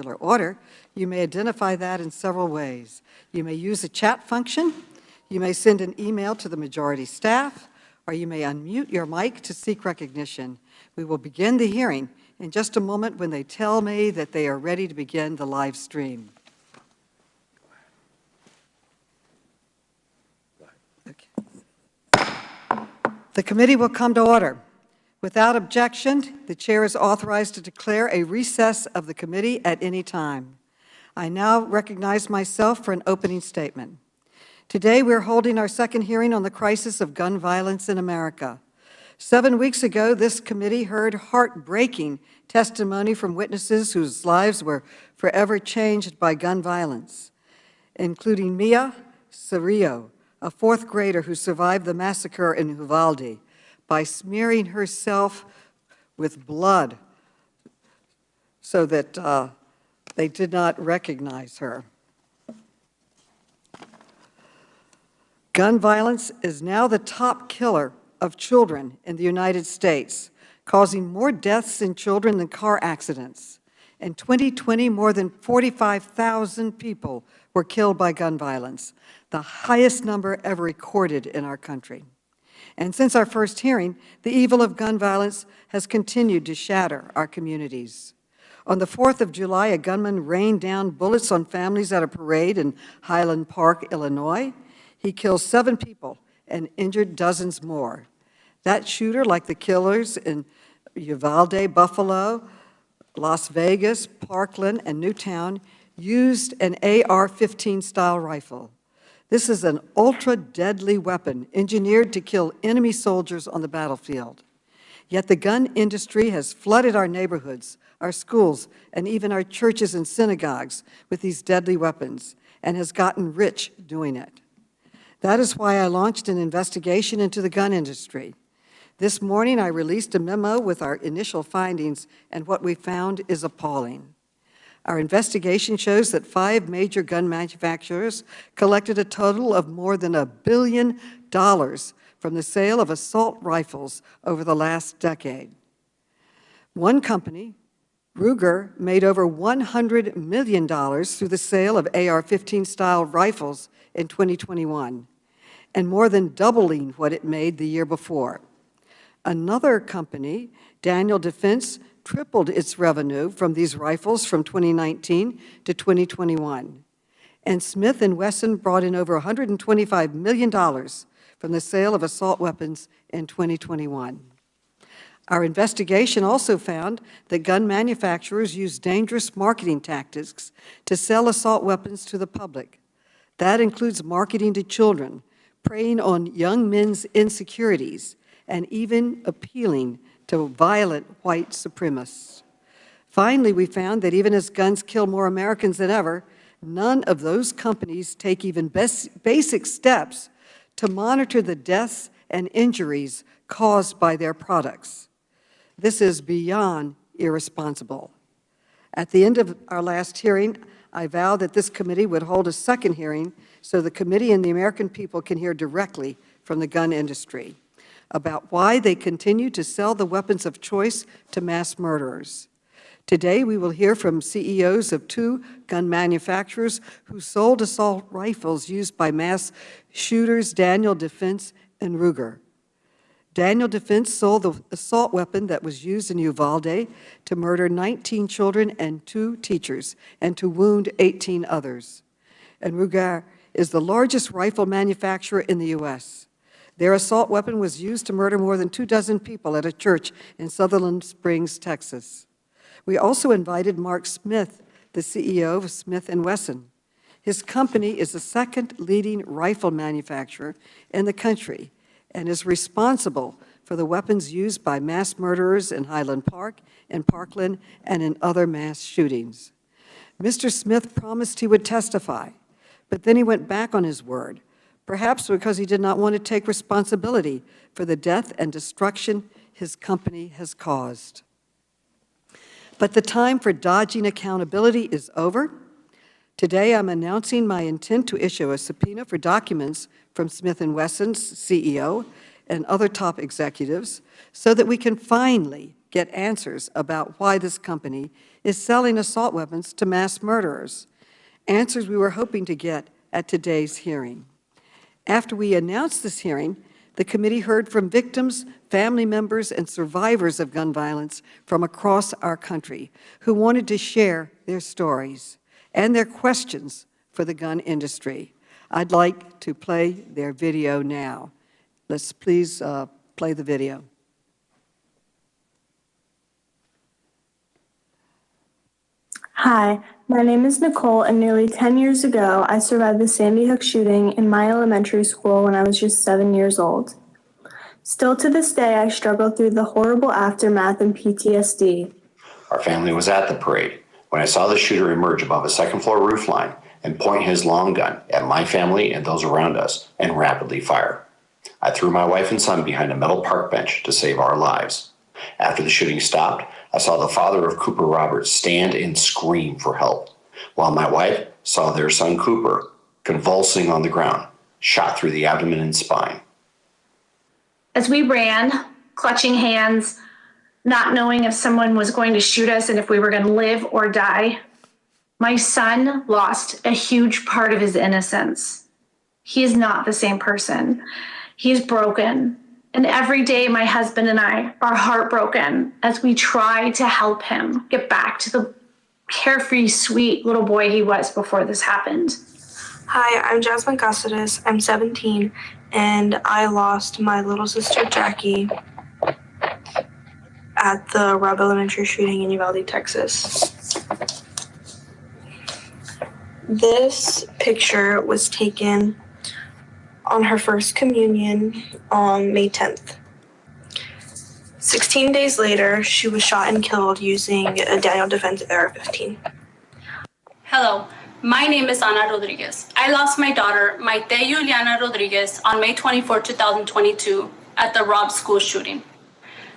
order, you may identify that in several ways. You may use a chat function, you may send an email to the majority staff, or you may unmute your mic to seek recognition. We will begin the hearing in just a moment when they tell me that they are ready to begin the live stream. Okay. The committee will come to order. Without objection, the chair is authorized to declare a recess of the committee at any time. I now recognize myself for an opening statement. Today, we're holding our second hearing on the crisis of gun violence in America. 7 weeks ago, this committee heard heartbreaking testimony from witnesses whose lives were forever changed by gun violence, including Mia Cerrillo, a fourth grader who survived the massacre in Uvalde by smearing herself with blood so that they did not recognize her. Gun violence is now the top killer of children in the United States, causing more deaths in children than car accidents. In 2020, more than 45,000 people were killed by gun violence, the highest number ever recorded in our country. And since our first hearing, the evil of gun violence has continued to shatter our communities. On the 4th of July, a gunman rained down bullets on families at a parade in Highland Park, Illinois. He killed 7 people and injured dozens more. That shooter, like the killers in Uvalde, Buffalo, Las Vegas, Parkland, and Newtown, used an AR-15 style rifle. This is an ultra-deadly weapon engineered to kill enemy soldiers on the battlefield. Yet the gun industry has flooded our neighborhoods, our schools, and even our churches and synagogues with these deadly weapons and has gotten rich doing it. That is why I launched an investigation into the gun industry. This morning, I released a memo with our initial findings, and what we found is appalling. Our investigation shows that 5 major gun manufacturers collected a total of more than $1 billion from the sale of assault rifles over the last decade. One company, Ruger, made over $100 million through the sale of AR-15 style rifles in 2021, and more than doubling what it made the year before. Another company, Daniel Defense, tripled its revenue from these rifles from 2019 to 2021. And Smith & Wesson brought in over $125 million from the sale of assault weapons in 2021. Our investigation also found that gun manufacturers use dangerous marketing tactics to sell assault weapons to the public. That includes marketing to children, preying on young men's insecurities, and even appealing to violent white supremacists. Finally, we found that even as guns kill more Americans than ever, none of those companies take even basic steps to monitor the deaths and injuries caused by their products. This is beyond irresponsible. At the end of our last hearing, I vowed that this committee would hold a second hearing so the committee and the American people can hear directly from the gun industry about why they continue to sell the weapons of choice to mass murderers. Today, we will hear from CEOs of 2 gun manufacturers who sold assault rifles used by mass shooters, Daniel Defense and Ruger. Daniel Defense sold the assault weapon that was used in Uvalde to murder 19 children and 2 teachers and to wound 18 others. And Ruger is the largest rifle manufacturer in the U.S. Their assault weapon was used to murder more than 24 people at a church in Sutherland Springs, Texas. We also invited Mark Smith, the CEO of Smith & Wesson. His company is the 2nd leading rifle manufacturer in the country and is responsible for the weapons used by mass murderers in Highland Park, in Parkland, and in other mass shootings. Mr. Smith promised he would testify, but then he went back on his word, perhaps because he did not want to take responsibility for the death and destruction his company has caused. But the time for dodging accountability is over. Today, I'm announcing my intent to issue a subpoena for documents from Smith & Wesson's CEO and other top executives so that we can finally get answers about why this company is selling assault weapons to mass murderers? Answers we were hoping to get at today's hearing. After we announced this hearing, the committee heard from victims, family members, and survivors of gun violence from across our country who wanted to share their stories and their questions for the gun industry. I'd like to play their video now. Let's please play the video. Hi, my name is Nicole, and nearly 10 years ago, I survived the Sandy Hook shooting in my elementary school when I was just 7 years old. Still to this day, I struggle through the horrible aftermath and PTSD. Our family was at the parade when I saw the shooter emerge above a second-floor roofline and point his long gun at my family and those around us and rapidly fire. I threw my wife and son behind a metal park bench to save our lives. After the shooting stopped, I saw the father of Cooper Roberts stand and scream for help, while my wife saw their son Cooper convulsing on the ground, shot through the abdomen and spine. As we ran, clutching hands, not knowing if someone was going to shoot us and if we were going to live or die, my son lost a huge part of his innocence. He is not the same person. He is broken. And every day, my husband and I are heartbroken as we try to help him get back to the carefree, sweet little boy he was before this happened. Hi, I'm Jasmine Custis. I'm 17, and I lost my little sister, Jackie, at the Robb Elementary shooting in Uvalde, Texas. This picture was taken on her first communion on May 10th. 16 days later, she was shot and killed using a Daniel Defense AR-15. Hello, my name is Ana Rodriguez. I lost my daughter, Maite Juliana Rodriguez, on May 24, 2022 at the Robb school shooting.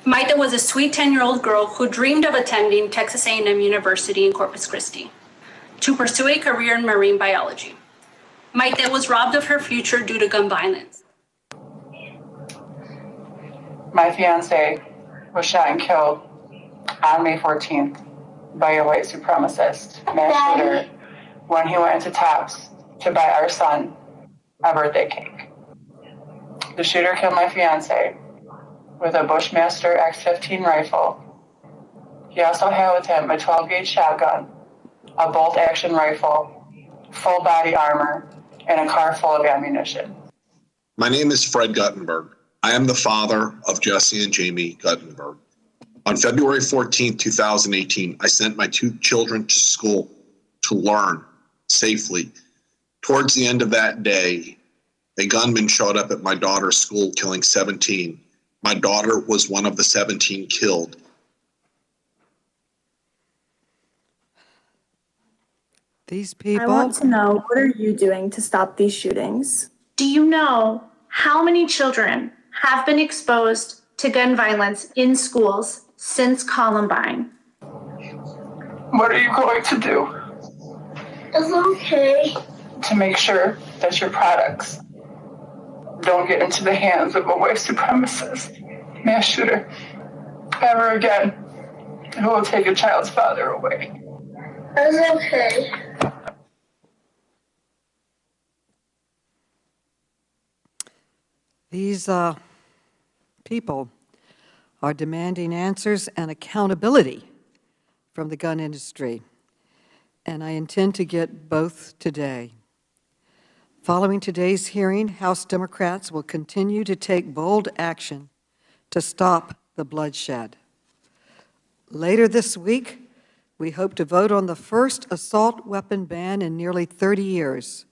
Maite was a sweet 10-year-old girl who dreamed of attending Texas A&M University in Corpus Christi to pursue a career in marine biology. Maite was robbed of her future due to gun violence. My fiance was shot and killed on May 14th by a white supremacist mass shooter when he went into Tops to buy our son a birthday cake. The shooter killed my fiance with a Bushmaster X-15 rifle. He also had with him a 12-gauge shotgun, a bolt-action rifle, full body armor, and a car full of ammunition. My name is Fred Guttenberg. I am the father of Jesse and Jamie Guttenberg. On February 14, 2018, I sent my 2 children to school to learn safely. Towards the end of that day, a gunman showed up at my daughter's school, killing 17. My daughter was one of the 17 killed. These people. I want to know, what are you doing to stop these shootings? Do you know how many children have been exposed to gun violence in schools since Columbine? What are you going to do? It's okay. To make sure that your products don't get into the hands of a white supremacist mass shooter ever again, who will take a child's father away. It's okay. These people are demanding answers and accountability from the gun industry, and I intend to get both today. Following today's hearing, House Democrats will continue to take bold action to stop the bloodshed. Later this week, we hope to vote on the first assault weapon ban in nearly 30 years.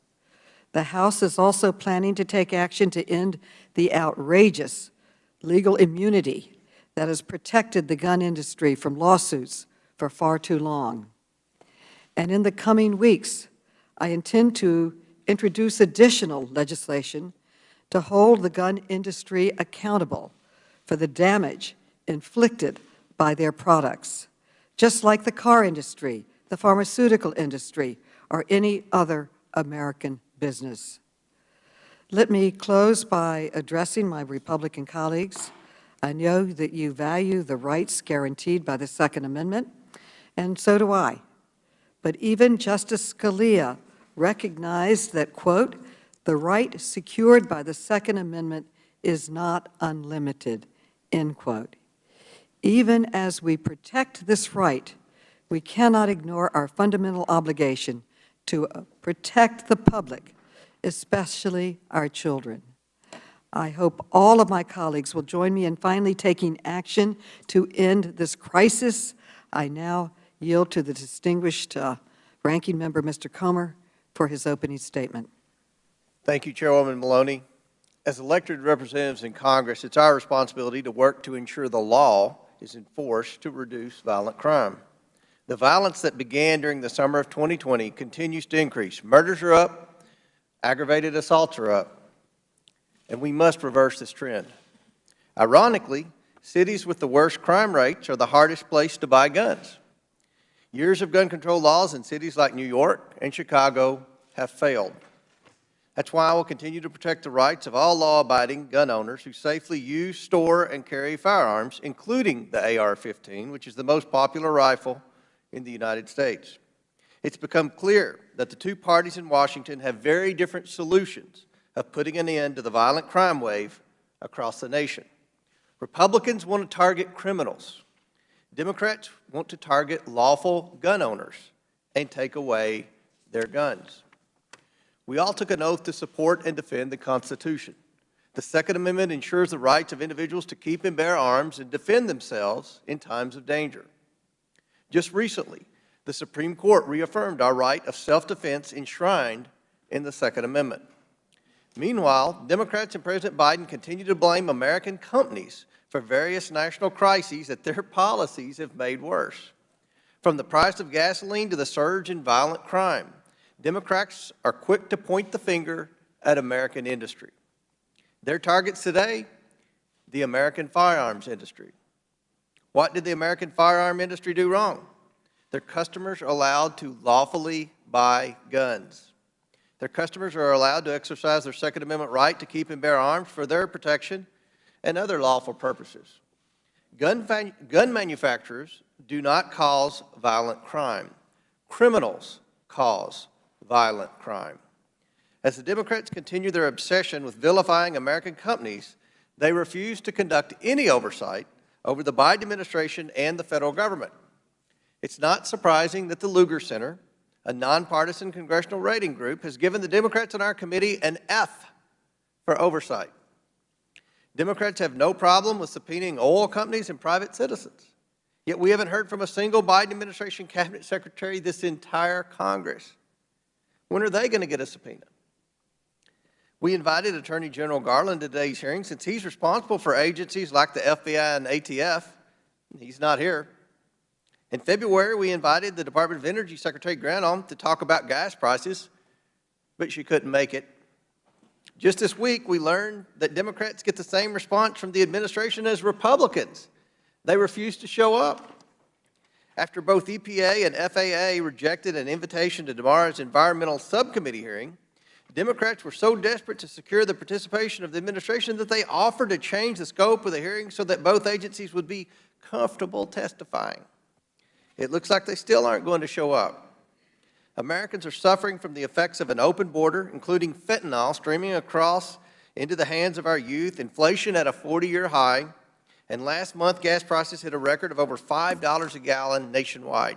The House is also planning to take action to end the outrageous legal immunity that has protected the gun industry from lawsuits for far too long. And in the coming weeks, I intend to introduce additional legislation to hold the gun industry accountable for the damage inflicted by their products, just like the car industry, the pharmaceutical industry, or any other American business. Let me close by addressing my Republican colleagues. I know that you value the rights guaranteed by the Second Amendment, and so do I. But even Justice Scalia recognized that, quote, "the right secured by the Second Amendment is not unlimited," end quote. Even as we protect this right, we cannot ignore our fundamental obligation to protect the public, especially our children. I hope all of my colleagues will join me in finally taking action to end this crisis. I now yield to the distinguished ranking member, Mr. Comer, for his opening statement. Thank you, Chairwoman Maloney. As elected representatives in Congress, it's our responsibility to work to ensure the law is enforced to reduce violent crime. The violence that began during the summer of 2020 continues to increase. Murders are up, aggravated assaults are up, and we must reverse this trend. Ironically, cities with the worst crime rates are the hardest place to buy guns. Years of gun control laws in cities like New York and Chicago have failed. That's why I will continue to protect the rights of all law-abiding gun owners who safely use, store, and carry firearms, including the AR-15, which is the most popular rifle in the United States. It's become clear that the two parties in Washington have very different solutions of putting an end to the violent crime wave across the nation. Republicans want to target criminals. Democrats want to target lawful gun owners and take away their guns. We all took an oath to support and defend the Constitution. The Second Amendment ensures the rights of individuals to keep and bear arms and defend themselves in times of danger. Just recently, the Supreme Court reaffirmed our right of self-defense enshrined in the Second Amendment. Meanwhile, Democrats and President Biden continue to blame American companies for various national crises that their policies have made worse. From the price of gasoline to the surge in violent crime, Democrats are quick to point the finger at American industry. Their targets today, the American firearms industry. What did the American firearm industry do wrong? Their customers are allowed to lawfully buy guns. Their customers are allowed to exercise their Second Amendment right to keep and bear arms for their protection and other lawful purposes. Gun manufacturers do not cause violent crime. Criminals cause violent crime. As the Democrats continue their obsession with vilifying American companies, they refuse to conduct any oversight over the Biden administration and the federal government. It's not surprising that the Lugar Center, a nonpartisan congressional rating group, has given the Democrats on our committee an F for oversight. Democrats have no problem with subpoenaing oil companies and private citizens. Yet we haven't heard from a single Biden administration cabinet secretary this entire Congress. When are they going to get a subpoena? We invited Attorney General Garland to today's hearing since he's responsible for agencies like the FBI and ATF. He's not here. In February, we invited the Department of Energy Secretary Granholm to talk about gas prices, but she couldn't make it. Just this week, we learned that Democrats get the same response from the administration as Republicans. They refuse to show up. After both EPA and FAA rejected an invitation to tomorrow's environmental subcommittee hearing, Democrats were so desperate to secure the participation of the administration that they offered to change the scope of the hearing so that both agencies would be comfortable testifying. It looks like they still aren't going to show up. Americans are suffering from the effects of an open border, including fentanyl streaming across into the hands of our youth, inflation at a 40-year high, and last month gas prices hit a record of over $5 a gallon nationwide.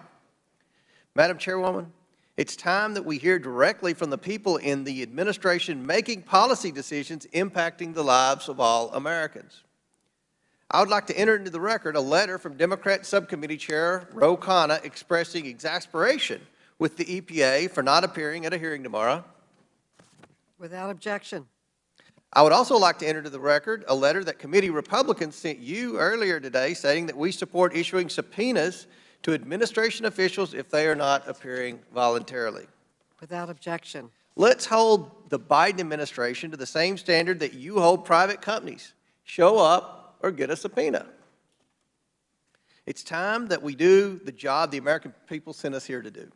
Madam Chairwoman, it's time that we hear directly from the people in the administration making policy decisions impacting the lives of all Americans. I would like to enter into the record a letter from Democrat Subcommittee Chair Ro Khanna expressing exasperation with the EPA for not appearing at a hearing tomorrow. Without objection. I would also like to enter into the record a letter that committee Republicans sent you earlier today stating that we support issuing subpoenas to administration officials if they are not appearing voluntarily. Without objection. Let's hold the Biden administration to the same standard that you hold private companies. Show up or get a subpoena. It's time that we do the job the American people sent us here to do.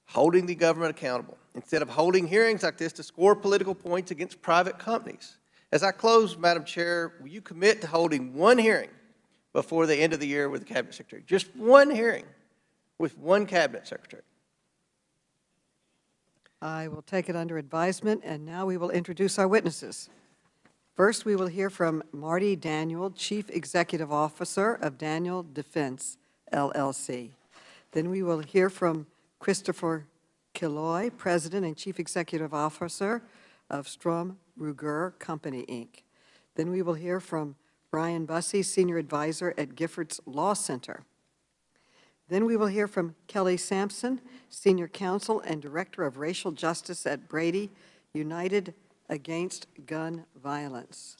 Holding the government accountable, instead of holding hearings like this to score political points against private companies. As I close, Madam Chair, will you commit to holding one hearing before the end of the year with the Cabinet Secretary. Just one hearing with one Cabinet Secretary. I will take it under advisement, and now we will introduce our witnesses. First, we will hear from Marty Daniel, Chief Executive Officer of Daniel Defense, LLC. Then we will hear from Christopher Killoy, President and Chief Executive Officer of Strom Ruger Company, Inc. Then we will hear from Brian Bussey, Senior Advisor at Giffords Law Center. Then we will hear from Kelly Sampson, Senior Counsel and Director of Racial Justice at Brady, United Against Gun Violence.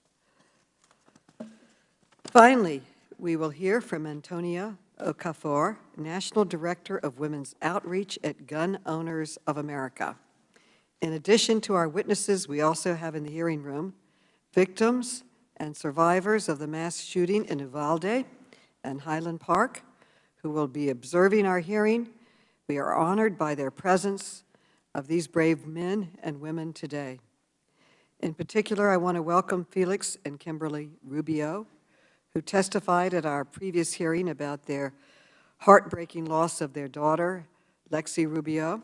Finally, we will hear from Antonia Okafor, National Director of Women's Outreach at Gun Owners of America. In addition to our witnesses, we also have in the hearing room victims and survivors of the mass shooting in Uvalde and Highland Park, who will be observing our hearing. We are honored by their presence of these brave men and women today. In particular, I want to welcome Felix and Kimberly Rubio, who testified at our previous hearing about their heartbreaking loss of their daughter, Lexi Rubio.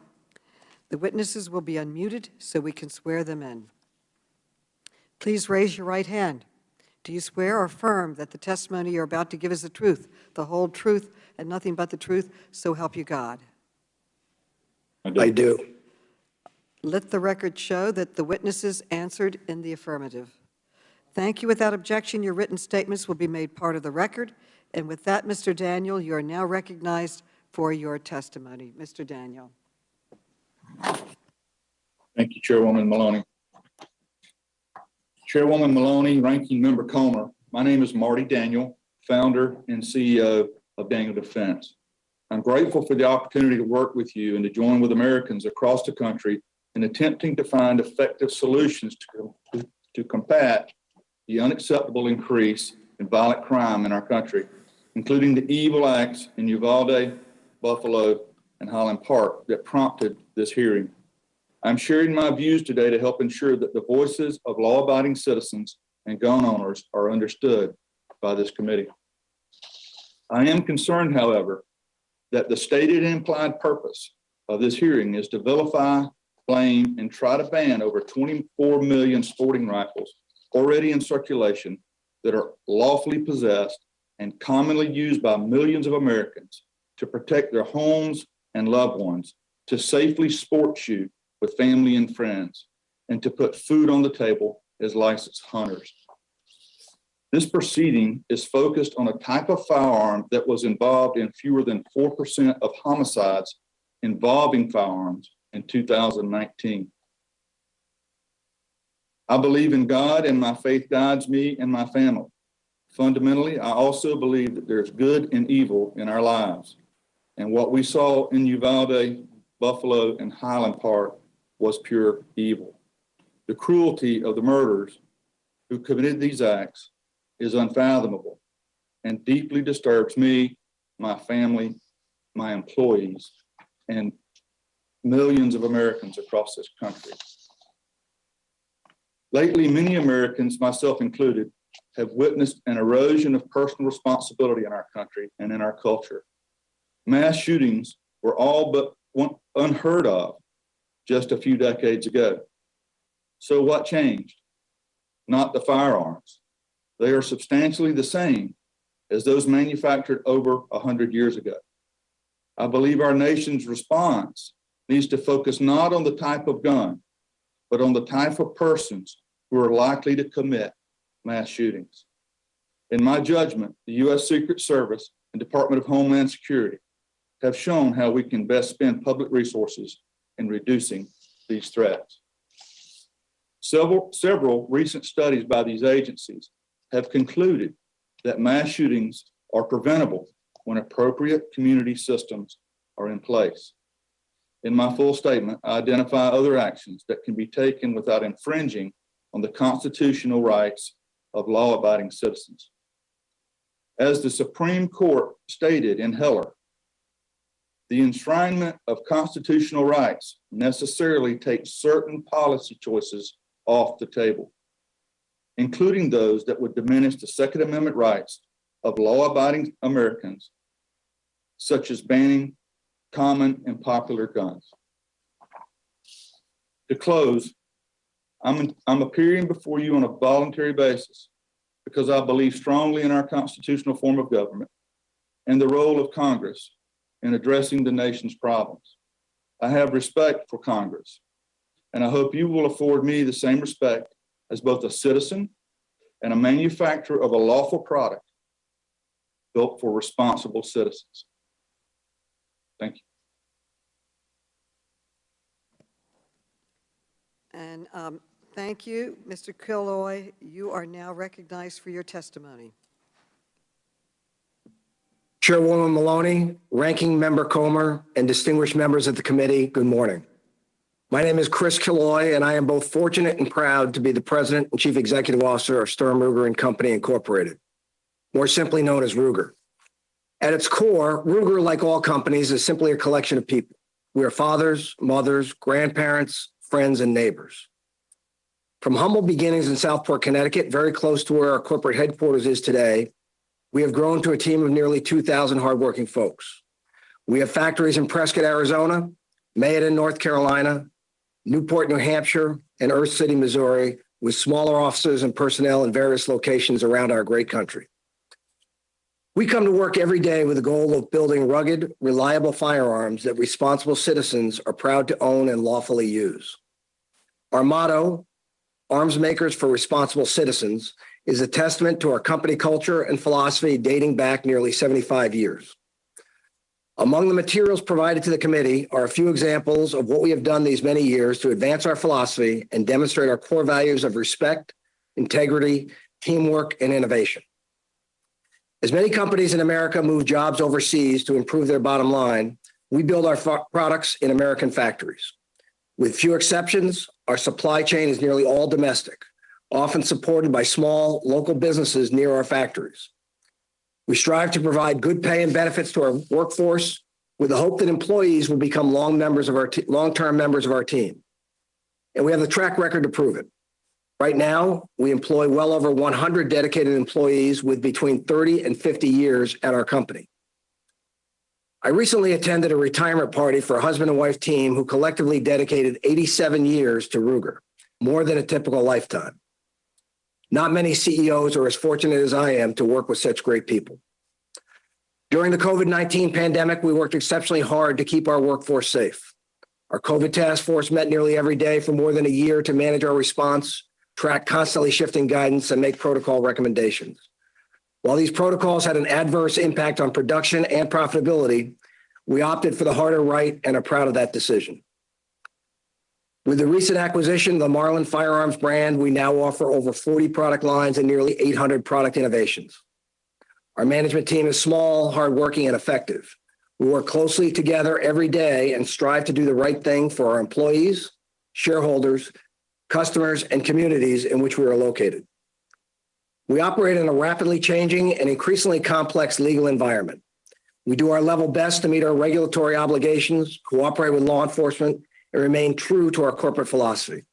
The witnesses will be unmuted so we can swear them in. Please raise your right hand. Do you swear or affirm that the testimony you're about to give is the truth, the whole truth, and nothing but the truth, so help you God? I do. Let the record show that the witnesses answered in the affirmative. Thank you. Without objection, your written statements will be made part of the record. And with that, Mr. Daniel, you are now recognized for your testimony. Mr. Daniel. Thank you, Chairwoman Maloney. Chairwoman Maloney, Ranking Member Comer, my name is Marty Daniel, founder and CEO of Daniel Defense. I'm grateful for the opportunity to work with you and to join with Americans across the country in attempting to find effective solutions to combat the unacceptable increase in violent crime in our country, including the evil acts in Uvalde, Buffalo, and Highland Park that prompted this hearing. I'm sharing my views today to help ensure that the voices of law-abiding citizens and gun owners are understood by this committee. I am concerned, however, that the stated and implied purpose of this hearing is to vilify, blame, and try to ban over 24 million sporting rifles already in circulation that are lawfully possessed and commonly used by millions of Americans to protect their homes and loved ones, to safely sport shoot with family and friends, and to put food on the table as licensed hunters. This proceeding is focused on a type of firearm that was involved in fewer than 4% of homicides involving firearms in 2019. I believe in God, and my faith guides me and my family. Fundamentally, I also believe that there's good and evil in our lives. And what we saw in Uvalde, Buffalo, and Highland Park was pure evil. The cruelty of the murderers who committed these acts is unfathomable and deeply disturbs me, my family, my employees, and millions of Americans across this country. Lately, many Americans, myself included, have witnessed an erosion of personal responsibility in our country and in our culture. Mass shootings were all but unheard of just a few decades ago. So what changed? Not the firearms. They are substantially the same as those manufactured over 100 years ago. I believe our nation's response needs to focus not on the type of gun, but on the type of persons who are likely to commit mass shootings. In my judgment, the U.S. Secret Service and Department of Homeland Security have shown how we can best spend public resources in reducing these threats. Several recent studies by these agencies have concluded that mass shootings are preventable when appropriate community systems are in place. In my full statement, I identify other actions that can be taken without infringing on the constitutional rights of law-abiding citizens. As the Supreme Court stated in Heller, the enshrinement of constitutional rights necessarily takes certain policy choices off the table, including those that would diminish the Second Amendment rights of law-abiding Americans, such as banning common and popular guns. To close, I'm appearing before you on a voluntary basis because I believe strongly in our constitutional form of government and the role of Congress in addressing the nation's problems. I have respect for Congress, and I hope you will afford me the same respect as both a citizen and a manufacturer of a lawful product built for responsible citizens. Thank you. And thank you, Mr. Killoy. You are now recognized for your testimony. Chairwoman Maloney, Ranking Member Comer, and distinguished members of the committee, good morning. My name is Chris Killoy, and I am both fortunate and proud to be the President and Chief Executive Officer of Sturm, Ruger and Company, Incorporated, more simply known as Ruger. At its core, Ruger, like all companies, is simply a collection of people. We are fathers, mothers, grandparents, friends, and neighbors. From humble beginnings in Southport, Connecticut, very close to where our corporate headquarters is today, we have grown to a team of nearly 2,000 hardworking folks. We have factories in Prescott, Arizona, Mayodan, North Carolina, Newport, New Hampshire, and Earth City, Missouri, with smaller offices and personnel in various locations around our great country. We come to work every day with the goal of building rugged, reliable firearms that responsible citizens are proud to own and lawfully use. Our motto, Arms Makers for Responsible Citizens, is a testament to our company culture and philosophy dating back nearly 75 years. Among the materials provided to the committee are a few examples of what we have done these many years to advance our philosophy and demonstrate our core values of respect, integrity, teamwork, and innovation. As many companies in America move jobs overseas to improve their bottom line, we build our products in American factories. With few exceptions, our supply chain is nearly all domestic, often supported by small local businesses near our factories. We strive to provide good pay and benefits to our workforce with the hope that employees will become long-term members of our team. And we have the track record to prove it. Right now, we employ well over 100 dedicated employees with between 30 and 50 years at our company. I recently attended a retirement party for a husband and wife team who collectively dedicated 87 years to Ruger, more than a typical lifetime. Not many CEOs are as fortunate as I am to work with such great people. During the COVID-19 pandemic, we worked exceptionally hard to keep our workforce safe. Our COVID task force met nearly every day for more than a year to manage our response, track constantly shifting guidance, and make protocol recommendations. While these protocols had an adverse impact on production and profitability, we opted for the harder right and are proud of that decision. With the recent acquisition of the Marlin Firearms brand, we now offer over 40 product lines and nearly 800 product innovations. Our management team is small, hardworking, and effective. We work closely together every day and strive to do the right thing for our employees, shareholders, customers, and communities in which we are located. We operate in a rapidly changing and increasingly complex legal environment. We do our level best to meet our regulatory obligations, cooperate with law enforcement, and remain true to our corporate philosophy.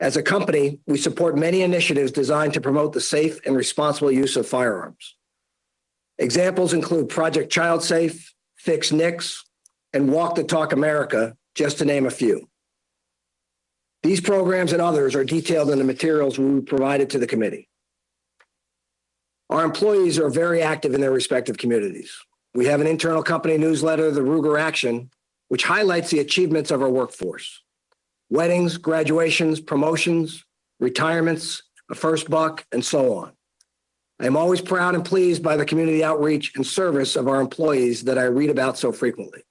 As a company, we support many initiatives designed to promote the safe and responsible use of firearms. Examples include Project Child Safe, Fix NICS, and Walk the Talk America, just to name a few. These programs and others are detailed in the materials we provided to the committee. Our employees are very active in their respective communities. We have an internal company newsletter, The Ruger Action, which highlights the achievements of our workforce. Weddings, graduations, promotions, retirements, a first buck, and so on. I am always proud and pleased by the community outreach and service of our employees that I read about so frequently.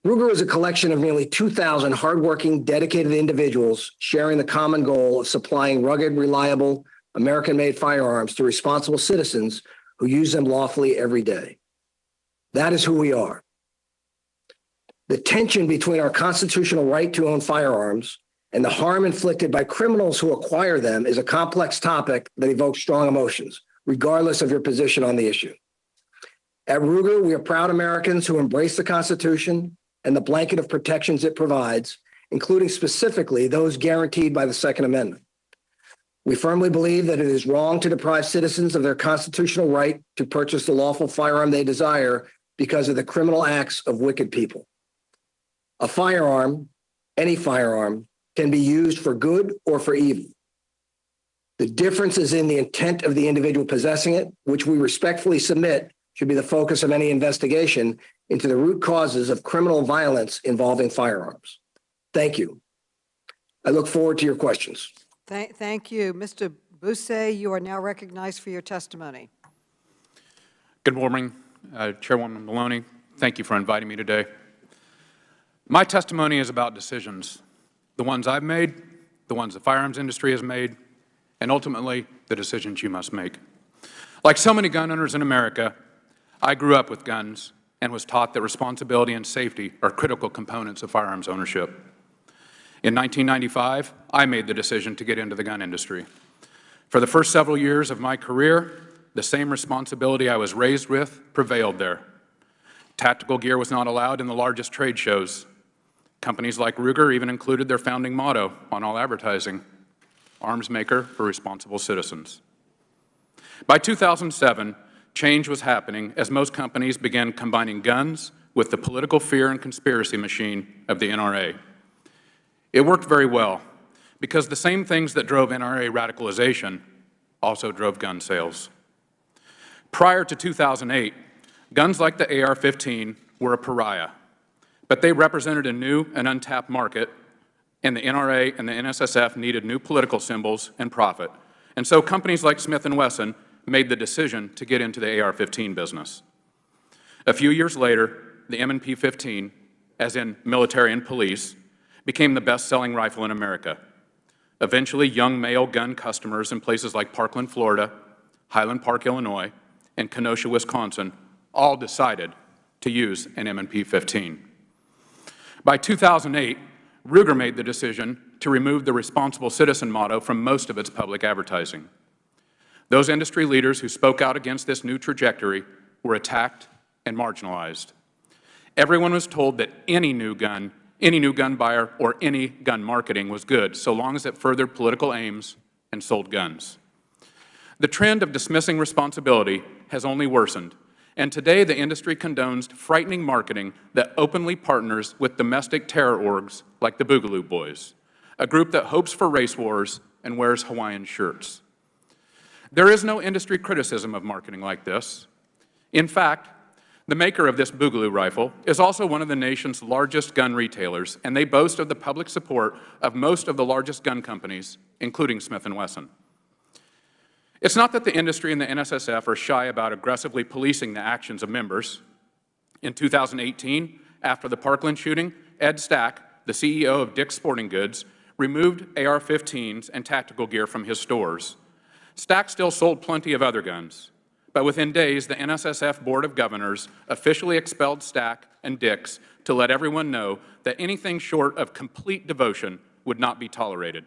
Ruger is a collection of nearly 2,000 hardworking, dedicated individuals sharing the common goal of supplying rugged, reliable, American-made firearms to responsible citizens who use them lawfully every day. That is who we are. The tension between our constitutional right to own firearms and the harm inflicted by criminals who acquire them is a complex topic that evokes strong emotions, regardless of your position on the issue. At Ruger, we are proud Americans who embrace the Constitution and the blanket of protections it provides, including specifically those guaranteed by the Second Amendment. We firmly believe that it is wrong to deprive citizens of their constitutional right to purchase the lawful firearm they desire because of the criminal acts of wicked people. A firearm, any firearm, can be used for good or for evil. The difference is in the intent of the individual possessing it, which we respectfully submit should be the focus of any investigation into the root causes of criminal violence involving firearms. Thank you. I look forward to your questions. Thank you. Mr. Bousset, you are now recognized for your testimony. Good morning, Chairwoman Maloney. Thank you for inviting me today. My testimony is about decisions, the ones I've made, the ones the firearms industry has made, and ultimately the decisions you must make. Like so many gun owners in America, I grew up with guns and was taught that responsibility and safety are critical components of firearms ownership. In 1995, I made the decision to get into the gun industry. For the first several years of my career, the same responsibility I was raised with prevailed there. Tactical gear was not allowed in the largest trade shows. Companies like Ruger even included their founding motto on all advertising, arms maker for responsible citizens. By 2007, change was happening as most companies began combining guns with the political fear and conspiracy machine of the NRA. It worked very well because the same things that drove NRA radicalization also drove gun sales. Prior to 2008, guns like the AR-15 were a pariah, but they represented a new and untapped market, and the NRA and the NSSF needed new political symbols and profit. And so companies like Smith & Wesson made the decision to get into the AR-15 business. A few years later, the M&P 15, as in military and police, became the best-selling rifle in America. Eventually, young male gun customers in places like Parkland, Florida, Highland Park, Illinois, and Kenosha, Wisconsin, all decided to use an M&P 15. By 2008, Ruger made the decision to remove the responsible citizen motto from most of its public advertising. Those industry leaders who spoke out against this new trajectory were attacked and marginalized. Everyone was told that any new gun buyer or any gun marketing was good, so long as it furthered political aims and sold guns. The trend of dismissing responsibility has only worsened, and today the industry condones frightening marketing that openly partners with domestic terror orgs like the Boogaloo Boys, a group that hopes for race wars and wears Hawaiian shirts. There is no industry criticism of marketing like this. In fact, the maker of this Boogaloo rifle is also one of the nation's largest gun retailers, and they boast of the public support of most of the largest gun companies, including Smith & Wesson. It's not that the industry and the NSSF are shy about aggressively policing the actions of members. In 2018, after the Parkland shooting, Ed Stack, the CEO of Dick's Sporting Goods, removed AR-15s and tactical gear from his stores. Stack still sold plenty of other guns, but within days, the NSSF Board of Governors officially expelled Stack and Dick's to let everyone know that anything short of complete devotion would not be tolerated.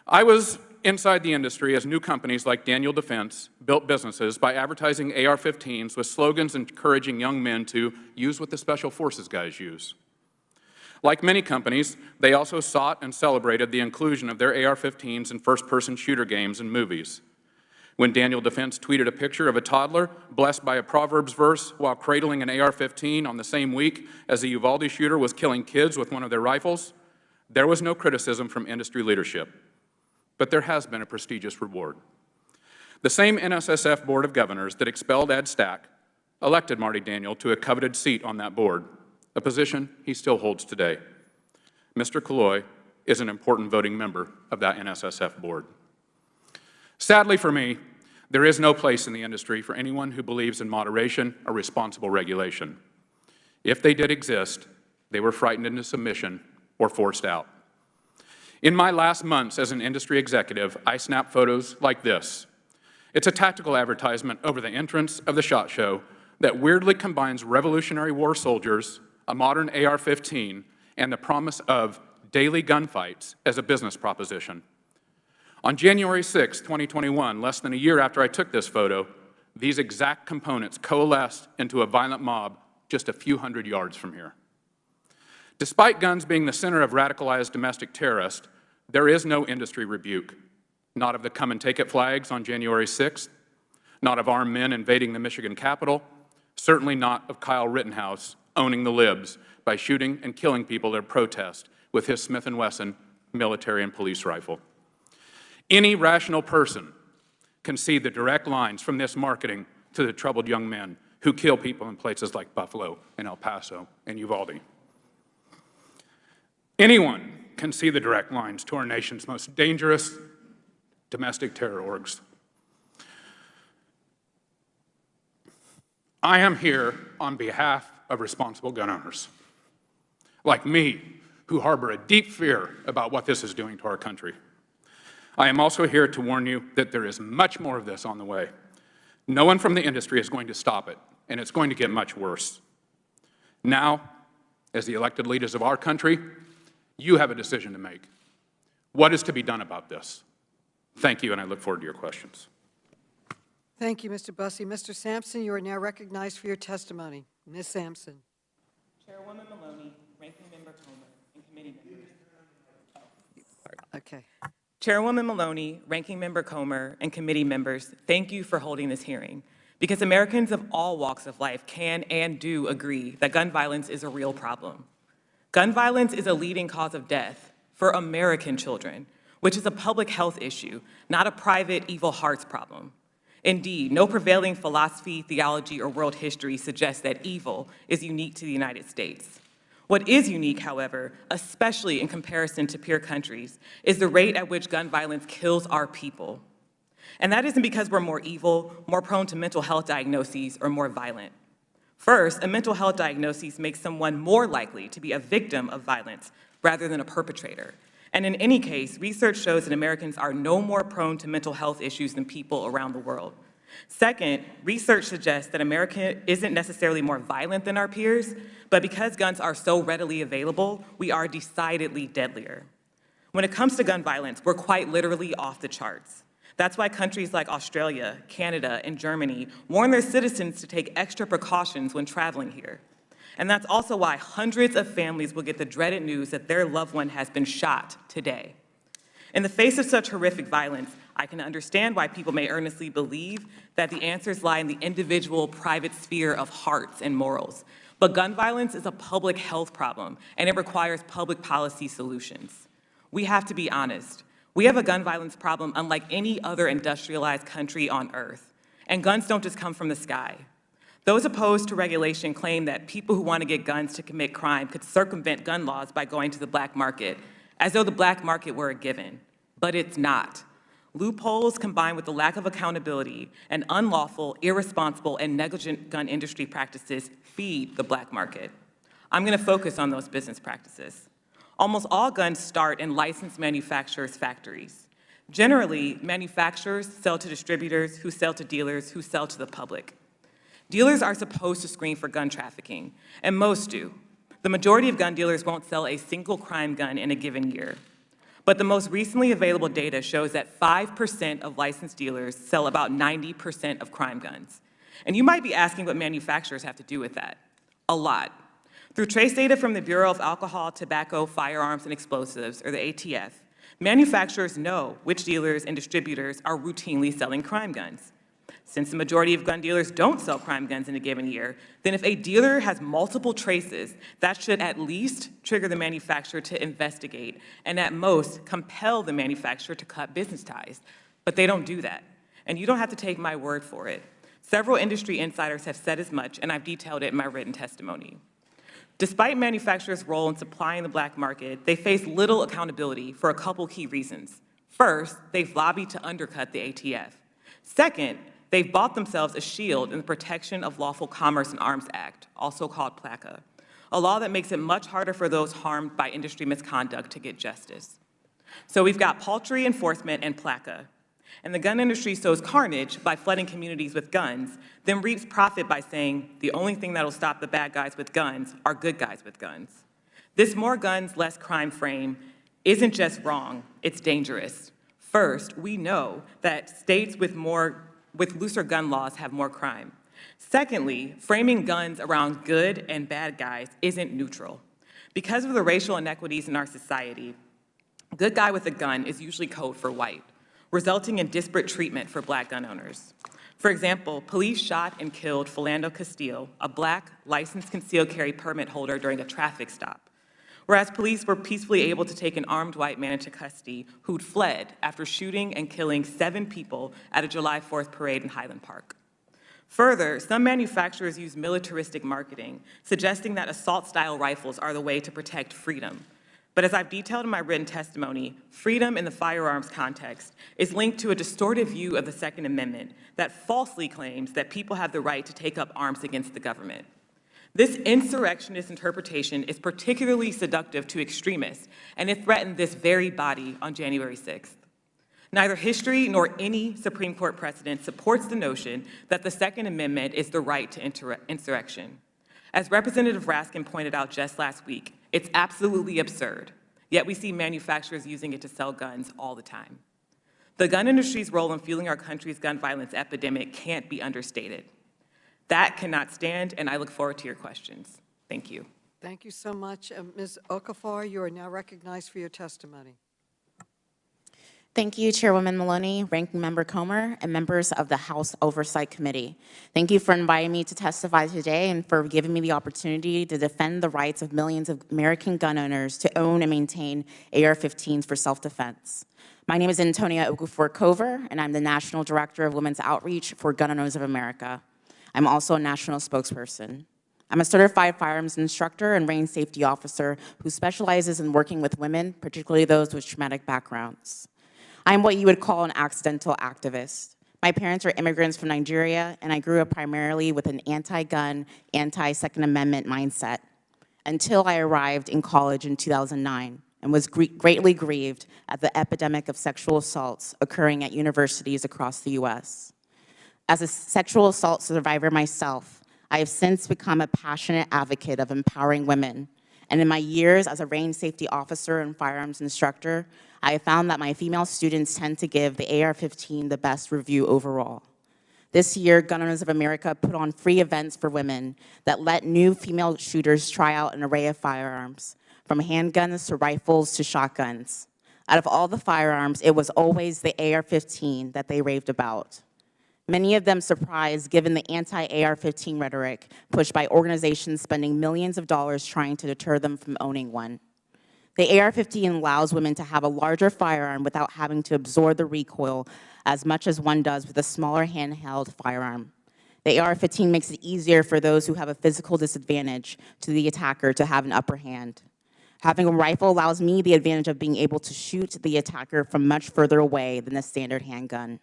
I was inside the industry as new companies like Daniel Defense built businesses by advertising AR-15s with slogans encouraging young men to use what the Special Forces guys use. Like many companies, they also sought and celebrated the inclusion of their AR-15s in first-person shooter games and movies. When Daniel Defense tweeted a picture of a toddler blessed by a Proverbs verse while cradling an AR-15 on the same week as the Uvalde shooter was killing kids with one of their rifles, there was no criticism from industry leadership. But there has been a prestigious reward. The same NSSF Board of Governors that expelled Ed Stack elected Marty Daniel to a coveted seat on that board, a position he still holds today. Mr. Killoy is an important voting member of that NSSF board. Sadly for me, there is no place in the industry for anyone who believes in moderation or responsible regulation. If they did exist, they were frightened into submission or forced out. In my last months as an industry executive, I snapped photos like this. It's a tactical advertisement over the entrance of the SHOT Show that weirdly combines Revolutionary War soldiers, a modern AR-15, and the promise of daily gunfights as a business proposition. On January 6, 2021, less than a year after I took this photo, these exact components coalesced into a violent mob just a few hundred yards from here. Despite guns being the center of radicalized domestic terrorists, There is no industry rebuke, not of the come and take it flags on January 6th, not of armed men invading the Michigan Capitol, certainly not of Kyle Rittenhouse owning the libs by shooting and killing people at a protest with his Smith & Wesson military and police rifle. Any rational person can see the direct lines from this marketing to the troubled young men who kill people in places like Buffalo and El Paso and Uvalde. Anyone can see the direct lines to our nation's most dangerous domestic terror orgs. I am here on behalf of responsible gun owners, like me, who harbor a deep fear about what this is doing to our country. I am also here to warn you that there is much more of this on the way. No one from the industry is going to stop it, and it's going to get much worse. Now, as the elected leaders of our country, you have a decision to make. What is to be done about this? Thank you, and I look forward to your questions. Thank you, Mr. Bussey. Mr. Sampson, you are now recognized for your testimony. Ms. Sampson. Chairwoman Maloney, Ranking Member Comer, and committee members. Okay. Chairwoman Maloney, Ranking Member Comer, and committee members, thank you for holding this hearing, because Americans of all walks of life can and do agree that gun violence is a real problem. Gun violence is a leading cause of death for American children, which is a public health issue, not a private evil hearts problem. Indeed, no prevailing philosophy, theology, or world history suggests that evil is unique to the United States. What is unique, however, especially in comparison to peer countries, is the rate at which gun violence kills our people. And that isn't because we're more evil, more prone to mental health diagnoses, or more violent. First, a mental health diagnosis makes someone more likely to be a victim of violence rather than a perpetrator. And in any case, research shows that Americans are no more prone to mental health issues than people around the world. Second, research suggests that America isn't necessarily more violent than our peers, but because guns are so readily available, we are decidedly deadlier. When it comes to gun violence, we're quite literally off the charts. That's why countries like Australia, Canada, and Germany warn their citizens to take extra precautions when traveling here. And that's also why hundreds of families will get the dreaded news that their loved one has been shot today. In the face of such horrific violence, I can understand why people may earnestly believe that the answers lie in the individual private sphere of hearts and morals. But gun violence is a public health problem, and it requires public policy solutions. We have to be honest. We have a gun violence problem unlike any other industrialized country on earth. And guns don't just come from the sky. Those opposed to regulation claim that people who want to get guns to commit crime could circumvent gun laws by going to the black market, as though the black market were a given. But it's not. Loopholes combined with the lack of accountability and unlawful, irresponsible, and negligent gun industry practices feed the black market. I'm going to focus on those business practices. Almost all guns start in licensed manufacturers' factories. Generally, manufacturers sell to distributors who sell to dealers who sell to the public. Dealers are supposed to screen for gun trafficking, and most do. The majority of gun dealers won't sell a single crime gun in a given year. But the most recently available data shows that 5% of licensed dealers sell about 90% of crime guns. And you might be asking what manufacturers have to do with that. A lot. Through trace data from the Bureau of Alcohol, Tobacco, Firearms, and Explosives, or the ATF, manufacturers know which dealers and distributors are routinely selling crime guns. Since the majority of gun dealers don't sell crime guns in a given year, then if a dealer has multiple traces, that should at least trigger the manufacturer to investigate and at most compel the manufacturer to cut business ties. But they don't do that. And you don't have to take my word for it. Several industry insiders have said as much, and I've detailed it in my written testimony. Despite manufacturers' role in supplying the black market, they face little accountability for a couple key reasons. First, they've lobbied to undercut the ATF. Second, they've bought themselves a shield in the Protection of Lawful Commerce and Arms Act, also called PLACA, a law that makes it much harder for those harmed by industry misconduct to get justice. So we've got paltry enforcement and PLACA, and the gun industry sows carnage by flooding communities with guns, then reaps profit by saying the only thing that'll stop the bad guys with guns are good guys with guns. This more guns, less crime frame isn't just wrong, it's dangerous. First, we know that states with looser gun laws have more crime. Secondly, framing guns around good and bad guys isn't neutral. Because of the racial inequities in our society, Good guy with a gun is usually code for white, resulting in disparate treatment for Black gun owners. For example, police shot and killed Philando Castile, a Black licensed concealed carry permit holder during a traffic stop, whereas police were peacefully able to take an armed white man into custody who'd fled after shooting and killing 7 people at a July 4th parade in Highland Park. Further, some manufacturers use militaristic marketing, suggesting that assault-style rifles are the way to protect freedom. But as I've detailed in my written testimony, freedom in the firearms context is linked to a distorted view of the Second Amendment that falsely claims that people have the right to take up arms against the government. This insurrectionist interpretation is particularly seductive to extremists, and it threatened this very body on January 6th. Neither history nor any Supreme Court precedent supports the notion that the Second Amendment is the right to insurrection. As Representative Raskin pointed out just last week, it's absolutely absurd, yet we see manufacturers using it to sell guns all the time. The gun industry's role in fueling our country's gun violence epidemic can't be understated. That cannot stand, and I look forward to your questions. Thank you. Thank you so much. Ms. Okafor, you are now recognized for your testimony. Thank you, Chairwoman Maloney, Ranking Member Comer, and members of the House Oversight Committee. Thank you for inviting me to testify today and for giving me the opportunity to defend the rights of millions of American gun owners to own and maintain AR-15s for self-defense. My name is Antonia Okafor-Cover, and I'm the National Director of Women's Outreach for Gun Owners of America. I'm also a national spokesperson. I'm a certified firearms instructor and range safety officer who specializes in working with women, particularly those with traumatic backgrounds. I'm what you would call an accidental activist. My parents are immigrants from Nigeria, and I grew up primarily with an anti-gun, anti-Second Amendment mindset until I arrived in college in 2009 and was greatly grieved at the epidemic of sexual assaults occurring at universities across the U.S. As a sexual assault survivor myself, I have since become a passionate advocate of empowering women. And in my years as a range safety officer and firearms instructor, I have found that my female students tend to give the AR-15 the best review overall. This year, Gun Owners of America put on free events for women that let new female shooters try out an array of firearms, from handguns to rifles to shotguns. Out of all the firearms, it was always the AR-15 that they raved about. Many of them surprised given the anti-AR-15 rhetoric pushed by organizations spending millions of dollars trying to deter them from owning one. The AR-15 allows women to have a larger firearm without having to absorb the recoil as much as one does with a smaller handheld firearm. The AR-15 makes it easier for those who have a physical disadvantage to the attacker to have an upper hand. Having a rifle allows me the advantage of being able to shoot the attacker from much further away than a standard handgun.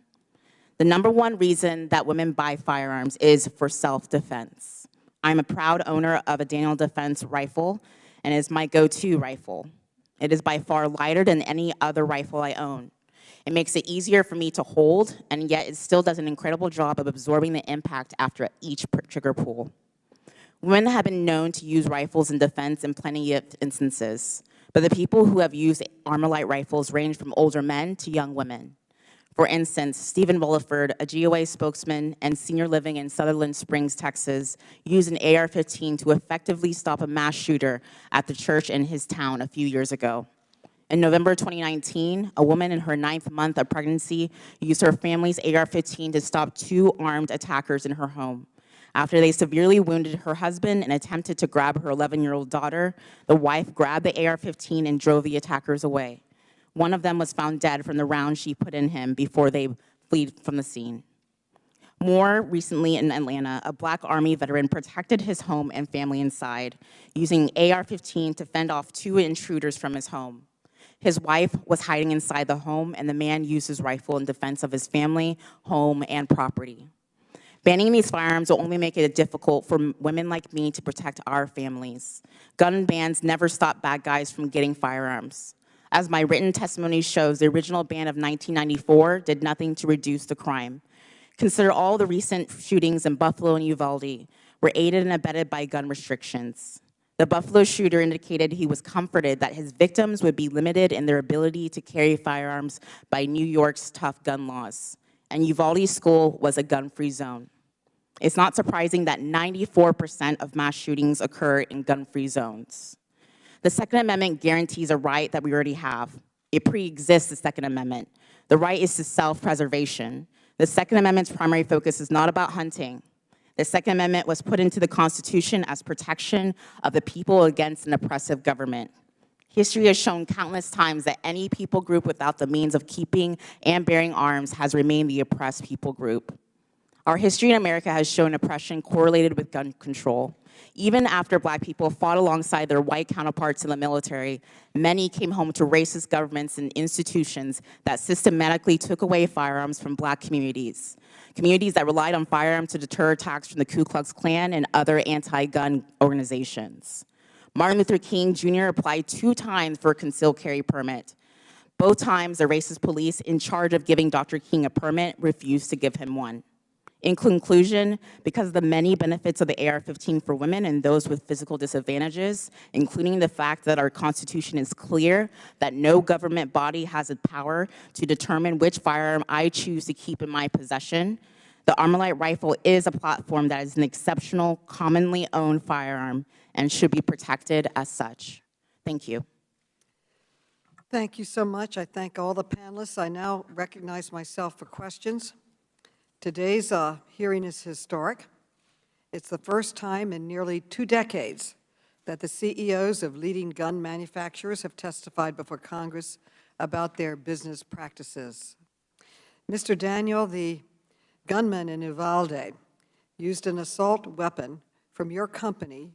The #1 reason that women buy firearms is for self-defense. I'm a proud owner of a Daniel Defense rifle, and it is my go-to rifle. It is by far lighter than any other rifle I own. It makes it easier for me to hold, and yet it still does an incredible job of absorbing the impact after each trigger pull. Women have been known to use rifles in defense in plenty of instances, but the people who have used Armalite rifles range from older men to young women. For instance, Stephen Williford, a GOA spokesman and senior living in Sutherland Springs, Texas, used an AR-15 to effectively stop a mass shooter at the church in his town a few years ago. In November 2019, a woman in her 9th month of pregnancy used her family's AR-15 to stop 2 armed attackers in her home. After they severely wounded her husband and attempted to grab her 11-year-old daughter, the wife grabbed the AR-15 and drove the attackers away. One of them was found dead from the round she put in him before they fled from the scene. More recently in Atlanta, a Black Army veteran protected his home and family inside, using AR-15 to fend off 2 intruders from his home. His wife was hiding inside the home, and the man used his rifle in defense of his family, home, and property. Banning these firearms will only make it difficult for women like me to protect our families. Gun bans never stop bad guys from getting firearms. As my written testimony shows, the original ban of 1994 did nothing to reduce the crime. Consider all the recent shootings in Buffalo and Uvalde were aided and abetted by gun restrictions. The Buffalo shooter indicated he was comforted that his victims would be limited in their ability to carry firearms by New York's tough gun laws, and Uvalde's school was a gun-free zone. It's not surprising that 94% of mass shootings occur in gun-free zones. The Second Amendment guarantees a right that we already have. It pre-exists the Second Amendment. The right is to self-preservation. The Second Amendment's primary focus is not about hunting. The Second Amendment was put into the Constitution as protection of the people against an oppressive government. History has shown countless times that any people group without the means of keeping and bearing arms has remained the oppressed people group. Our history in America has shown oppression correlated with gun control. Even after Black people fought alongside their white counterparts in the military, many came home to racist governments and institutions that systematically took away firearms from Black communities that relied on firearms to deter attacks from the Ku Klux Klan and other anti-gun organizations. Martin Luther King Jr. applied 2 times for a concealed carry permit. Both times, the racist police in charge of giving Dr. King a permit refused to give him one. In conclusion, because of the many benefits of the AR-15 for women and those with physical disadvantages, including the fact that our Constitution is clear that no government body has the power to determine which firearm I choose to keep in my possession, the Armalite rifle is a platform that is an exceptional, commonly owned firearm and should be protected as such. Thank you. Thank you so much. I thank all the panelists. I now recognize myself for questions. Today's hearing is historic. It's the first time in nearly 2 decades that the CEOs of leading gun manufacturers have testified before Congress about their business practices. Mr. Daniel, the gunman in Uvalde, used an assault weapon from your company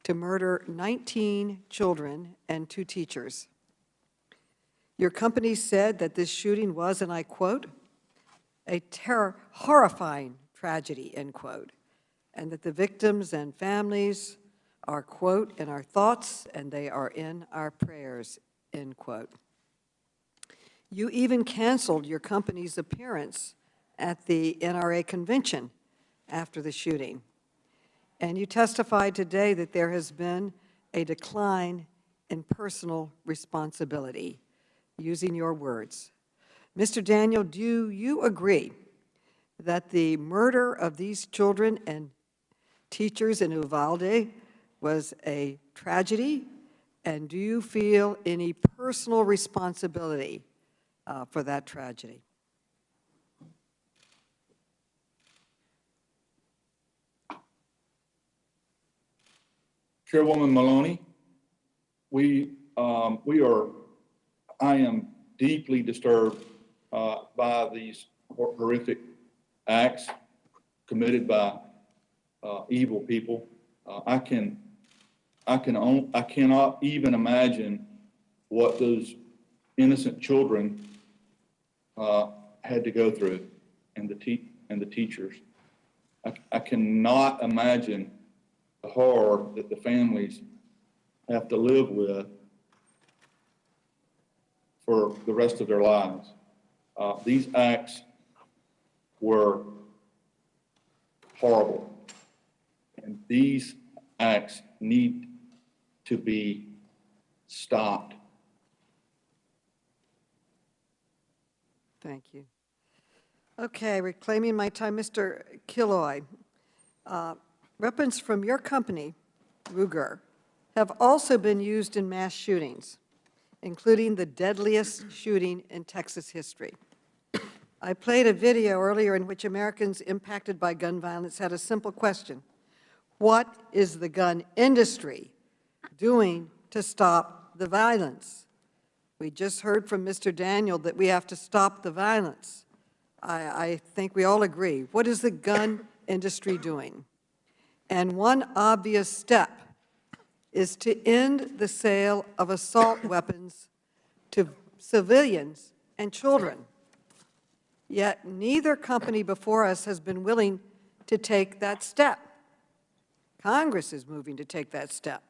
to murder 19 children and 2 teachers. Your company said that this shooting was, and I quote, a horrifying tragedy, end quote, and that the victims and families are, quote, in our thoughts and they are in our prayers, end quote. You even canceled your company's appearance at the NRA convention after the shooting. And you testified today that there has been a decline in personal responsibility, using your words. Mr. Daniel, do you agree that the murder of these children and teachers in Uvalde was a tragedy? And do you feel any personal responsibility for that tragedy? Chairwoman Maloney, I am deeply disturbed by these horrific acts committed by evil people. I cannot even imagine what those innocent children had to go through, and the teachers. I cannot imagine the horror that the families have to live with for the rest of their lives. These acts were horrible, and these acts need to be stopped. Thank you. Okay, reclaiming my time, Mr. Killoy. Weapons from your company, Ruger, have also been used in mass shootings, including the deadliest shooting in Texas history. I played a video earlier in which Americans impacted by gun violence had a simple question. What is the gun industry doing to stop the violence? We just heard from Mr. Daniel that we have to stop the violence. I think we all agree. What is the gun industry doing? And one obvious step is to end the sale of assault weapons to civilians and children. Yet neither company before us has been willing to take that step. Congress is moving to take that step.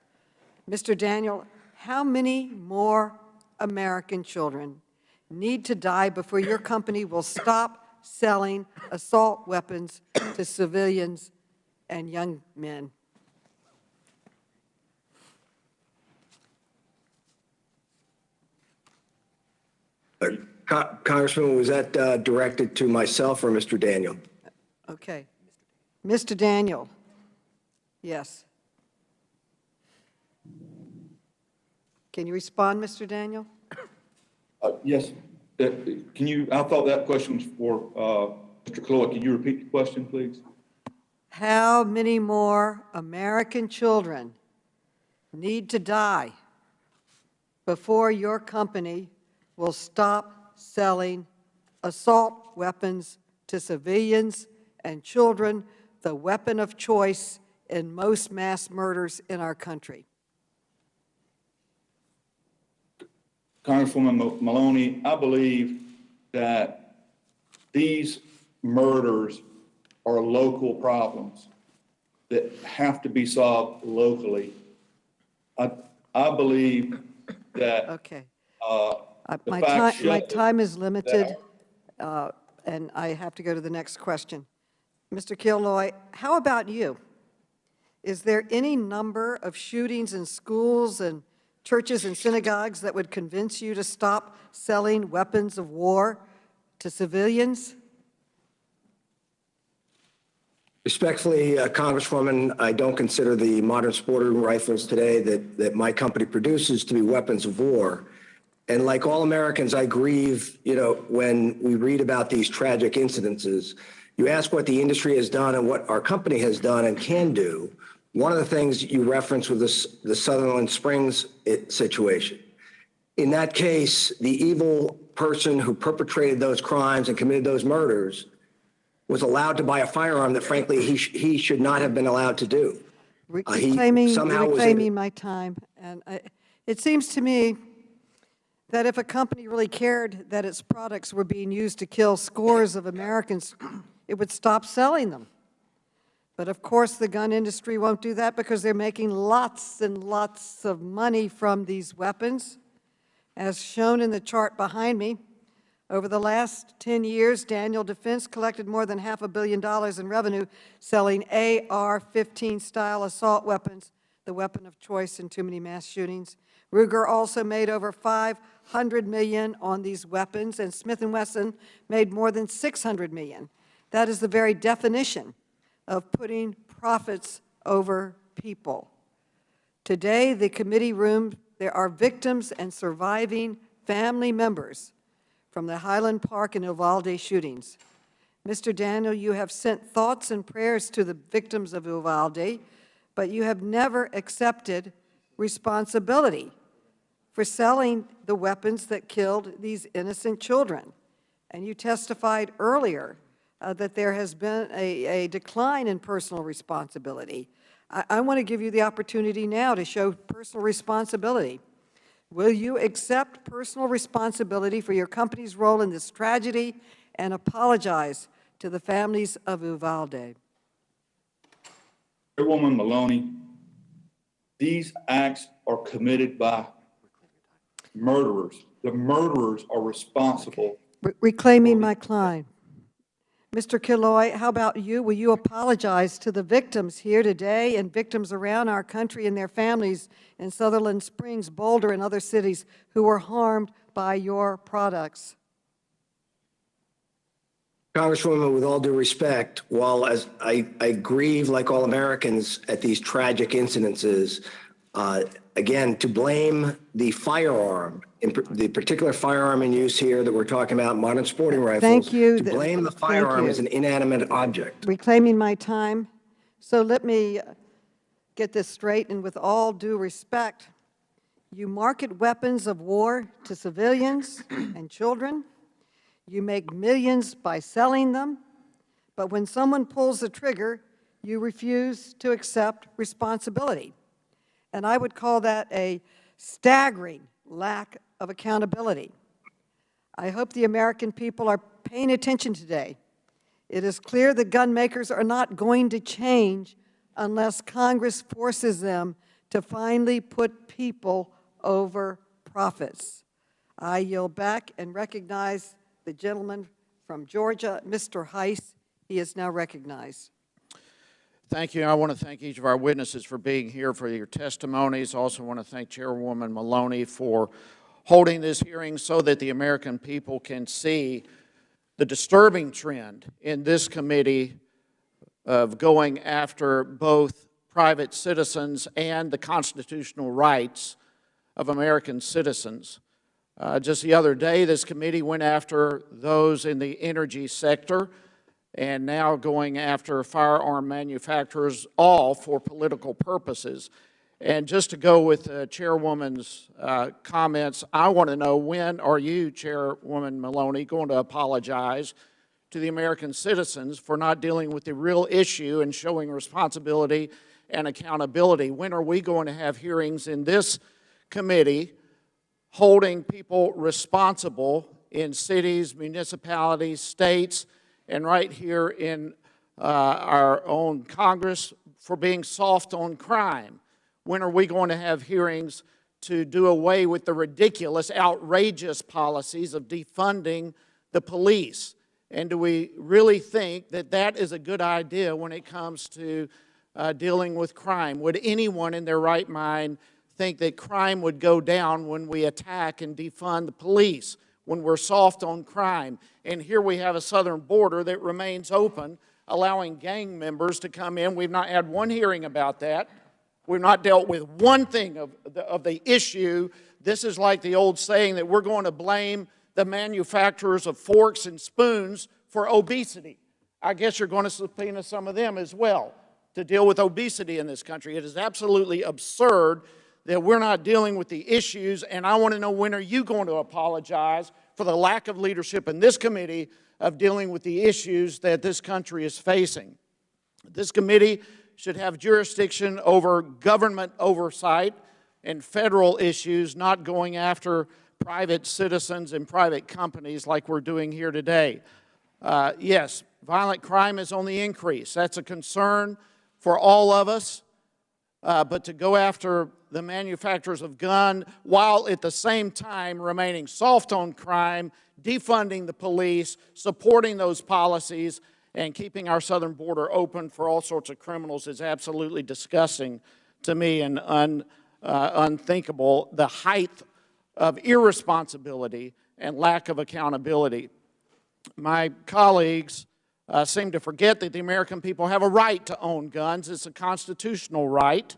Mr. Daniel, how many more American children need to die before your company will stop selling assault weapons to civilians and young men? Congressman, was that directed to myself or Mr. Daniel? Okay. Mr. Daniel, yes. Can you respond, Mr. Daniel? Yes. Can you, I thought that question was for Mr. Chloe. Can you repeat the question, please? How many more American children need to die before your company will stop selling assault weapons to civilians and children, the weapon of choice in most mass murders in our country? Congresswoman Maloney, I believe that these murders are local problems that have to be solved locally. I believe that Okay. the My facts show time is limited, that and I have to go to the next question. Mr. Killoy, how about you? Is there any number of shootings in schools and churches and synagogues that would convince you to stop selling weapons of war to civilians? Respectfully, Congresswoman, I don't consider the modern sporting rifles today that my company produces to be weapons of war. And like all Americans, I grieve, when we read about these tragic incidences. You ask what the industry has done and what our company has done and can do. One of the things you referenced was the Sutherland Springs situation. In that case, the evil person who perpetrated those crimes and committed those murders was allowed to buy a firearm that, frankly, he should not have been allowed to do. Reclaiming my time. And it seems to me that if a company really cared that its products were being used to kill scores of Americans, it would stop selling them. But of course, the gun industry won't do that because they're making lots and lots of money from these weapons. As shown in the chart behind me, over the last 10 years, Daniel Defense collected more than $500 million in revenue selling AR-15 style assault weapons, the weapon of choice in too many mass shootings. Ruger also made over $500 million on these weapons, and Smith & Wesson made more than $600 million. That is the very definition of putting profits over people. Today, the committee room, there are victims and surviving family members from the Highland Park and Uvalde shootings. Mr. Daniel, you have sent thoughts and prayers to the victims of Uvalde, but you have never accepted responsibility for selling the weapons that killed these innocent children. And you testified earlier that there has been a decline in personal responsibility. I want to give you the opportunity now to show personal responsibility. Will you accept personal responsibility for your company's role in this tragedy and apologize to the families of Uvalde? Chairwoman Maloney, these acts are committed by murderers. The murderers are responsible. Reclaiming my time. Mr. Killoy, how about you? Will you apologize to the victims here today and victims around our country and their families in Sutherland Springs, Boulder, and other cities who were harmed by your products? Congresswoman, with all due respect, while as I grieve like all Americans at these tragic incidences, again, to blame the firearm, the particular firearm in use here that we're talking about, modern sporting rifles, Thank you. to blame the firearm as an inanimate object. Reclaiming my time. So let me get this straight, and with all due respect, you market weapons of war to civilians and children. You make millions by selling them, but when someone pulls the trigger, you refuse to accept responsibility. And I would call that a staggering lack of accountability. I hope the American people are paying attention today. It is clear the gun makers are not going to change unless Congress forces them to finally put people over profits. I yield back and recognize the gentleman from Georgia, Mr. Heiss. He is now recognized. Thank you. I want to thank each of our witnesses for being here for your testimonies. I also want to thank Chairwoman Maloney for holding this hearing so that the American people can see the disturbing trend in this committee of going after both private citizens and the constitutional rights of American citizens. Just the other day, this committee went after those in the energy sector and now going after firearm manufacturers, all for political purposes. And just to go with the Chairwoman's comments, I want to know, when are you, Chairwoman Maloney, going to apologize to the American citizens for not dealing with the real issue and showing responsibility and accountability? When are we going to have hearings in this committee holding people responsible in cities, municipalities, states, and right here in our own Congress for being soft on crime? When are we going to have hearings to do away with the ridiculous, outrageous policies of defunding the police? And do we really think that that is a good idea when it comes to dealing with crime? Would anyone in their right mind think that crime would go down when we attack and defund the police, when we're soft on crime? And here we have a southern border that remains open, allowing gang members to come in. We've not had one hearing about that. We've not dealt with one thing of the issue. This is like the old saying that we're going to blame the manufacturers of forks and spoons for obesity. I guess you're going to subpoena some of them as well to deal with obesity in this country. It is absolutely absurd that we're not dealing with the issues, and I want to know, when are you going to apologize for the lack of leadership in this committee of dealing with the issues that this country is facing? This committee should have jurisdiction over government oversight and federal issues, not going after private citizens and private companies like we're doing here today. Yes, violent crime is on the increase. That's a concern for all of us. But to go after the manufacturers of guns while at the same time remaining soft on crime, defunding the police, supporting those policies, and keeping our southern border open for all sorts of criminals is absolutely disgusting to me and unthinkable. The height of irresponsibility and lack of accountability. My colleagues seem to forget that the American people have a right to own guns. It's a constitutional right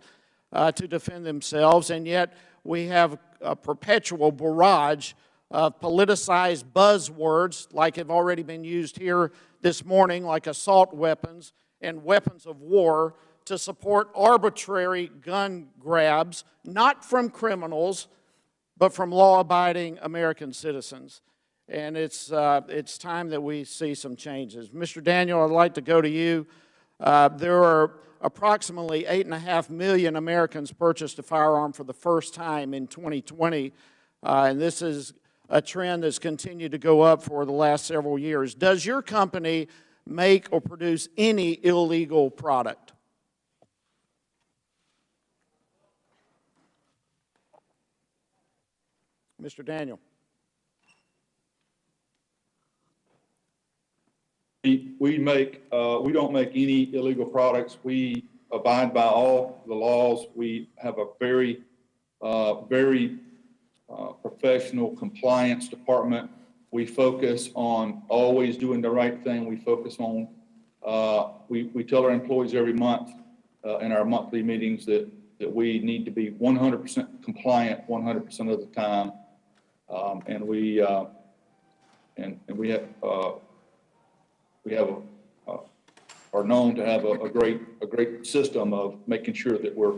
to defend themselves, and yet we have a perpetual barrage of politicized buzzwords like have already been used here this morning, like assault weapons and weapons of war, to support arbitrary gun grabs, not from criminals, but from law-abiding American citizens. And it's time that we see some changes. Mr. Daniel, I'd like to go to you. There are approximately 8.5 million Americans purchased a firearm for the first time in 2020, and this is a trend that's continued to go up for the last several years. Does your company make or produce any illegal product? Mr. Daniel. We don't make any illegal products. We abide by all the laws. We have a very professional compliance department. We focus on always doing the right thing. We focus on, we tell our employees every month in our monthly meetings that we need to be 100% compliant 100% of the time. And we are known to have a great system of making sure that we're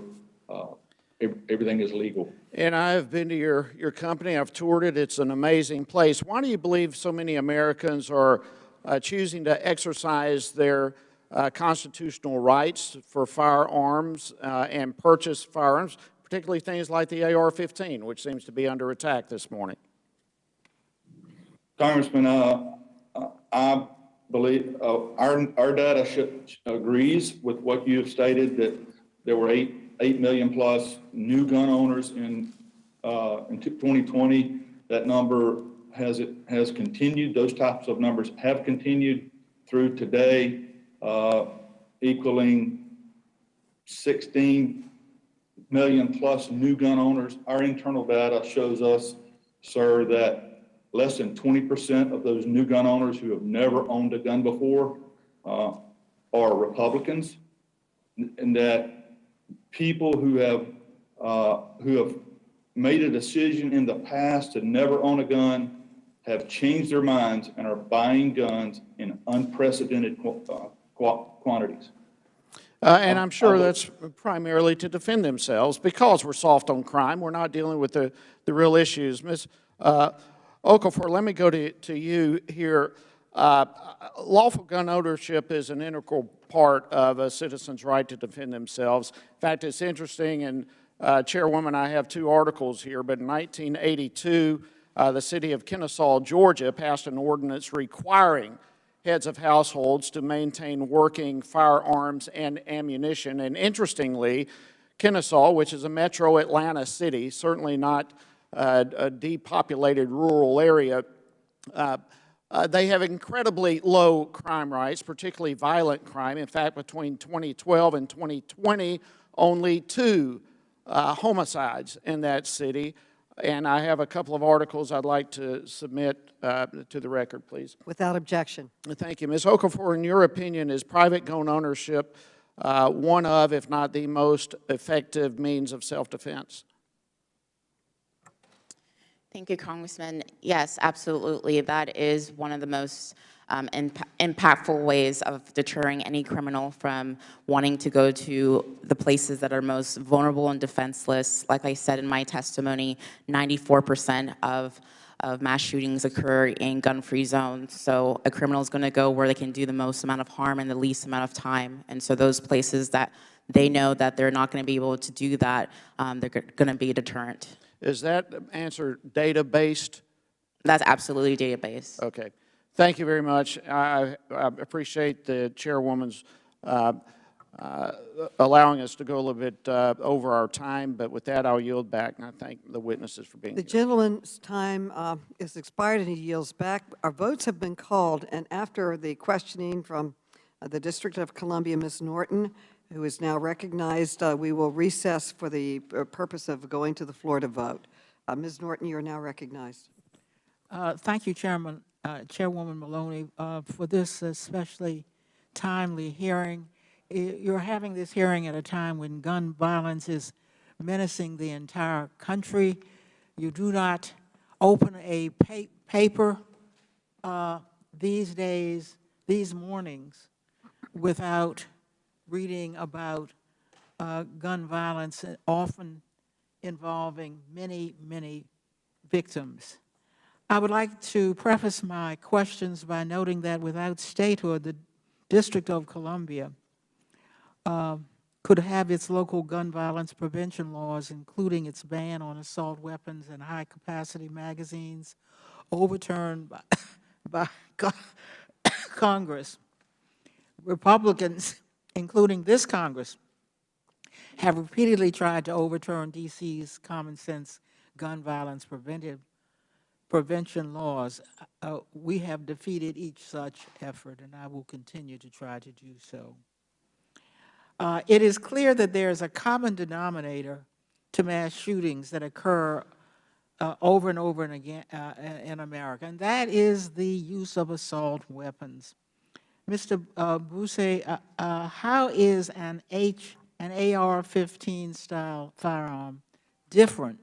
everything is legal. And I have been to your company. I've toured it. It's an amazing place. Why do you believe so many Americans are choosing to exercise their constitutional rights for firearms and purchase firearms, particularly things like the AR-15, which seems to be under attack this morning? Congressman, I believe our data agrees with what you have stated, that there were 8 million plus new gun owners in 2020. That number has continued. Those types of numbers have continued through today, equaling 16 million plus new gun owners. Our internal data shows us, sir, that less than 20% of those new gun owners who have never owned a gun before are Republicans, and that people who have made a decision in the past to never own a gun have changed their minds and are buying guns in unprecedented quantities. And I'm sure that's primarily to defend themselves because we're soft on crime. We're not dealing with the real issues. Ms. Okafor, let me go to you here. Lawful gun ownership is an integral part of a citizen's right to defend themselves. In fact, it's interesting, and Chairwoman, I have two articles here, but in 1982, the city of Kennesaw, Georgia, passed an ordinance requiring heads of households to maintain working firearms and ammunition. And interestingly, Kennesaw, which is a metro Atlanta city, certainly not a depopulated rural area, they have incredibly low crime rates, particularly violent crime. In fact, between 2012 and 2020, only 2 homicides in that city. And I have a couple of articles I'd like to submit to the record, please. Without objection. Thank you. Ms. Okafor, in your opinion, is private gun ownership one of, if not the most effective means of self-defense? Thank you, Congressman. Yes, absolutely. That is one of the most impactful ways of deterring any criminal from wanting to go to the places that are most vulnerable and defenseless. Like I said in my testimony, 94% of mass shootings occur in gun-free zones. So a criminal is going to go where they can do the most amount of harm in the least amount of time. And so those places that they know that they're not going to be able to do that, they're going to be a deterrent. Is that answer data-based? That's absolutely data-based. Okay. Thank you very much. I appreciate the chairwoman's allowing us to go a little bit over our time, but with that, I'll yield back, and I thank the witnesses for being here. The gentleman's time is expired, and he yields back. Our votes have been called, and after the questioning from the District of Columbia, Ms. Norton, who is now recognized, we will recess for the purpose of going to the floor to vote. Ms. Norton, you are now recognized. Thank you, Chairwoman Maloney, for this especially timely hearing. You're having this hearing at a time when gun violence is menacing the entire country. You do not open a paper these days, these mornings, without reading about gun violence, often involving many, many victims. I would like to preface my questions by noting that without statehood, the District of Columbia could have its local gun violence prevention laws, including its ban on assault weapons and high-capacity magazines, overturned by Congress. Republicans, including this Congress, have repeatedly tried to overturn D.C.'s common-sense gun violence prevention laws. We have defeated each such effort, and I will continue to try to do so. It is clear that there is a common denominator to mass shootings that occur over and over and again in America, and that is the use of assault weapons. Mr. Bousse, how is an AR-15 style firearm different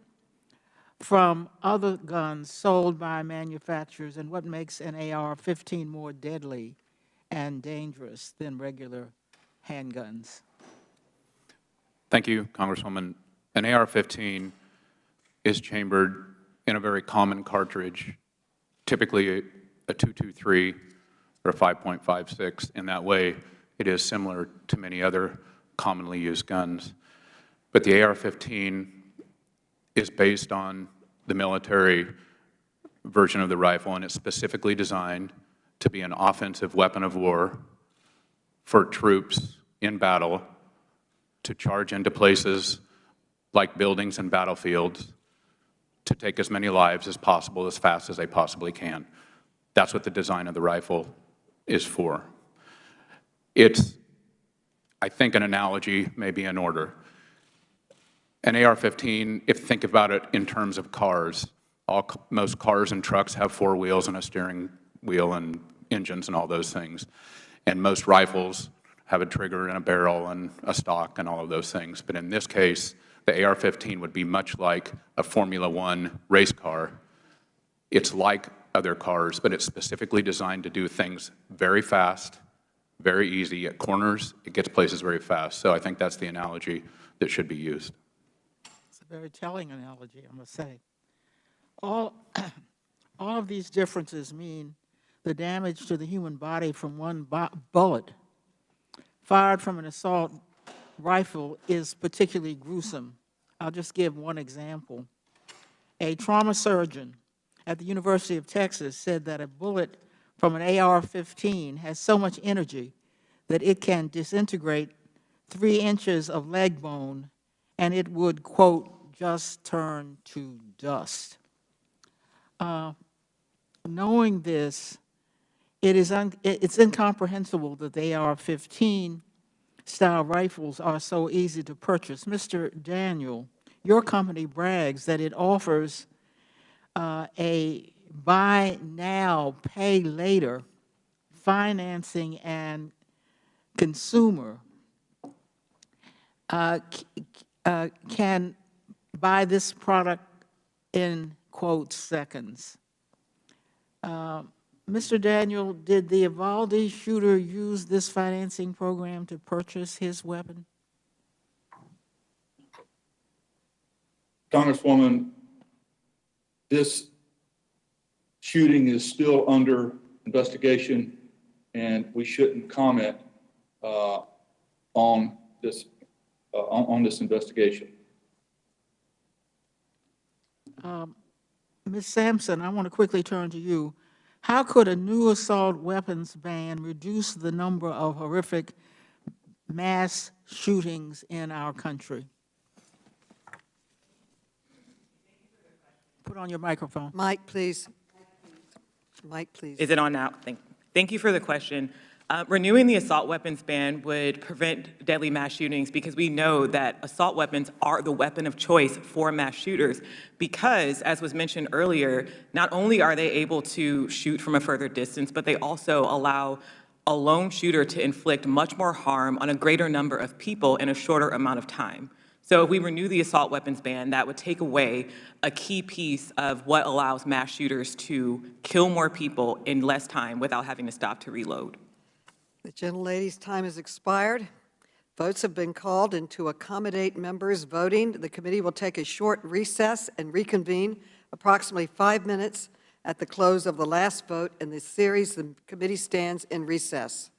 from other guns sold by manufacturers, and what makes an AR-15 more deadly and dangerous than regular handguns? Thank you, Congresswoman. An AR-15 is chambered in a very common cartridge, typically a .223 or a 5.56. In that way, it is similar to many other commonly used guns. But the AR-15 is based on the military version of the rifle, and it's specifically designed to be an offensive weapon of war for troops in battle to charge into places like buildings and battlefields to take as many lives as possible as fast as they possibly can. That's what the design of the rifle is for. It's, I think, an analogy may be in order. An AR-15, if you think about it in terms of cars, most cars and trucks have 4 wheels and a steering wheel and engines and all those things. And most rifles have a trigger and a barrel and a stock and all of those things. But in this case, The AR-15 would be much like a Formula One race car. It's like other cars, but it's specifically designed to do things very fast, very easy. At corners, it gets places very fast. So I think that's the analogy that should be used. It's a very telling analogy, I must say. All of these differences mean the damage to the human body from one bullet fired from an assault rifle is particularly gruesome. I'll just give one example. A trauma surgeon at the University of Texas said that a bullet from an AR-15 has so much energy that it can disintegrate 3 inches of leg bone and it would, quote, just turn to dust. Knowing this, it's incomprehensible that the AR-15 style rifles are so easy to purchase. Mr. Daniel, your company brags that it offers a buy now, pay later financing and consumer can buy this product in, quote, seconds. Mr. Daniel, did the Uvalde shooter use this financing program to purchase his weapon? Congresswoman, this shooting is still under investigation, and we shouldn't comment on this investigation. Ms. Sampson, I want to quickly turn to you. How could a new assault weapons ban reduce the number of horrific mass shootings in our country? Put on your microphone. Mike, please. Mike, please. Is it on now? Thank you for the question. Renewing the assault weapons ban would prevent deadly mass shootings because we know that assault weapons are the weapon of choice for mass shooters because, as was mentioned earlier, not only are they able to shoot from a further distance, but they also allow a lone shooter to inflict much more harm on a greater number of people in a shorter amount of time. So if we renew the assault weapons ban, that would take away a key piece of what allows mass shooters to kill more people in less time without having to stop to reload. The gentlelady's time has expired. Votes have been called, and to accommodate members voting, the committee will take a short recess and reconvene approximately 5 minutes at the close of the last vote in this series. The committee stands in recess.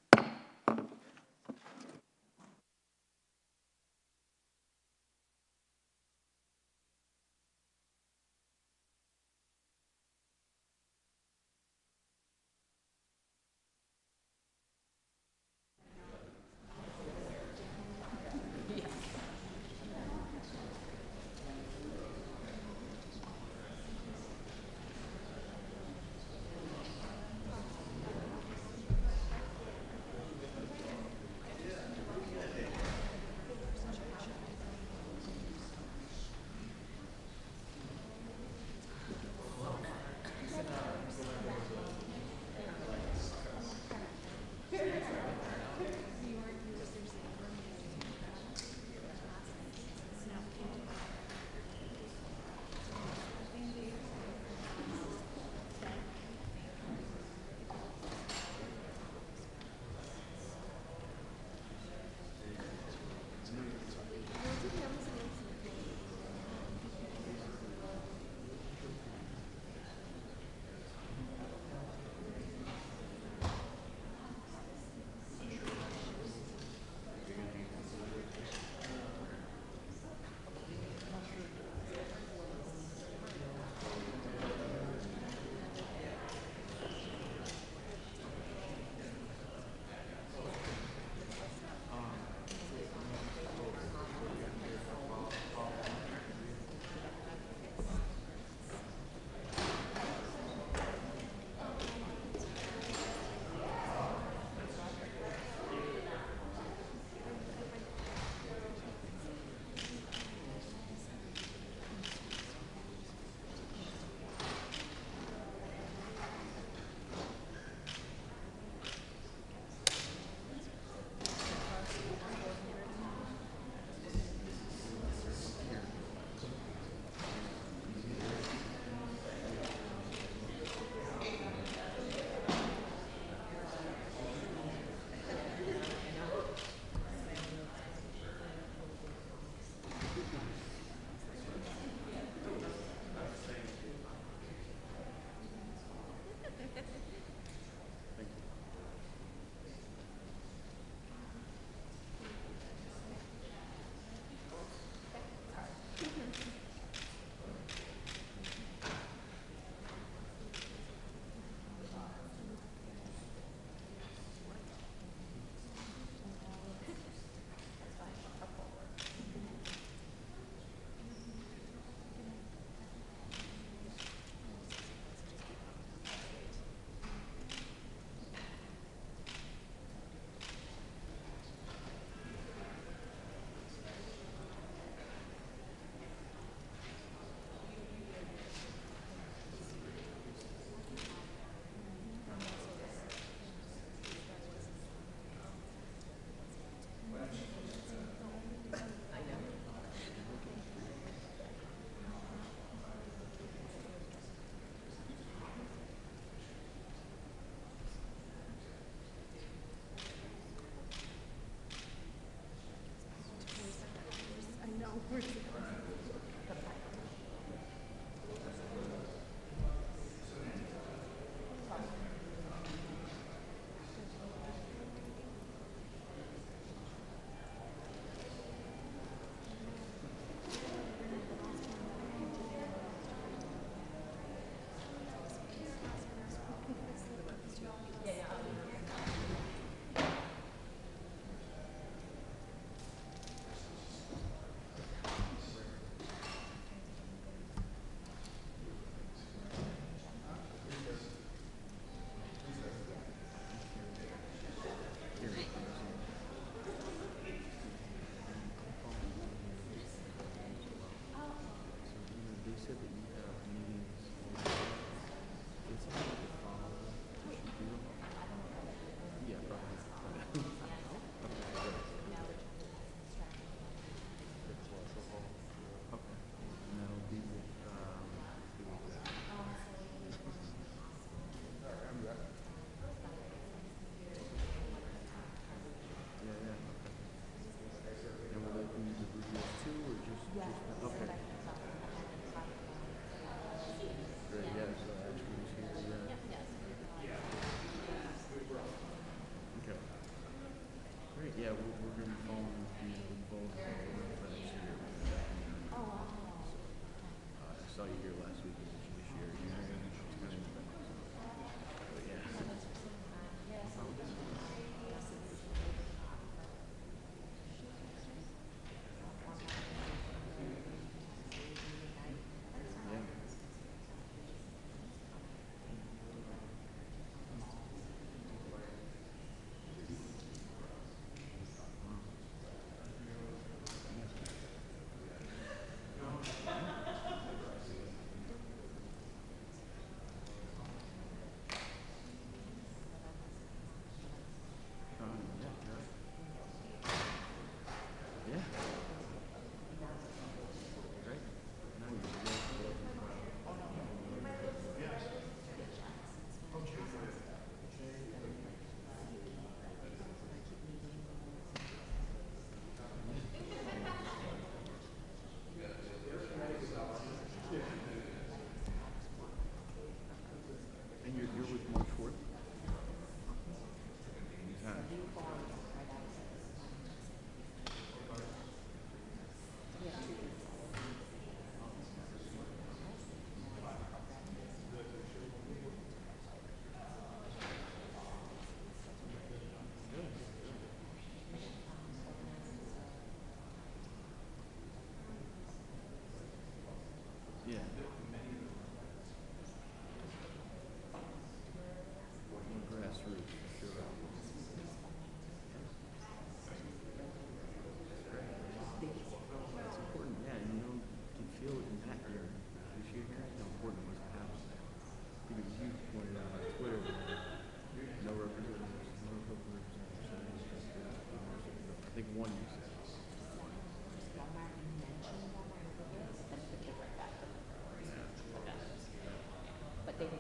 People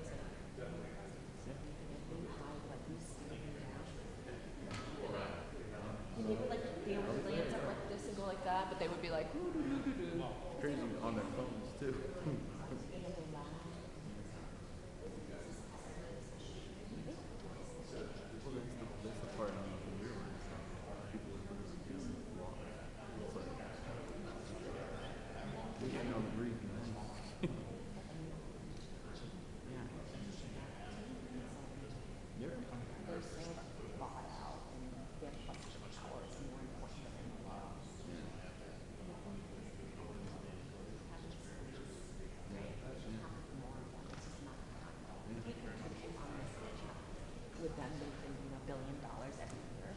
like they would glance up like this and go like that, but they would be like, crazy on their phones too. That's the part I don't even realize. People are losing their walk. It's like, we can't all agree. with them making $1 billion every year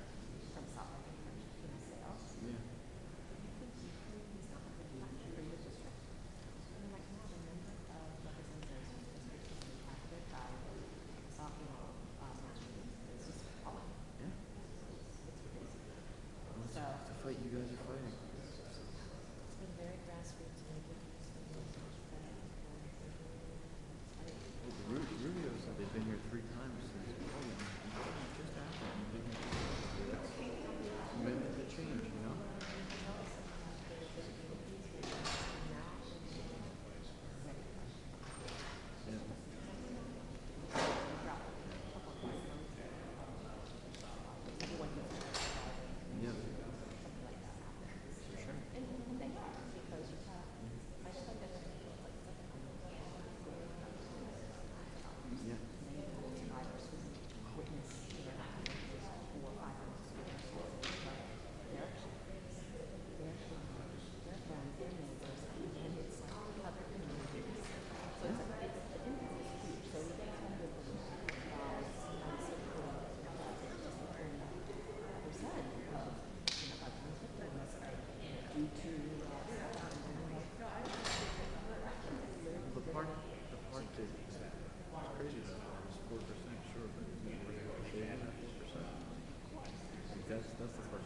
from selling sales. Yeah. It's a fight you guys are fighting. It's been very grassroots. Rubio said they've been here 3 times since just happened. Maybe the change, you know? Yeah. The part that is crazy about it is 4%, sure, but they have 4%. Like that's the part.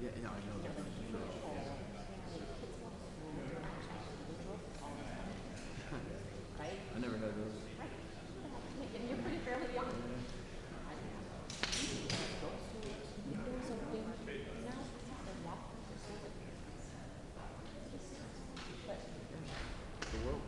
Yeah, I know that for sure. Yeah. I never had those. You're pretty fairly young. The world.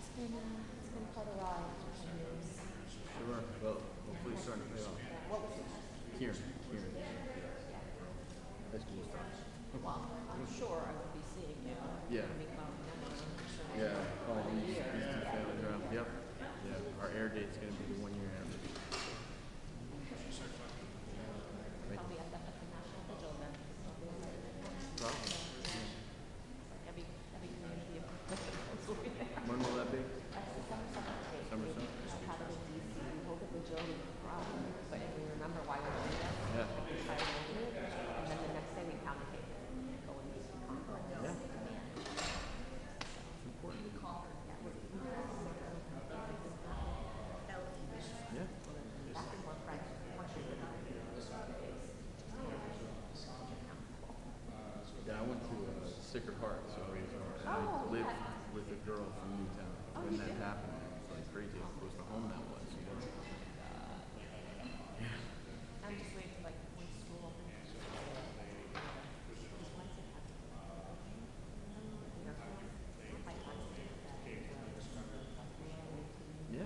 It's been quite a ride for 10 years. Sure. Well, hopefully it's starting to pay off. What was it? Here. That's cool stuff. Well, I'm sure I will be seeing you. Yeah. Yeah. Oh, these two families around. Yep. Yeah. Our air date's going to be the 1 year anniversary. Probably at the National Vigil then. Probably. Every community will be there. When will that be? Summer 7th. I had it in DC. We hold a vigil, we cry, but we remember why we're doing it. Yeah. We try to hold it, and then the next day we pound the cake and go and do some conference. Yeah. It's important. Yeah. Back and forth, right? Yeah, I went to Sacred Heart, so I lived with a girl from Newtown when that happened. It's like crazy how close to home that was, you know? I'm just waiting for like when school opens. Yeah.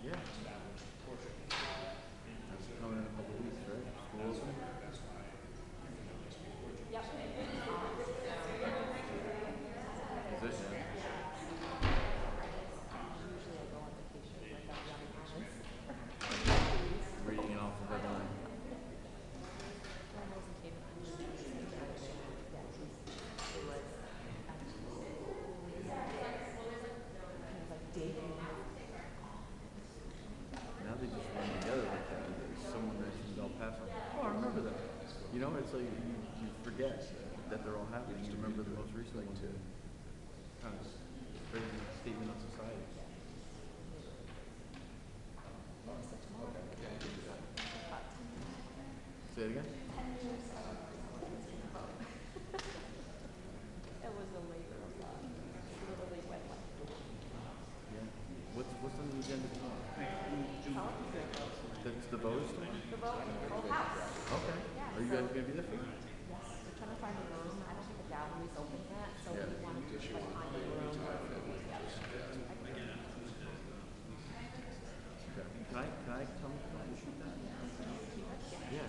Yeah. That's coming in a couple of weeks, right? School open? Yep. Is it now? Reading it off the headline. Now they just run together like that. Someone mentioned El Paso. Oh, I remember that. You know, it's like you forget that they're all happening. You remember the most recent one too. Kind of crazy statement on society. Say it again? 10 years. It was a labor of literally went like. Yeah. What's on the agenda tomorrow? That's the voters tomorrow? The vote, whole house. Okay. Yeah, Are you guys going to be there for that? Yes, we're trying to find a room. I don't think the gallery's open yet, so Yeah. we wanted to just like find a room. Okay. Can I come and shoot that? Yeah.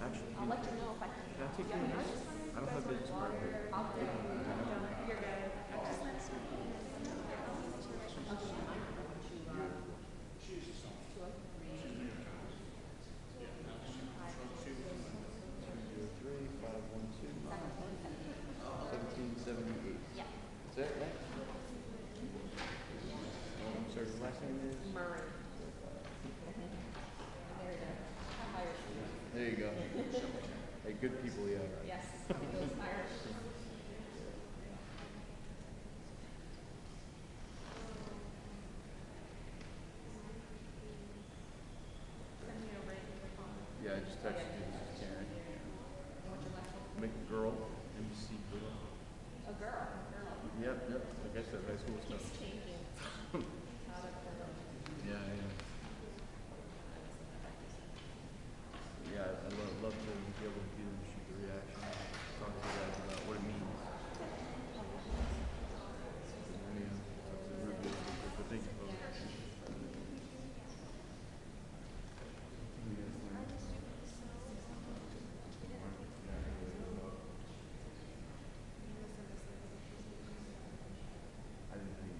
Actually. I'll let you know if I can. Can I take you? I don't have business card. You're good. Yeah. That's it, right? I'm sorry, the last name is? Murray. There you go. Hey, good people, yeah, right? Yes, those Irish. Yeah, I just texted you. This is Karen. Make a girl, MC girl. A girl. Yep. Like I said, high school stuff. It's changing. Yeah. Yeah, I love to be able to get them to shoot the reaction, talk to you guys about what it means. But thank you both. I didn't think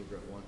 regret one.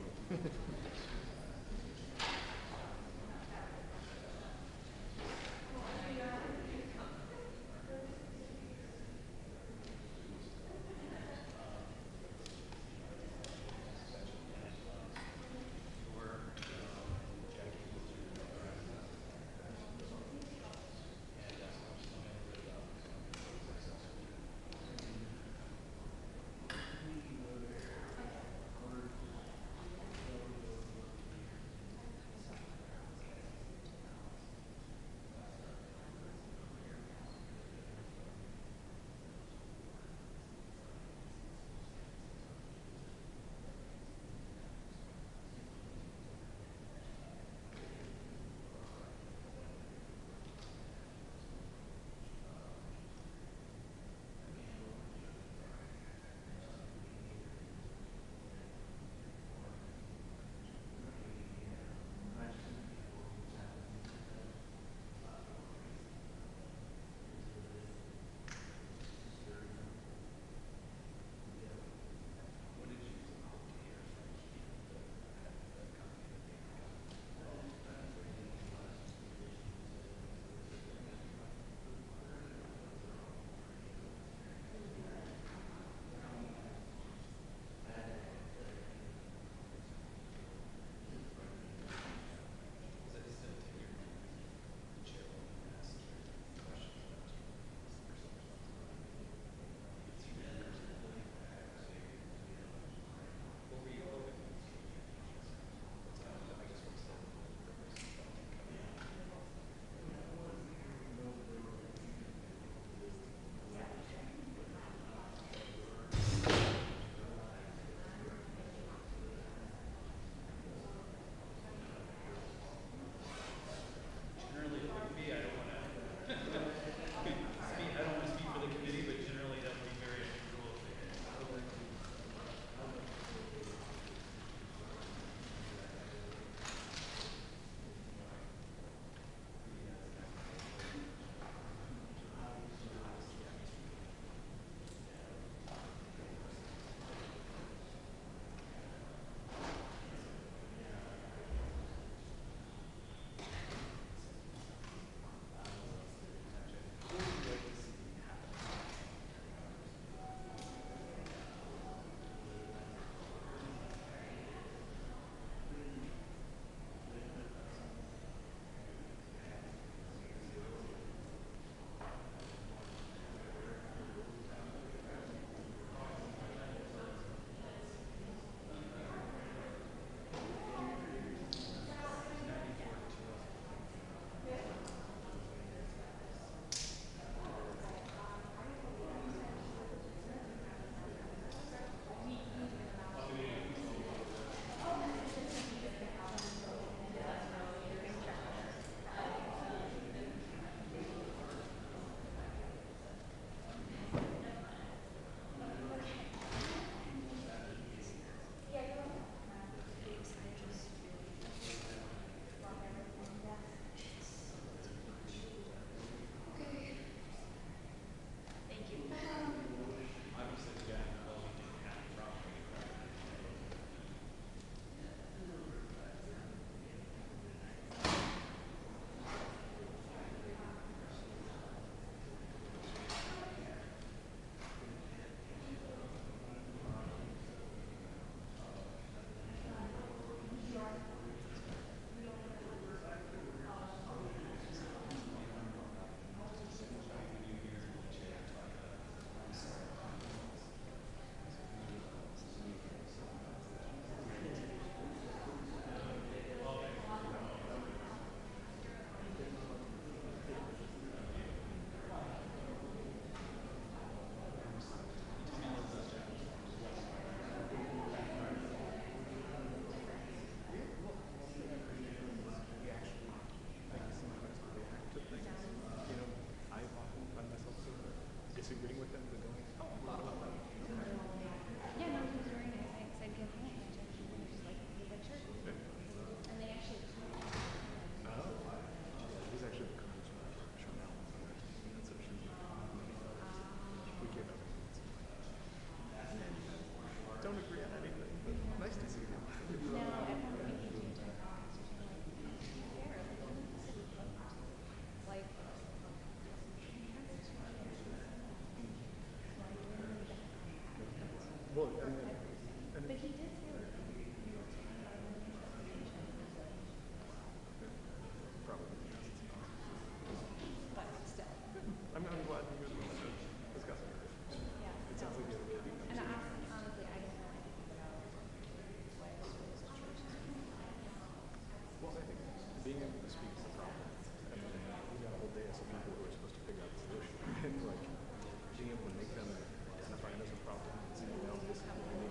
Don't agree on anything, but nice to see you. being able to make them identify it as a problem and say, no, this is what we need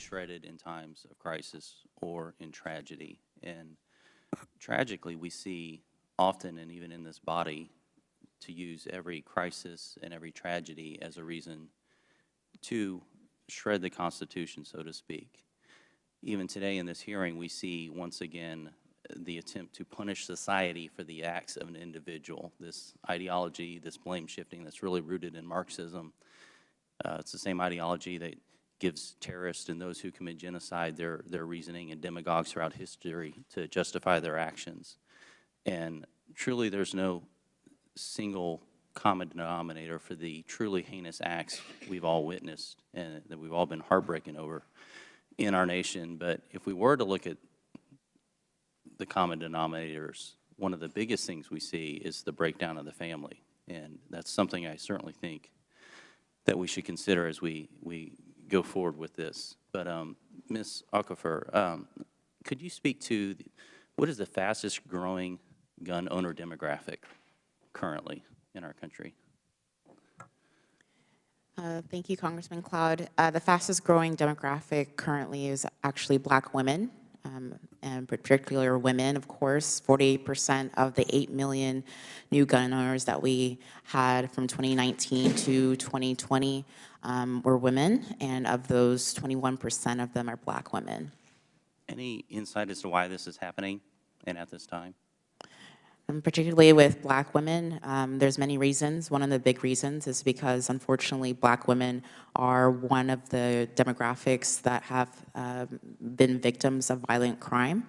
shredded in times of crisis or in tragedy. And tragically, we see often, and even in this body, to use every crisis and every tragedy as a reason to shred the Constitution, so to speak. Even today in this hearing, we see once again the attempt to punish society for the acts of an individual. This ideology, this blame shifting that's really rooted in Marxism. It's the same ideology that gives terrorists and those who commit genocide their reasoning, and demagogues throughout history to justify their actions. And truly there's no single common denominator for the truly heinous acts we've all witnessed and that we've all been heartbroken over in our nation. But if we were to look at the common denominators, one of the biggest things we see is the breakdown of the family. And that's something I certainly think that we should consider as we go forward with this. But Ms. Okafor, could you speak to what is the fastest growing gun owner demographic currently in our country? Thank you, Congressman Cloud. The fastest growing demographic currently is actually Black women, and particular women, of course. 48% of the 8 million new gun owners that we had from 2019 to 2020 were women, and of those, 21% of them are Black women. Any insight as to why this is happening and at this time? Particularly with Black women, there's many reasons. One of the big reasons is because, unfortunately, Black women are one of the demographics that have been victims of violent crime.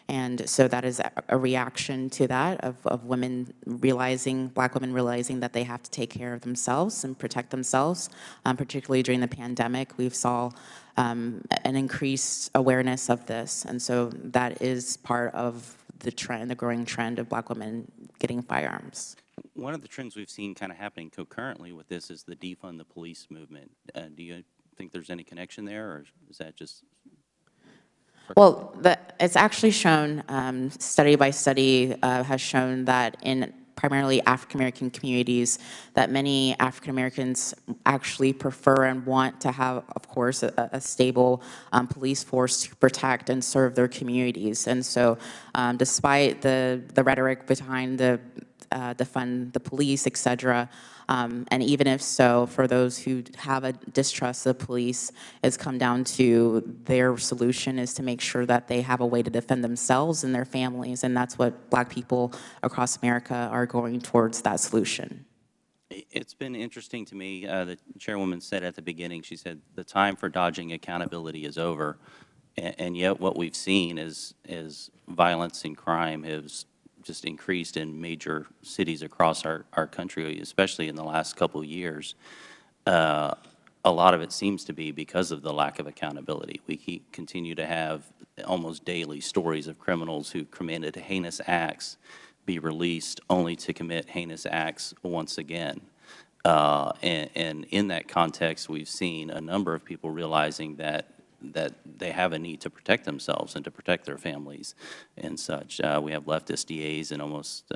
And so that is a reaction to that, of women realizing, Black women realizing that they have to take care of themselves and protect themselves. Particularly during the pandemic, we saw an increased awareness of this. And so that is part of the trend, the growing trend of Black women getting firearms. One of the trends we've seen kind of happening concurrently with this is the defund the police movement. Do you think there's any connection there, or is that just? Well, it's actually shown, study by study has shown that in primarily African-American communities, that many African-Americans actually prefer and want to have, of course, a stable police force to protect and serve their communities. And so despite the rhetoric behind the defund the police, et cetera, and even if so, for those who have a distrust of the police, it's come down to their solution is to make sure that they have a way to defend themselves and their families, and that's what Black people across America are going towards, that solution. It's been interesting to me, the chairwoman said at the beginning, she said the time for dodging accountability is over, and yet what we've seen is violence and crime has just increased in major cities across our country, especially in the last couple of years. A lot of it seems to be because of the lack of accountability. We continue to have almost daily stories of criminals who committed heinous acts be released only to commit heinous acts once again. And in that context, we've seen a number of people realizing that they have a need to protect themselves and to protect their families and such. We have leftist DAs in almost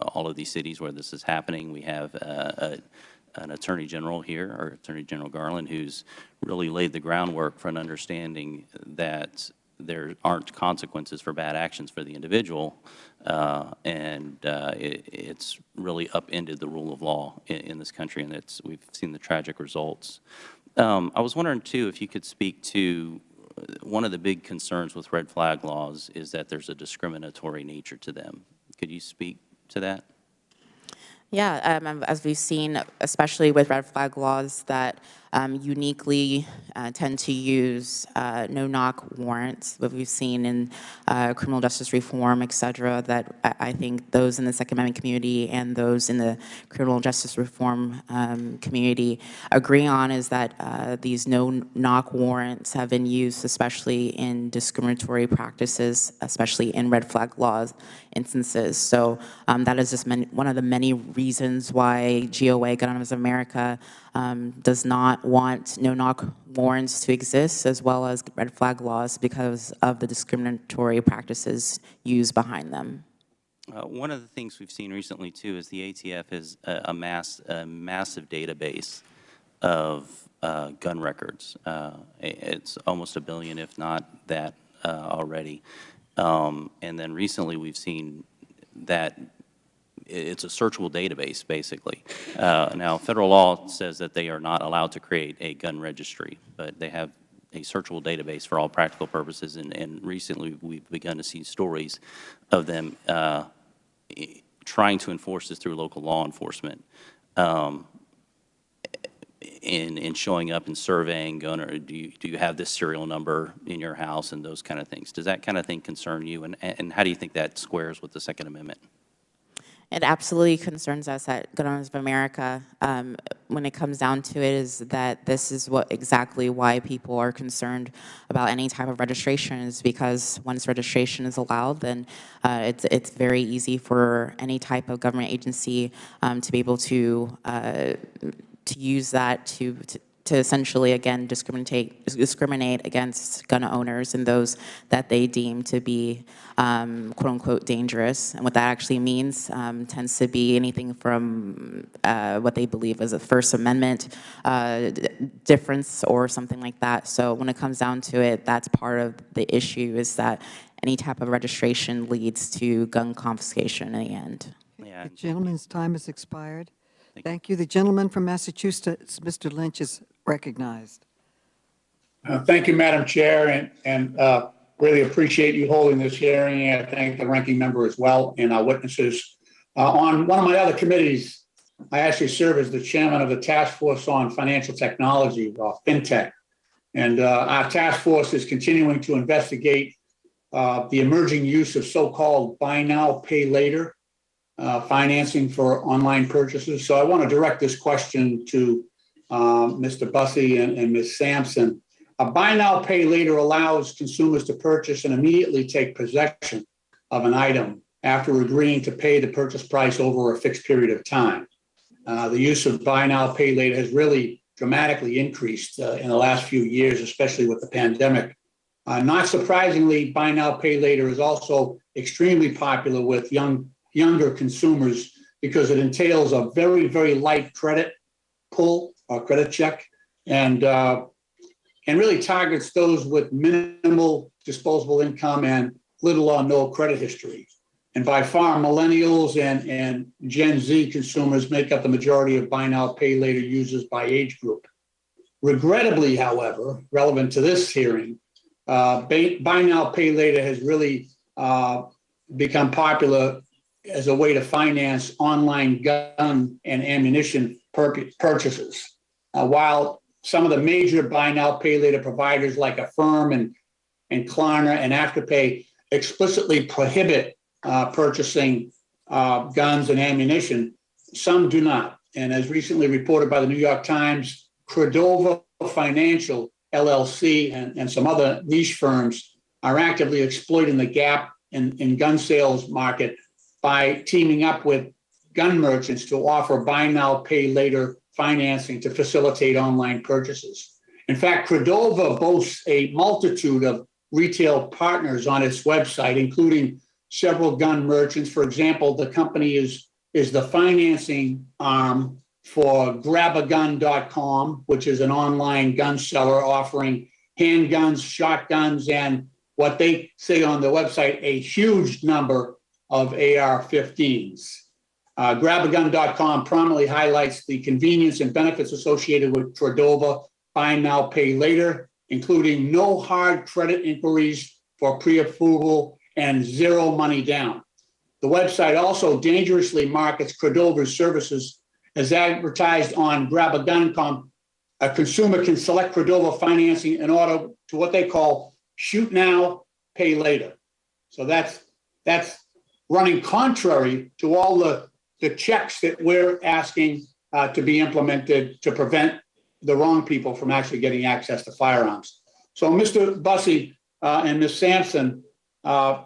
all of these cities where this is happening. We have an Attorney General here, or Attorney General Garland, who's really laid the groundwork for an understanding that there aren't consequences for bad actions for the individual, and it's really upended the rule of law in this country, and we've seen the tragic results. I was wondering, too, if you could speak to one of the big concerns with red flag laws is that there's a discriminatory nature to them. Could you speak to that? Yeah, as we've seen, especially with red flag laws that uniquely tend to use no-knock warrants, what we've seen in criminal justice reform, et cetera, that I think those in the Second Amendment community and those in the criminal justice reform community agree on, is that these no-knock warrants have been used especially in discriminatory practices, especially in red flag laws instances. So that is just one of the many reasons why GOA, Gun Owners of America, does not want no-knock warrants to exist, as well as red flag laws, because of the discriminatory practices used behind them. One of the things we've seen recently, too, is the ATF has amassed a massive database of gun records. It's almost 1 billion, if not that, already. And then recently we've seen that it's a searchable database, basically. Now, federal law says that they are not allowed to create a gun registry, but they have a searchable database for all practical purposes, and recently we've begun to see stories of them trying to enforce this through local law enforcement, in showing up and surveying gun, or do you have this serial number in your house and those kind of things. Does that kind of thing concern you, and how do you think that squares with the Second Amendment? It absolutely concerns us at Gun Owners of America. When it comes down to it, is that this is what exactly why people are concerned about any type of registration, is because once registration is allowed, then it's very easy for any type of government agency to be able to use that to essentially, again, discriminate against gun owners and those that they deem to be, quote unquote, dangerous. And what that actually means tends to be anything from what they believe is a First Amendment difference or something like that. So when it comes down to it, that's part of the issue, is that any type of registration leads to gun confiscation in the end. Yeah. The gentleman's time has expired. Thank you. The gentleman from Massachusetts, Mr. Lynch, is recognized. Thank you, Madam Chair, and really appreciate you holding this hearing. I thank the ranking member as well and our witnesses. On one of my other committees, I actually serve as the chairman of the Task Force on Financial Technology, or FinTech. And our task force is continuing to investigate the emerging use of so-called buy now, pay later financing for online purchases. So I want to direct this question to Mr. Bussey and Ms. Sampson. A buy now, pay later allows consumers to purchase and immediately take possession of an item after agreeing to pay the purchase price over a fixed period of time. The use of buy now, pay later has really dramatically increased in the last few years, especially with the pandemic. Not surprisingly, buy now, pay later is also extremely popular with younger consumers because it entails a very, very light credit pull or credit check, and really targets those with minimal disposable income and little or no credit history. And by far, millennials and Gen Z consumers make up the majority of buy now, pay later users by age group. Regrettably, however, relevant to this hearing, buy now, pay later has really become popular as a way to finance online gun and ammunition purchases. While some of the major buy now, pay later providers like Affirm and Klarna and Afterpay explicitly prohibit purchasing guns and ammunition, some do not. And as recently reported by the New York Times, Credova Financial LLC and some other niche firms are actively exploiting the gap in gun sales market by teaming up with gun merchants to offer buy now, pay later financing to facilitate online purchases. In fact, Credova boasts a multitude of retail partners on its website, including several gun merchants. For example, the company is the financing arm for grabagun.com, which is an online gun seller offering handguns, shotguns, and what they say on the website, a huge number of AR-15s. Grabagun.com prominently highlights the convenience and benefits associated with Credova buy now, pay later, including no hard credit inquiries for pre-approval and zero money down. The website also dangerously markets Credova's services as advertised on Grabagun.com. A consumer can select Credova financing in order to what they call shoot now, pay later. So that's running contrary to all the checks that we're asking to be implemented to prevent the wrong people from actually getting access to firearms. So Mr. Bussey and Ms. Sampson, can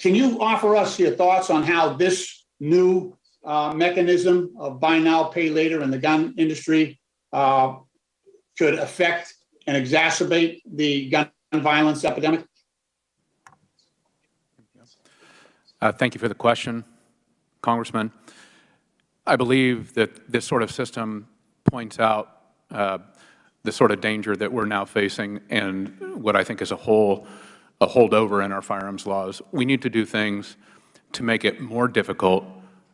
you offer us your thoughts on how this new mechanism of buy now, pay later in the gun industry could affect and exacerbate the gun violence epidemic? Thank you for the question, Congressman. I believe that this sort of system points out the sort of danger that we're now facing and what I think is a holdover in our firearms laws. We need to do things to make it more difficult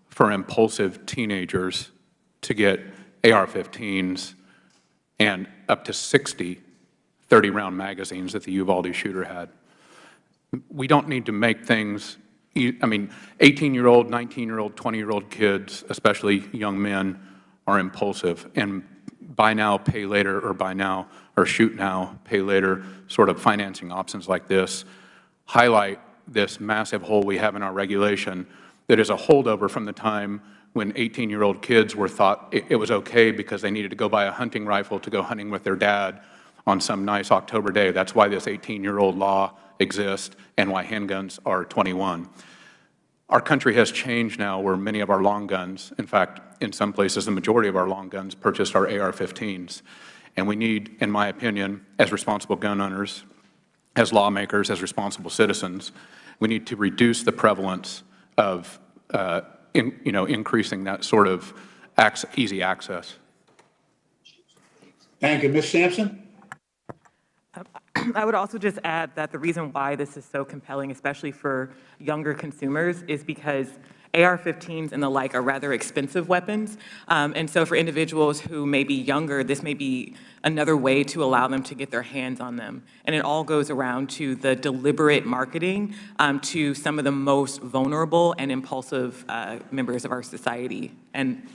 for impulsive teenagers to get AR-15s and up to 60 30-round magazines that the Uvalde shooter had. We don't need to make things, I mean, 18-year-old, 19-year-old, 20-year-old kids, especially young men, are impulsive and buy now, pay later, or buy now, or shoot now, pay later sort of financing options like this highlight this massive hole we have in our regulation that is a holdover from the time when 18-year-old kids were thought it was okay because they needed to go buy a hunting rifle to go hunting with their dad on some nice October day. That's why this 18-year-old law exists and why handguns are 21. Our country has changed now where many of our long guns, in fact, in some places, the majority of our long guns purchased are AR-15s. And we need, in my opinion, as responsible gun owners, as lawmakers, as responsible citizens, we need to reduce the prevalence of increasing that sort of easy access. Thank you. Ms. Sampson? I would also just add that the reason why this is so compelling, especially for younger consumers, is because AR-15s and the like are rather expensive weapons. And so for individuals who may be younger, this may be another way to allow them to get their hands on them. And it all goes around to the deliberate marketing to some of the most vulnerable and impulsive members of our society. And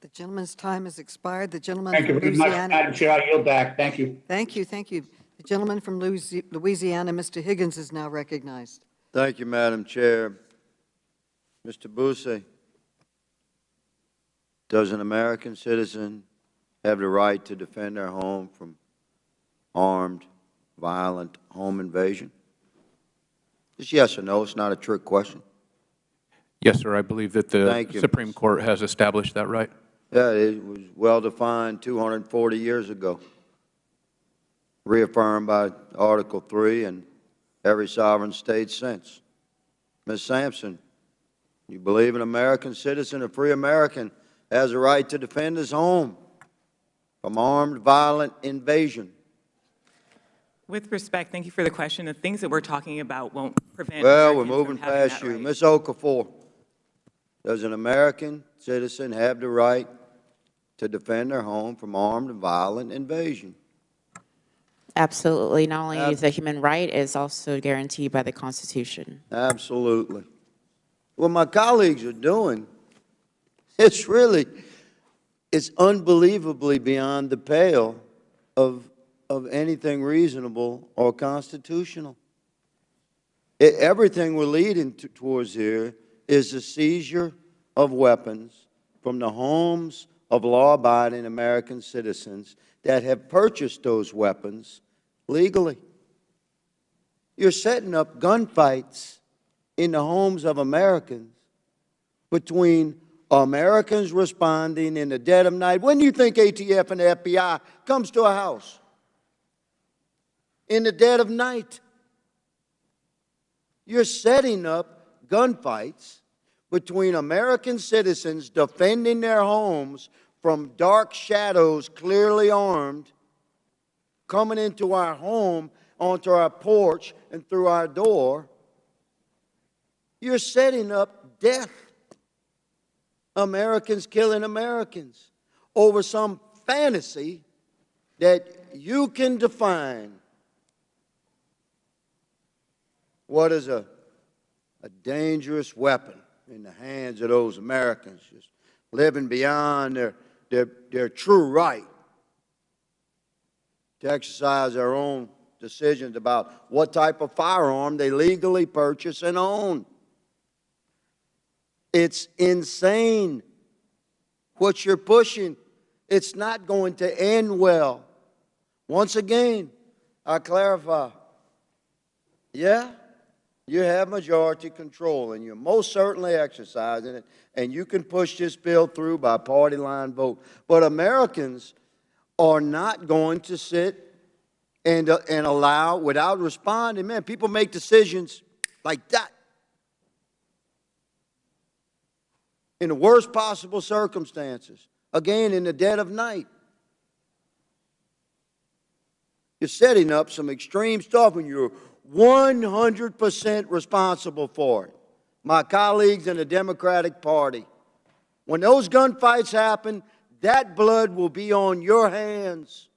the gentleman's time has expired. The gentleman Thank from you very much, Louisiana. Madam Chair. I yield back. Thank you. Thank you, thank you. The gentleman from Louisiana, Mr. Higgins, is now recognized. Thank you, Madam Chair. Mr. Busey, does an American citizen have the right to defend their home from armed, violent home invasion? Just yes or no. It's not a trick question. Yes, sir. I believe that the Supreme Court has established that right. Yeah, it was well defined 240 years ago, reaffirmed by Article 3 and every sovereign state since. Ms. Sampson, you believe an American citizen, a free American, has a right to defend his home from armed, violent invasion? with respect, thank you for the question. The things that we're talking about won't prevent. Well, we're moving past you. Right. Ms. Okafor, does an American citizen have the right to defend their home from armed and violent invasion? Absolutely. Not only is a human right, it's also guaranteed by the Constitution. Absolutely. What my colleagues are doing, it's unbelievably beyond the pale of anything reasonable or constitutional. Everything we're leading towards here is the seizure of weapons from the homes of law-abiding American citizens that have purchased those weapons legally. You're setting up gunfights in the homes of Americans between Americans responding in the dead of night. When do you think ATF and the FBI comes to a house? In the dead of night. You're setting up gunfights between American citizens defending their homes from dark shadows, clearly armed, coming into our home, onto our porch, and through our door. You're setting up death. Americans killing Americans over some fantasy that you can define. What is a dangerous weapon in the hands of those Americans just living beyond their true right to exercise their own decisions about what type of firearm they legally purchase and own. It's insane what you're pushing. It's not going to end well. Once again, I clarify. Yeah, you have majority control, and you're most certainly exercising it, and you can push this bill through by party line vote. But Americans are not going to sit and allow, without responding. Man, people make decisions like that in the worst possible circumstances, again, in the dead of night. You're setting up some extreme stuff and you're 100% responsible for it. My colleagues in the Democratic Party, when those gunfights happen, that blood will be on your hands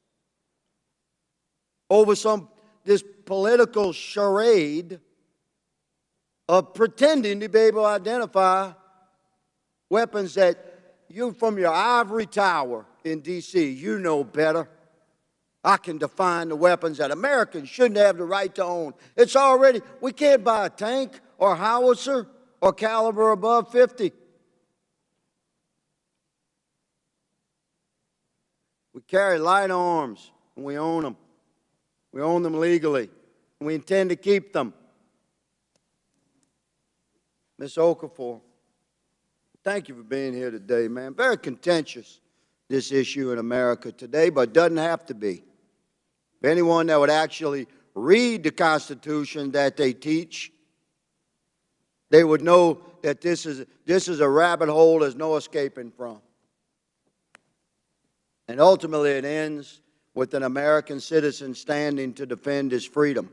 over this political charade of pretending to be able to identify weapons that you, from your ivory tower in D.C., you know better. I can define the weapons that Americans shouldn't have the right to own. It's already, we can't buy a tank or howitzer or caliber above 50. We carry light arms and we own them. We own them legally. And we intend to keep them. Ms. Okafor, thank you for being here today, man. Very contentious, this issue in America today, but it doesn't have to be. If anyone that would actually read the Constitution that they teach, they would know that this is a rabbit hole there's no escaping from. And ultimately it ends with an American citizen standing to defend his freedom.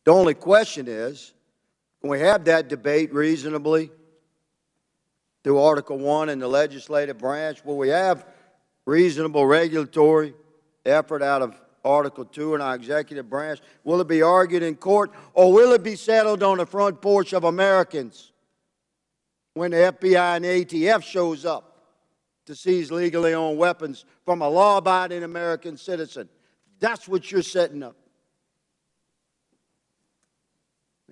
The only question is, can we have that debate reasonably through Article 1 in the legislative branch? Will we have reasonable regulatory effort out of Article 2 in our executive branch? Will it be argued in court, or will it be settled on the front porch of Americans when the FBI and the ATF shows up to seize legally owned weapons from a law-abiding American citizen? That's what you're setting up.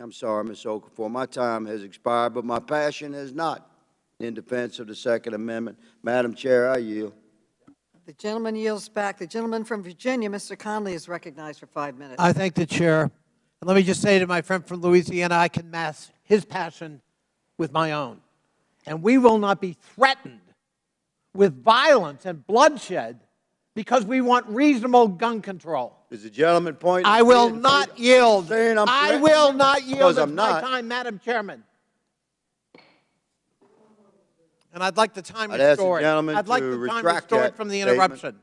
I'm sorry, Ms. Okafor, my time has expired, but my passion has not in defense of the Second Amendment. Madam Chair, I yield. The gentleman yields back. The gentleman from Virginia, Mr. Conley, is recognized for 5 minutes. I thank the chair. And let me just say to my friend from Louisiana, I can match his passion with my own. And we will not be threatened with violence and bloodshed because we want reasonable gun control. Is the gentleman pointing? I will not yield. I will not yield. Because It's I'm my not. time, Madam Chairman. And I'd like the time I'd ask the restored. gentleman I'd like to the time retract restored that from the statement. interruption.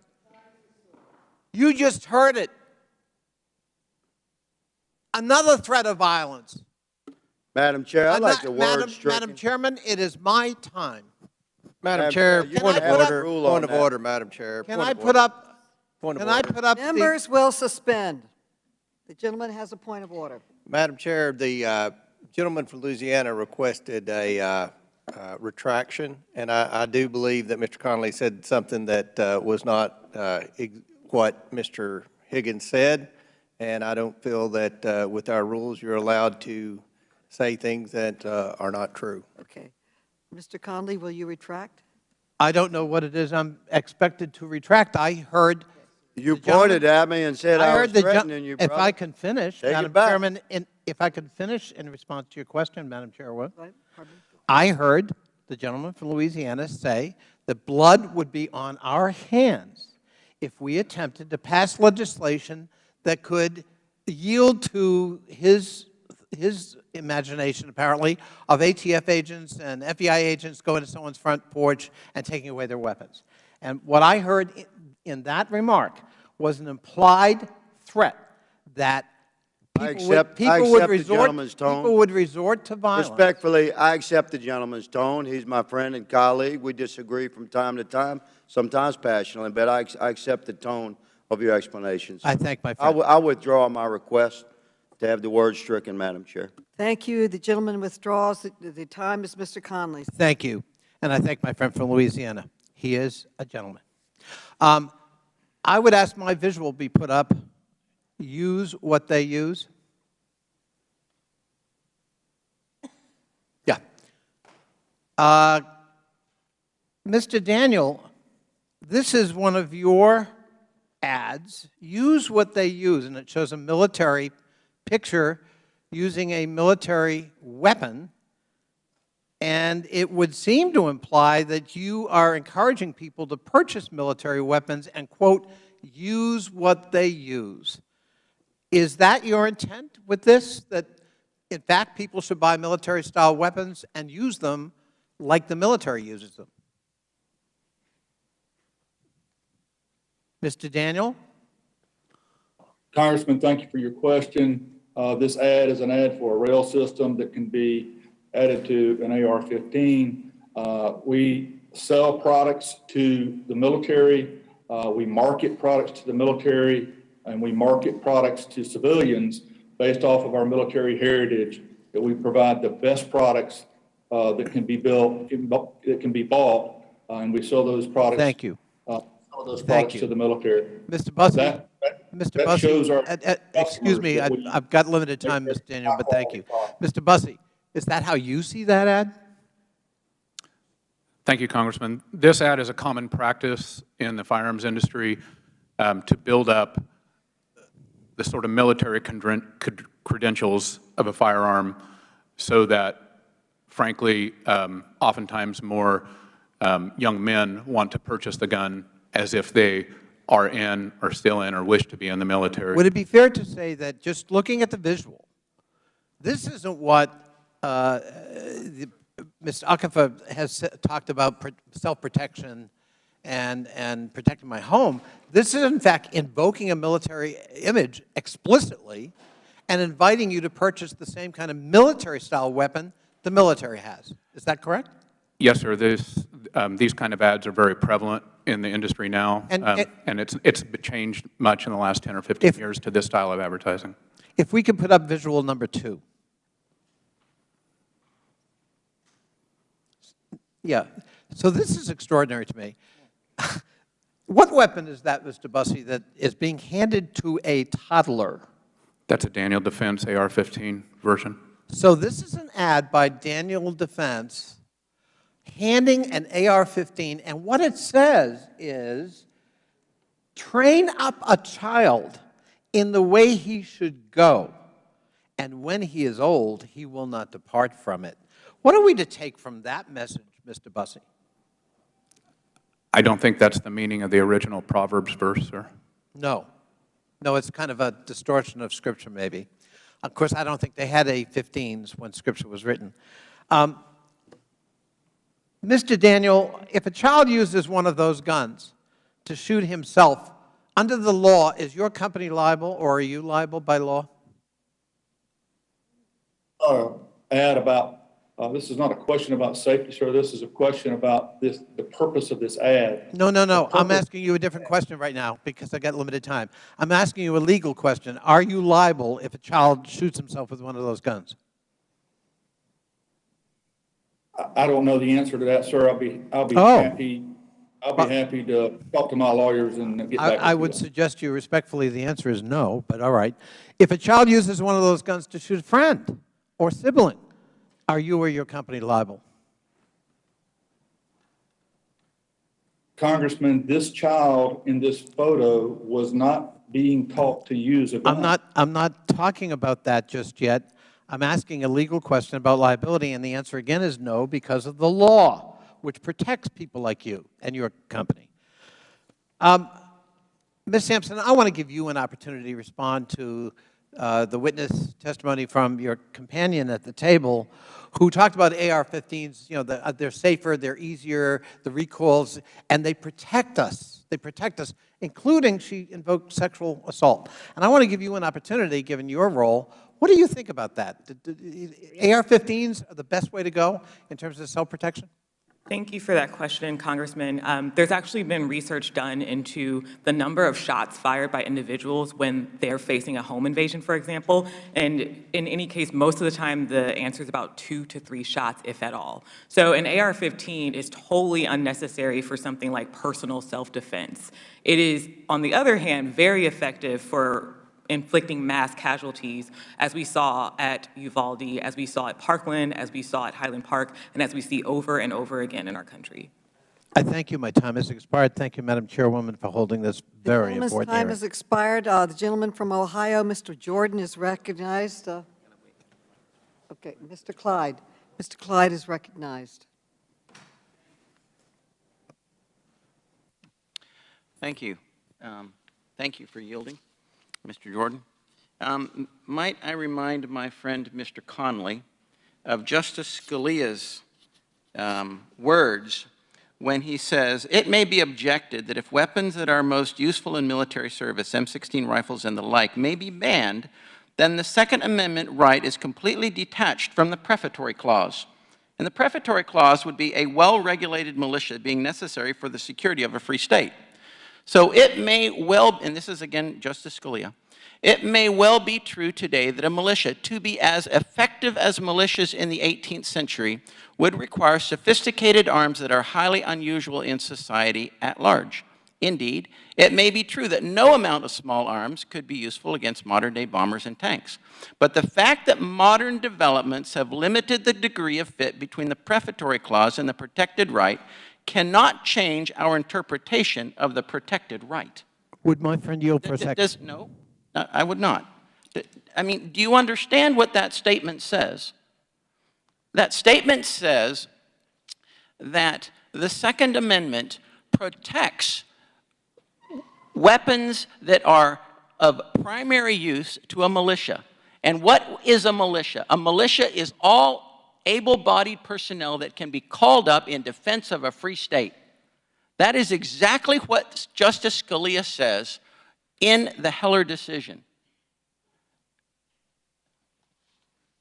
You just heard it. Another threat of violence. Madam Chair, I'd like the word stricken. Madam Chairman, it is my time. Madam Chair, point of that. order, Madam Chair. Can Point I of put order. up? Point of Can I order. put up? Members will suspend. The gentleman has a point of order. Madam Chair, the gentleman from Louisiana requested a retraction, and I do believe that Mr. Connolly said something that was not what Mr. Higgins said, and I don't feel that with our rules you're allowed to say things that are not true. Okay. Mr. Conley, will you retract? I don't know what it is I'm expected to retract. I heard. You pointed at me and said I was threatening you, brother. If I can finish, Take Madam it back. Chairman, if I can finish in response to your question, Madam Chairwoman, I heard the gentleman from Louisiana say that blood would be on our hands if we attempted to pass legislation that could yield to his imagination, apparently, of ATF agents and FBI agents going to someone's front porch and taking away their weapons. And what I heard in that remark was an implied threat that people would resort to violence. Respectfully, I accept the gentleman's tone. He's my friend and colleague. We disagree from time to time, sometimes passionately, but I accept the tone of your explanations. I thank my friend. I withdraw my request to have the word stricken, Madam Chair. Thank you. The gentleman withdraws. The time is Mr. Conley's. Thank you. And I thank my friend from Louisiana. He is a gentleman. I would ask my visual be put up. Use what they use. Yeah. Mr. Daniel, this is one of your ads. Use what they use, and it shows a military picture using a military weapon, and it would seem to imply that you are encouraging people to purchase military weapons and, quote, use what they use. Is that your intent with this, that in fact people should buy military-style weapons and use them like the military uses them? Mr. Daniel? Congressman, thank you for your question. This ad is an ad for a rail system that can be added to an AR-15. We sell products to the military. We market products to the military, and we market products to civilians based off of our military heritage, that we provide the best products that can be built, that can be bought, and we sell those products. Thank you. Sell those products to the military. Mr. Bussey, That shows our excuse me, I've got limited time, Mr. Daniel, but thank you. Mr. Bussey, is that how you see that ad? Thank you, Congressman. This ad is a common practice in the firearms industry to build up the sort of military credentials of a firearm so that, frankly, oftentimes more young men want to purchase the gun as if they are in or still in or wish to be in the military. Would it be fair to say that just looking at the visual, this isn't what Mr. Akafa has talked about, self-protection and protecting my home. This is, in fact, invoking a military image explicitly and inviting you to purchase the same kind of military-style weapon the military has. Is that correct? Yes, sir. These kind of ads are very prevalent in the industry now, and it's changed much in the last 10 or 15 years to this style of advertising. If we could put up visual number 2. Yeah. So this is extraordinary to me. What weapon is that, Mr. Bussey, that is being handed to a toddler? That's a Daniel Defense AR-15 version. So this is an ad by Daniel Defense handing an AR-15, and what it says is, train up a child in the way he should go, and when he is old, he will not depart from it. What are we to take from that message, Mr. Bussey? I don't think that's the meaning of the original Proverbs verse, sir. No. No, it's kind of a distortion of Scripture, maybe. Of course, I don't think they had A-15s when Scripture was written. Mr. Daniel, if a child uses one of those guns to shoot himself, under the law, is your company liable, or are you liable by law? Ad about, this is not a question about safety, sir. This is a question about the purpose of this ad. No, no, no. I'm asking you a different question right now because I got limited time. I'm asking you a legal question. Are you liable if a child shoots himself with one of those guns? I don't know the answer to that, sir. I'll be happy to talk to my lawyers and get back to you. I would suggest you respectfully the answer is no, but all right. If a child uses one of those guns to shoot a friend or sibling, are you or your company liable? Congressman, this child in this photo was not being taught to use a gun. I'm not talking about that just yet. I'm asking a legal question about liability, and the answer again is no, because of the law, which protects people like you and your company. Ms. Sampson, I want to give you an opportunity to respond to the witness testimony from your companion at the table, who talked about AR-15s. You know, they're safer, they're easier, the recoils, and they protect us. They protect us, including, she invoked sexual assault. And I want to give you an opportunity, given your role. What do you think about that? AR-15s are the best way to go in terms of self-protection? Thank you for that question, Congressman. There's actually been research done into the number of shots fired by individuals when they're facing a home invasion, for example. And in any case, most of the time, the answer is about 2 to 3 shots, if at all. So an AR-15 is totally unnecessary for something like personal self-defense. It is, on the other hand, very effective for inflicting mass casualties, as we saw at Uvalde, as we saw at Parkland, as we saw at Highland Park, and as we see over and over again in our country. I thank you. My time has expired. Thank you, Madam Chairwoman, for holding this very important hearing. The time has expired. The gentleman from Ohio, Mr. Jordan, is recognized. Okay, Mr. Clyde. Mr. Clyde is recognized. Thank you. Thank you for yielding, Mr. Jordan. Might I remind my friend, Mr. Conley, of Justice Scalia's words when he says, it may be objected that if weapons that are most useful in military service, M16 rifles and the like, may be banned, then the Second Amendment right is completely detached from the prefatory clause. And the prefatory clause would be a well-regulated militia being necessary for the security of a free state. So it may well, and this is again Justice Scalia, it may well be true today that a militia, to be as effective as militias in the 18th century, would require sophisticated arms that are highly unusual in society at large. Indeed, it may be true that no amount of small arms could be useful against modern-day bombers and tanks. But the fact that modern developments have limited the degree of fit between the prefatory clause and the protected right cannot change our interpretation of the protected right. Would my friend yield for a second? No, I would not. I mean, do you understand what that statement says? That statement says that the Second Amendment protects weapons that are of primary use to a militia. And what is a militia? A militia is all able-bodied personnel that can be called up in defense of a free state. That is exactly what Justice Scalia says in the Heller decision.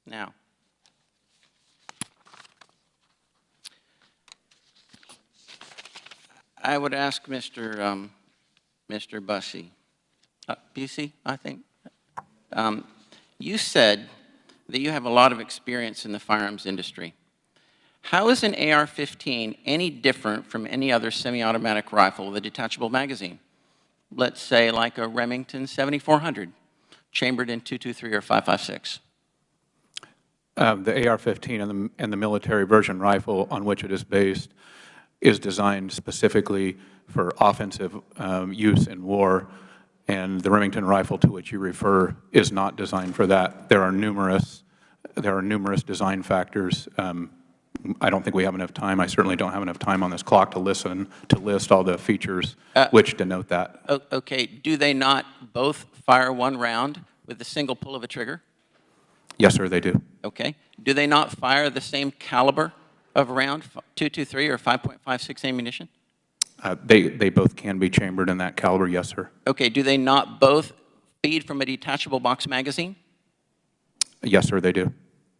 Now, I would ask Mr. Bussey, Busey, I think. You said that you have a lot of experience in the firearms industry. How is an AR-15 any different from any other semi-automatic rifle with a detachable magazine? Let's say like a Remington 7400, chambered in .223 or .556. The AR-15 and the military version rifle on which it is based is designed specifically for offensive use in war, and the Remington rifle to which you refer is not designed for that. There are numerous design factors. I don't think we have enough time. I certainly don't have enough time on this clock to list all the features which denote that. Okay, do they not both fire one round with a single pull of a trigger? Yes, sir, they do. Okay. Do they not fire the same caliber of round, .223 or 5.56 ammunition? They both can be chambered in that caliber, yes, sir. Okay. Do they not both feed from a detachable box magazine? Yes, sir, they do.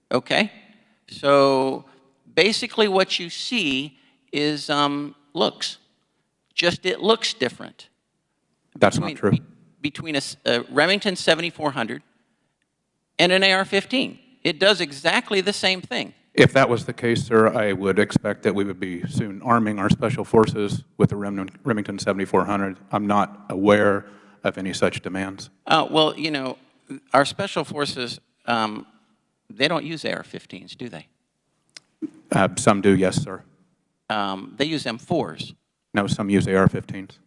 Okay. So basically what you see is looks. Just it looks different. That's not true. Between a Remington 7400 and an AR-15. It does exactly the same thing. If that was the case, sir, I would expect that we would be soon arming our special forces with the Remington 7400. I'm not aware of any such demands. Well, you know, our special forces, they don't use AR-15s, do they? Some do, yes, sir. They use M4s. No, some use AR-15s.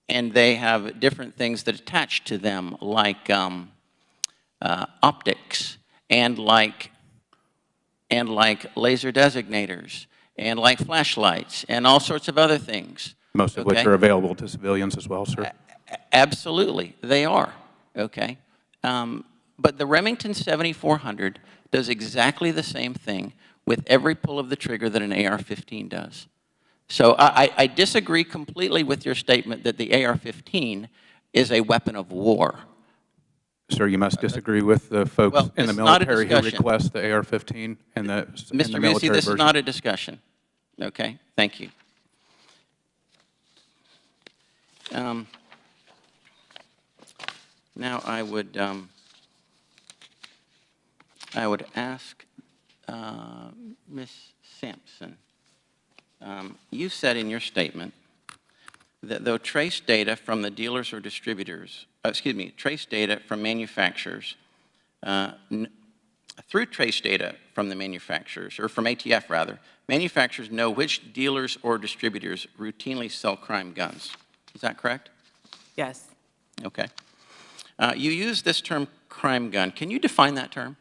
And they have different things that attach to them, like optics, and like laser designators, and like flashlights, and all sorts of other things. Most of which are available to civilians as well, sir. Absolutely, they are, okay? But the Remington 7400 does exactly the same thing with every pull of the trigger that an AR-15 does. So I disagree completely with your statement that the AR-15 is a weapon of war. Sir, you must disagree with the folks in the military who request the AR-15 and the Mr. Busey, this is not a discussion. Okay, thank you. Now I would ask Ms. Sampson. You said in your statement that though trace data from the dealers or distributors, trace data from manufacturers, through trace data from the manufacturers, or from ATF rather, manufacturers know which dealers or distributors routinely sell crime guns. Is that correct? Yes. Okay. You use this term crime gun. Can you define that term?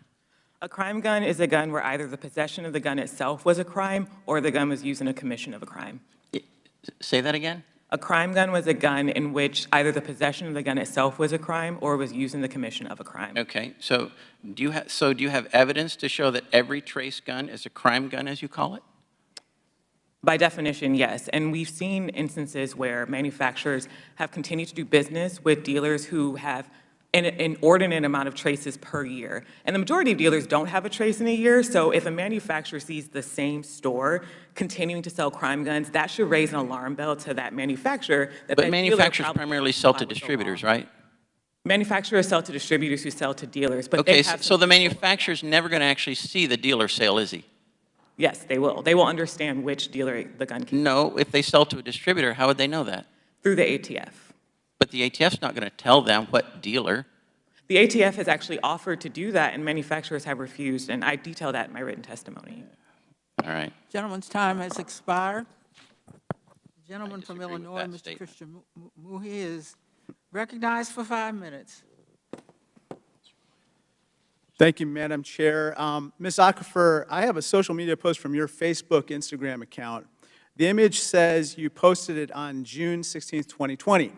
A crime gun is a gun where either the possession of the gun itself was a crime or the gun was used in a commission of a crime. Say that again? A crime gun was a gun in which either the possession of the gun itself was a crime or was used in the commission of a crime. Okay, so do you have evidence to show that every trace gun is a crime gun, as you call it? By definition, yes. And we've seen instances where manufacturers have continued to do business with dealers who have an inordinate amount of traces per year. And the majority of dealers don't have a trace in a year, so if a manufacturer sees the same store continuing to sell crime guns, that should raise an alarm bell to that manufacturer. But manufacturers primarily sell to distributors, right? Manufacturers sell to distributors who sell to dealers, but Okay, they have so the manufacturer's never going to actually see the dealer sale, is he? Yes, they will. They will understand which dealer the gun came No, if they sell to a distributor, how would they know that? through the ATF. But the ATF's not going to tell them what dealer. The ATF has actually offered to do that, and manufacturers have refused, and I detail that in my written testimony. All right. Gentleman's time has expired. The gentleman from Illinois, Mr. statement. Christian Muhi, is recognized for 5 minutes. Thank you, Madam Chair. Ms. Aquifer, I have a social media post from your Facebook, Instagram account. The image says you posted it on June 16, 2020.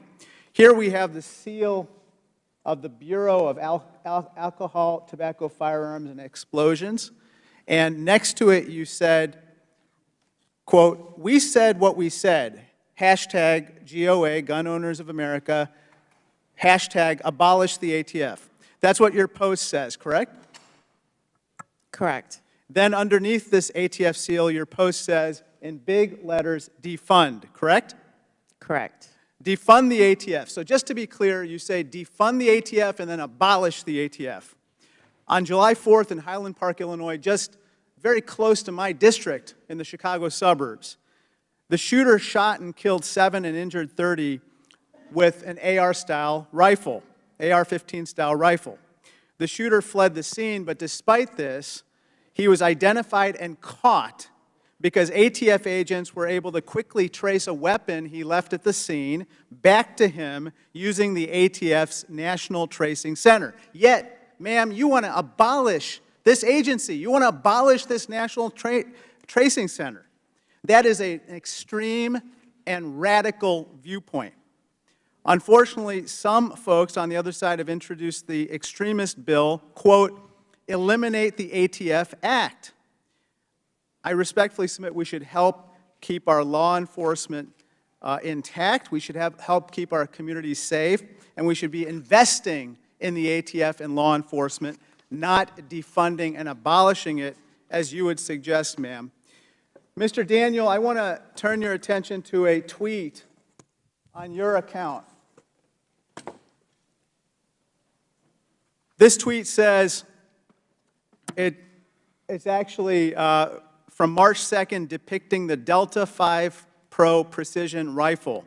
Here we have the seal of the Bureau of Alcohol, Tobacco, Firearms, and Explosions. And next to it you said, quote, "We said what we said. Hashtag GOA, Gun Owners of America. Hashtag abolish the ATF." That's what your post says, correct? Correct. Then underneath this ATF seal, your post says, in big letters, defund, correct? Correct. Defund the ATF. So just to be clear, you say defund the ATF and then abolish the ATF. On July 4th in Highland Park, Illinois, just very close to my district in the Chicago suburbs, the shooter shot and killed 7 and injured 30 with an AR-style rifle. AR-15 style rifle. The shooter fled the scene, but despite this, he was identified and caught because ATF agents were able to quickly trace a weapon he left at the scene back to him using the ATF's National Tracing Center. Yet, ma'am, you want to abolish this agency. You want to abolish this National Tracing Center. That is an extreme and radical viewpoint. Unfortunately, some folks on the other side have introduced the extremist bill, quote, eliminate the ATF Act. I respectfully submit we should help keep our law enforcement intact. We should help keep our communities safe, and we should be investing in the ATF and law enforcement, not defunding and abolishing it, as you would suggest, ma'am. Mr. Daniel, I want to turn your attention to a tweet on your account. This tweet says, it's actually from March 2nd, depicting the Delta 5 Pro precision rifle.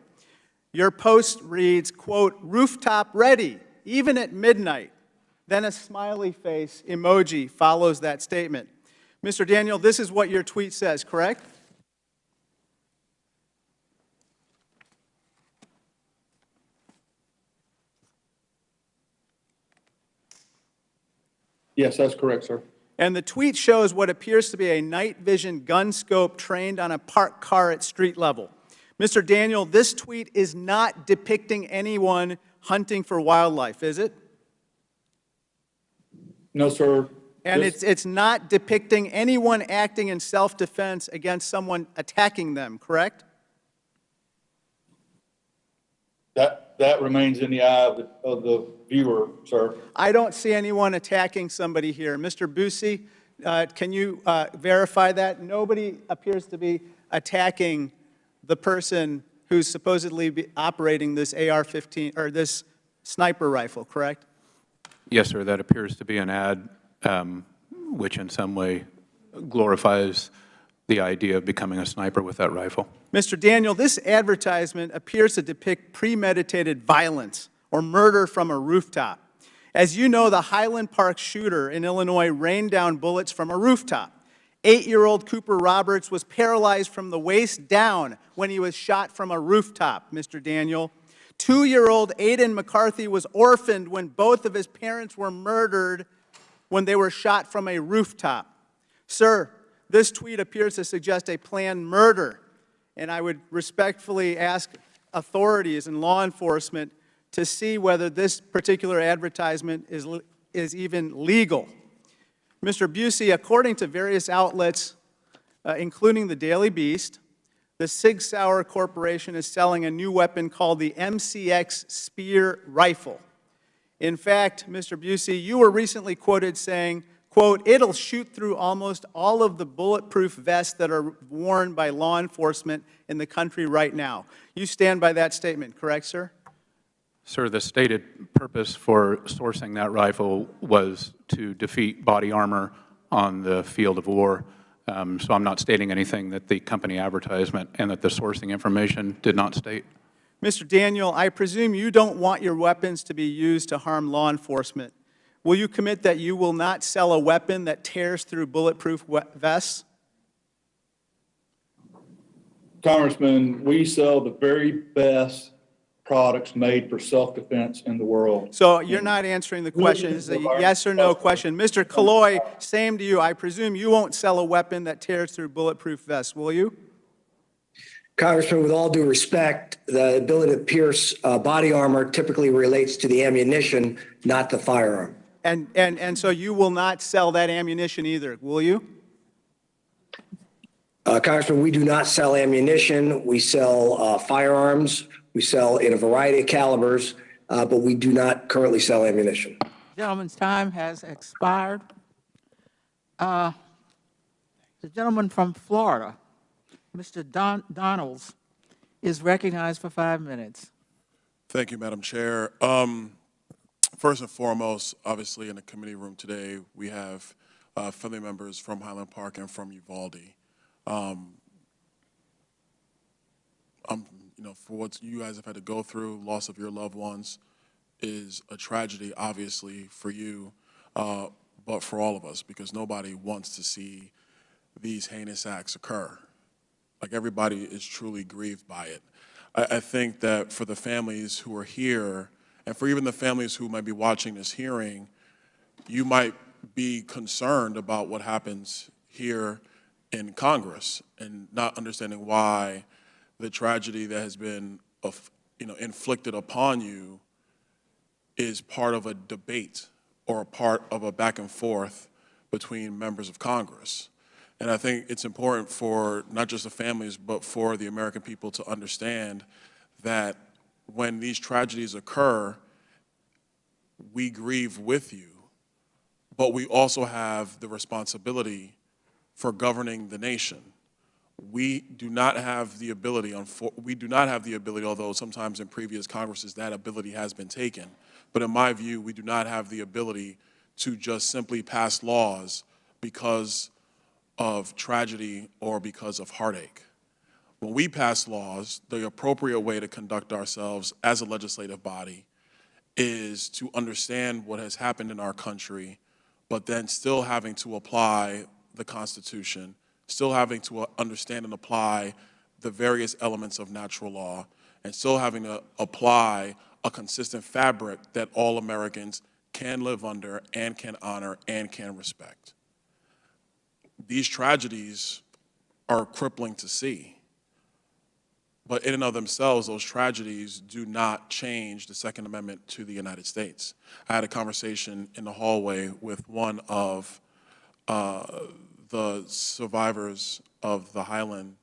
Your post reads, quote, rooftop ready, even at midnight. Then a smiley face emoji follows that statement. Mr. Daniel, this is what your tweet says, correct? Yes, that's correct, sir. And the tweet shows what appears to be a night vision gun scope trained on a parked car at street level. Mr. Daniel, this tweet is not depicting anyone hunting for wildlife, is it? No, sir. And it's not depicting anyone acting in self-defense against someone attacking them, correct? That remains in the eye of the viewer, sir. I don't see anyone attacking somebody here. Mr. Busey, can you verify that? Nobody appears to be attacking the person who's supposedly operating this AR-15 or this sniper rifle, correct? Yes, sir. That appears to be an ad which in some way glorifies the idea of becoming a sniper with that rifle. Mr. Daniel, this advertisement appears to depict premeditated violence or murder from a rooftop. As you know, the Highland Park shooter in Illinois rained down bullets from a rooftop. 8-year-old Cooper Roberts was paralyzed from the waist down when he was shot from a rooftop, Mr. Daniel. 2-year-old Aiden McCarthy was orphaned when both of his parents were murdered when they were shot from a rooftop. Sir, this tweet appears to suggest a planned murder, and I would respectfully ask authorities and law enforcement to see whether this particular advertisement is even legal. Mr. Busey, according to various outlets, including the Daily Beast, the Sig Sauer Corporation is selling a new weapon called the MCX Spear Rifle. In fact, Mr. Busey, you were recently quoted saying, quote, "It'll shoot through almost all of the bulletproof vests that are worn by law enforcement in the country right now." You stand by that statement, correct, sir? Sir, the stated purpose for sourcing that rifle was to defeat body armor on the field of war. So I'm not stating anything that the company advertisement and that the sourcing information did not state. Mr. Daniel, I presume you don't want your weapons to be used to harm law enforcement. Will you commit that you will not sell a weapon that tears through bulletproof vests? Congressman, we sell the very best products made for self-defense in the world. So you're not answering the question. It's a yes or no question. Mr. Killoy, same to you. I presume you won't sell a weapon that tears through bulletproof vests, will you? Congressman, with all due respect, the ability to pierce body armor typically relates to the ammunition, not the firearm. And so you will not sell that ammunition either, will you? Congressman, we do not sell ammunition. We sell firearms. We sell in a variety of calibers, but we do not currently sell ammunition. Gentleman's time has expired. The gentleman from Florida, Mr. Donalds, is recognized for 5 minutes. Thank you, Madam Chair. First and foremost, obviously in the committee room today, we have family members from Highland Park and from Uvalde. For what you guys have had to go through, loss of your loved ones is a tragedy, obviously, for you, but for all of us, because nobody wants to see these heinous acts occur. Like, everybody is truly grieved by it. I think that for the families who are here, and for even the families who might be watching this hearing, you might be concerned about what happens here in Congress and not understanding why the tragedy that has been inflicted upon you is part of a debate or a part of a back and forth between members of Congress. And I think it's important for not just the families, but for the American people to understand that when these tragedies occur, we grieve with you, but we also have the responsibility for governing the nation. We do not have the ability, although sometimes in previous Congresses that ability has been taken. But in my view, we do not have the ability to just simply pass laws because of tragedy or because of heartache. When we pass laws, the appropriate way to conduct ourselves as a legislative body is to understand what has happened in our country, but then still having to apply the Constitution, still having to understand and apply the various elements of natural law, and still having to apply a consistent fabric that all Americans can live under and can honor and can respect. These tragedies are crippling to see, but in and of themselves, those tragedies do not change the Second Amendment to the United States. I had a conversation in the hallway with one of the survivors of the Highland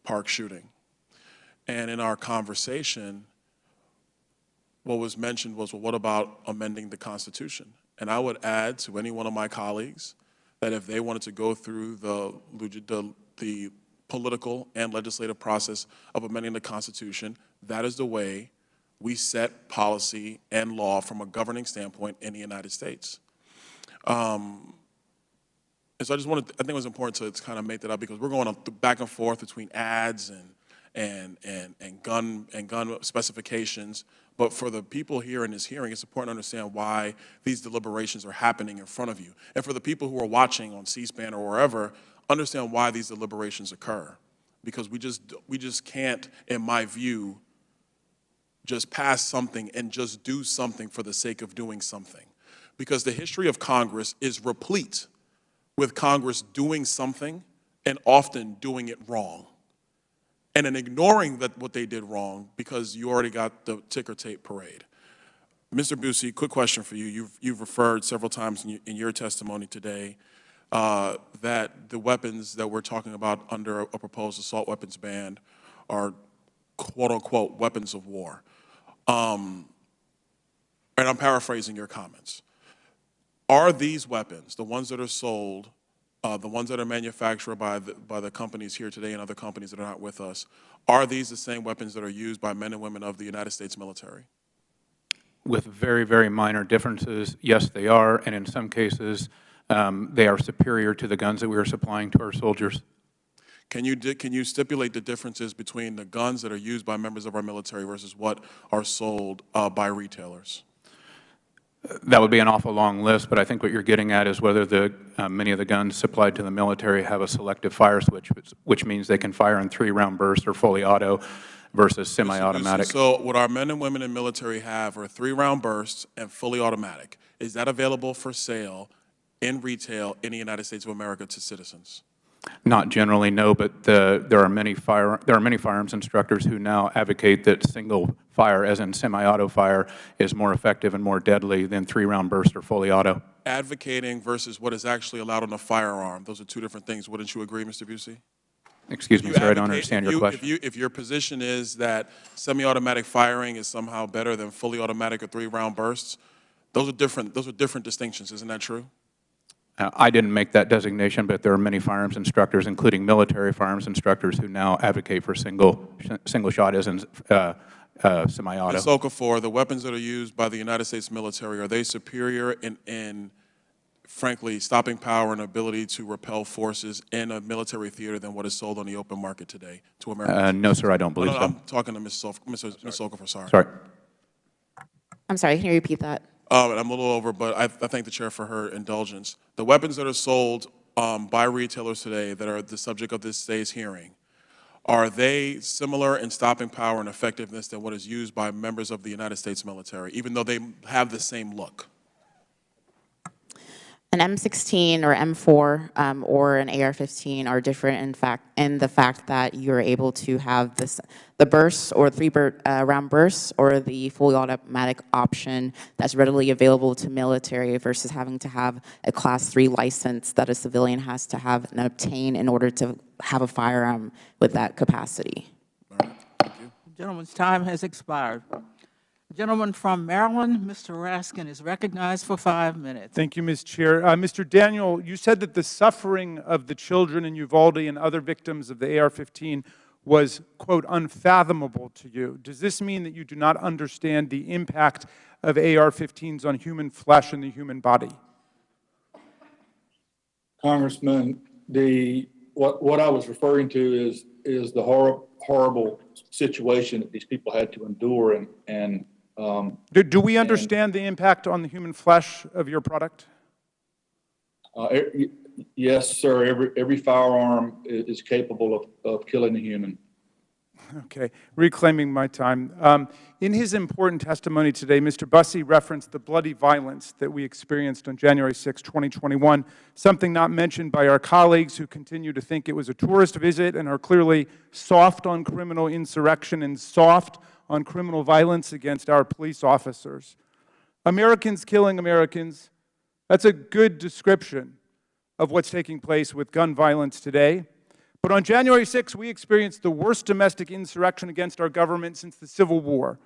Park shooting. And in our conversation, what was mentioned was, well, what about amending the Constitution? And I would add to any one of my colleagues that if they wanted to go through the political and legislative process of amending the Constitution, that is the way we set policy and law from a governing standpoint in the United States. And so I think it was important to kind of make that up, because we're going back and forth between ads and gun specifications. But for the people here in this hearing, it's important to understand why these deliberations are happening in front of you. And for the people who are watching on C-SPAN or wherever, understand why these deliberations occur. Because we just can't, in my view, just pass something and just do something for the sake of doing something. Because the history of Congress is replete with Congress doing something and often doing it wrong. And then ignoring what they did wrong because you already got the ticker tape parade. Mr. Busey, quick question for you. You've referred several times in your testimony today that the weapons that we're talking about under a proposed assault weapons ban are quote-unquote weapons of war. And I'm paraphrasing your comments. Are these weapons, the ones that are sold, the ones that are manufactured by the companies here today and other companies that are not with us, are these the same weapons that are used by men and women of the United States military? With very, very minor differences, yes, they are, and in some cases, they are superior to the guns that we are supplying to our soldiers. Can you stipulate the differences between the guns that are used by members of our military versus what are sold by retailers? That would be an awful long list, but I think what you're getting at is whether many of the guns supplied to the military have a selective fire switch, which means they can fire in 3-round bursts or fully auto versus semi-automatic. So what our men and women in military have are 3-round bursts and fully automatic. Is that available for sale in retail in the United States of America to citizens? Not generally, no, but there are many firearms instructors who now advocate that single fire, as in semi-auto fire, is more effective and more deadly than 3-round burst or fully auto. Advocating versus what is actually allowed on a firearm, those are two different things. Wouldn't you agree, Mr. Busey? Excuse me, sir, I don't understand your question. If your position is that semi-automatic firing is somehow better than fully automatic or 3-round bursts, those are different distinctions. Isn't that true? I didn't make that designation, but there are many firearms instructors, including military firearms instructors, who now advocate for single shot as in semi-auto. Ms. Okafor, the weapons that are used by the United States military, are they superior in frankly, stopping power and ability to repel forces in a military theater than what is sold on the open market today to Americans? No, sir, I don't believe so. I'm talking to Ms. Okafor, sorry. Sorry. I'm sorry, can you repeat that? I'm a little over, but I thank the chair for her indulgence. The weapons that are sold by retailers today that are the subject of this day's hearing, are they similar in stopping power and effectiveness than what is used by members of the United States military, even though they have the same look? An M16 or M4 or an AR-15 are different in the fact that you're able to have the bursts or 3-round bursts or the fully automatic option that's readily available to military versus having to have a Class 3 license that a civilian has to have and obtain in order to have a firearm with that capacity. All right, thank you. The gentleman's time has expired. Gentleman from Maryland, Mr. Raskin, is recognized for 5 minutes. Thank you, Ms. Chair. Mr. Daniel, you said that the suffering of the children in Uvalde and other victims of the AR-15 was, quote, unfathomable to you. Does this mean that you do not understand the impact of AR-15s on human flesh and the human body? Congressman, what I was referring to is the horrible situation that these people had to endure and do we understand the impact on the human flesh of your product? Yes, sir. Every firearm is capable of killing a human. Okay, reclaiming my time. In his important testimony today, Mr. Bussey referenced the bloody violence that we experienced on January 6, 2021, something not mentioned by our colleagues who continue to think it was a tourist visit and are clearly soft on criminal insurrection and soft on criminal violence against our police officers. Americans killing Americans, that's a good description of what's taking place with gun violence today. But on January 6, we experienced the worst domestic insurrection against our government since the Civil War.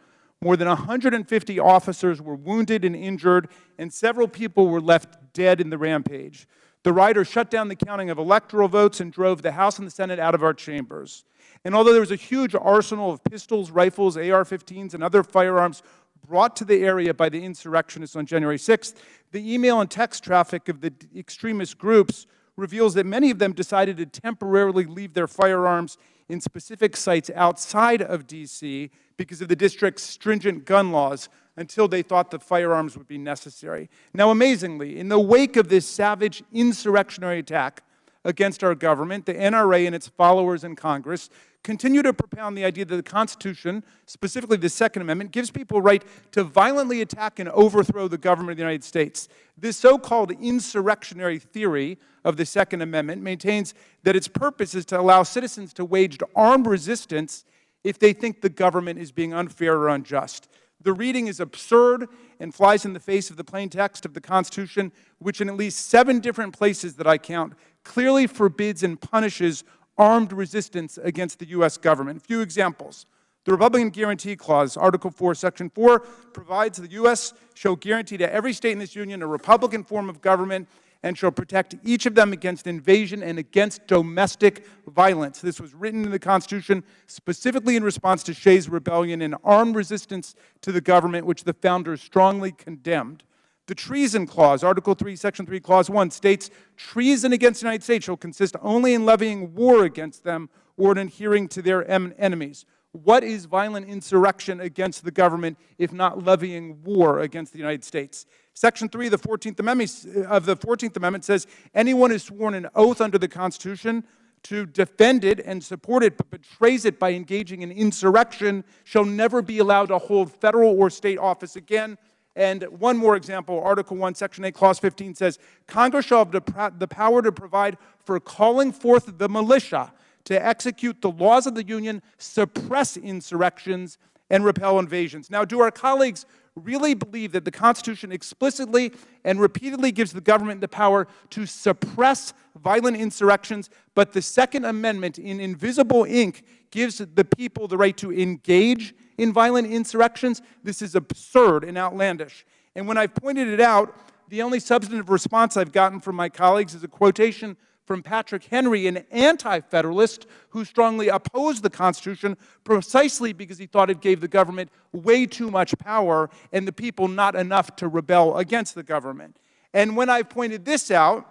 More than 150 officers were wounded and injured, and several people were left dead in the rampage. The rioters shut down the counting of electoral votes and drove the House and the Senate out of our chambers. And although there was a huge arsenal of pistols, rifles, AR-15s, and other firearms brought to the area by the insurrectionists on January 6th, the email and text traffic of the extremist groups reveals that many of them decided to temporarily leave their firearms in specific sites outside of D.C. because of the district's stringent gun laws until they thought the firearms would be necessary. Now, amazingly, in the wake of this savage insurrectionary attack against our government, the NRA and its followers in Congress continue to propound the idea that the Constitution, specifically the Second Amendment, gives people a right to violently attack and overthrow the government of the United States. This so-called insurrectionary theory of the Second Amendment maintains that its purpose is to allow citizens to wage armed resistance if they think the government is being unfair or unjust. The reading is absurd and flies in the face of the plain text of the Constitution, which in at least 7 different places that I count clearly forbids and punishes armed resistance against the U.S. government. A few examples. The Republican Guarantee Clause, Article 4, Section 4, provides the U.S. shall guarantee to every state in this union a Republican form of government and shall protect each of them against invasion and against domestic violence. This was written in the Constitution specifically in response to Shays' rebellion and armed resistance to the government, which the founders strongly condemned. The Treason Clause, Article 3, Section 3, Clause 1, states, treason against the United States shall consist only in levying war against them or in adhering to their enemies. What is violent insurrection against the government if not levying war against the United States? Section 3 of the 14th Amendment says, anyone is sworn an oath under the Constitution to defend it and support it, but betrays it by engaging in insurrection shall never be allowed to hold federal or state office again. And one more example, Article 1, Section 8, Clause 15 says, Congress shall have the power to provide for calling forth the militia to execute the laws of the Union, suppress insurrections, and repel invasions. Now, do our colleagues really believe that the Constitution explicitly and repeatedly gives the government the power to suppress violent insurrections, but the Second Amendment in invisible ink gives the people the right to engage in violent insurrections? This is absurd and outlandish. And when I've pointed it out, the only substantive response I've gotten from my colleagues is a quotation from Patrick Henry, an anti-federalist who strongly opposed the Constitution precisely because he thought it gave the government way too much power and the people not enough to rebel against the government. And when I pointed this out,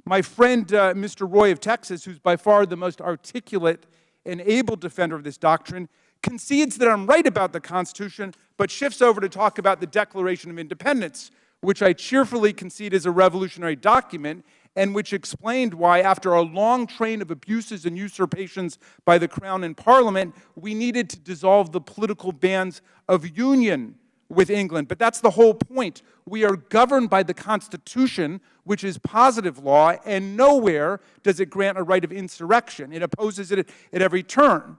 my friend Mr. Roy of Texas, who's by far the most articulate and able defender of this doctrine, concedes that I'm right about the Constitution, but shifts over to talk about the Declaration of Independence, which I cheerfully concede is a revolutionary document, and which explained why, after a long train of abuses and usurpations by the Crown and Parliament, we needed to dissolve the political bands of union with England. But that's the whole point. We are governed by the Constitution, which is positive law, and nowhere does it grant a right of insurrection. It opposes it at every turn.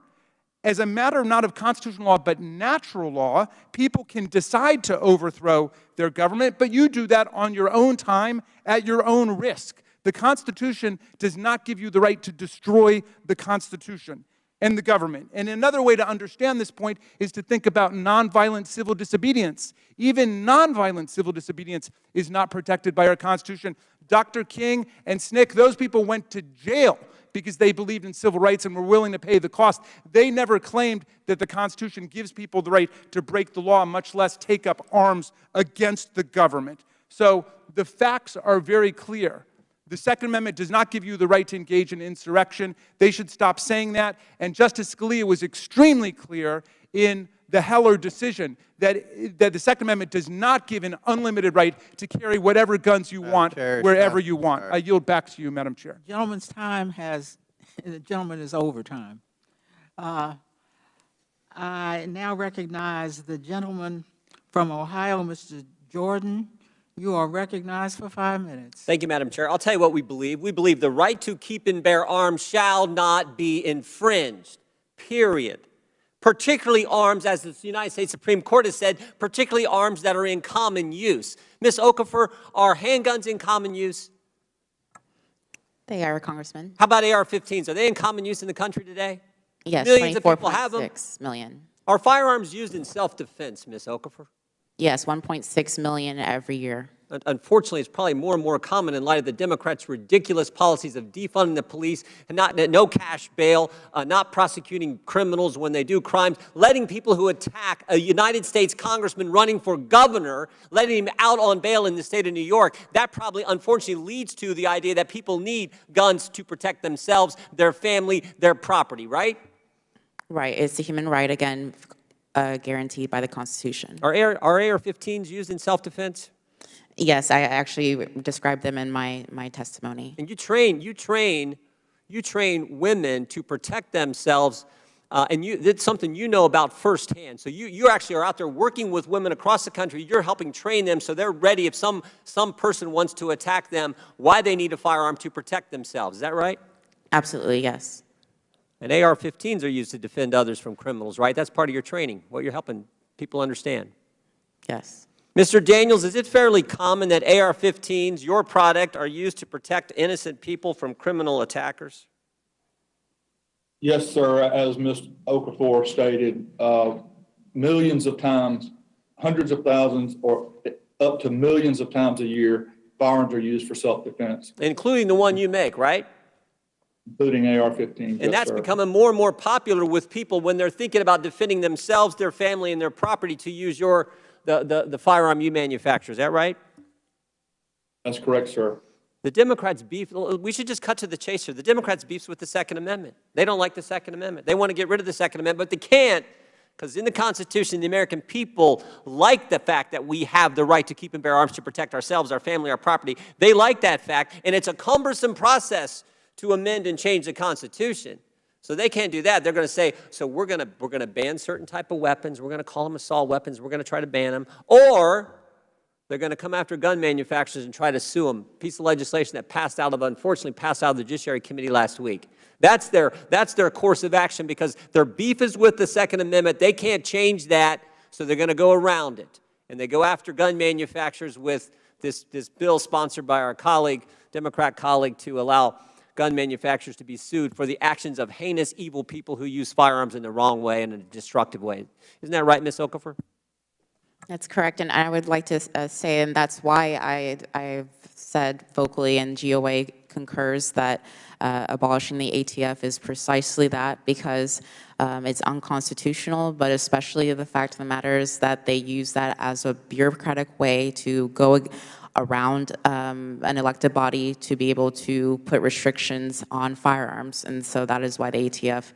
As a matter not of constitutional law, but natural law, people can decide to overthrow their government, but you do that on your own time, at your own risk. The Constitution does not give you the right to destroy the Constitution and the government. And another way to understand this point is to think about nonviolent civil disobedience. Even nonviolent civil disobedience is not protected by our Constitution. Dr. King and SNCC, those people went to jail because they believed in civil rights and were willing to pay the cost. They never claimed that the Constitution gives people the right to break the law, much less take up arms against the government. So the facts are very clear. The Second Amendment does not give you the right to engage in insurrection. They should stop saying that. And Justice Scalia was extremely clear in the Heller decision that the Second Amendment does not give an unlimited right to carry whatever guns you want, wherever you want. I yield back to you, Madam Chair. Gentleman's time has, the gentleman is over time. I now recognize the gentleman from Ohio, Mr. Jordan. You are recognized for 5 minutes. Thank you, Madam Chair. I'll tell you what we believe. We believe the right to keep and bear arms shall not be infringed, period. Particularly arms, as the United States Supreme Court has said, particularly arms that are in common use. Ms. Okafor, are handguns in common use? They are, Congressman. How about AR-15s? Are they in common use in the country today? Yes, Millions of people have them. 24.6 million. Are firearms used in self-defense, Ms. Okafor? Yes, 1.6 million every year. Unfortunately, it's probably more and more common in light of the Democrats' ridiculous policies of defunding the police, and no cash bail, not prosecuting criminals when they do crimes, letting people who attack a United States congressman running for governor, letting him out on bail in the state of New York. That probably, unfortunately, leads to the idea that people need guns to protect themselves, their family, their property, right? Right. It's a human right, again, guaranteed by the Constitution. Are AR-15s used in self-defense? Yes, I actually described them in my testimony. And you train women to protect themselves, and it's something you know about firsthand. So you actually are out there working with women across the country. You're helping train them so they're ready if some person wants to attack them, why they need a firearm to protect themselves. Is that right? Absolutely, yes. And AR-15s are used to defend others from criminals, right? That's part of your training, what you're helping People understand. Yes. Mr. Daniels, is it fairly common that AR-15s, your product, are used to protect innocent people from criminal attackers? Yes, sir. As Ms. Okafor stated, millions of times, hundreds of thousands, or up to millions of times a year, firearms are used for self-defense. Including the one you make, right? Including AR-15s, And that's becoming more and more popular with people when they're thinking about defending themselves, their family, and their property to use the firearm you manufacture. Is that right? That's correct, sir. The Democrats beef, we should just cut to the chase here. The Democrats beefs with the Second Amendment. They don't like the Second Amendment. They want to get rid of the Second Amendment, but they can't because in the Constitution, the American people like the fact that we have the right to keep and bear arms to protect ourselves, our family, our property. They like that fact, and it's a cumbersome process to amend and change the Constitution. So they can't do that. They're going to say, so we're going to ban certain type of weapons. We're going to call them assault weapons. We're going to try to ban them. Or they're going to come after gun manufacturers and try to sue them. Piece of legislation that unfortunately passed out of the Judiciary Committee last week. That's their course of action because their beef is with the Second Amendment. They can't change that, so they're going to go around it. And they go after gun manufacturers with this bill sponsored by our colleague, Democrat colleague, to allow gun manufacturers to be sued for the actions of heinous, evil people who use firearms in the wrong way and in a destructive way. Isn't that right, Ms. Okafor? That's correct, and I would like to say, and that's why I've said vocally, and GOA concurs, that abolishing the ATF is precisely that, because it's unconstitutional, but especially the fact of the matter is that they use that as a bureaucratic way to go around an elected body to be able to put restrictions on firearms, and so that is why the ATF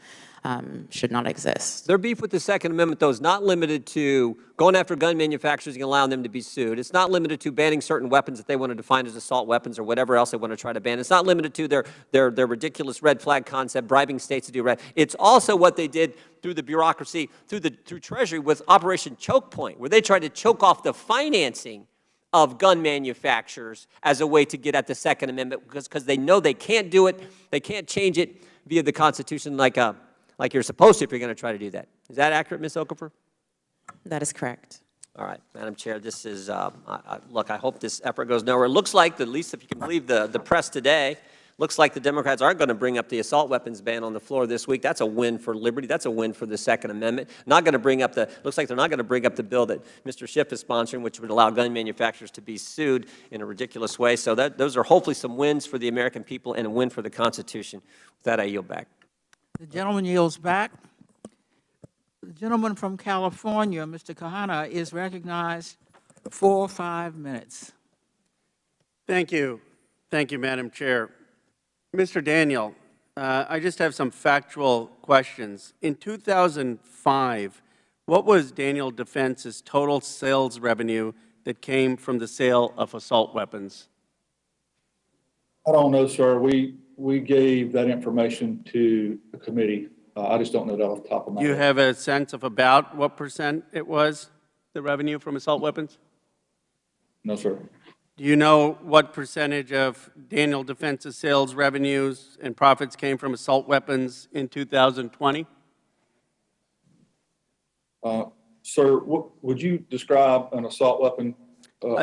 should not exist. Their beef with the Second Amendment, though, is not limited to going after gun manufacturers and allowing them to be sued. It's not limited to banning certain weapons that they want to define as assault weapons or whatever else they want to try to ban. It's not limited to their ridiculous red flag concept, bribing states to do red. It's also what they did through the bureaucracy, through Treasury with Operation Choke Point, where they tried to choke off the financing of gun manufacturers as a way to get at the Second Amendment because they know they can't do it, they can't change it via the Constitution like you're supposed to if you're going to try to do that. Is that accurate, Ms. Okafor? That is correct. All right, Madam Chair, this is, look, I hope this effort goes nowhere. It looks like, at least if you can believe the press today, looks like the Democrats aren't going to bring up the assault weapons ban on the floor this week. That's a win for liberty. That's a win for the Second Amendment. Not going to bring up looks like they're not going to bring up the bill that Mr. Schiff is sponsoring, which would allow gun manufacturers to be sued in a ridiculous way. So those are hopefully some wins for the American people and a win for the Constitution. With that, I yield back. The gentleman yields back. The gentleman from California, Mr. Kahana, is recognized for 5 minutes. Thank you. Thank you, Madam Chair. Mr. Daniel, I just have some factual questions. In 2005, what was Daniel Defense's total sales revenue that came from the sale of assault weapons? I don't know, sir. We gave that information to the committee. I just don't know that off the top of my head. Do you have a sense of about what percent it was, the revenue from assault weapons? No, sir. Do you know what percentage of Daniel Defense's sales revenues and profits came from assault weapons in 2020? Sir, would you describe an assault weapon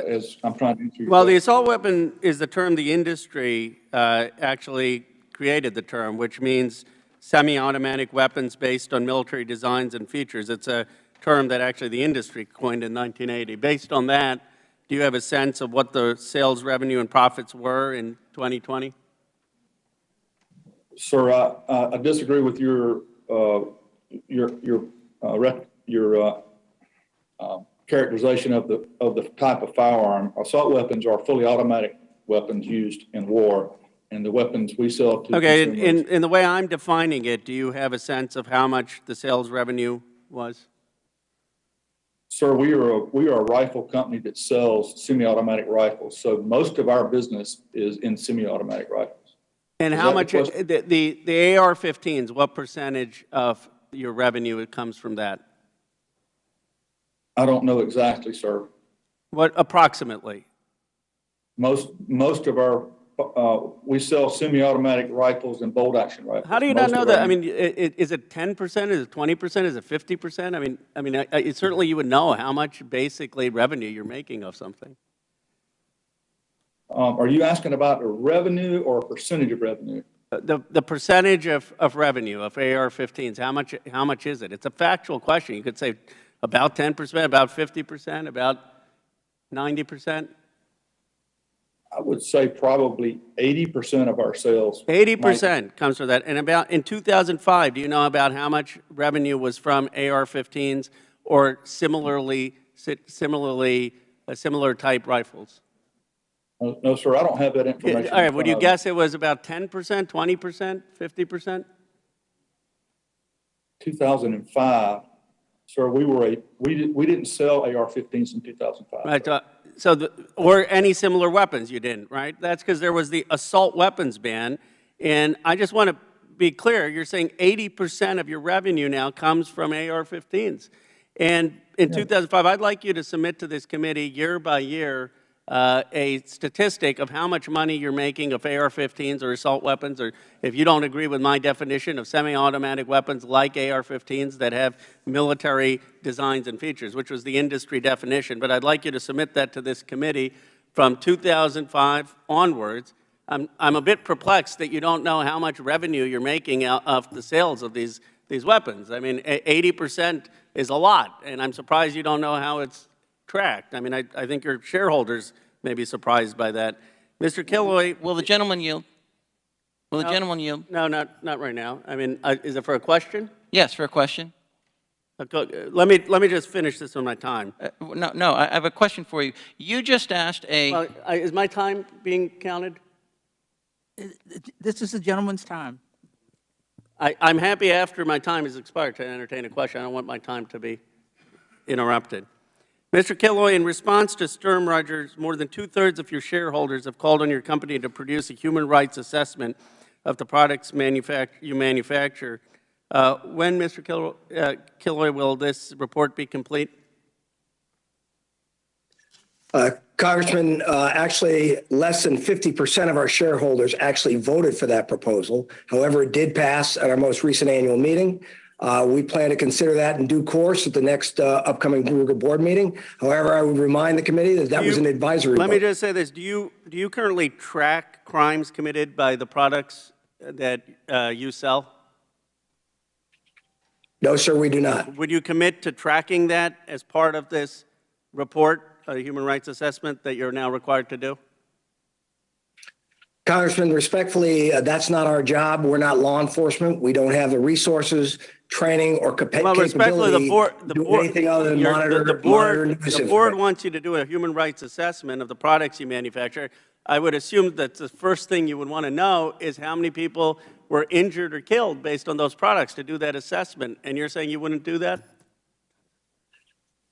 as I'm trying to answer your Well, the question? assault weapon is the term the industry actually created the term, which means semi-automatic weapons based on military designs and features. It's a term that actually the industry coined in 1980. Based on that, do you have a sense of what the sales revenue and profits were in 2020? Sir, I disagree with your characterization of the type of firearm. Assault weapons are fully automatic weapons used in war, and the weapons we sell to Okay, consumers. in the way I'm defining it, do you have a sense of how much the sales revenue was? Sir, we are a rifle company that sells semi-automatic rifles, so most of our business is in semi-automatic rifles. And how much, the AR-15s, what percentage of your revenue comes from that? I don't know exactly, sir. What, approximately? Most of our we sell semi-automatic rifles and bolt-action rifles. How do you not know that? I mean, is it 10%? Is it 20%? Is it 50%? I mean, certainly you would know how much basically revenue you're making of something. Are you asking about the revenue or a percentage of revenue? The percentage of revenue of AR-15s, how much is it? It's a factual question. You could say about 10%, about 50%, about 90%. I would say probably 80% of our sales. 80% comes from that. And about in 2005, do you know about how much revenue was from AR-15s or similar type rifles? No, sir, I don't have that information. All right, would you guess it was about 10%, 20%, 50%? 2005, sir, we didn't sell AR-15s in 2005. Right, or any similar weapons, you didn't, right? That's because there was the assault weapons ban. And I just want to be clear, you're saying 80% of your revenue now comes from AR-15s. And in 2005, I'd like you to submit to this committee year by year a statistic of how much money you're making of AR-15s or assault weapons, or if you don't agree with my definition of semi-automatic weapons like AR-15s that have military designs and features, which was the industry definition. But I'd like you to submit that to this committee from 2005 onwards. I'm a bit perplexed that you don't know how much revenue you're making out of the sales of these weapons. I mean, 80% is a lot, and I'm surprised you don't know how it's tracked. I mean, I think your shareholders may be surprised by that. Mr. Killoy. Will the gentleman yield? Will the gentleman yield? No, not right now. I mean, is it for a question? Yes, for a question. Let me just finish this on my time. No, I have a question for you. You just asked Well, is my time being counted? This is the gentleman's time. I'm happy after my time has expired to entertain a question. I don't want my time to be interrupted. Mr. Killoy, in response to Sturm Rogers, more than 2/3 of your shareholders have called on your company to produce a human rights assessment of the products you manufacture. When, Mr. Killoy, will this report be complete? Congressman, actually, less than 50% of our shareholders actually voted for that proposal. However, it did pass at our most recent annual meeting. We plan to consider that in due course at the next upcoming Ruger board meeting. However, I would remind the committee that was an advisory Let vote. me just say this. Do you currently track crimes committed by the products that you sell? No, sir, we do not. Would you commit to tracking that as part of this report, a human rights assessment that you're now required to do? Congressman, respectfully, that's not our job. We're not law enforcement. We don't have the resources, training, or capability to do anything other than monitor news. The board wants you to do a human rights assessment of the products you manufacture. I would assume that the first thing you would want to know is how many people were injured or killed based on those products to do that assessment. And you're saying you wouldn't do that?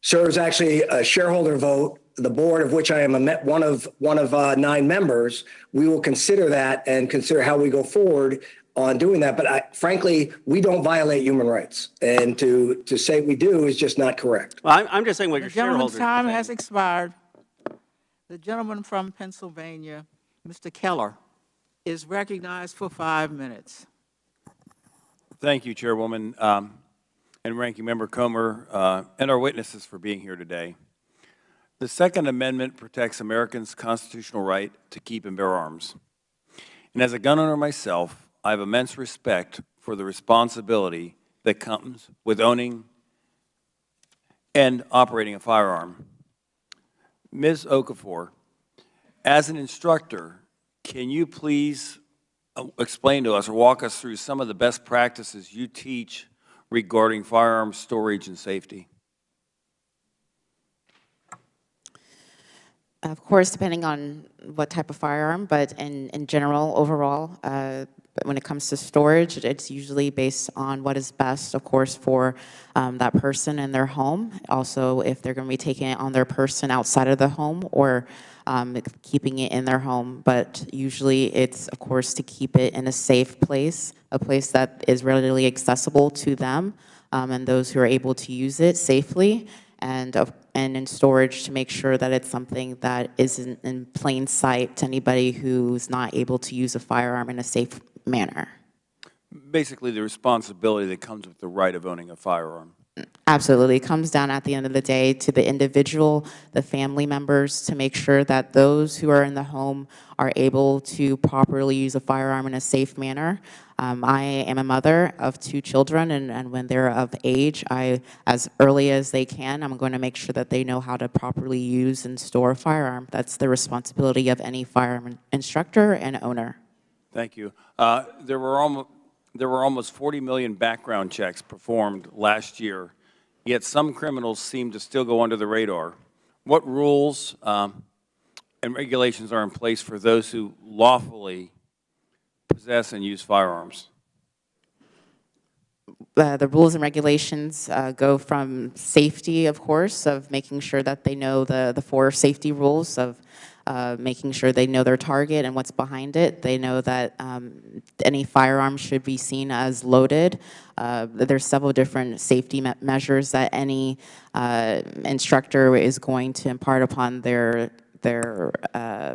Sir, it was actually a shareholder vote. The board, of which I am one of 9 members, we will consider that and consider how we go forward on doing that. But frankly, we don't violate human rights. And to say we do is just not correct. Well, I'm just saying what your shareholders The gentleman's time has expired. The gentleman from Pennsylvania, Mr. Keller, is recognized for 5 minutes. Thank you, Chairwoman, and Ranking Member Comer, and our witnesses for being here today. The Second Amendment protects Americans' constitutional right to keep and bear arms. And as a gun owner myself, I have immense respect for the responsibility that comes with owning and operating a firearm. Ms. Okafor, as an instructor, can you please explain to us or walk us through some of the best practices you teach regarding firearm storage and safety? Of course, depending on what type of firearm, but in general, overall, when it comes to storage, it's usually based on what is best, of course, for that person in their home. Also, if they're going to be taking it on their person outside of the home or keeping it in their home. But usually it's, of course, to keep it in a safe place, a place that is readily accessible to them and those who are able to use it safely. and in storage to make sure that it's something that isn't in plain sight to anybody who's not able to use a firearm in a safe manner. Basically, the responsibility that comes with the right of owning a firearm. Absolutely. It comes down at the end of the day to the individual, the family members, to make sure that those who are in the home are able to properly use a firearm in a safe manner. I am a mother of 2 children, and when they're of age, as early as they can, I'm going to make sure that they know how to properly use and store a firearm. That's the responsibility of any firearm instructor and owner. Thank you. There were almost 40 million background checks performed last year, yet some criminals seem to still go under the radar. What rules and regulations are in place for those who lawfully possess and use firearms? The rules and regulations go from safety, of course, of making sure that they know the 4 safety rules of making sure they know their target and what's behind it. They know that any firearm should be seen as loaded. There's several different safety measures that any instructor is going to impart upon their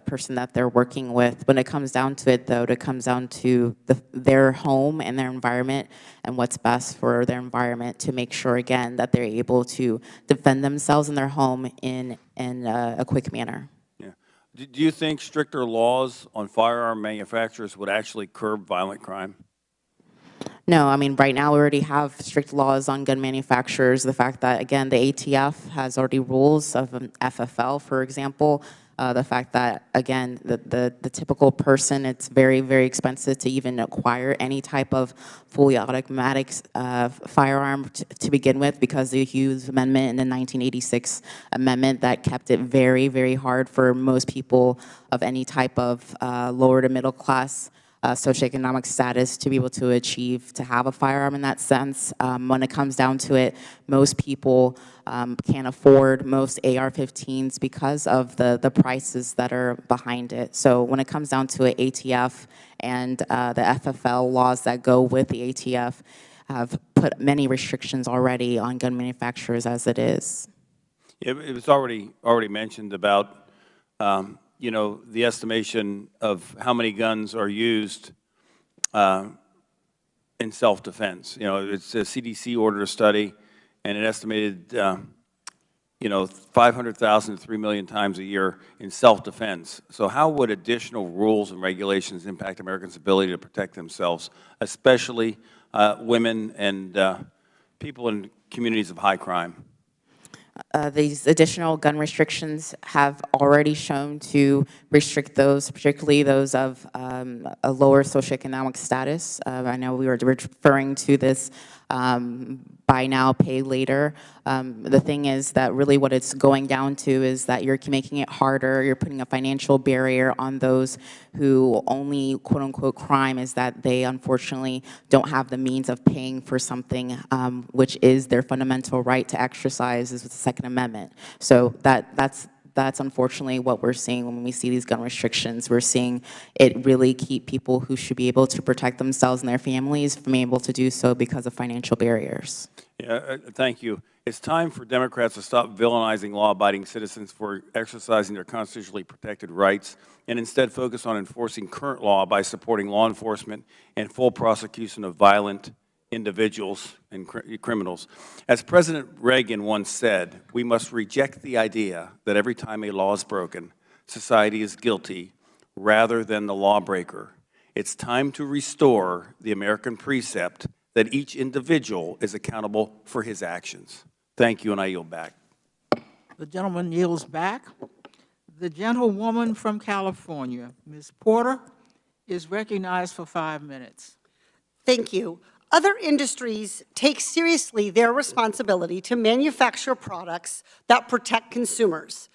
person that they're working with. When it comes down to it, though, it comes down to their home and their environment and what's best for their environment to make sure, again, that they're able to defend themselves in their home in a quick manner. Yeah. Do you think stricter laws on firearm manufacturers would actually curb violent crime? No, I mean, right now we already have strict laws on gun manufacturers. The fact that, again, the ATF has already rules of an FFL, for example. The fact that, again, the typical person, it's very, very expensive to even acquire any type of fully automatic firearm to begin with, because of the Hughes Amendment and the 1986 amendment that kept it very, very hard for most people of any type of lower to middle class socioeconomic status to be able to achieve to have a firearm in that sense. When it comes down to it, most people can't afford most AR-15s because of the prices that are behind it. So when it comes down to it, ATF and the FFL laws that go with the ATF have put many restrictions already on gun manufacturers as it is. It was already mentioned about you know, the estimation of how many guns are used in self-defense. You know, it's a CDC ordered a study, and it estimated, you know, 500,000 to 3 million times a year in self-defense. So how would additional rules and regulations impact Americans' ability to protect themselves, especially women and people in communities of high crime? These additional gun restrictions have already shown to restrict those, particularly those of a lower socioeconomic status. I know we were referring to this buy now, pay later. The thing is that really what it's going down to is that you're making it harder, you're putting a financial barrier on those who only quote unquote crime is that they unfortunately don't have the means of paying for something which is their fundamental right to exercise is with the Second Amendment. So that's unfortunately what we're seeing when we see these gun restrictions. We're seeing it really keep people who should be able to protect themselves and their families from being able to do so because of financial barriers. Yeah, thank you. It's time for Democrats to stop villainizing law-abiding citizens for exercising their constitutionally protected rights and instead focus on enforcing current law by supporting law enforcement and full prosecution of violent individuals and criminals. As President Reagan once said, we must reject the idea that every time a law is broken, society is guilty rather than the lawbreaker. It's time to restore the American precept that each individual is accountable for his actions. Thank you, and I yield back. The gentleman yields back. The gentlewoman from California, Ms. Porter, is recognized for 5 minutes. Thank you. Other industries take seriously their responsibility to manufacture products that protect consumers.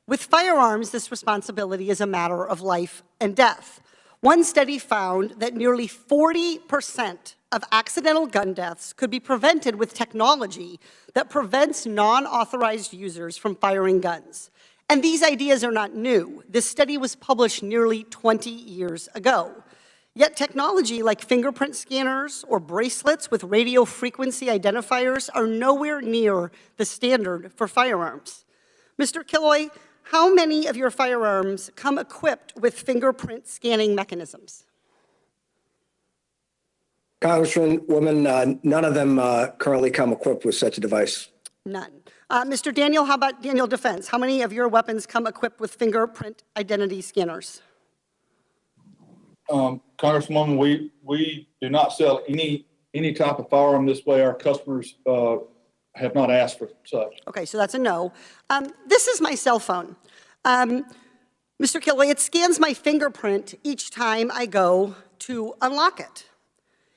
With firearms, this responsibility is a matter of life and death. One study found that nearly 40% of accidental gun deaths could be prevented with technology that prevents non-authorized users from firing guns. And these ideas are not new. This study was published nearly 20 years ago. Yet technology like fingerprint scanners or bracelets with radio frequency identifiers are nowhere near the standard for firearms. Mr. Killoy, how many of your firearms come equipped with fingerprint scanning mechanisms? Congresswoman, none of them currently come equipped with such a device. None. Mr. Daniel, how about Daniel Defense? How many of your weapons come equipped with fingerprint identity scanners? Congresswoman, we do not sell any type of firearm this way. Our customers have not asked for such. Okay, so that's a no. This is my cell phone. Mr. Killoy, it scans my fingerprint each time I go to unlock it.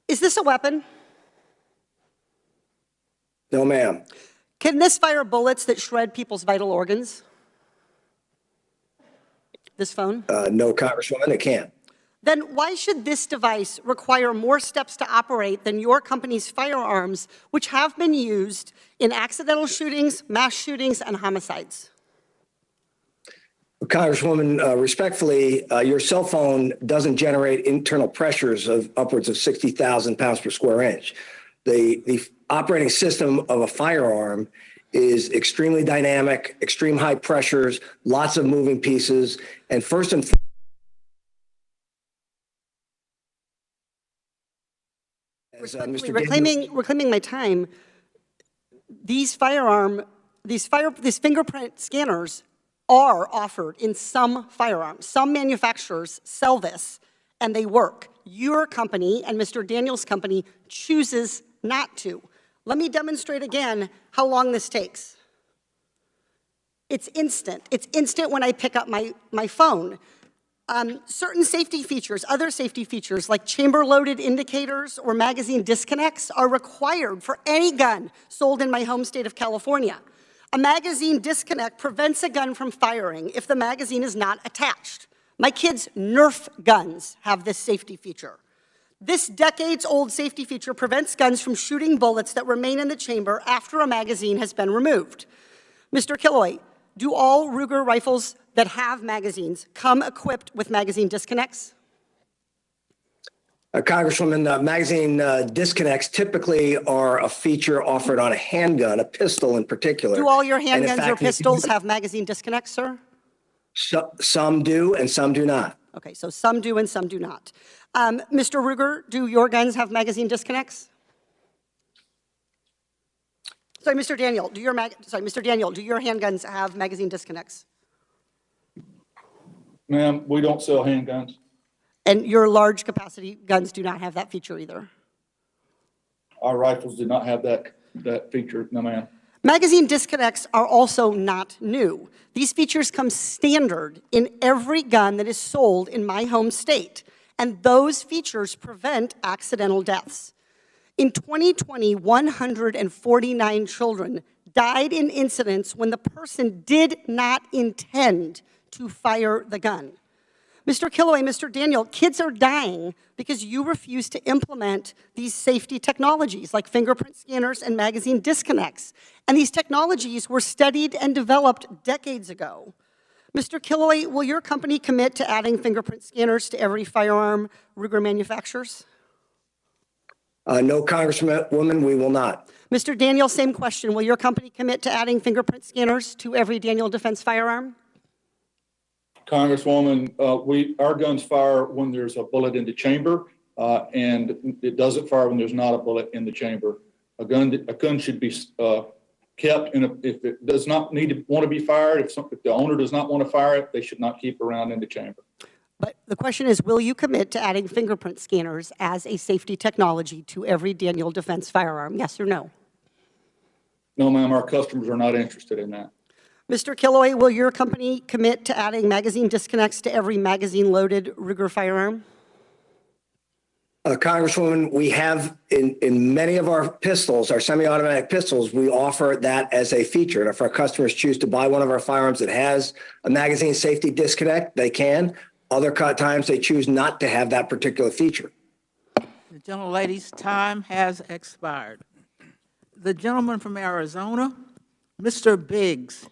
Is this a weapon? No, ma'am. Can this fire bullets that shred people's vital organs? This phone? No, Congresswoman, it can't. Then why should this device require more steps to operate than your company's firearms, which have been used in accidental shootings, mass shootings, and homicides? Congresswoman, respectfully, your cell phone doesn't generate internal pressures of upwards of 60,000 pounds per square inch. The operating system of a firearm is extremely dynamic, extreme high pressures, lots of moving pieces, and first and foremost, reclaiming my time, these fingerprint scanners are offered in some firearms. Some manufacturers sell this, and they work. Your company and Mr. Daniels' company chooses not to. Let me demonstrate again how long this takes. It's instant. It's instant when I pick up my phone. Certain safety features, other safety features like chamber-loaded indicators or magazine disconnects are required for any gun sold in my home state of California. A magazine disconnect prevents a gun from firing if the magazine is not attached. My kids' Nerf guns have this safety feature. This decades-old safety feature prevents guns from shooting bullets that remain in the chamber after a magazine has been removed. Mr. Killoy, do all Ruger rifles that have magazines come equipped with magazine disconnects? Congresswoman, magazine disconnects typically are a feature offered on a handgun, a pistol in particular. Do all your handguns or pistols have magazine disconnects, sir? Some do and some do not. Okay, so some do and some do not. Mr. Ruger, do your guns have magazine disconnects? Sorry, Mr. Daniel, do your handguns have magazine disconnects? Ma'am, we don't sell handguns. And your large capacity guns do not have that feature either? Our rifles do not have that feature, no ma'am. Magazine disconnects are also not new. These features come standard in every gun that is sold in my home state, and those features prevent accidental deaths. In 2020, 149 children died in incidents when the person did not intend to fire the gun. Mr. Killoy, Mr. Daniel, kids are dying because you refuse to implement these safety technologies like fingerprint scanners and magazine disconnects. And these technologies were studied and developed decades ago. Mr. Killoy, will your company commit to adding fingerprint scanners to every firearm Ruger manufactures? No, Congresswoman, we will not. Mr. Daniel, same question. Will your company commit to adding fingerprint scanners to every Daniel Defense firearm? Congresswoman, our guns fire when there's a bullet in the chamber, and it doesn't fire when there's not a bullet in the chamber. A gun should be kept, and if it does not want to be fired, if the owner does not want to fire it, they should not keep around in the chamber. But the question is, will you commit to adding fingerprint scanners as a safety technology to every Daniel Defense firearm? Yes or no? No, ma'am, our customers are not interested in that. Mr. Killoy, will your company commit to adding magazine disconnects to every magazine-loaded Ruger firearm? Congresswoman, we have in many of our pistols, our semi-automatic pistols, we offer that as a feature. And if our customers choose to buy one of our firearms that has a magazine safety disconnect, they can. Other times they choose not to have that particular feature. The gentlelady's time has expired. The gentleman from Arizona, Mr. Biggs,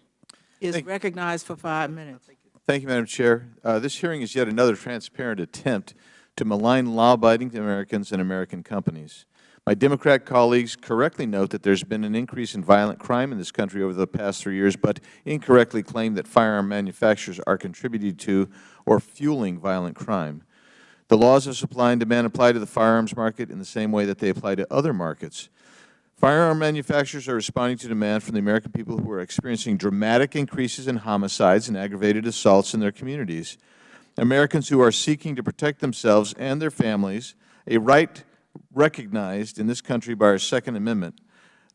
is recognized for 5 minutes. Thank you, Madam Chair. This hearing is yet another transparent attempt to malign law-abiding Americans and American companies. My Democrat colleagues correctly note that there's been an increase in violent crime in this country over the past 3 years, but incorrectly claim that firearm manufacturers are contributing to or fueling violent crime. The laws of supply and demand apply to the firearms market in the same way that they apply to other markets. Firearm manufacturers are responding to demand from the American people who are experiencing dramatic increases in homicides and aggravated assaults in their communities. Americans who are seeking to protect themselves and their families, a right recognized in this country by our Second Amendment.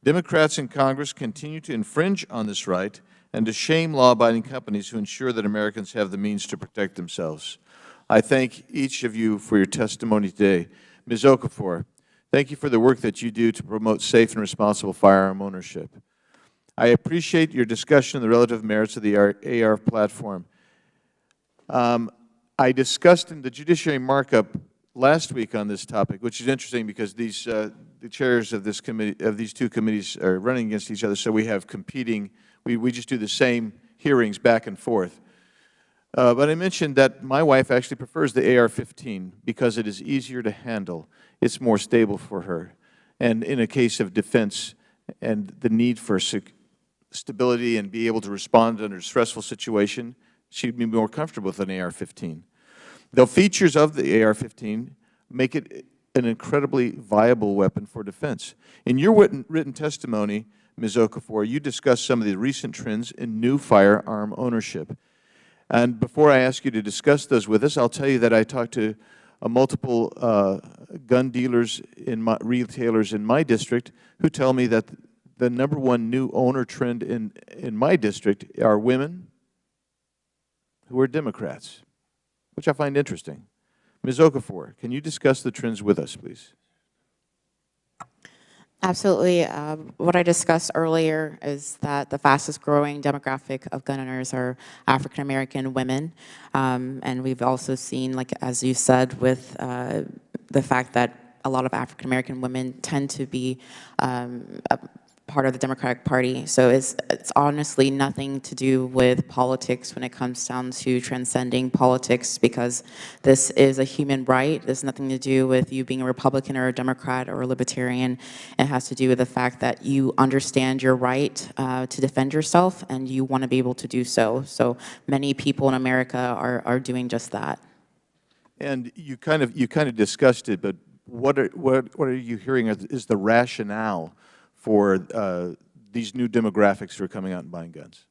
Democrats in Congress continue to infringe on this right and to shame law-abiding companies who ensure that Americans have the means to protect themselves. I thank each of you for your testimony today. Ms. Okafor, thank you for the work that you do to promote safe and responsible firearm ownership. I appreciate your discussion of the relative merits of the AR platform. I discussed in the judiciary markup last week on this topic, which is interesting because these the chairs of this committee, of these two committees, are running against each other. So we have competing. We just do the same hearings back and forth. But I mentioned that my wife actually prefers the AR-15 because it is easier to handle. It's more stable for her. And in a case of defense and the need for stability and be able to respond under a stressful situation, she'd be more comfortable with an AR-15. The features of the AR-15 make it an incredibly viable weapon for defense. In your written testimony, Ms. Okafor, you discussed some of the recent trends in new firearm ownership. And before I ask you to discuss those with us, I'll tell you that I talked to multiple gun dealers, retailers in my district who tell me that the #1 new owner trend in my district are women who are Democrats, which I find interesting. Ms. Okafor, can you discuss the trends with us, please? Absolutely. What I discussed earlier is that the fastest growing demographic of gun owners are African American women. And we've also seen, like as you said, with the fact that a lot of African American women tend to be a part of the Democratic Party. So it's honestly nothing to do with politics when it comes down to transcending politics, because this is a human right. There's nothing to do with you being a Republican or a Democrat or a Libertarian. It has to do with the fact that you understand your right to defend yourself, and you want to be able to do so. So many people in America are doing just that. And you kind of discussed it, but what are you hearing is the rationale for these new demographics who are coming out and buying guns?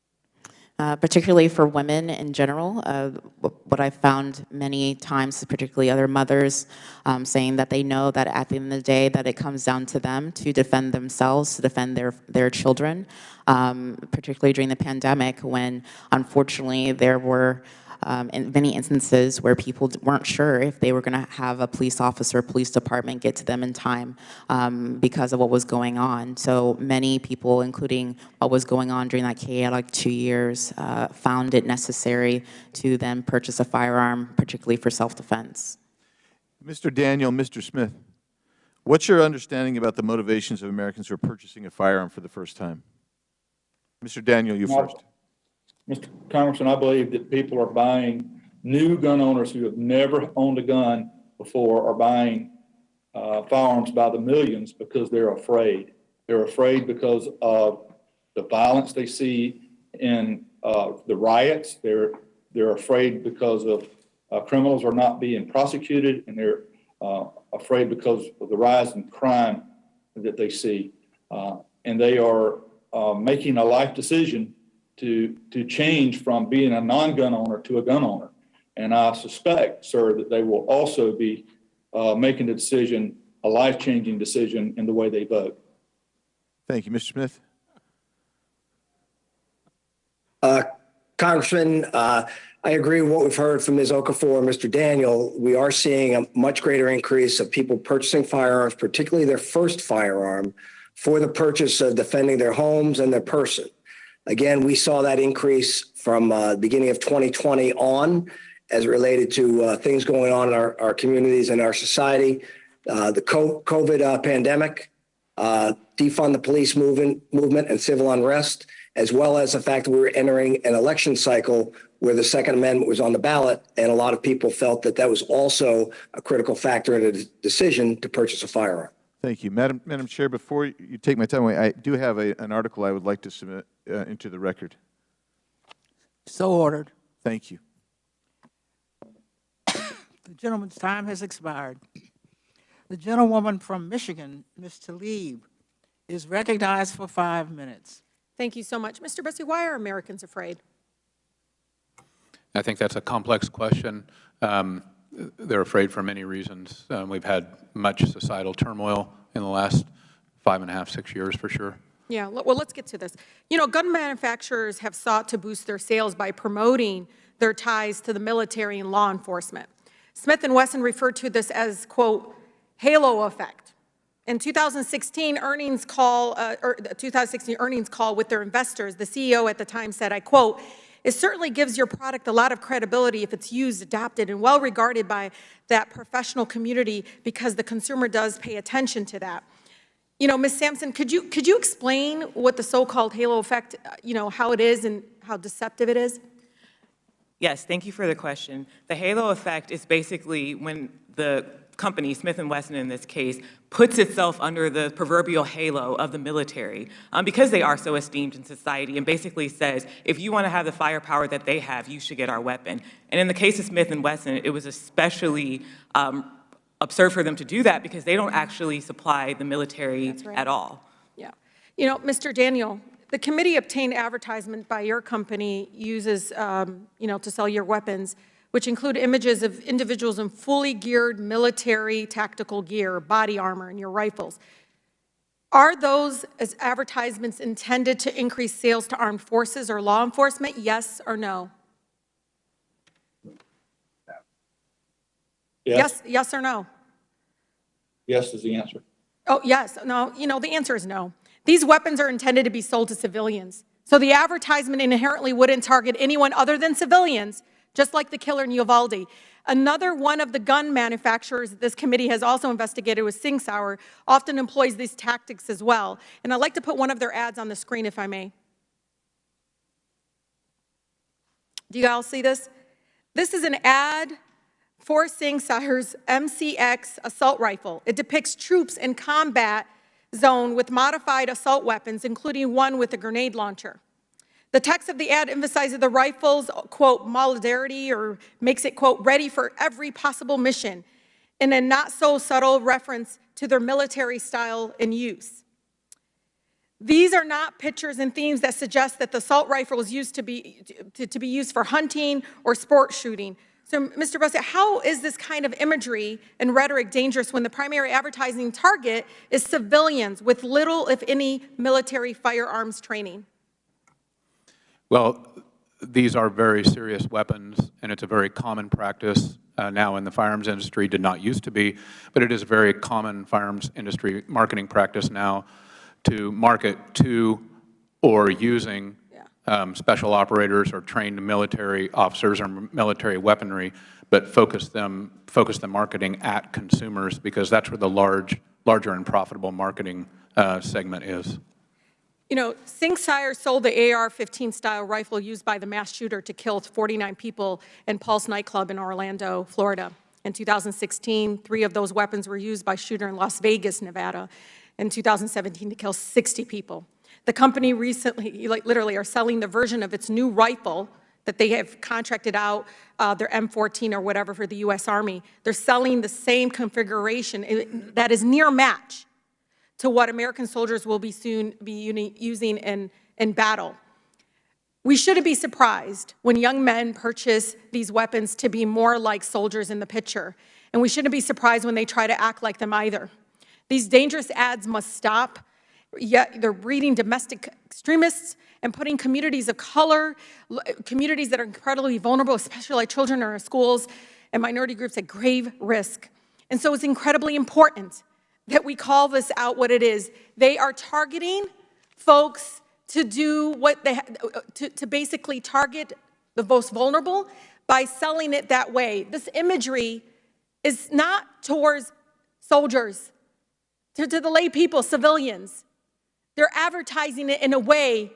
Particularly for women in general, what I've found many times, particularly other mothers, saying that they know that at the end of the day that it comes down to them to defend themselves, to defend their children, particularly during the pandemic when unfortunately there were in many instances where people weren't sure if they were going to have a police officer, police department get to them in time because of what was going on. So many people, including what was going on during that chaotic 2 years, found it necessary to then purchase a firearm, particularly for self-defense. Mr. Daniel, Mr. Smith, what's your understanding about the motivations of Americans who are purchasing a firearm for the first time? Mr. Daniel, you first. Mr. Congressman, I believe that people are buying, new gun owners who have never owned a gun before are buying firearms by the millions because they're afraid. They're afraid because of the violence they see in the riots. They're afraid because of criminals are not being prosecuted, and they're afraid because of the rise in crime that they see. And they are making a life decision to change from being a non-gun owner to a gun owner. And I suspect, sir, that they will also be making a decision, a life-changing decision in the way they vote. Thank you. Mr. Smith? Congressman, I agree with what we've heard from Ms. Okafor and Mr. Daniel. We are seeing a much greater increase of people purchasing firearms, particularly their first firearm, for the purchase of defending their homes and their person. Again, we saw that increase from the beginning of 2020 on as it related to things going on in our communities and our society, the COVID pandemic, defund the police movement and civil unrest, as well as the fact that we were entering an election cycle where the Second Amendment was on the ballot, and a lot of people felt that that was also a critical factor in a decision to purchase a firearm. Thank you. Madam Chair, before you take my time away, I do have an article I would like to submit into the record. So ordered. Thank you. The gentleman's time has expired. The gentlewoman from Michigan, Ms. Tlaib, is recognized for 5 minutes. Thank you so much. Mr. Bussey, why are Americans afraid? I think that's a complex question. They're afraid for many reasons. We've had much societal turmoil in the last 5.5, 6 years for sure. Yeah, well, let's get to this. You know, gun manufacturers have sought to boost their sales by promoting their ties to the military and law enforcement. Smith & Wesson referred to this as, quote, halo effect. In 2016 earnings call with their investors, the CEO at the time said, I quote, it certainly gives your product a lot of credibility if it's used, adopted, and well regarded by that professional community because the consumer does pay attention to that. You know, Ms. Sampson, could you explain what the so-called halo effect, you know, how it is and how deceptive it is? Yes, thank you for the question. The halo effect is basically when the company, Smith & Wesson in this case, puts itself under the proverbial halo of the military because they are so esteemed in society and basically says, if you want to have the firepower that they have, you should get our weapon. And in the case of Smith & Wesson, it was especially absurd for them to do that because they don't actually supply the military at all. Yeah. You know, Mr. Daniel, the committee obtained advertisement by your company uses, you know, to sell your weapons, which include images of individuals in fully geared military tactical gear, body armor, and your rifles. Are those as advertisements intended to increase sales to armed forces or law enforcement, yes or no? Yes. Yes or no? Yes is the answer. Oh, yes. No, you know, the answer is no. These weapons are intended to be sold to civilians. So the advertisement inherently wouldn't target anyone other than civilians, just like the killer in Uvalde. Another one of the gun manufacturers this committee has also investigated was Sing Sauer, often employs these tactics as well. And I'd like to put one of their ads on the screen, if I may. Do you all see this? This is an ad for Sing Sauer's MCX assault rifle. It depicts troops in combat zone with modified assault weapons, including one with a grenade launcher. The text of the ad emphasizes the rifle's, quote, modularity, or makes it, quote, ready for every possible mission, in a not so subtle reference to their military style and use. These are not pictures and themes that suggest that the assault rifle is used to be used for hunting or sport shooting. So, Mr. Bussey, how is this kind of imagery and rhetoric dangerous when the primary advertising target is civilians with little, if any, military firearms training? Well, these are very serious weapons, and it's a very common practice now in the firearms industry. Did not used to be, but it is a very common firearms industry marketing practice now to market to or using special operators or trained military officers or military weaponry, but focus the marketing at consumers because that's where the larger and profitable marketing segment is. You know, Sing Sauer sold the AR-15 style rifle used by the mass shooter to kill 49 people in Pulse nightclub in Orlando, Florida. In 2016, 3 of those weapons were used by shooter in Las Vegas, Nevada. In 2017, to kill 60 people. The company recently, literally, are selling the version of its new rifle that they have contracted out, their M14 or whatever, for the U.S. Army. They're selling the same configuration that is near match to what American soldiers will be soon be using in battle. We shouldn't be surprised when young men purchase these weapons to be more like soldiers in the picture. And we shouldn't be surprised when they try to act like them either. These dangerous ads must stop. Yet they're breeding domestic extremists and putting communities of color, communities that are incredibly vulnerable, especially like children in our schools and minority groups, at grave risk. And so it's incredibly important that we call this out what it is. They are targeting folks to do what they to basically target the most vulnerable by selling it that way. This imagery is not towards soldiers, to the lay people, civilians. They're advertising it in a way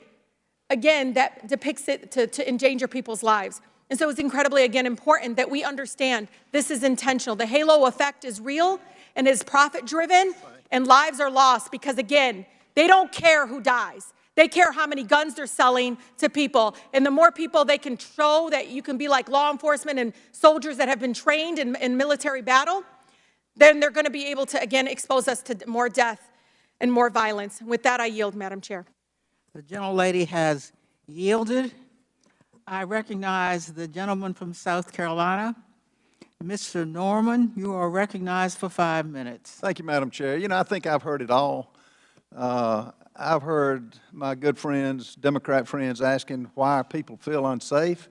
again, that depicts it to endanger people's lives. And so it's incredibly, again, important that we understand this is intentional. The halo effect is real and is profit-driven, and lives are lost because, again, they don't care who dies. They care how many guns they're selling to people. And the more people they can show that you can be like law enforcement and soldiers that have been trained in military battle, then they're going to be able to, again, expose us to more death and more violence. With that, I yield, Madam Chair. The gentlelady has yielded. I recognize the gentleman from South Carolina. Mr. Norman, you are recognized for 5 minutes. Thank you, Madam Chair. You know, I think I've heard it all. I've heard my good friends, Democrat friends, asking why people feel unsafe.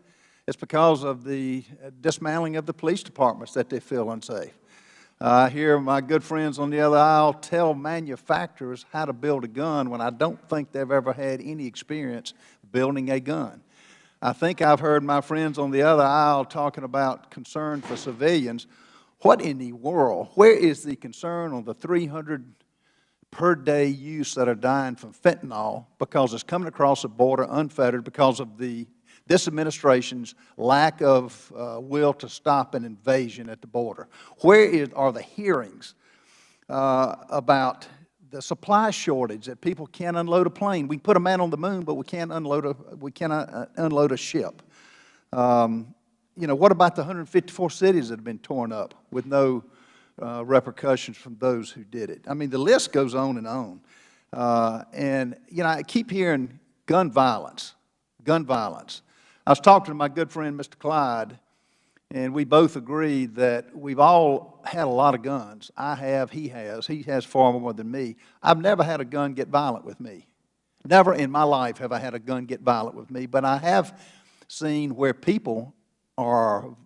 It's because of the dismantling of the police departments that they feel unsafe. I hear my good friends on the other aisle tell manufacturers how to build a gun when I don't think they've ever had any experience building a gun. I think I've heard my friends on the other aisle talking about concern for civilians. What in the world? Where is the concern on the 300 per day use that are dying from fentanyl because it's coming across the border unfettered because of this administration's lack of will to stop an invasion at the border? Where are the hearings about the supply shortage that people can't unload a plane? We can put a man on the moon, but we cannot unload a ship. You know, what about the 154 cities that have been torn up with no repercussions from those who did it? I mean, the list goes on and on. And, you know, I keep hearing gun violence, gun violence. I was talking to my good friend, Mr. Clyde, and we both agreed that we've all had a lot of guns. I have, he has far more than me. I've never had a gun get violent with me. Never in my life have I had a gun get violent with me, but I have seen where people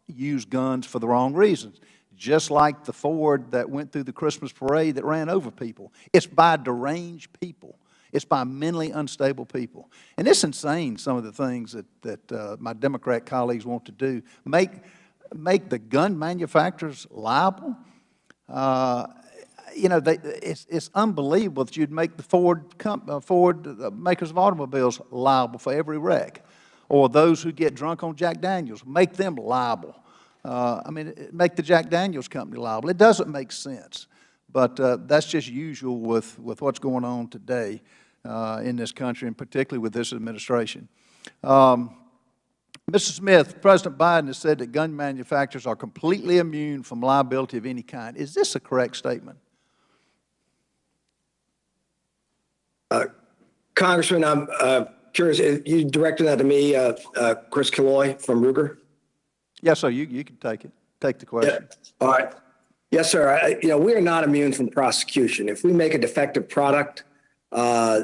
use guns for the wrong reasons, just like the Ford that went through the Christmas parade that ran over people. It's by deranged people. It's by mentally unstable people. And it's insane, some of the things that my Democrat colleagues want to do. Make the gun manufacturers liable. You know, it's unbelievable that you'd make the Ford makers of automobiles liable for every wreck, or those who get drunk on Jack Daniels, make them liable. I mean, make the Jack Daniels company liable. It doesn't make sense, but that's just usual with what's going on today in this country, and particularly with this administration. Mr. Smith, President Biden has said that gun manufacturers are completely immune from liability of any kind. Is this a correct statement? Congressman, I'm curious, you directed that to me, Chris Killoy from Ruger? Yes, sir, you can take it. Take the question. Yeah. All right. Yes, sir. You know, we are not immune from prosecution. If we make a defective product, you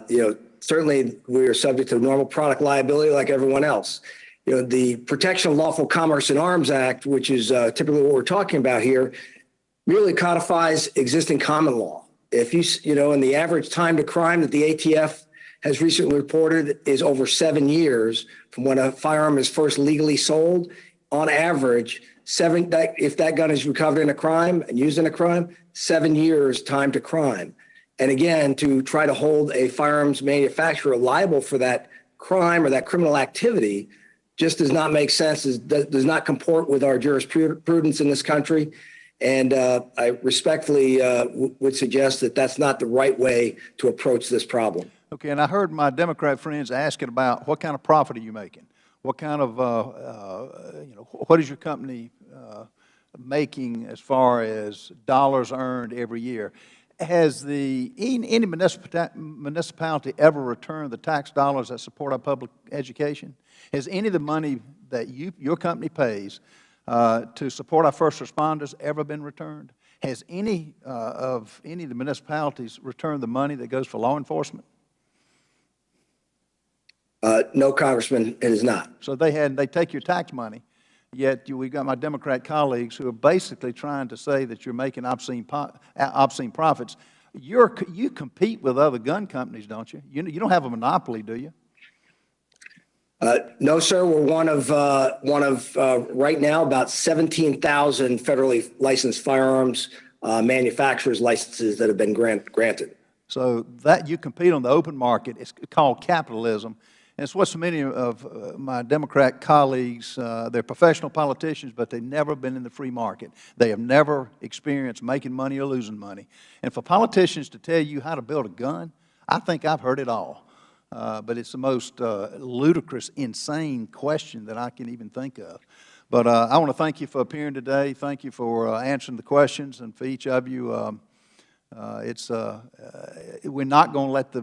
know, certainly we are subject to normal product liability like everyone else. You know, the Protection of Lawful Commerce in Arms Act, which is typically what we're talking about here, merely codifies existing common law. If you know, and the average time to crime that the ATF has recently reported is over 7 years from when a firearm is first legally sold. On average, if that gun is recovered in a crime and used in a crime, 7 years time to crime. And again, to try to hold a firearms manufacturer liable for that crime or that criminal activity just does not make sense, does not comport with our jurisprudence in this country. And I respectfully would suggest that that's not the right way to approach this problem. Okay, and I heard my Democrat friends asking about what kind of profit are you making? What kind of, you know, what is your company making as far as dollars earned every year? Has any municipality ever returned the tax dollars that support our public education? Has any of the money that your company pays to support our first responders ever been returned? Has any of the municipalities returned the money that goes for law enforcement? No, Congressman, it is not. So they take your tax money, yet we've got my Democrat colleagues who are basically trying to say that you're making obscene profits. You compete with other gun companies, don't you? You don't have a monopoly, do you? No, sir. We're one of right now about 17,000 federally licensed firearms manufacturers licenses that have been granted. So that you compete on the open market. It's called capitalism. And it's what so many of my Democrat colleagues, they're professional politicians, but they've never been in the free market. They have never experienced making money or losing money. And for politicians to tell you how to build a gun, I think I've heard it all. But it's the most ludicrous, insane question that I can even think of. But I want to thank you for appearing today. Thank you for answering the questions. And for each of you, we're not going to let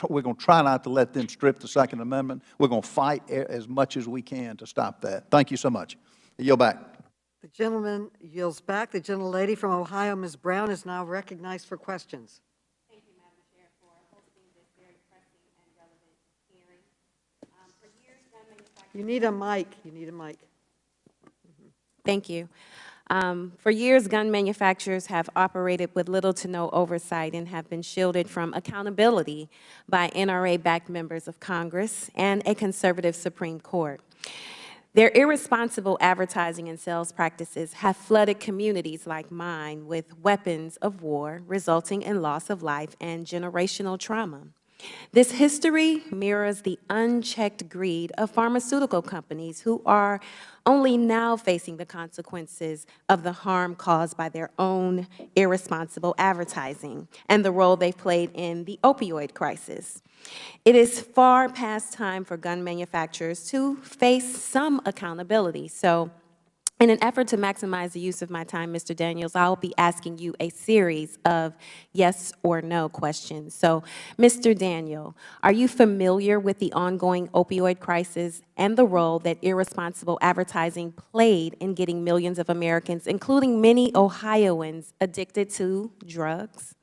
we're going to try not to let them strip the Second Amendment. We're going to fight as much as we can to stop that. Thank you so much. I yield back. The gentleman yields back. The gentlelady from Ohio, Ms. Brown, is now recognized for questions. Thank you, Madam Chair, for hosting this very pressing and relevant hearing. For years, gun manufacturers... You need a mic. You need a mic. Thank you. For years, gun manufacturers have operated with little to no oversight and have been shielded from accountability by NRA-backed members of Congress and a conservative Supreme Court. Their irresponsible advertising and sales practices have flooded communities like mine with weapons of war, resulting in loss of life and generational trauma. This history mirrors the unchecked greed of pharmaceutical companies who are only now facing the consequences of the harm caused by their own irresponsible advertising and the role they've played in the opioid crisis. It is far past time for gun manufacturers to face some accountability. So, in an effort to maximize the use of my time, Mr. Daniels, I'll be asking you a series of yes or no questions. So, Mr. Daniel, are you familiar with the ongoing opioid crisis and the role that irresponsible advertising played in getting millions of Americans, including many Ohioans, addicted to drugs?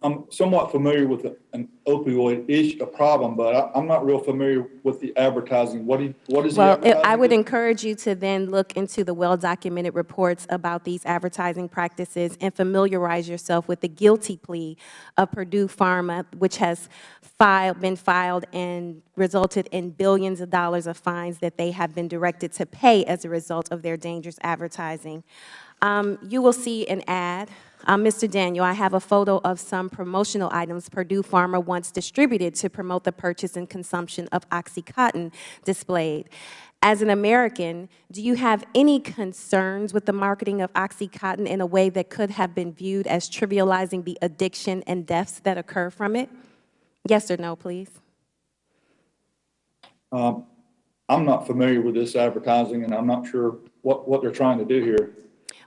I'm somewhat familiar with an opioid issue, a problem, but I'm not real familiar with the advertising. What is the advertising? I would encourage you to then look into the well-documented reports about these advertising practices and familiarize yourself with the guilty plea of Purdue Pharma, which has been filed and resulted in billions of dollars of fines that they have been directed to pay as a result of their dangerous advertising. You will see an ad. Mr. Daniel, I have a photo of some promotional items Purdue Pharma once distributed to promote the purchase and consumption of OxyContin displayed. As an American, do you have any concerns with the marketing of OxyContin in a way that could have been viewed as trivializing the addiction and deaths that occur from it? Yes or no, please. I'm not familiar with this advertising, and I'm not sure what they're trying to do here.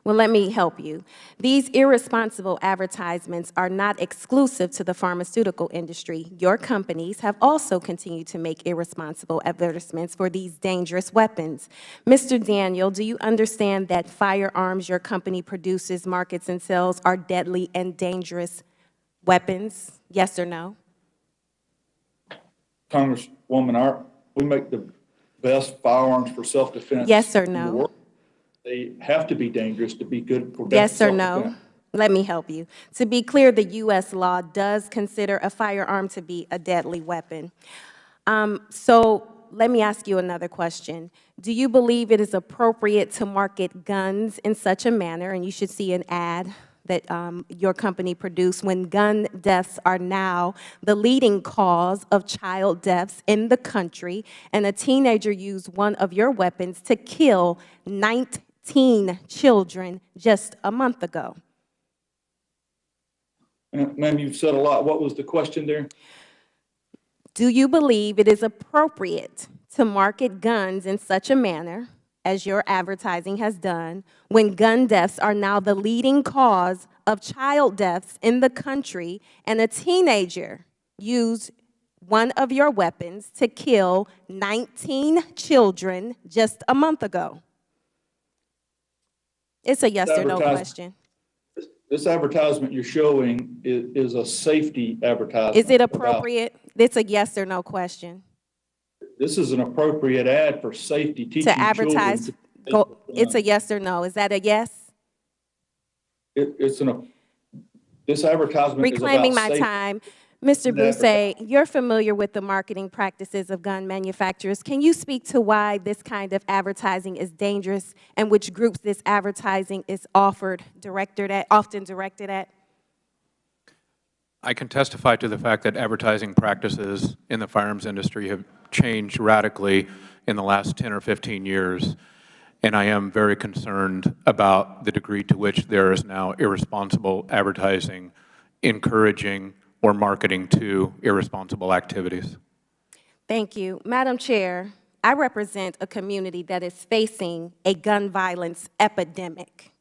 Well, let me help you. These irresponsible advertisements are not exclusive to the pharmaceutical industry. Your companies have also continued to make irresponsible advertisements for these dangerous weapons. Mr. Daniel, do you understand that firearms your company produces, markets, and sells are deadly and dangerous weapons? Yes or no? Congresswoman, we make the best firearms for self-defense. Yes or in the no? world. They have to be dangerous to be good for Yes or self-defense. no? Let me help you. To be clear, the U.S. law does consider a firearm to be a deadly weapon. So let me ask you another question. Do you believe it is appropriate to market guns in such a manner, and you should see an ad that your company produced, when gun deaths are now the leading cause of child deaths in the country, and a teenager used one of your weapons to kill 19 children just a month ago? Ma'am, you've said a lot. What was the question there? Do you believe it is appropriate to market guns in such a manner, as your advertising has done, when gun deaths are now the leading cause of child deaths in the country, and a teenager used one of your weapons to kill 19 children just a month ago? It's a yes or no question. This advertisement you're showing is a safety advertisement. Is it appropriate? It's a yes or no question. This is an appropriate ad for safety, teaching to advertise. It's a yes or no. Is that a yes? This advertisement Reclaiming is about my time. Mr. Bousse, you're familiar with the marketing practices of gun manufacturers. Can you speak to why this kind of advertising is dangerous and which groups this advertising is often directed at? I can testify to the fact that advertising practices in the firearms industry have changed radically in the last 10 or 15 years, and I am very concerned about the degree to which there is now irresponsible advertising encouraging or marketing to irresponsible activities. Thank you. Madam Chair, I represent a community that is facing a gun violence epidemic.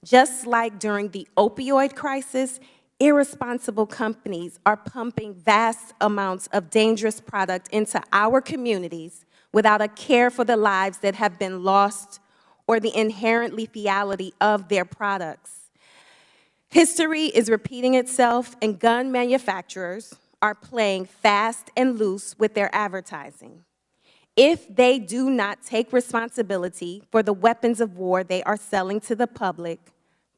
Just like during the opioid crisis, irresponsible companies are pumping vast amounts of dangerous product into our communities without a care for the lives that have been lost or the inherent lethality of their products. History is repeating itself, and gun manufacturers are playing fast and loose with their advertising. If they do not take responsibility for the weapons of war they are selling to the public,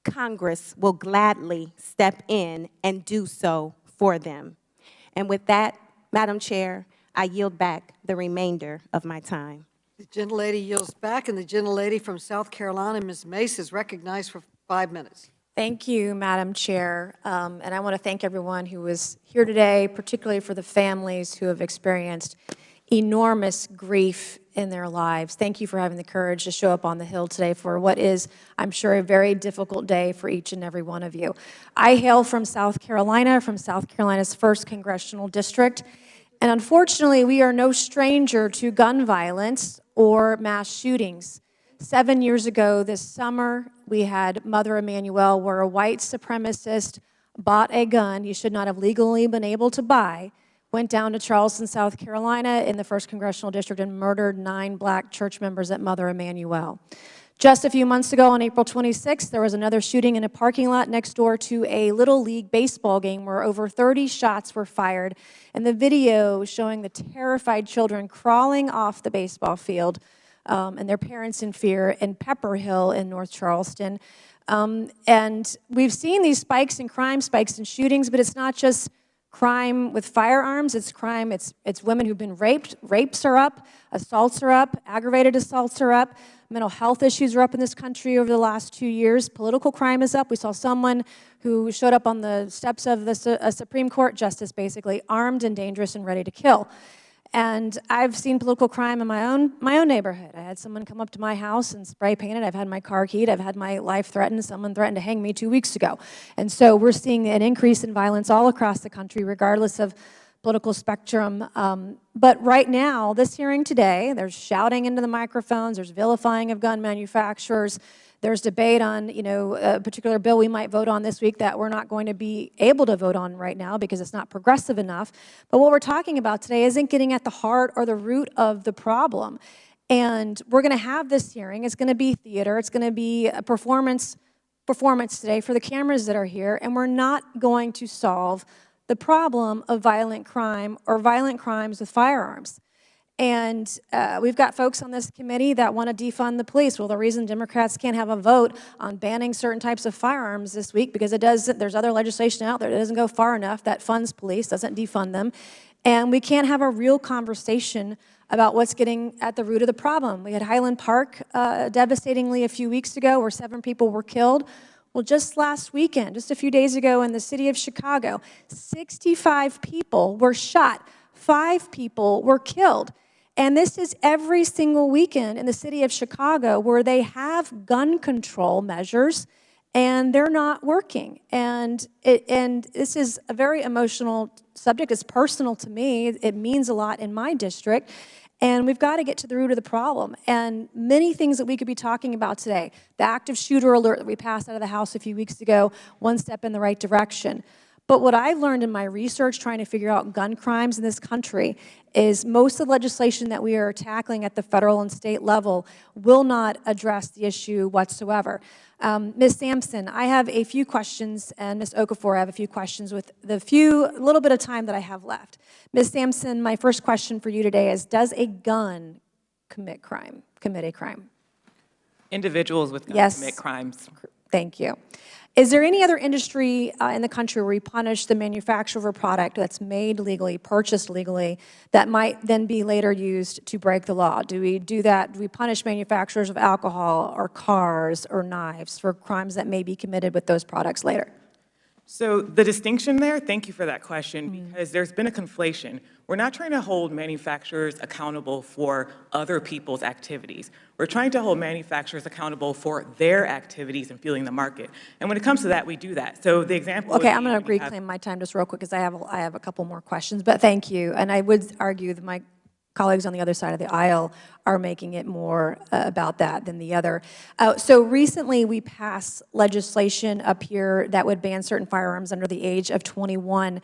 Congress will gladly step in and do so for them. And with that, Madam Chair, I yield back the remainder of my time. The gentlelady yields back, and the gentlelady from South Carolina, Ms. Mace, is recognized for 5 minutes. Thank you, Madam Chair. And I want to thank everyone who was here today, particularly for the families who have experienced enormous grief in their lives. Thank you for having the courage to show up on the Hill today for what is, I'm sure, a very difficult day for each and every one of you. I hail from South Carolina's 1st Congressional District, and unfortunately, we are no stranger to gun violence or mass shootings. 7 years ago this summer, we had Mother Emanuel, where a white supremacist bought a gun he should not have legally been able to buy, went down to Charleston, South Carolina in the 1st Congressional District and murdered 9 black church members at Mother Emanuel. Just a few months ago, on April 26th, there was another shooting in a parking lot next door to a Little League baseball game where over 30 shots were fired, and the video showing the terrified children crawling off the baseball field and their parents in fear in Pepper Hill in North Charleston. And we've seen these spikes in crime, spikes in shootings, but it's not just crime with firearms, it's crime, it's women who've been raped. Rapes are up, assaults are up, aggravated assaults are up, mental health issues are up in this country over the last 2 years. Political crime is up. We saw someone who showed up on the steps of the Supreme Court justice, basically, armed and dangerous and ready to kill. And I've seen political crime in my own neighborhood. I had someone come up to my house and spray paint it. I've had my car keyed. I've had my life threatened. Someone threatened to hang me 2 weeks ago. And so we're seeing an increase in violence all across the country, regardless of political spectrum. But right now, this hearing today, there's shouting into the microphones. There's vilifying of gun manufacturers. There's debate on, a particular bill we might vote on this week that we're not going to be able to vote on right now because it's not progressive enough. But what we're talking about today isn't getting at the heart or the root of the problem. And we're going to have this hearing. It's going to be theater. It's going to be a performance today for the cameras that are here. And we're not going to solve the problem of violent crime or violent crimes with firearms. And we've got folks on this committee that want to defund the police. Well, the reason Democrats can't have a vote on banning certain types of firearms this week because there's other legislation out there that doesn't go far enough, that funds police, doesn't defund them. And we can't have a real conversation about what's getting at the root of the problem. We had Highland Park devastatingly a few weeks ago where 7 people were killed. Well, just last weekend, just a few days ago in the city of Chicago, 65 people were shot, 5 people were killed. And this is every single weekend in the city of Chicago where they have gun control measures and they're not working. And this is a very emotional subject. It's personal to me. It means a lot in my district. And we've got to get to the root of the problem. And many things that we could be talking about today. The active shooter alert that we passed out of the House a few weeks ago, one step in the right direction. But what I've learned in my research trying to figure out gun crimes in this country is most of the legislation that we are tackling at the federal and state level will not address the issue whatsoever. Ms. Sampson, I have a few questions, and Ms. Okafor, I have a few questions with the little bit of time that I have left. Ms. Sampson, my first question for you today is, does a gun commit a crime? Individuals with guns commit crimes. Thank you. Is there any other industry in the country where we punish the manufacturer of a product that's made legally, purchased legally, that might then be later used to break the law? Do we do that? Do we punish manufacturers of alcohol or cars or knives for crimes that may be committed with those products later? So the distinction there, thank you for that question, because there's been a conflation. We're not trying to hold manufacturers accountable for other people's activities. We're trying to hold manufacturers accountable for their activities and fueling the market. And when it comes to that, we do that. So the example Okay, would I'm be going to when you have- reclaim my time just real quick because I have a couple more questions, but thank you. And I would argue that my colleagues on the other side of the aisle are making it more about that than the other. So recently we passed legislation up here that would ban certain firearms under the age of 21.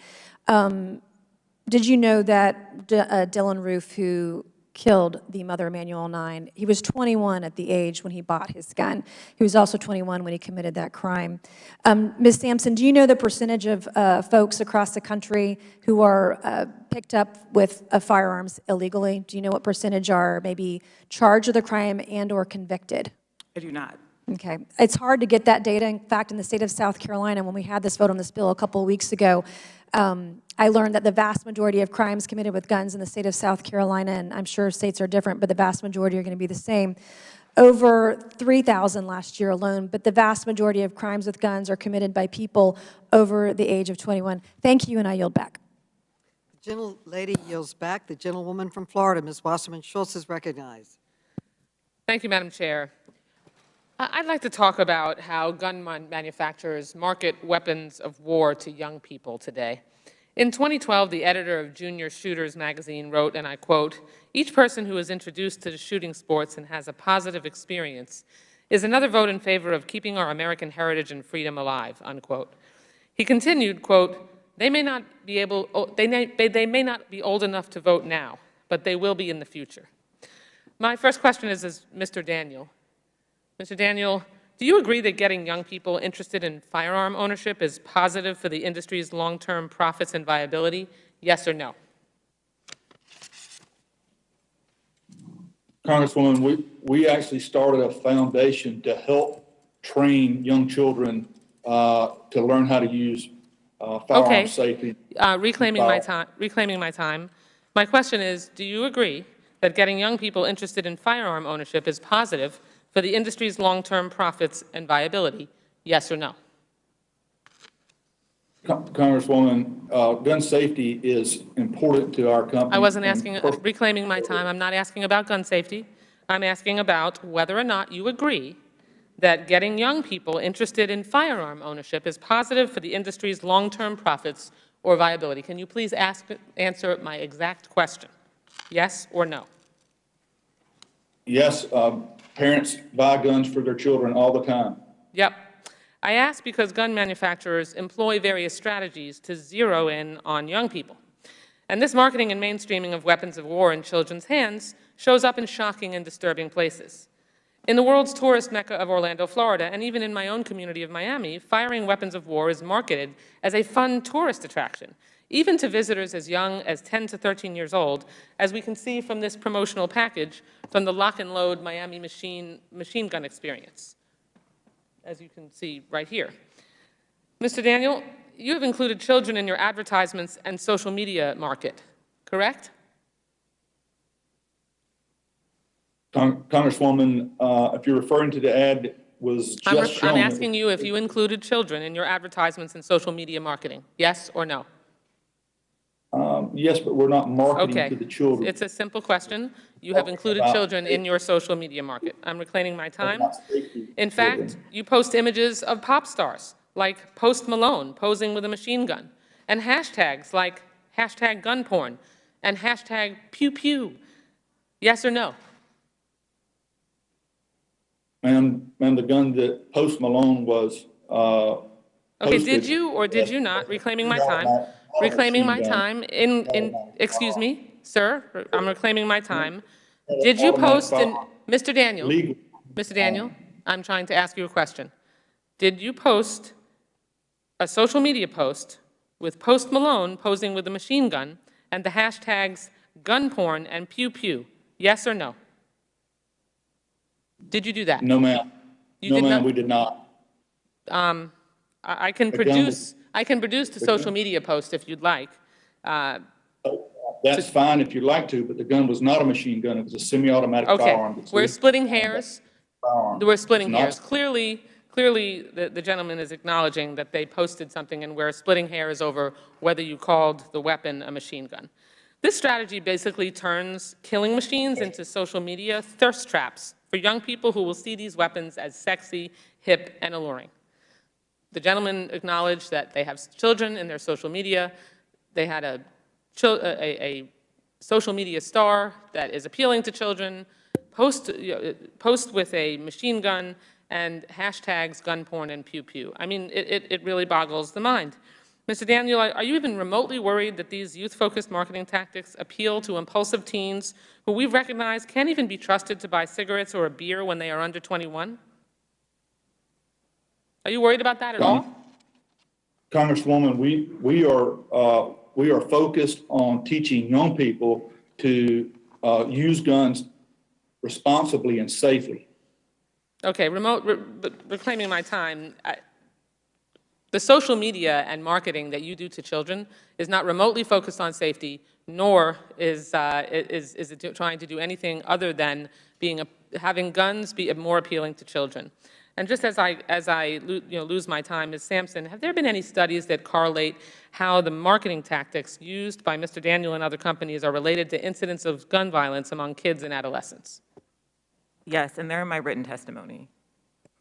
Did you know that Dylan Roof, who killed the mother of Emanuel 9, he was 21 at the age when he bought his gun. He was also 21 when he committed that crime. Ms. Sampson, do you know the percentage of folks across the country who are picked up with firearms illegally? Do you know what percentage are maybe charged with a crime and or convicted? I do not. Okay. It's hard to get that data. In fact, in the state of South Carolina, when we had this vote on this bill a couple of weeks ago, I learned that the vast majority of crimes committed with guns in the state of South Carolina, and I'm sure states are different, but the vast majority are going to be the same, over 3,000 last year alone, but the vast majority of crimes with guns are committed by people over the age of 21. Thank you, and I yield back. The gentlelady yields back. The gentlewoman from Florida, Ms. Wasserman Schultz, is recognized. Thank you, Madam Chair. I'd like to talk about how gun manufacturers market weapons of war to young people today. In 2012, the editor of Junior Shooters magazine wrote, and I quote, "Each person who is introduced to the shooting sports and has a positive experience is another vote in favor of keeping our American heritage and freedom alive," unquote. He continued, quote, they may not be old enough to vote now, but they will be in the future." My first question is Mr. Daniel. Mr. Daniel, do you agree that getting young people interested in firearm ownership is positive for the industry's long-term profits and viability? Yes or no? Congresswoman, we actually started a foundation to help train young children to learn how to use firearm safety. Reclaiming my time. My question is, do you agree that getting young people interested in firearm ownership is positive for the industry's long-term profits and viability? Yes or no? Congresswoman, gun safety is important to our company. I wasn't asking, reclaiming my time, I'm not asking about gun safety. I'm asking about whether or not you agree that getting young people interested in firearm ownership is positive for the industry's long-term profits or viability. Can you please answer my exact question? Yes or no? Yes, parents buy guns for their children all the time. Yep. I ask because gun manufacturers employ various strategies to zero in on young people. And this marketing and mainstreaming of weapons of war in children's hands shows up in shocking and disturbing places. In the world's tourist mecca of Orlando, Florida, and even in my own community of Miami, firing weapons of war is marketed as a fun tourist attraction, even to visitors as young as 10 to 13 years old, as we can see from this promotional package from the Lock and Load Miami machine gun experience, as you can see right here. Mr. Daniel, you have included children in your advertisements and social media market, correct? Congresswoman, if you're referring to the ad was just shown. I'm asking you if you included children in your advertisements and social media marketing, yes or no? Yes, but we're not marketing to the children. It's a simple question. You have included children in your social media market. I'm reclaiming my time. In fact, you post images of pop stars like Post Malone posing with a machine gun, and hashtags like hashtag gun porn and hashtag pew pew. Yes or no? Ma'am, the gun that Post Malone was okay, did you or did you not, reclaiming my time, excuse me, sir, I'm reclaiming my time. Did you post, Mr. Daniel, I'm trying to ask you a question. Did you post a social media post with Post Malone posing with a machine gun and the hashtags gun porn and pew pew? Yes or no? Did you do that? No, ma'am. No, ma'am, we did not. I can produce the social media post if you'd like. That's fine if you'd like to, but the gun was not a machine gun. It was a semi-automatic firearm. We're splitting hairs. We're splitting hairs. Clearly, clearly the gentleman is acknowledging that they posted something and we're splitting hairs over whether you called the weapon a machine gun. This strategy basically turns killing machines into social media thirst traps for young people who will see these weapons as sexy, hip, and alluring. The gentleman acknowledged that they have children in their social media. They had a social media star that is appealing to children, post with a machine gun, and hashtags gun porn and pew pew. I mean, it really boggles the mind. Mr. Daniel, are you even remotely worried that these youth-focused marketing tactics appeal to impulsive teens who we've recognized can't even be trusted to buy cigarettes or a beer when they are under 21? Are you worried about that at all? Congresswoman, we are focused on teaching young people to use guns responsibly and safely. Okay, reclaiming my time. The social media and marketing that you do to children is not remotely focused on safety, nor is it trying to do anything other than having guns be more appealing to children. And just as I lose my time, Ms. Sampson, have there been any studies that correlate how the marketing tactics used by Mr. Daniel and other companies are related to incidents of gun violence among kids and adolescents? Yes, and they're in my written testimony.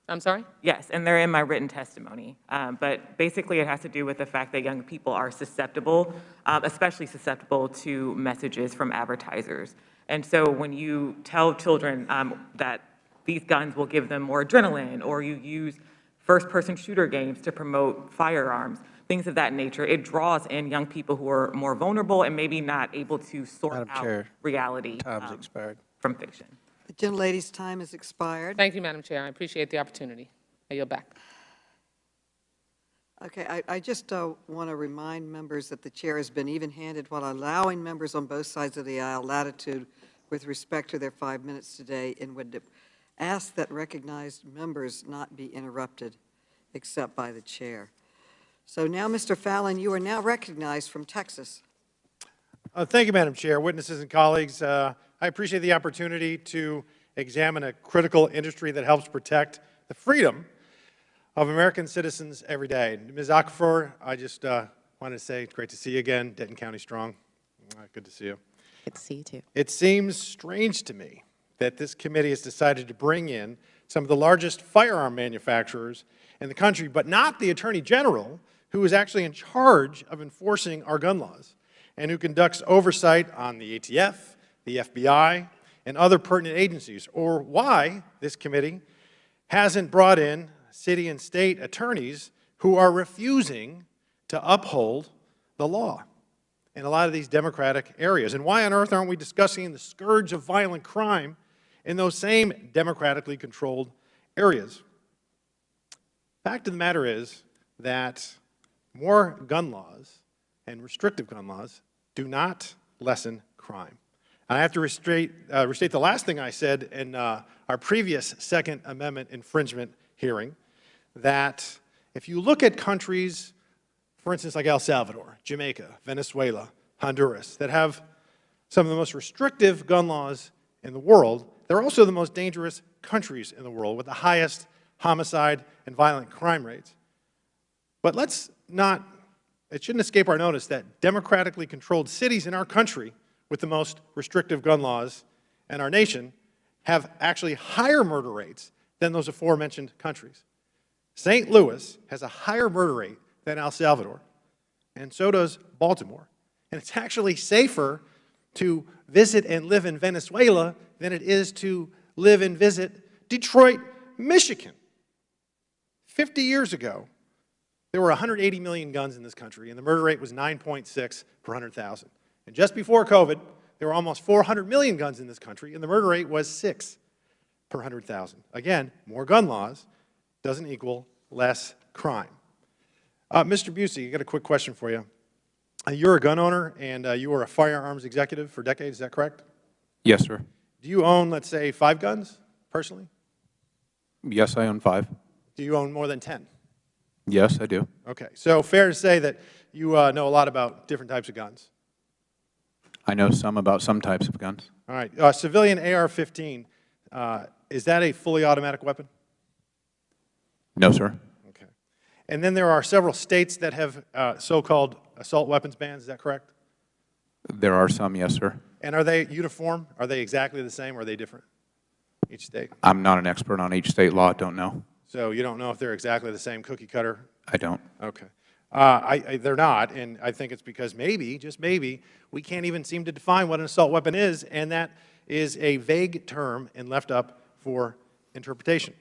I'm sorry? Yes, and they're in my written testimony. But basically it has to do with the fact that young people are susceptible, especially susceptible to messages from advertisers. And so when you tell children that these guns will give them more adrenaline, or you use first-person shooter games to promote firearms, things of that nature, it draws in young people who are more vulnerable and maybe not able to sort out reality from fiction. The gentlelady's time has expired. Thank you, Madam Chair. I appreciate the opportunity. I yield back. Okay, I just want to remind members that the chair has been even-handed while allowing members on both sides of the aisle latitude with respect to their 5 minutes today, and would ask that recognized members not be interrupted except by the chair. So now, Mr. Fallon, you are now recognized from Texas. Thank you, Madam Chair, witnesses and colleagues. I appreciate the opportunity to examine a critical industry that helps protect the freedom of American citizens every day. Ms. Okafor, I just wanted to say it's great to see you again. Denton County strong. Good to see you. Good to see you, too. It seems strange to me that this committee has decided to bring in some of the largest firearm manufacturers in the country, but not the Attorney General, who is actually in charge of enforcing our gun laws and who conducts oversight on the ATF, the FBI, and other pertinent agencies, or why this committee hasn't brought in city and state attorneys who are refusing to uphold the law in a lot of these democratic areas. And why on earth aren't we discussing the scourge of violent crime in those same democratically controlled areas? Fact of the matter is that more gun laws and restrictive gun laws do not lessen crime. And I have to restate the last thing I said in our previous Second Amendment infringement hearing, that if you look at countries, for instance, like El Salvador, Jamaica, Venezuela, Honduras, that have some of the most restrictive gun laws in the world, they're also the most dangerous countries in the world with the highest homicide and violent crime rates. But let's not, it shouldn't escape our notice that democratically controlled cities in our country with the most restrictive gun laws in our nation have actually higher murder rates than those aforementioned countries. St. Louis has a higher murder rate than El Salvador, and so does Baltimore. And it's actually safer to visit and live in Venezuela than it is to live and visit Detroit, Michigan. 50 years ago, there were 180 million guns in this country, and the murder rate was 9.6 per 100,000. And just before COVID, there were almost 400 million guns in this country, and the murder rate was 6 per 100,000. Again, more gun laws doesn't equal less crime. Mr. Busey, I got a quick question for you. You're a gun owner, and you were a firearms executive for decades, is that correct? Yes, sir. Do you own, let's say, 5 guns, personally? Yes, I own 5. Do you own more than 10? Yes, I do. Okay, so fair to say that you know a lot about different types of guns. I know some about some types of guns. All right, civilian AR-15, is that a fully automatic weapon? No, sir. Okay. And then there are several states that have so-called assault weapons bans, is that correct? There are some, yes, sir. And are they uniform? Are they exactly the same, or are they different, each state? I'm not an expert on each state law, don't know. So you don't know if they're exactly the same cookie cutter? I don't. Okay. They're not, and I think it's because maybe, just maybe, we can't even seem to define what an assault weapon is, and that is a vague term and left up for interpretation.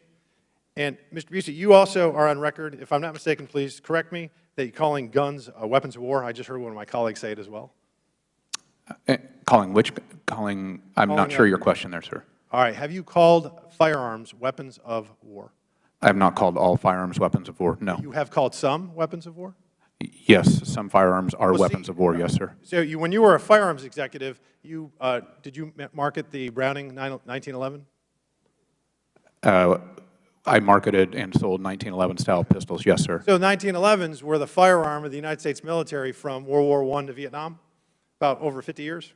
And Mr. Busey, you also are on record, if I'm not mistaken, please correct me, that you're calling guns weapons of war. I just heard one of my colleagues say it as well. Calling which? I'm not sure your question there, sir. All right. Have you called firearms weapons of war? I have not called all firearms weapons of war, no. You have called some weapons of war? Yes, some firearms are weapons of war, yes, sir. So when you were a firearms executive, did you market the Browning 1911? I marketed and sold 1911 style pistols, yes, sir. So 1911s were the firearm of the United States military from World War I to Vietnam, about over 50 years?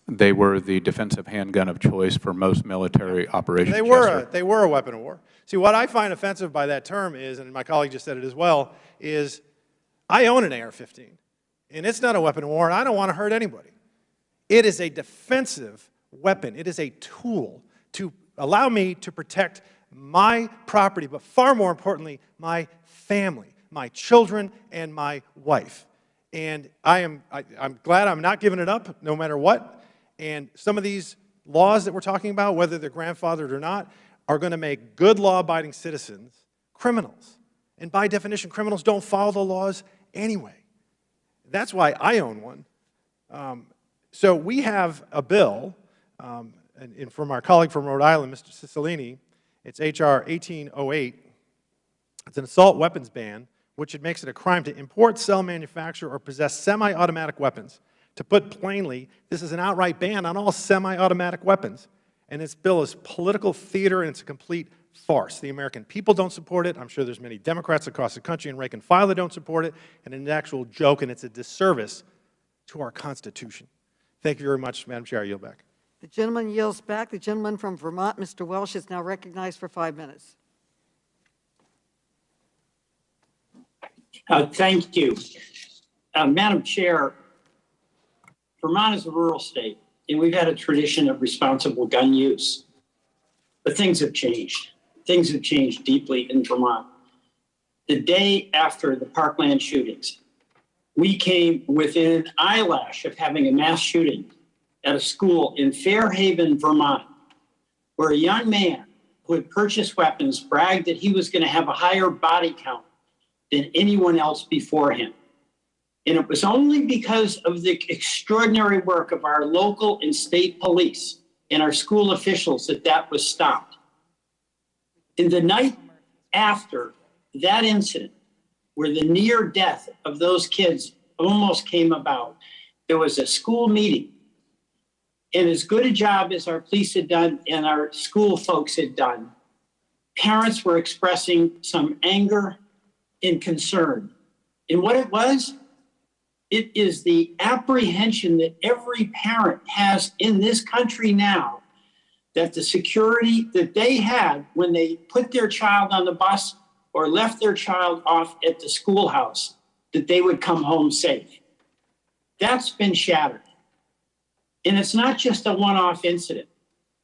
They were the defensive handgun of choice for most military operations. They were a weapon of war. See, what I find offensive by that term is, and my colleague just said it as well, is I own an AR-15, and it's not a weapon of war, and I don't want to hurt anybody. It is a defensive weapon. It is a tool to allow me to protect my property, but far more importantly, my family, my children, and my wife. And I'm glad I'm not giving it up, no matter what. And some of these laws that we're talking about, whether they're grandfathered or not, are going to make good law-abiding citizens criminals. And by definition, criminals don't follow the laws anyway. That's why I own one. So we have a bill, and from our colleague from Rhode Island, Mr. Cicilline. It's H.R. 1808. It's an assault weapons ban, which it makes it a crime to import, sell, manufacture, or possess semi-automatic weapons. To put plainly, this is an outright ban on all semi-automatic weapons. And this bill is political theater, and it's a complete farce. The American people don't support it. I'm sure there's many Democrats across the country and rank and file that don't support it. And it's an actual joke, and it's a disservice to our Constitution. Thank you very much, Madam Chair. I yield back. The gentleman yields back. The gentleman from Vermont, Mr. Welsh, is now recognized for 5 minutes. Thank you. Madam Chair, Vermont is a rural state, and we've had a tradition of responsible gun use. But things have changed. Things have changed deeply in Vermont. The day after the Parkland shootings, we came within an eyelash of having a mass shooting at a school in Fairhaven, Vermont, where a young man who had purchased weapons bragged that he was going to have a higher body count than anyone else before him. And it was only because of the extraordinary work of our local and state police and our school officials that that was stopped. In the night after that incident, where the near death of those kids almost came about, there was a school meeting. And as good a job as our police had done and our school folks had done, parents were expressing some anger and concern. And what it was, it is the apprehension that every parent has in this country now that the security that they had when they put their child on the bus or left their child off at the schoolhouse, that they would come home safe. That's been shattered. And it's not just a one-off incident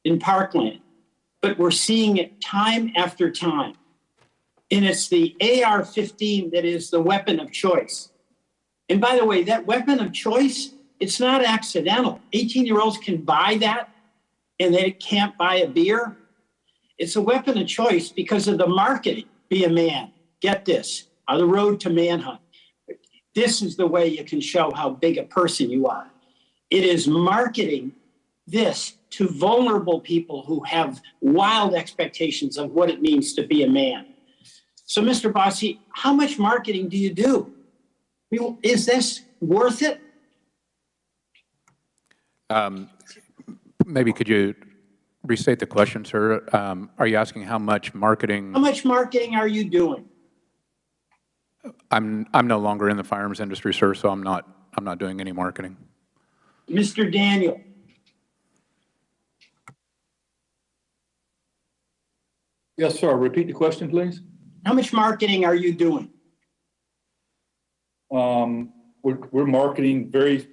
in Parkland, but we're seeing it time after time. And it's the AR-15 that is the weapon of choice. And by the way, that weapon of choice, it's not accidental. 18-year-olds can buy that and they can't buy a beer. It's a weapon of choice because of the marketing. Be a man. Get this. On the road to manhunt. This is the way you can show how big a person you are. It is marketing this to vulnerable people who have wild expectations of what it means to be a man. So, Mr. Bossy, how much marketing do you do? I mean, is this worth it? Maybe could you restate the question, sir? Are you asking how much marketing? How much marketing are you doing? I'm no longer in the firearms industry, sir, so I'm not doing any marketing. Mr. Daniel. Yes, sir. Repeat the question, please. How much marketing are you doing? We're marketing very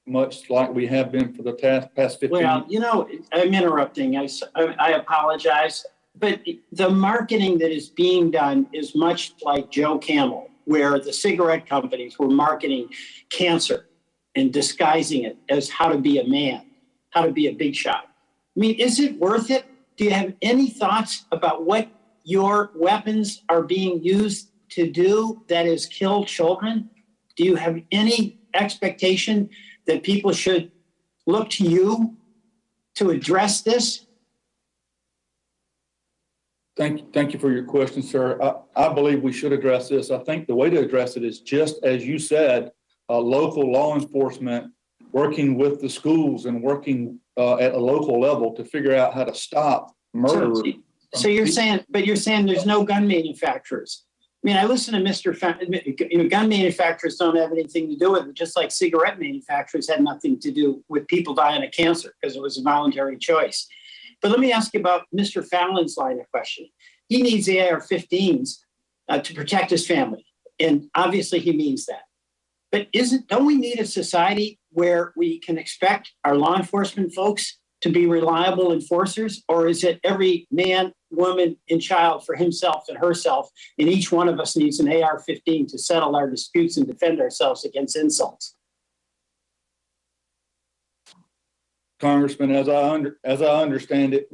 much like we have been for the past 15 years. Well, you know, I'm interrupting. I apologize. But the marketing that is being done is much like Joe Camel, where the cigarette companies were marketing cancer and disguising it as how to be a man, how to be a big shot. I mean, is it worth it? Do you have any thoughts about what your weapons are being used to do, that is kill children? Do you have any expectation that people should look to you to address this? Thank you for your question, sir. I believe we should address this. I think the way to address it is just as you said, local law enforcement working with the schools and working at a local level to figure out how to stop murder. So you're saying there's no gun manufacturers. I mean, I listen to Mr. Gun manufacturers don't have anything to do with it, just like cigarette manufacturers had nothing to do with people dying of cancer because it was a voluntary choice. But let me ask you about Mr. Fallon's line of question. He needs AR-15s to protect his family, and obviously he means that. But don't we need a society where we can expect our law enforcement folks to be reliable enforcers, or is it every man, woman, and child for himself and herself, and each one of us needs an AR-15 to settle our disputes and defend ourselves against insults? Congressman, as I understand it,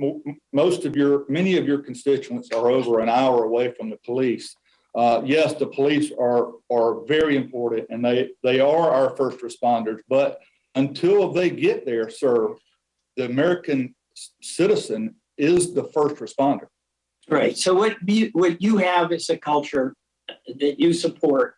many of your constituents are over an hour away from the police. Yes, the police are very important, and they are our first responders. But until they get there, sir, the American citizen is the first responder. Right. So what you have is a culture that you support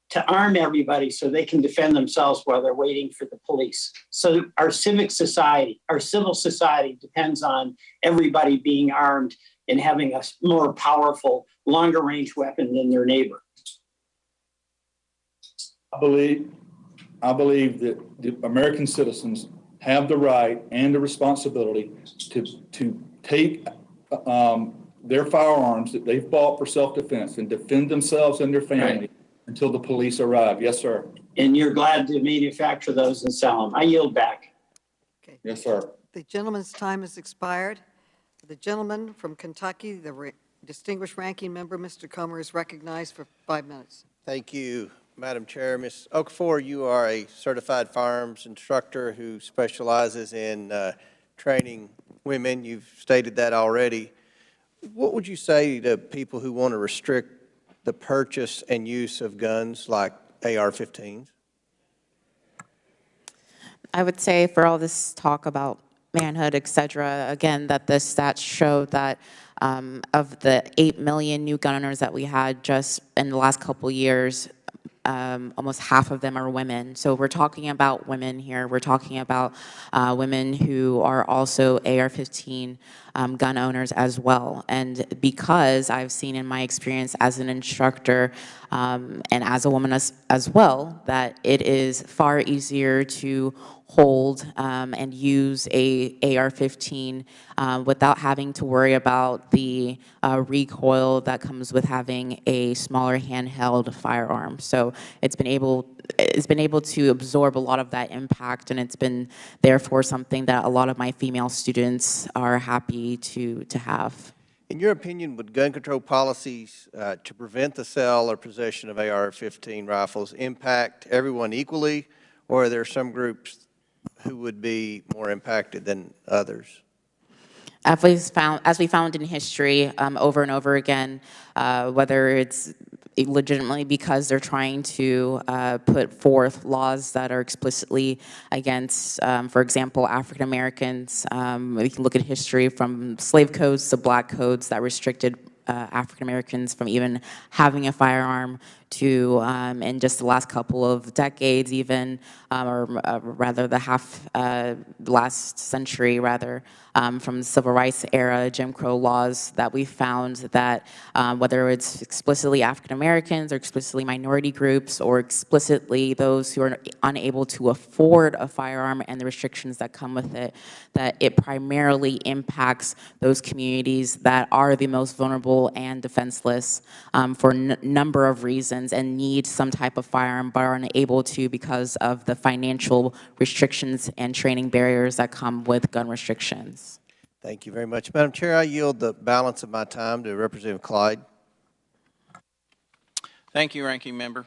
to arm everybody so they can defend themselves while they're waiting for the police. So our civic society, our civil society depends on everybody being armed and having a more powerful, longer range weapon than their neighbor. I believe that the American citizens have the right and the responsibility to take their firearms that they've bought for self-defense and defend themselves and their family. Right. Until the police arrive. Yes, sir. And you're glad to manufacture those and sell them. I yield back. Okay. Yes, sir. The gentleman's time has expired. The gentleman from Kentucky, the distinguished ranking member, Mr. Comer, is recognized for 5 minutes. Thank you, Madam Chair. Ms. Okafor, you are a certified firearms instructor who specializes in training women. You've stated that already. What would you say to people who want to restrict the purchase and use of guns like AR-15s? I would say for all this talk about manhood, et cetera, again, that the stats show that of the 8 million new gun owners that we had just in the last couple years, almost half of them are women. So we're talking about women here. We're talking about women who are also AR-15 gun owners as well. And because I've seen in my experience as an instructor and as a woman as well, that it is far easier to hold and use a AR-15 without having to worry about the recoil that comes with having a smaller handheld firearm. So it's been able to absorb a lot of that impact, and it's been therefore something that a lot of my female students are happy to have. In your opinion, would gun control policies to prevent the sale or possession of AR-15 rifles impact everyone equally, or are there some groups who would be more impacted than others? As we found in history over and over again, whether it's legitimately because they're trying to put forth laws that are explicitly against, for example, African Americans. We can look at history from slave codes to black codes that restricted African Americans from even having a firearm, to, in just the last couple of decades even, or rather last century rather, from the civil rights era, Jim Crow laws, that we found that whether it's explicitly African Americans or explicitly minority groups or explicitly those who are unable to afford a firearm and the restrictions that come with it, that it primarily impacts those communities that are the most vulnerable and defenseless for a number of reasons and need some type of firearm but are unable to because of the financial restrictions and training barriers that come with gun restrictions. Thank you very much. Madam Chair, I yield the balance of my time to Representative Clyde. Thank you, Ranking Member.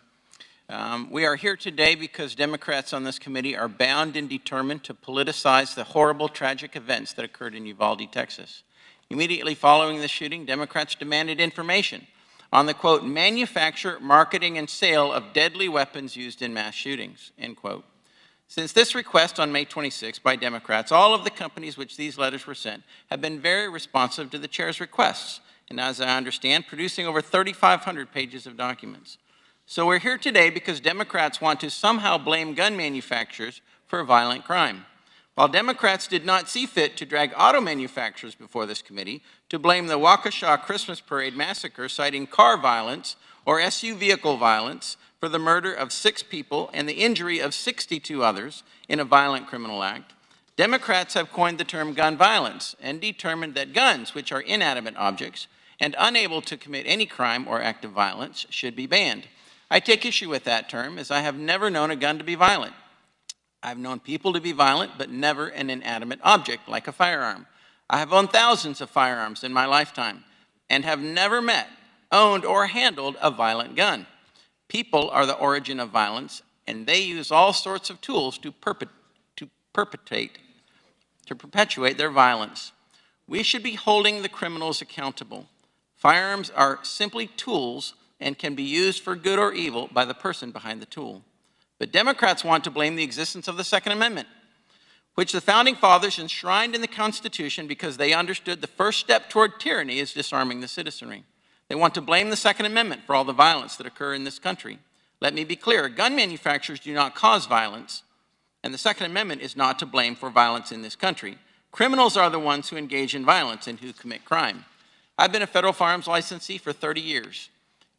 We are here today because Democrats on this committee are bound and determined to politicize the horrible, tragic events that occurred in Uvalde, Texas. Immediately following the shooting, Democrats demanded information on the, quote, manufacture, marketing, and sale of deadly weapons used in mass shootings, end quote. Since this request on May 26 by Democrats, all of the companies which these letters were sent have been very responsive to the chair's requests, and as I understand, producing over 3,500 pages of documents. So we're here today because Democrats want to somehow blame gun manufacturers for violent crime. While Democrats did not see fit to drag auto manufacturers before this committee to blame the Waukesha Christmas Parade massacre, citing car violence or SU vehicle violence for the murder of 6 people and the injury of 62 others in a violent criminal act, Democrats have coined the term gun violence and determined that guns, which are inanimate objects and unable to commit any crime or act of violence, should be banned. I take issue with that term, as I have never known a gun to be violent. I've known people to be violent, but never an inanimate object like a firearm. I have owned thousands of firearms in my lifetime and have never met, owned, or handled a violent gun. People are the origin of violence, and they use all sorts of tools to perpetuate their violence. We should be holding the criminals accountable. Firearms are simply tools and can be used for good or evil by the person behind the tool. But Democrats want to blame the existence of the Second Amendment, which the Founding Fathers enshrined in the Constitution because they understood the first step toward tyranny is disarming the citizenry. They want to blame the Second Amendment for all the violence that occurs in this country. Let me be clear, gun manufacturers do not cause violence, and the Second Amendment is not to blame for violence in this country. Criminals are the ones who engage in violence and who commit crime. I've been a federal firearms licensee for 30 years,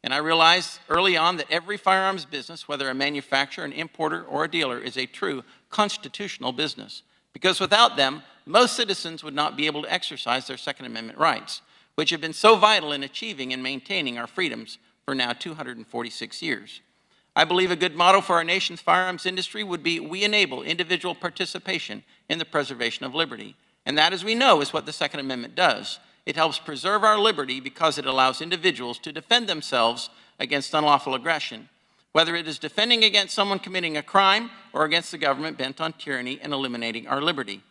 and I realized early on that every firearms business, whether a manufacturer, an importer, or a dealer, is a true constitutional business, because without them, most citizens would not be able to exercise their Second Amendment rights, which have been so vital in achieving and maintaining our freedoms for now 246 years. I believe a good motto for our nation's firearms industry would be, we enable individual participation in the preservation of liberty. And that, as we know, is what the Second Amendment does. It helps preserve our liberty because it allows individuals to defend themselves against unlawful aggression, whether it is defending against someone committing a crime or against the government bent on tyranny and eliminating our liberty.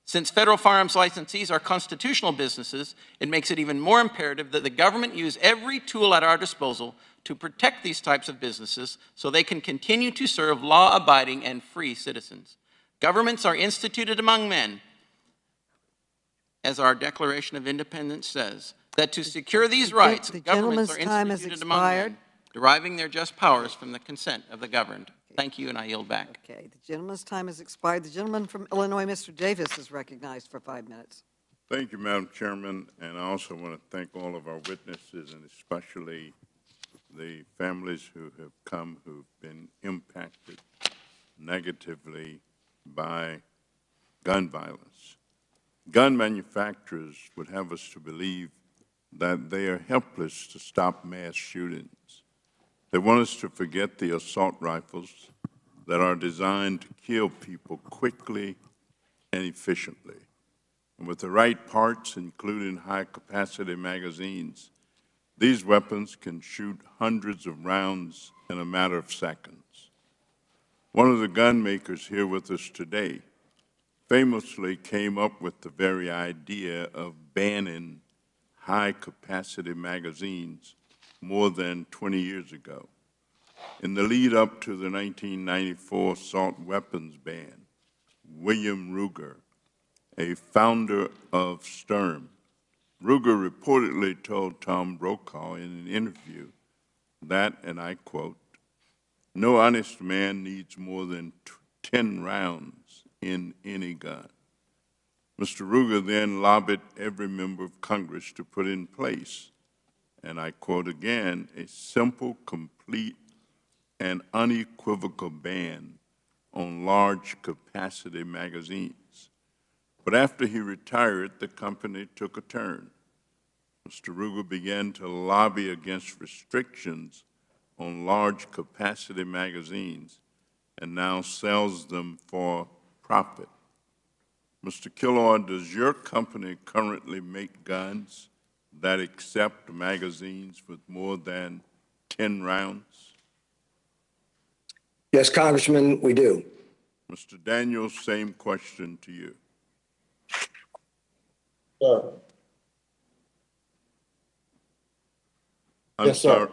Since federal firearms licensees are constitutional businesses, it makes it even more imperative that the government use every tool at our disposal to protect these types of businesses so they can continue to serve law-abiding and free citizens. Governments are instituted among men, as our Declaration of Independence says, that to secure these rights, governments are instituted among men, deriving their just powers from the consent of the governed. Thank you, and I yield back. Okay, the gentleman's time has expired. The gentleman from Illinois, Mr. Davis, is recognized for 5 minutes. Thank you, Madam Chairman, and I also want to thank all of our witnesses and especially the families who have come who've been impacted negatively by gun violence. Gun manufacturers would have us to believe that they are helpless to stop mass shootings. They want us to forget the assault rifles that are designed to kill people quickly and efficiently. And with the right parts, including high-capacity magazines, these weapons can shoot hundreds of rounds in a matter of seconds. One of the gun makers here with us today famously came up with the very idea of banning high-capacity magazines more than 20 years ago. In the lead up to the 1994 assault weapons ban, William Ruger, a founder of Sturm, Ruger reportedly told Tom Brokaw in an interview that, and I quote, "No honest man needs more than 10 rounds in any gun." Mr. Ruger then lobbied every member of Congress to put in place, and I quote again, "a simple, complete, and unequivocal ban on large capacity magazines." But after he retired, the company took a turn. Mr. Ruger began to lobby against restrictions on large capacity magazines and now sells them for profit. Mr. Killoy, does your company currently make guns that accept magazines with more than 10 rounds? Yes, Congressman, we do. Mr. Daniels, same question to you. Sir. I'm Yes, sir. sorry.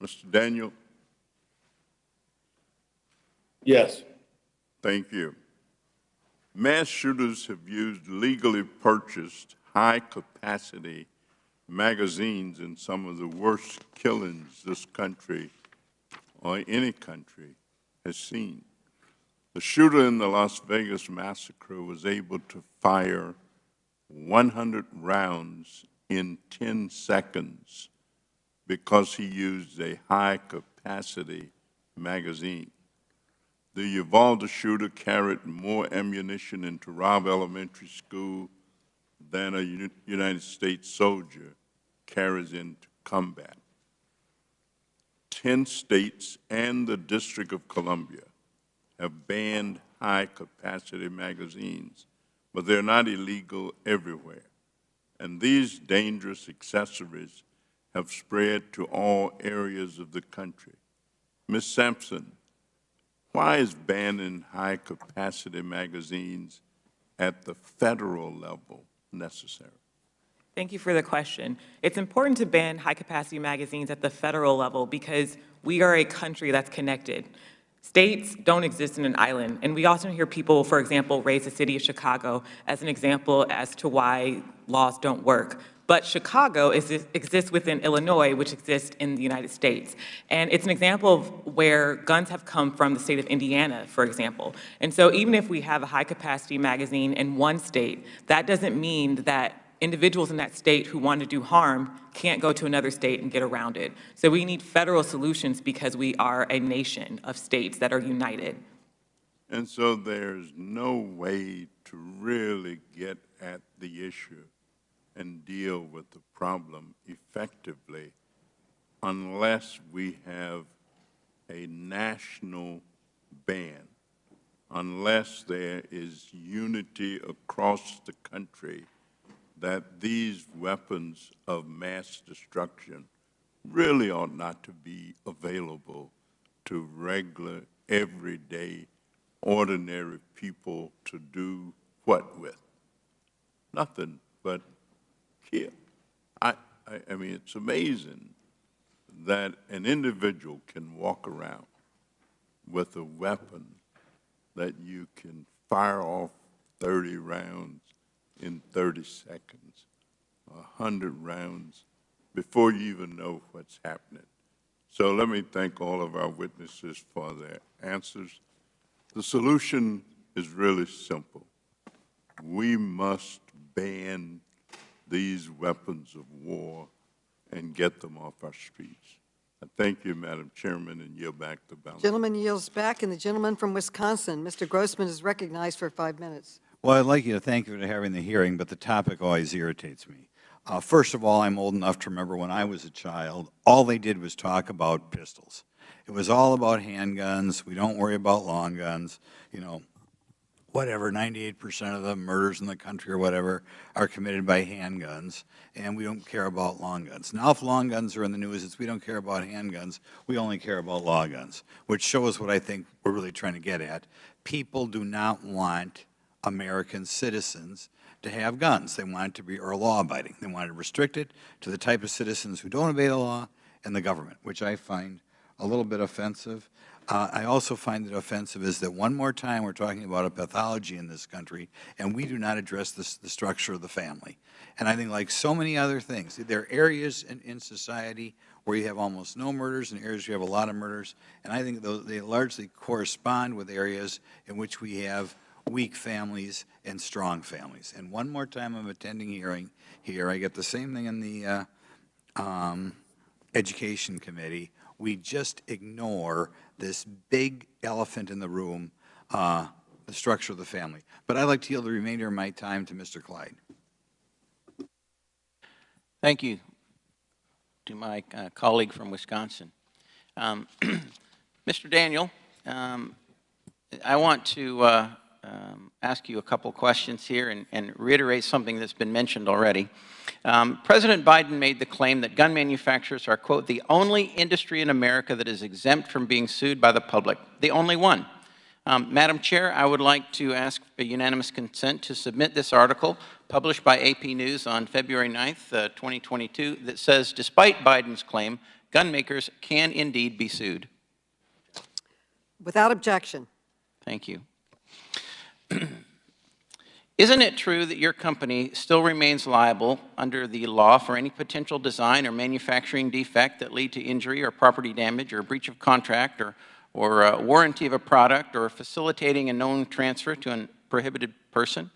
Mr. Daniel? Yes. Thank you. Mass shooters have used legally purchased high-capacity magazines in some of the worst killings this country or any country has seen. The shooter in the Las Vegas massacre was able to fire 100 rounds in 10 seconds because he used a high-capacity magazine. The Uvalde shooter carried more ammunition into Robb Elementary School than a United States soldier carries into combat. 10 states and the District of Columbia have banned high-capacity magazines, but they're not illegal everywhere. And these dangerous accessories have spread to all areas of the country. Ms. Sampson, why is banning high-capacity magazines at the federal level necessary? Thank you for the question. It's important to ban high-capacity magazines at the federal level because we are a country that's connected. States don't exist in an island, and we often hear people, for example, raise the city of Chicago as an example as to why laws don't work. But Chicago exists within Illinois, which exists in the United States. And it's an example of where guns have come from the state of Indiana, for example. And so even if we have a high-capacity magazine in one state, that doesn't mean that individuals in that state who want to do harm can't go to another state and get around it. So we need federal solutions because we are a nation of states that are united. And so there's no way to really get at the issue and deal with the problem effectively unless we have a national ban, unless there is unity across the country that these weapons of mass destruction really ought not to be available to regular, everyday, ordinary people to do what with? Nothing but kill. I mean, it's amazing that an individual can walk around with a weapon that you can fire off 30 rounds in 30 seconds, 100 rounds, before you even know what's happening. So let me thank all of our witnesses for their answers. The solution is really simple. We must ban these weapons of war and get them off our streets. I thank you, Madam Chairman, and yield back the balance. Gentleman yields back, and the gentleman from Wisconsin, Mr. Grossman, is recognized for 5 minutes. Well, I'd like you to thank you for having the hearing, but the topic always irritates me. First of all, I'm old enough to remember when I was a child, all they did was talk about pistols. It was all about handguns. We don't worry about long guns. You know, whatever, 98% of the murders in the country or whatever are committed by handguns, and we don't care about long guns. Now, if long guns are in the news, it's we don't care about handguns, we only care about law guns, which shows what I think we're really trying to get at. People do not want American citizens to have guns. They want it to be law-abiding. They want to restrict it to the type of citizens who don't obey the law and the government, which I find a little bit offensive. I also find it offensive is that one more time we're talking about a pathology in this country, and we do not address the structure of the family. And I think like so many other things, there are areas in society where you have almost no murders and areas where you have a lot of murders, and I think they largely correspond with areas in which we have weak families and strong families. And one more time I'm attending hearing here, I get the same thing in the Education Committee. We just ignore this big elephant in the room, the structure of the family. But I'd like to yield the remainder of my time to Mr. Clyde. Thank you to my colleague from Wisconsin. Mr. Daniel, I want to ask you a couple questions here and reiterate something that's been mentioned already. President Biden made the claim that gun manufacturers are, quote, the only industry in America that is exempt from being sued by the public, the only one. Madam Chair, I would like to ask a unanimous consent to submit this article published by AP News on February 9th, 2022, that says, despite Biden's claim, gun makers can indeed be sued. Without objection. Thank you. Isn't it true that your company still remains liable under the law for any potential design or manufacturing defect that lead to injury or property damage or breach of contract or warranty of a product or facilitating a known transfer to a prohibited person?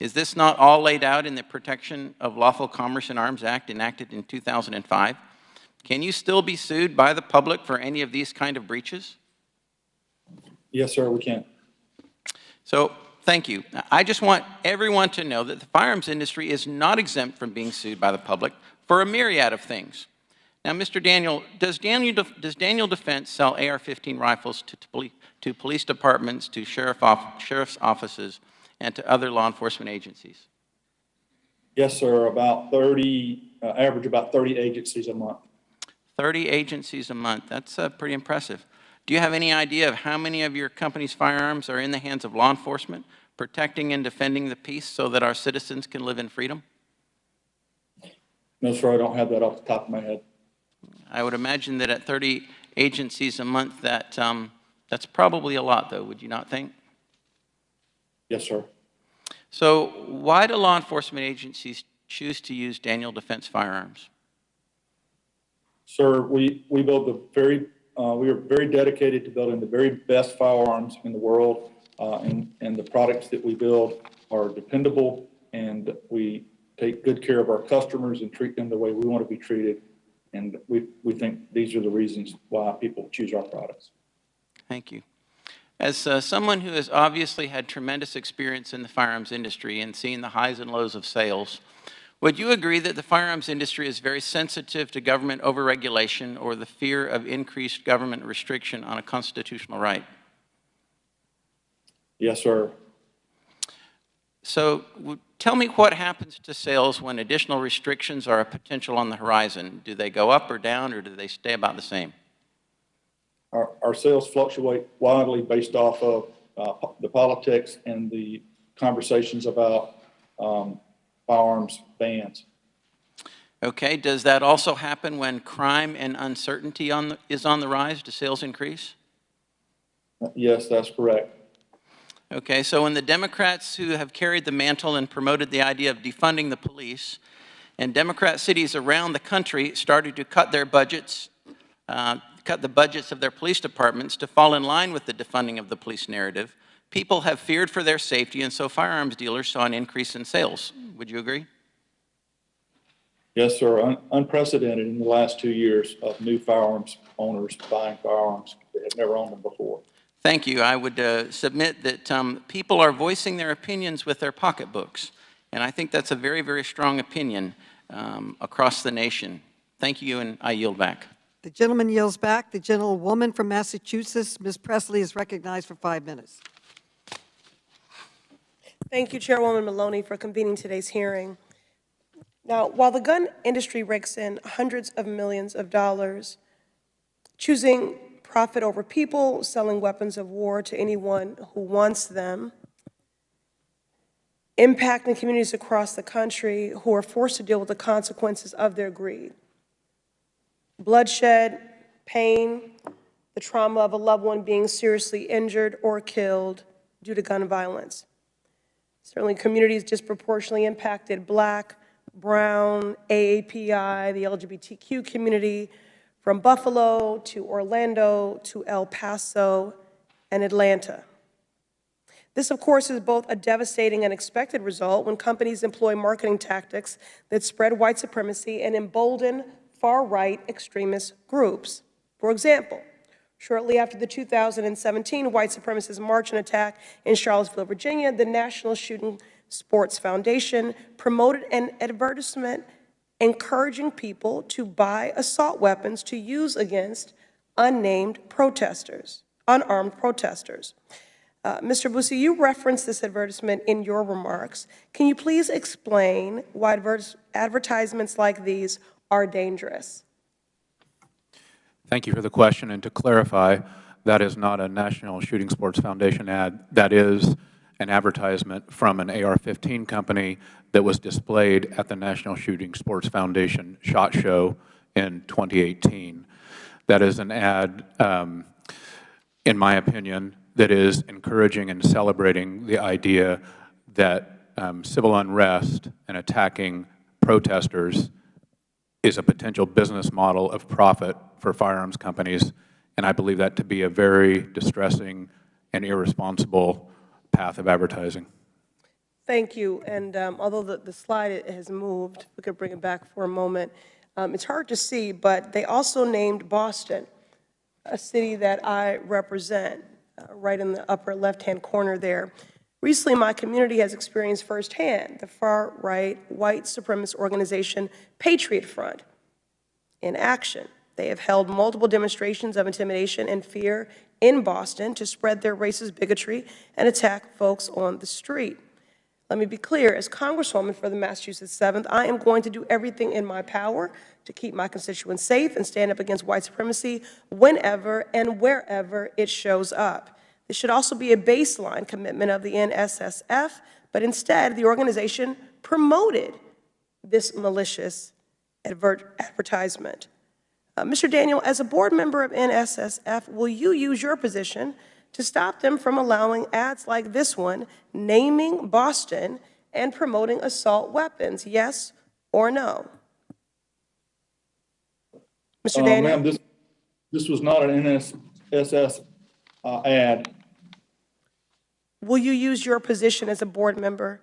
Is this not all laid out in the Protection of Lawful Commerce in Arms Act enacted in 2005? Can you still be sued by the public for any of these kind of breaches? Yes, sir, we can. So, thank you. I just want everyone to know that the firearms industry is not exempt from being sued by the public for a myriad of things. Now, Mr. Daniel, does Daniel Defense sell AR-15 rifles to police departments, to sheriff's offices, and to other law enforcement agencies? Yes, sir, about 30, average about 30 agencies a month. 30 agencies a month. That's pretty impressive. Do you have any idea of how many of your company's firearms are in the hands of law enforcement, protecting and defending the peace so that our citizens can live in freedom? No, sir, I don't have that off the top of my head. I would imagine that at 30 agencies a month, that's probably a lot, though, would you not think? Yes, sir. So why do law enforcement agencies choose to use Daniel Defense firearms? Sir, we build we are very dedicated to building the very best firearms in the world, and the products that we build are dependable, and we take good care of our customers and treat them the way we want to be treated. And we think these are the reasons why people choose our products. Thank you. As someone who has obviously had tremendous experience in the firearms industry and seen the highs and lows of sales, would you agree that the firearms industry is very sensitive to government overregulation or the fear of increased government restriction on a constitutional right? Yes, sir. So tell me what happens to sales when additional restrictions are a potential on the horizon. Do they go up or down, or do they stay about the same? Our sales fluctuate wildly based off of the politics and the conversations about firearms bans. Okay, does that also happen when crime and uncertainty is on the rise? Do sales increase? Yes, that's correct. Okay, so when the Democrats who have carried the mantle and promoted the idea of defunding the police, and Democrat cities around the country started to cut their budgets, cut the budgets of their police departments to fall in line with the defunding of the police narrative, people have feared for their safety, and so firearms dealers saw an increase in sales. Would you agree? Yes, sir. Unprecedented in the last 2 years of new firearms owners buying firearms that had never owned them before. Thank you. I would submit that people are voicing their opinions with their pocketbooks, and I think that's a very, very strong opinion across the nation. Thank you, and I yield back. The gentleman yields back. The gentlewoman from Massachusetts, Ms. Presley, is recognized for 5 minutes. Thank you, Chairwoman Maloney, for convening today's hearing. Now, while the gun industry rakes in hundreds of millions of dollars, choosing profit over people, selling weapons of war to anyone who wants them, impacting communities across the country who are forced to deal with the consequences of their greed. Bloodshed, pain, the trauma of a loved one being seriously injured or killed due to gun violence. Certainly, communities disproportionately impacted Black, Brown, AAPI, the LGBTQ community, from Buffalo to Orlando to El Paso and Atlanta. This, of course, is both a devastating and expected result when companies employ marketing tactics that spread white supremacy and embolden far-right extremist groups. For example, shortly after the 2017 white supremacist march and attack in Charlottesville, Virginia, the National Shooting Sports Foundation promoted an advertisement encouraging people to buy assault weapons to use against unnamed protesters, unarmed protesters. Mr. Boussy, you referenced this advertisement in your remarks. Can you please explain why advertisements like these are dangerous? Thank you for the question. And to clarify, that is not a National Shooting Sports Foundation ad. That is an advertisement from an AR-15 company that was displayed at the National Shooting Sports Foundation SHOT Show in 2018. That is an ad, in my opinion, that is encouraging and celebrating the idea that civil unrest and attacking protesters is a potential business model of profit for firearms companies, and I believe that to be a very distressing and irresponsible path of advertising. Thank you. And although the slide has moved, we could bring it back for a moment. It's hard to see, but they also named Boston, a city that I represent, right in the upper left-hand corner there. Recently, my community has experienced firsthand the far-right white supremacist organization Patriot Front in action. They have held multiple demonstrations of intimidation and fear in Boston to spread their racist bigotry and attack folks on the street. Let me be clear, as Congresswoman for the Massachusetts 7th, I am going to do everything in my power to keep my constituents safe and stand up against white supremacy whenever and wherever it shows up. This should also be a baseline commitment of the NSSF, but instead the organization promoted this malicious advertisement. Mr. Daniel, as a board member of NSSF, will you use your position to stop them from allowing ads like this one, naming Boston and promoting assault weapons, yes or no? Mr. Daniel? Ma'am, this was not an NSSF ad. Will you use your position as a board member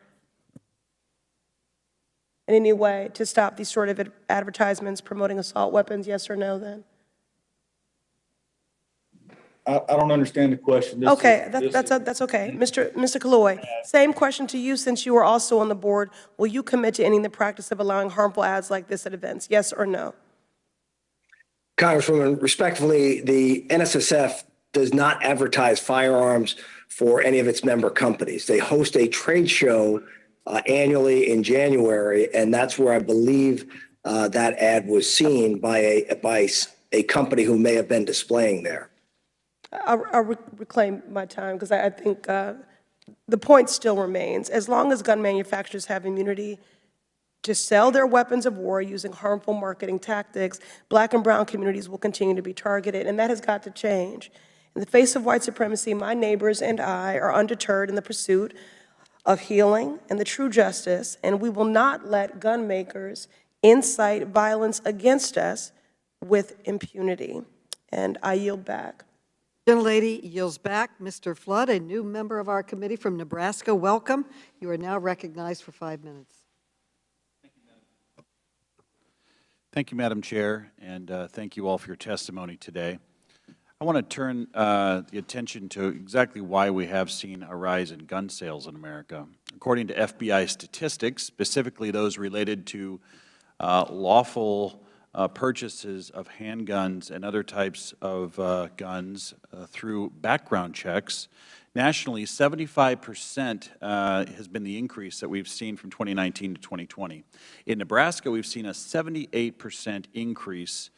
in any way to stop these sort of advertisements promoting assault weapons, yes or no then? I don't understand the question. That's okay. Mr. Kaloy, same question to you since you are also on the board. Will you commit to ending the practice of allowing harmful ads like this at events, yes or no? Congresswoman, respectfully, the NSSF does not advertise firearms for any of its member companies. They host a trade show annually in January, and that's where I believe that ad was seen by a company who may have been displaying there. I'll reclaim my time because I think the point still remains. As long as gun manufacturers have immunity to sell their weapons of war using harmful marketing tactics, Black and brown communities will continue to be targeted, and that has got to change. In the face of white supremacy, my neighbors and I are undeterred in the pursuit of healing and the true justice, and we will not let gun makers incite violence against us with impunity. And I yield back. Gentlelady yields back. Mr. Flood, a new member of our committee from Nebraska, welcome. You are now recognized for 5 minutes. Thank you, Madam Chair, and thank you all for your testimony today. I want to turn the attention to exactly why we have seen a rise in gun sales in America. According to FBI statistics, specifically those related to lawful purchases of handguns and other types of guns through background checks, nationally 75% has been the increase that we've seen from 2019 to 2020. In Nebraska, we've seen a 78% increase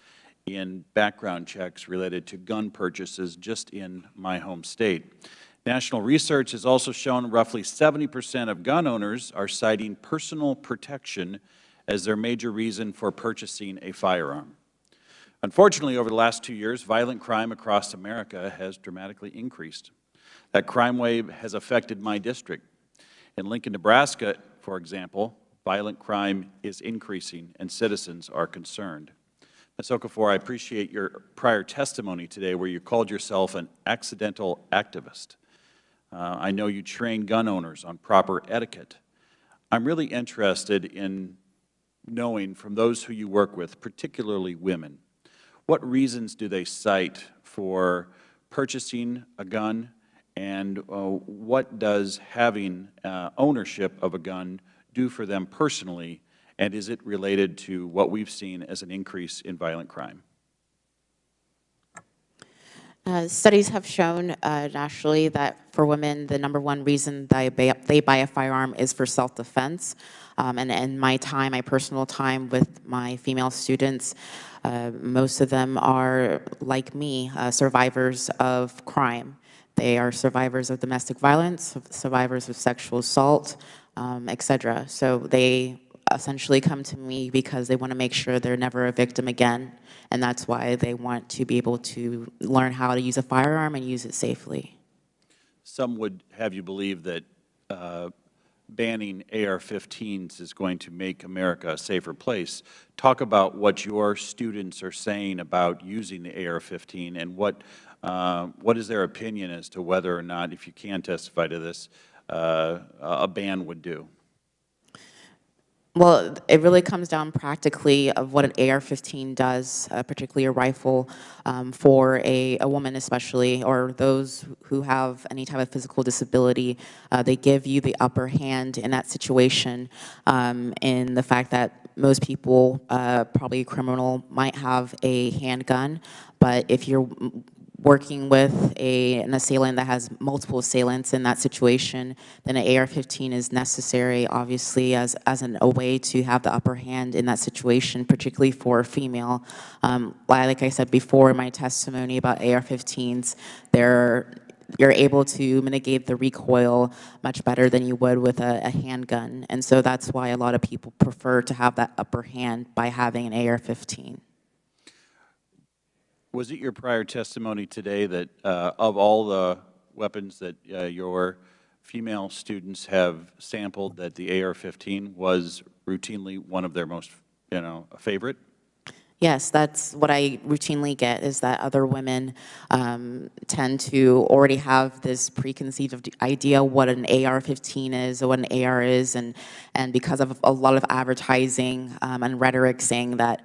in background checks related to gun purchases just in my home state. National research has also shown roughly 70% of gun owners are citing personal protection as their major reason for purchasing a firearm. Unfortunately, over the last 2 years, violent crime across America has dramatically increased. That crime wave has affected my district. In Lincoln, Nebraska, for example, violent crime is increasing and citizens are concerned. Ms. Okafor, I appreciate your prior testimony today where you called yourself an accidental activist. I know you train gun owners on proper etiquette. I'm really interested in knowing from those who you work with, particularly women, what reasons do they cite for purchasing a gun, and what does having ownership of a gun do for them personally, and is it related to what we've seen as an increase in violent crime? Studies have shown nationally that for women, the #1 reason they buy a firearm is for self-defense. And in my time, my personal time with my female students, most of them are, like me, survivors of crime. They are survivors of domestic violence, survivors of sexual assault, et cetera. So they essentially come to me because they want to make sure they're never a victim again, and that's why they want to be able to learn how to use a firearm and use it safely. Some would have you believe that banning AR-15s is going to make America a safer place. Talk about what your students are saying about using the AR-15 and what is their opinion as to whether or not, if you can testify to this, a ban would do. Well, it really comes down practically of what an AR-15 does, particularly a rifle, for a woman especially, or those who have any type of physical disability. They give you the upper hand in that situation, in the fact that most people, probably a criminal, might have a handgun, but if you're working with an assailant that has multiple assailants in that situation, then an AR-15 is necessary, obviously, as a way to have the upper hand in that situation, particularly for a female. Like I said before in my testimony about AR-15s, you're able to mitigate the recoil much better than you would with a handgun. And so that's why a lot of people prefer to have that upper hand by having an AR-15. Was it your prior testimony today that of all the weapons that your female students have sampled, that the AR-15 was routinely one of their most, favorite? Yes, that's what I routinely get, is that other women tend to already have this preconceived idea what an AR-15 is or what an AR is, and because of a lot of advertising and rhetoric saying that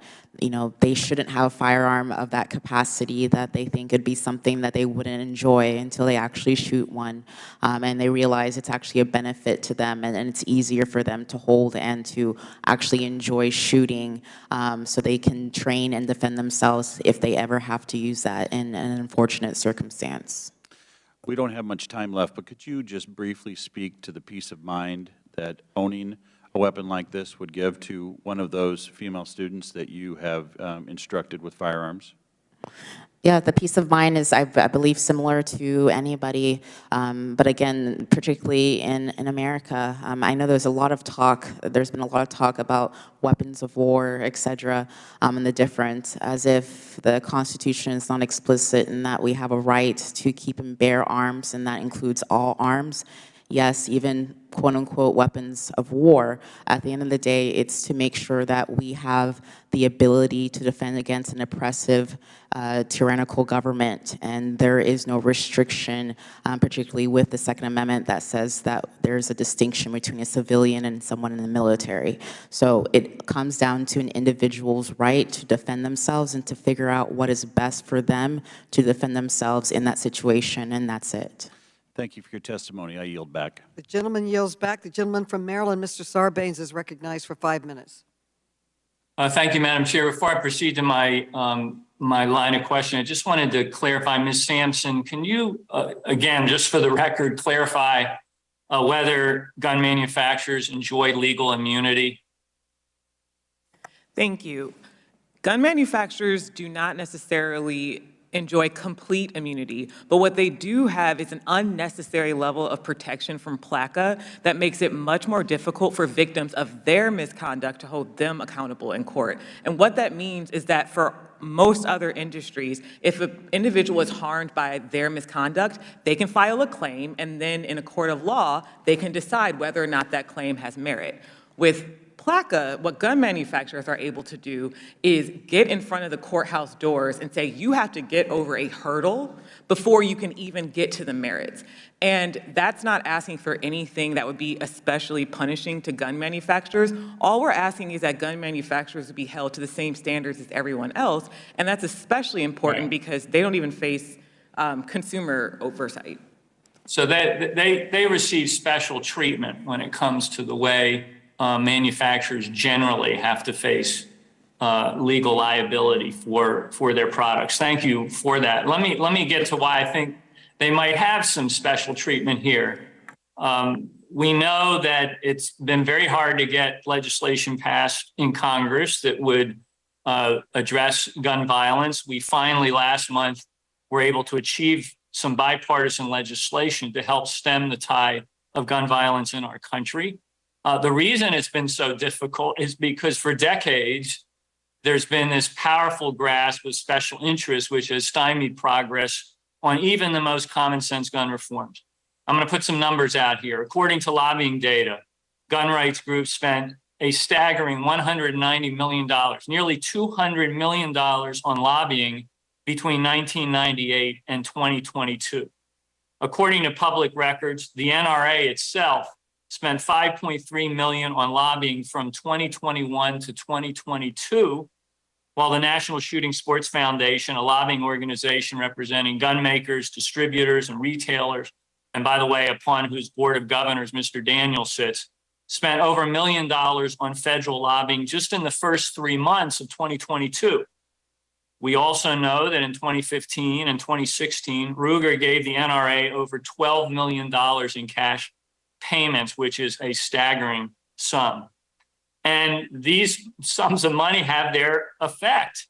they shouldn't have a firearm of that capacity, that they think it'd be something that they wouldn't enjoy until they actually shoot one, and they realize it's actually a benefit to them, and it's easier for them to hold and to actually enjoy shooting, so they can train and defend themselves if they ever have to use that in an unfortunate circumstance. We don't have much time left, but could you just briefly speak to the peace of mind that owning a weapon like this would give to one of those female students that you have instructed with firearms? Yeah, the peace of mind is, I believe, similar to anybody, but again, particularly in America. I know there's been a lot of talk about weapons of war, et cetera, and the difference, as if the Constitution is not explicit in that we have a right to keep and bear arms, and that includes all arms. Yes, even quote-unquote weapons of war. At the end of the day, it's to make sure that we have the ability to defend against an oppressive, tyrannical government, and there is no restriction, particularly with the Second Amendment, that says that there's a distinction between a civilian and someone in the military. So it comes down to an individual's right to defend themselves and to figure out what is best for them to defend themselves in that situation, and that's it. Thank you for your testimony. I yield back. The gentleman yields back. The gentleman from Maryland, Mr. Sarbanes, is recognized for 5 minutes. Thank you, Madam Chair. Before I proceed to my line of question, I just wanted to clarify, Ms. Sampson, can you, again, just for the record, clarify whether gun manufacturers enjoy legal immunity? Thank you. Gun manufacturers do not necessarily enjoy complete immunity, but what they do have is an unnecessary level of protection from PLACA that makes it much more difficult for victims of their misconduct to hold them accountable in court. And what that means is that for most other industries, if an individual is harmed by their misconduct, they can file a claim, and then in a court of law, they can decide whether or not that claim has merit. With PLACA, what gun manufacturers are able to do is get in front of the courthouse doors and say, you have to get over a hurdle before you can even get to the merits. And that's not asking for anything that would be especially punishing to gun manufacturers. All we're asking is that gun manufacturers be held to the same standards as everyone else. And that's especially important because they don't even face consumer oversight. So they receive special treatment when it comes to the way manufacturers generally have to face legal liability for their products. Thank you for that. Let me get to why I think they might have some special treatment here. We know that it's been very hard to get legislation passed in Congress that would address gun violence. We finally last month were able to achieve some bipartisan legislation to help stem the tide of gun violence in our country. The reason it's been so difficult is because for decades, there's been this powerful grasp of special interests, which has stymied progress on even the most common sense gun reforms. I'm going to put some numbers out here. According to lobbying data, gun rights groups spent a staggering $190 million, nearly $200 million on lobbying between 1998 and 2022. According to public records, the NRA itself spent $5.3 million on lobbying from 2021 to 2022, while the National Shooting Sports Foundation, a lobbying organization representing gun makers, distributors, and retailers, and by the way, upon whose board of governors Mr. Daniel sits, spent over $1 million on federal lobbying just in the first 3 months of 2022. We also know that in 2015 and 2016, Ruger gave the NRA over $12 million in cash payments, which is a staggering sum. And these sums of money have their effect.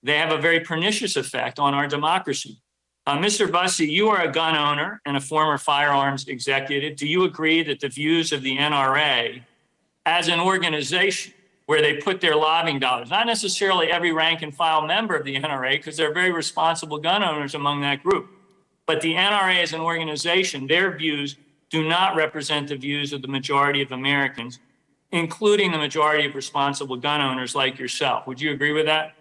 They have a very pernicious effect on our democracy. Mr. Bussey, you are a gun owner and a former firearms executive. Do you agree that the views of the NRA as an organization where they put their lobbying dollars, not necessarily every rank and file member of the NRA, because they're very responsible gun owners among that group, but the NRA as an organization, their views do not represent the views of the majority of Americans, including the majority of responsible gun owners like yourself. Would you agree with that?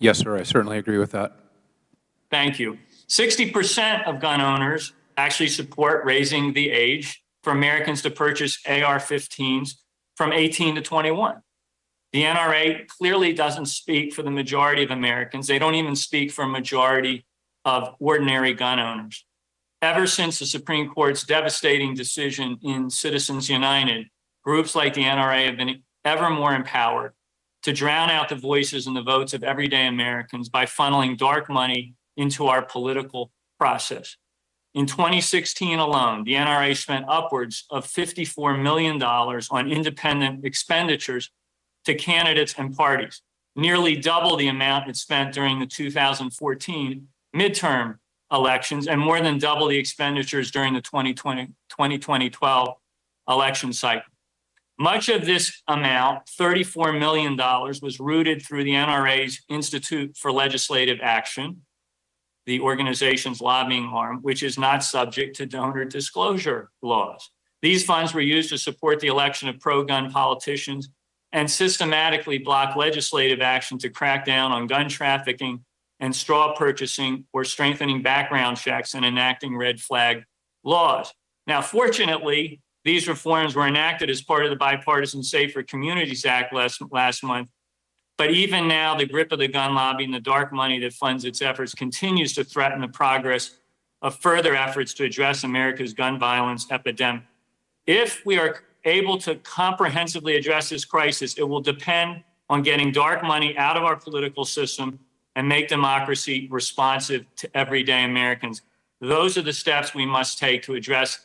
Yes, sir, I certainly agree with that. Thank you. 60% of gun owners actually support raising the age for Americans to purchase AR-15s from 18 to 21. The NRA clearly doesn't speak for the majority of Americans. They don't even speak for a majority of ordinary gun owners. Ever since the Supreme Court's devastating decision in Citizens United, groups like the NRA have been ever more empowered to drown out the voices and the votes of everyday Americans by funneling dark money into our political process. In 2016 alone, the NRA spent upwards of $54 million on independent expenditures to candidates and parties, nearly double the amount it spent during the 2014 midterm elections and more than double the expenditures during the 2012 election cycle. Much of this amount, $34 million, was rooted through the NRA's Institute for Legislative Action, the organization's lobbying arm, which is not subject to donor disclosure laws. These funds were used to support the election of pro-gun politicians and systematically block legislative action to crack down on gun trafficking and straw purchasing or strengthening background checks and enacting red flag laws. Now, fortunately, these reforms were enacted as part of the Bipartisan Safer Communities Act last month. But even now, the grip of the gun lobby and the dark money that funds its efforts continues to threaten the progress of further efforts to address America's gun violence epidemic. If we are able to comprehensively address this crisis, it will depend on getting dark money out of our political system and make democracy responsive to everyday Americans. Those are the steps we must take to address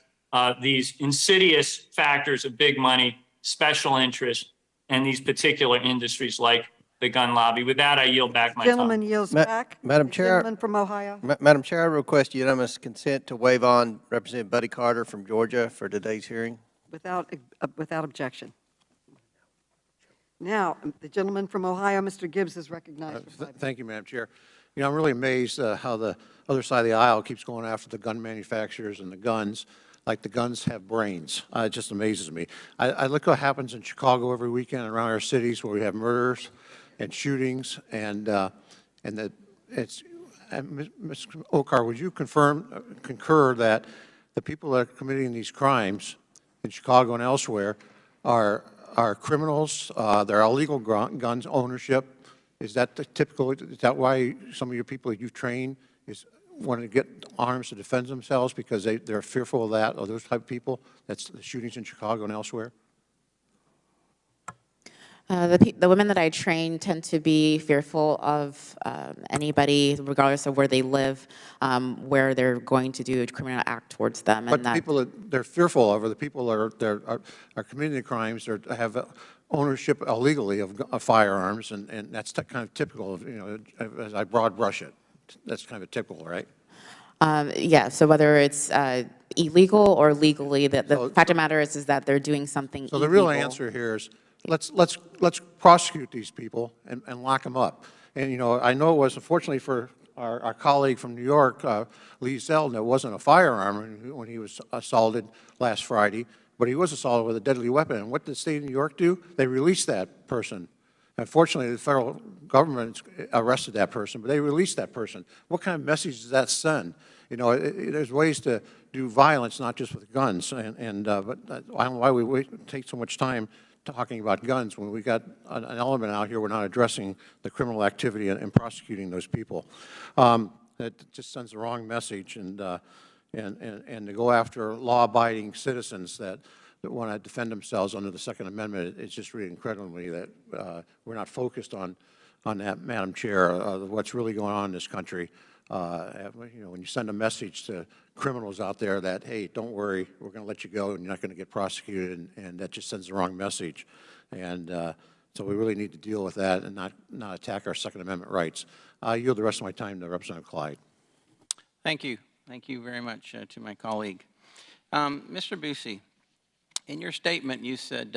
these insidious factors of big money, special interest, and these particular industries like the gun lobby. With that, I yield back my Gentleman time. yields back. Madam The Chair, gentleman from Ohio. Madam Chair, I request unanimous consent to waive on Representative Buddy Carter from Georgia for today's hearing. Without objection. Now, the gentleman from Ohio, Mr. Gibbs, is recognized. Thank you, Madam Chair. You know, I'm really amazed how the other side of the aisle keeps going after the gun manufacturers and the guns, like the guns have brains. It just amazes me. I look what happens in Chicago every weekend around our cities where we have murders and shootings, and that it's. Ms. Okar, would you concur that the people that are committing these crimes in Chicago and elsewhere are criminals? They're illegal guns ownership. Is that the typical? Is that why some of your people that you've trained want to get arms to defend themselves because they're fearful of that, or those type of people? That's the shootings in Chicago and elsewhere. The women that I train tend to be fearful of anybody, regardless of where they live, where they're going to do a criminal act towards them. But the people that they're fearful of are the people that are committing the crimes or have ownership illegally of firearms, and that's kind of typical of, you know, as I broad brush it. That's kind of typical, right? Yeah, so whether it's illegal or legally, the fact of the matter is that they're doing something illegal. So the real answer here is let's prosecute these people and lock them up. And, you know, I know it was, unfortunately for our colleague from New York, Lee Zeldin, it wasn't a firearm when he was assaulted last Friday, but he was assaulted with a deadly weapon. And what did the state of New York do? They released that person. Unfortunately, the federal government arrested that person, but they released that person. What kind of message does that send? You know, there's ways to do violence, not just with guns. But I don't know why we take so much time talking about guns when we got an element out here we're not addressing the criminal activity and prosecuting those people. It just sends the wrong message, and to go after law-abiding citizens that want to defend themselves under the Second Amendment, it's just really incredible to me that we're not focused on that, Madam Chair, what's really going on in this country. You know, when you send a message to criminals out there that, hey, don't worry, we're going to let you go and you're not going to get prosecuted, and that just sends the wrong message. And so we really need to deal with that and not attack our Second Amendment rights. I yield the rest of my time to Representative Clyde. Thank you. Thank you very much to my colleague. Mr. Busey, in your statement you said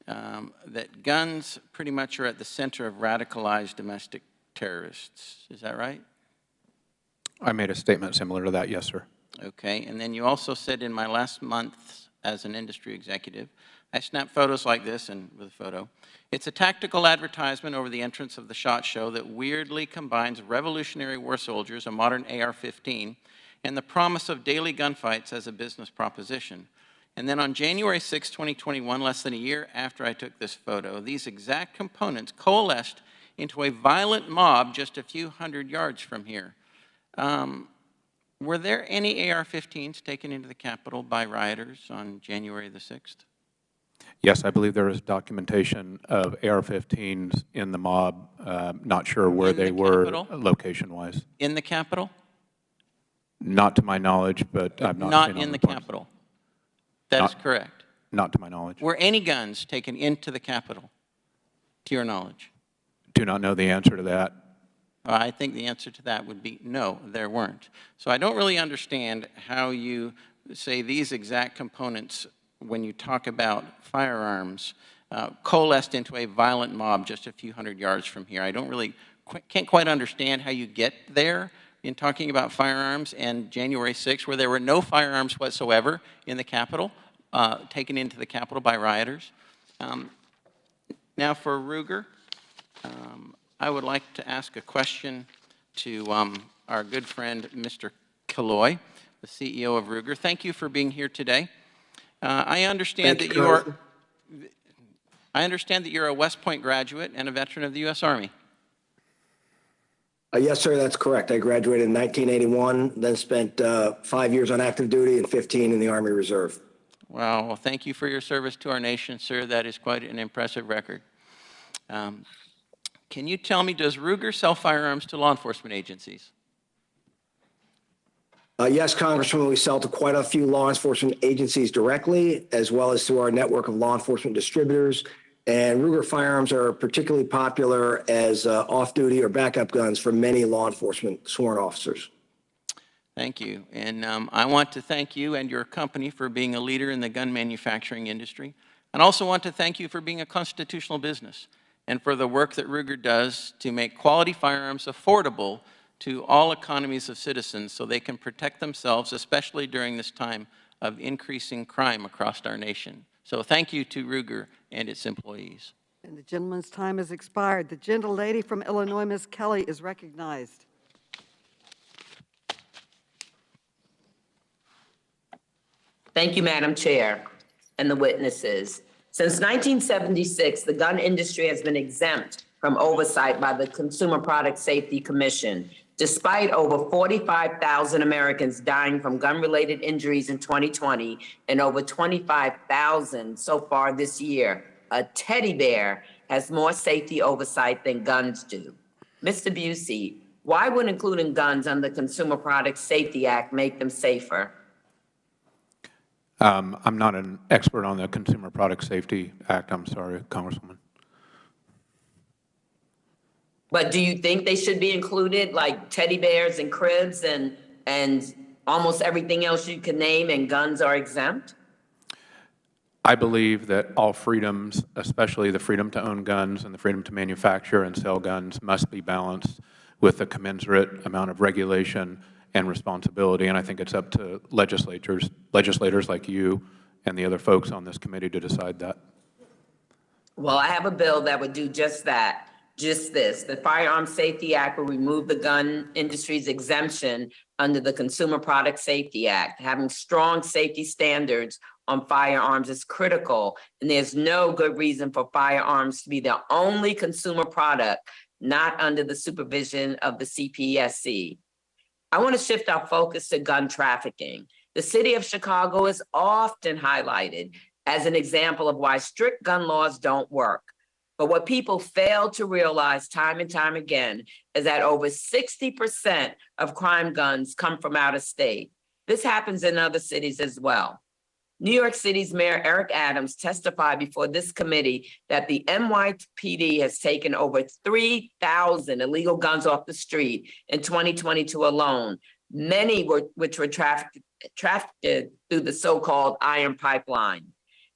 that guns pretty much are at the center of radicalized domestic terrorists. Is that right? I made a statement similar to that, yes, sir. Okay, and then you also said in my last month as an industry executive, I snap photos like this and with a photo. It's a tactical advertisement over the entrance of the SHOT Show that weirdly combines Revolutionary War soldiers, a modern AR-15, and the promise of daily gunfights as a business proposition. And then on January 6, 2021, less than a year after I took this photo, these exact components coalesced into a violent mob just a few hundred yards from here. Were there any AR-15s taken into the Capitol by rioters on January the 6th? Yes, I believe there is documentation of AR-15s in the mob. Not sure where they were location-wise. In the Capitol? Not to my knowledge, but I've not Not seen on in the reports. Capitol. That is correct. Not to my knowledge. Were any guns taken into the Capitol, to your knowledge? Do not know the answer to that. I think the answer to that would be no, there weren't. So I don't really understand how you say these exact components, when you talk about firearms, coalesced into a violent mob just a few hundred yards from here. I don't really, can't quite understand how you get there in talking about firearms and January 6th, where there were no firearms whatsoever in the Capitol, taken into the Capitol by rioters. Now for Ruger. I would like to ask a question to our good friend, Mr. Killoy, the CEO of Ruger. Thank you for being here today. I understand that you're a West Point graduate and a veteran of the U.S. Army. Yes, sir, that's correct. I graduated in 1981, then spent 5 years on active duty and 15 in the Army Reserve. Wow, well, thank you for your service to our nation, sir. That is quite an impressive record. Can you tell me, does Ruger sell firearms to law enforcement agencies? Yes, Congressman, we sell to quite a few law enforcement agencies directly, as well as through our network of law enforcement distributors And Ruger firearms are particularly popular as off-duty or backup guns for many law enforcement sworn officers. Thank you. And I want to thank you and your company for being a leader in the gun manufacturing industry. And also want to thank you for being a constitutional business and for the work that Ruger does to make quality firearms affordable to all economies of citizens so they can protect themselves, especially during this time of increasing crime across our nation. So thank you to Ruger and its employees. And the gentleman's time has expired. The gentlelady from Illinois, Ms. Kelly, is recognized. Thank you, Madam Chair, and the witnesses. Since 1976, the gun industry has been exempt from oversight by the Consumer Product Safety Commission, despite over 45,000 Americans dying from gun-related injuries in 2020 and over 25,000 so far this year. A teddy bear has more safety oversight than guns do. Mr. Busey, why would including guns under the Consumer Product Safety Act make them safer? I'm not an expert on the Consumer Product Safety Act. I'm sorry, Congresswoman. But do you think they should be included, like teddy bears and cribs and almost everything else you can name, and guns are exempt? I believe that all freedoms, especially the freedom to own guns and the freedom to manufacture and sell guns, must be balanced with a commensurate amount of regulation and responsibility. And I think it's up to legislators like you and the other folks on this committee to decide that. Well, I have a bill that would do just that. Just this. The Firearm Safety Act will remove the gun industry's exemption under the Consumer Product Safety Act. Having strong safety standards on firearms is critical, and there's no good reason for firearms to be the only consumer product not under the supervision of the CPSC. I want to shift our focus to gun trafficking. The city of Chicago is often highlighted as an example of why strict gun laws don't work. But what people fail to realize time and time again is that over 60% of crime guns come from out of state. This happens in other cities as well. New York City's Mayor Eric Adams testified before this committee that the NYPD has taken over 3,000 illegal guns off the street in 2022 alone, many which were trafficked through the so-called iron pipeline.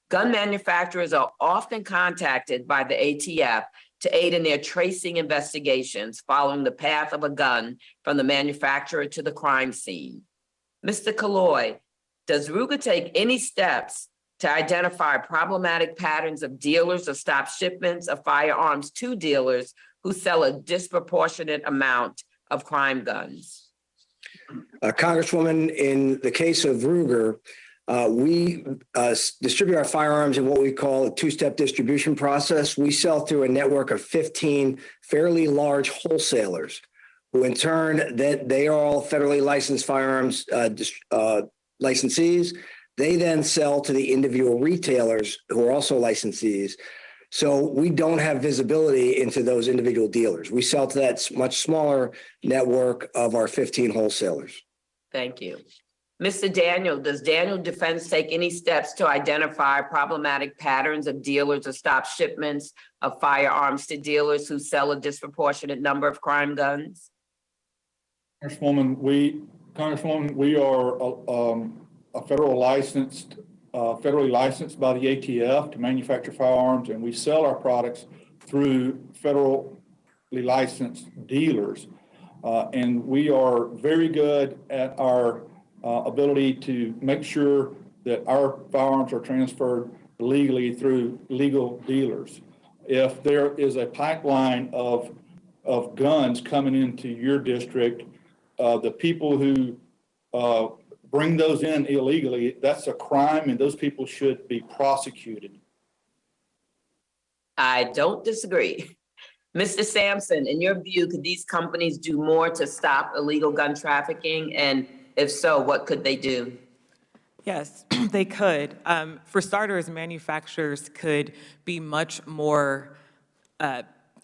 Gun manufacturers are often contacted by the ATF to aid in their tracing investigations following the path of a gun from the manufacturer to the crime scene. Mr. Killoy, does Ruger take any steps to identify problematic patterns of dealers or stop shipments of firearms to dealers who sell a disproportionate amount of crime guns? Congresswoman, in the case of Ruger, we distribute our firearms in what we call a two-step distribution process. We sell through a network of 15 fairly large wholesalers, who in turn, they are all federally licensed firearms licensees. They then sell to the individual retailers who are also licensees. So we don't have visibility into those individual dealers. We sell to that much smaller network of our 15 wholesalers. Thank you. Mr. Daniel, does Daniel Defense take any steps to identify problematic patterns of dealers or stop shipments of firearms to dealers who sell a disproportionate number of crime guns? Congresswoman, we are a federally licensed by the ATF to manufacture firearms, and we sell our products through federally licensed dealers. And we are very good at our ability to make sure that our firearms are transferred legally through legal dealers. If there is a pipeline of guns coming into your district, the people who bring those in illegally, that's a crime, and those people should be prosecuted. I don't disagree. Mr. Sampson, in your view, could these companies do more to stop illegal gun trafficking? And if so, what could they do? Yes, they could. For starters, manufacturers could be much more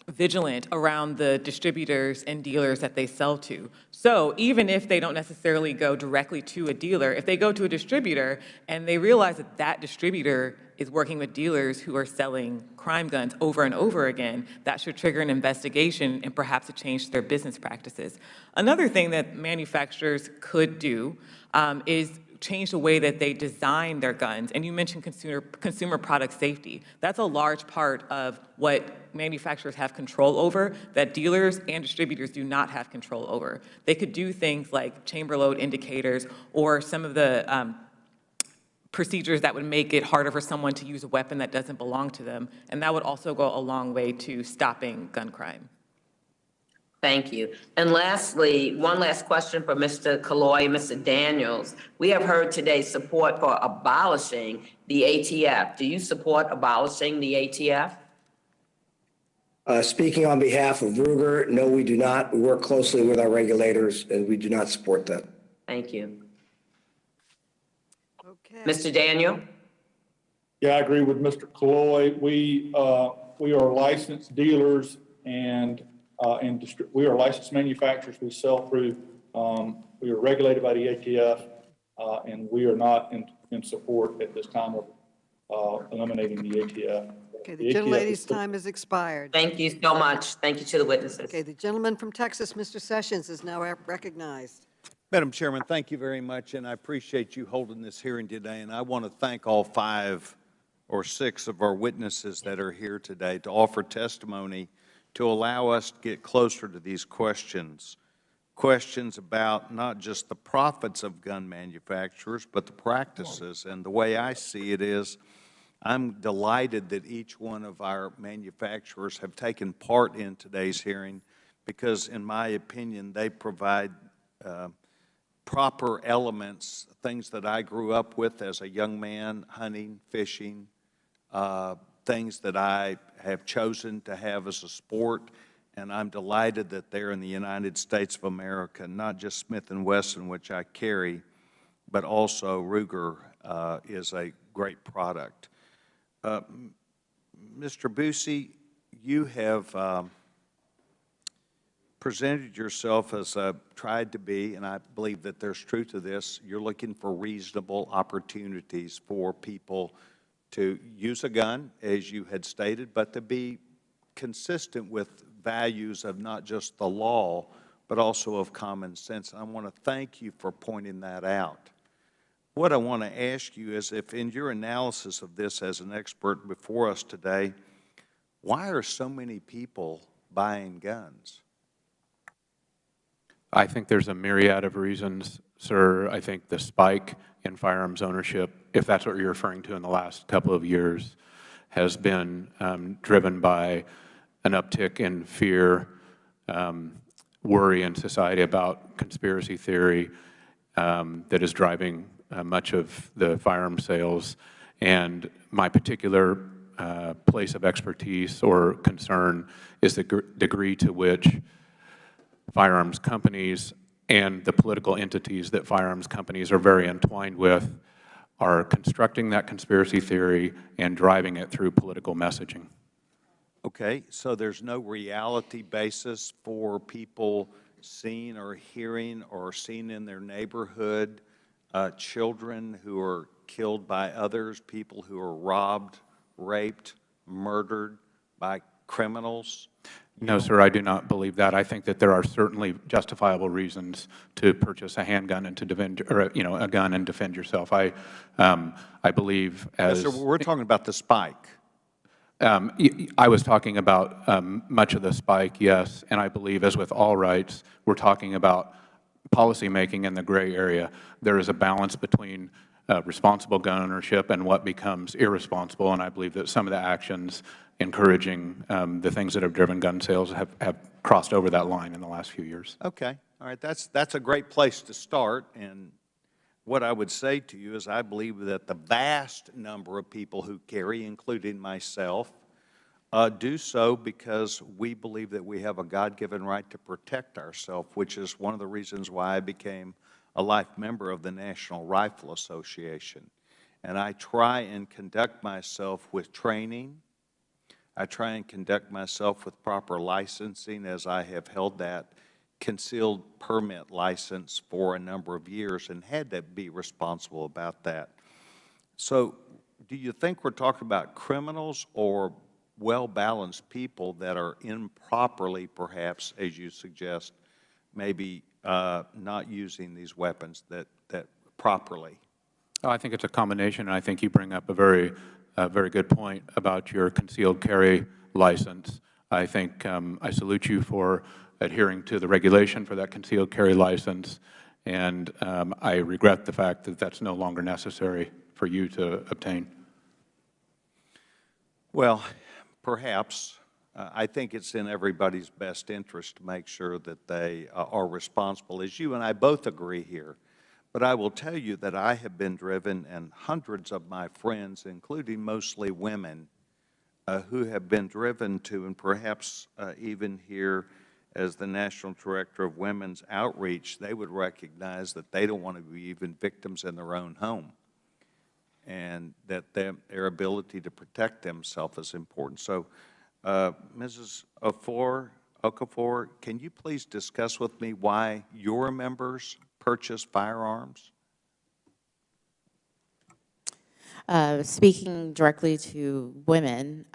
vigilant around the distributors and dealers that they sell to. So even if they don't necessarily go directly to a dealer, if they go to a distributor and they realize that that distributor is working with dealers who are selling crime guns over and over again, that should trigger an investigation and perhaps a change to their business practices. Another thing that manufacturers could do is change the way that they design their guns. And you mentioned consumer product safety. That's a large part of what manufacturers have control over that dealers and distributors do not have control over. They could do things like chamber load indicators or some of the procedures that would make it harder for someone to use a weapon that doesn't belong to them. And that would also go a long way to stopping gun crime. Thank you. And lastly, one last question for Mr. Killoy and Mr. Daniels. We have heard today support for abolishing the ATF. Do you support abolishing the ATF? Speaking on behalf of Ruger, no, we do not. We work closely with our regulators, and we do not support that. Thank you. Okay. Mr. Daniel? Yeah, I agree with Mr. Killoy. We are licensed dealers and we are licensed manufacturers. We sell through, we are regulated by the ATF, and we are not in support at this time of eliminating the ATF. Okay, the gentlelady's time has expired. Thank you so much. Thank you to the witnesses. Okay, the gentleman from Texas, Mr. Sessions, is now recognized. Madam Chairman, thank you very much, and I appreciate you holding this hearing today. And I want to thank all 5 or 6 of our witnesses that are here today to offer testimony to allow us to get closer to these questions about not just the profits of gun manufacturers, but the practices. And the way I see it is, I'm delighted that each one of our manufacturers have taken part in today's hearing because, in my opinion, they provide proper elements, things that I grew up with as a young man, hunting, fishing, things that I have chosen to have as a sport, and I'm delighted that they're in the United States of America, not just Smith & Wesson, which I carry, but also Ruger is a great product. Mr. Busey, you have presented yourself as tried to be, and I believe that there's truth to this, you're looking for reasonable opportunities for people to use a gun, as you had stated, but to be consistent with values of not just the law, but also of common sense. I want to thank you for pointing that out. What I want to ask you is, if in your analysis of this as an expert before us today, why are so many people buying guns? I think there's a myriad of reasons, sir. I think the spike in firearms ownership, if that's what you're referring to in the last couple of years, has been driven by an uptick in fear, worry in society about conspiracy theory that is driving much of the firearm sales. And my particular place of expertise or concern is the degree to which firearms companies and the political entities that firearms companies are very entwined with are constructing that conspiracy theory and driving it through political messaging. Okay, so there's no reality basis for people seeing or hearing or seeing in their neighborhood children who are killed by others, people who are robbed, raped, murdered by criminals? No, sir, I do not believe that. I think that there are certainly justifiable reasons to purchase a handgun and to defend, or a gun and defend yourself. I believe as yes, sir, we're talking about the spike. I was talking about much of the spike, yes, and I believe, as with all rights, we're talking about policymaking in the gray area. There is a balance between responsible gun ownership and what becomes irresponsible, and I believe that some of the actions encouraging the things that have driven gun sales have crossed over that line in the last few years. Okay, all right, that's a great place to start, and what I would say to you is I believe that the vast number of people who carry, including myself, do so because we believe that we have a God-given right to protect ourselves, which is one of the reasons why I became a life member of the National Rifle Association. And I try and conduct myself with training, I try and conduct myself with proper licensing, as I have held that concealed permit license for a number of years and had to be responsible about that. So do you think we're talking about criminals or well-balanced people that are improperly, perhaps, as you suggest, maybe not using these weapons that properly? Oh, I think it's a combination, and I think you bring up a very good point about your concealed carry license. I think I salute you for adhering to the regulation for that concealed carry license, and I regret the fact that that's no longer necessary for you to obtain. Well, perhaps. I think it's in everybody's best interest to make sure that they are responsible, as you and I both agree here. But I will tell you that I have been driven, and hundreds of my friends, including mostly women, who have been driven to, and perhaps even here as the National Director of Women's Outreach, they would recognize that they don't want to be even victims in their own home, and that their ability to protect themselves is important. So, Mrs. Okafor, can you please discuss with me why your members purchase firearms? Speaking directly to women,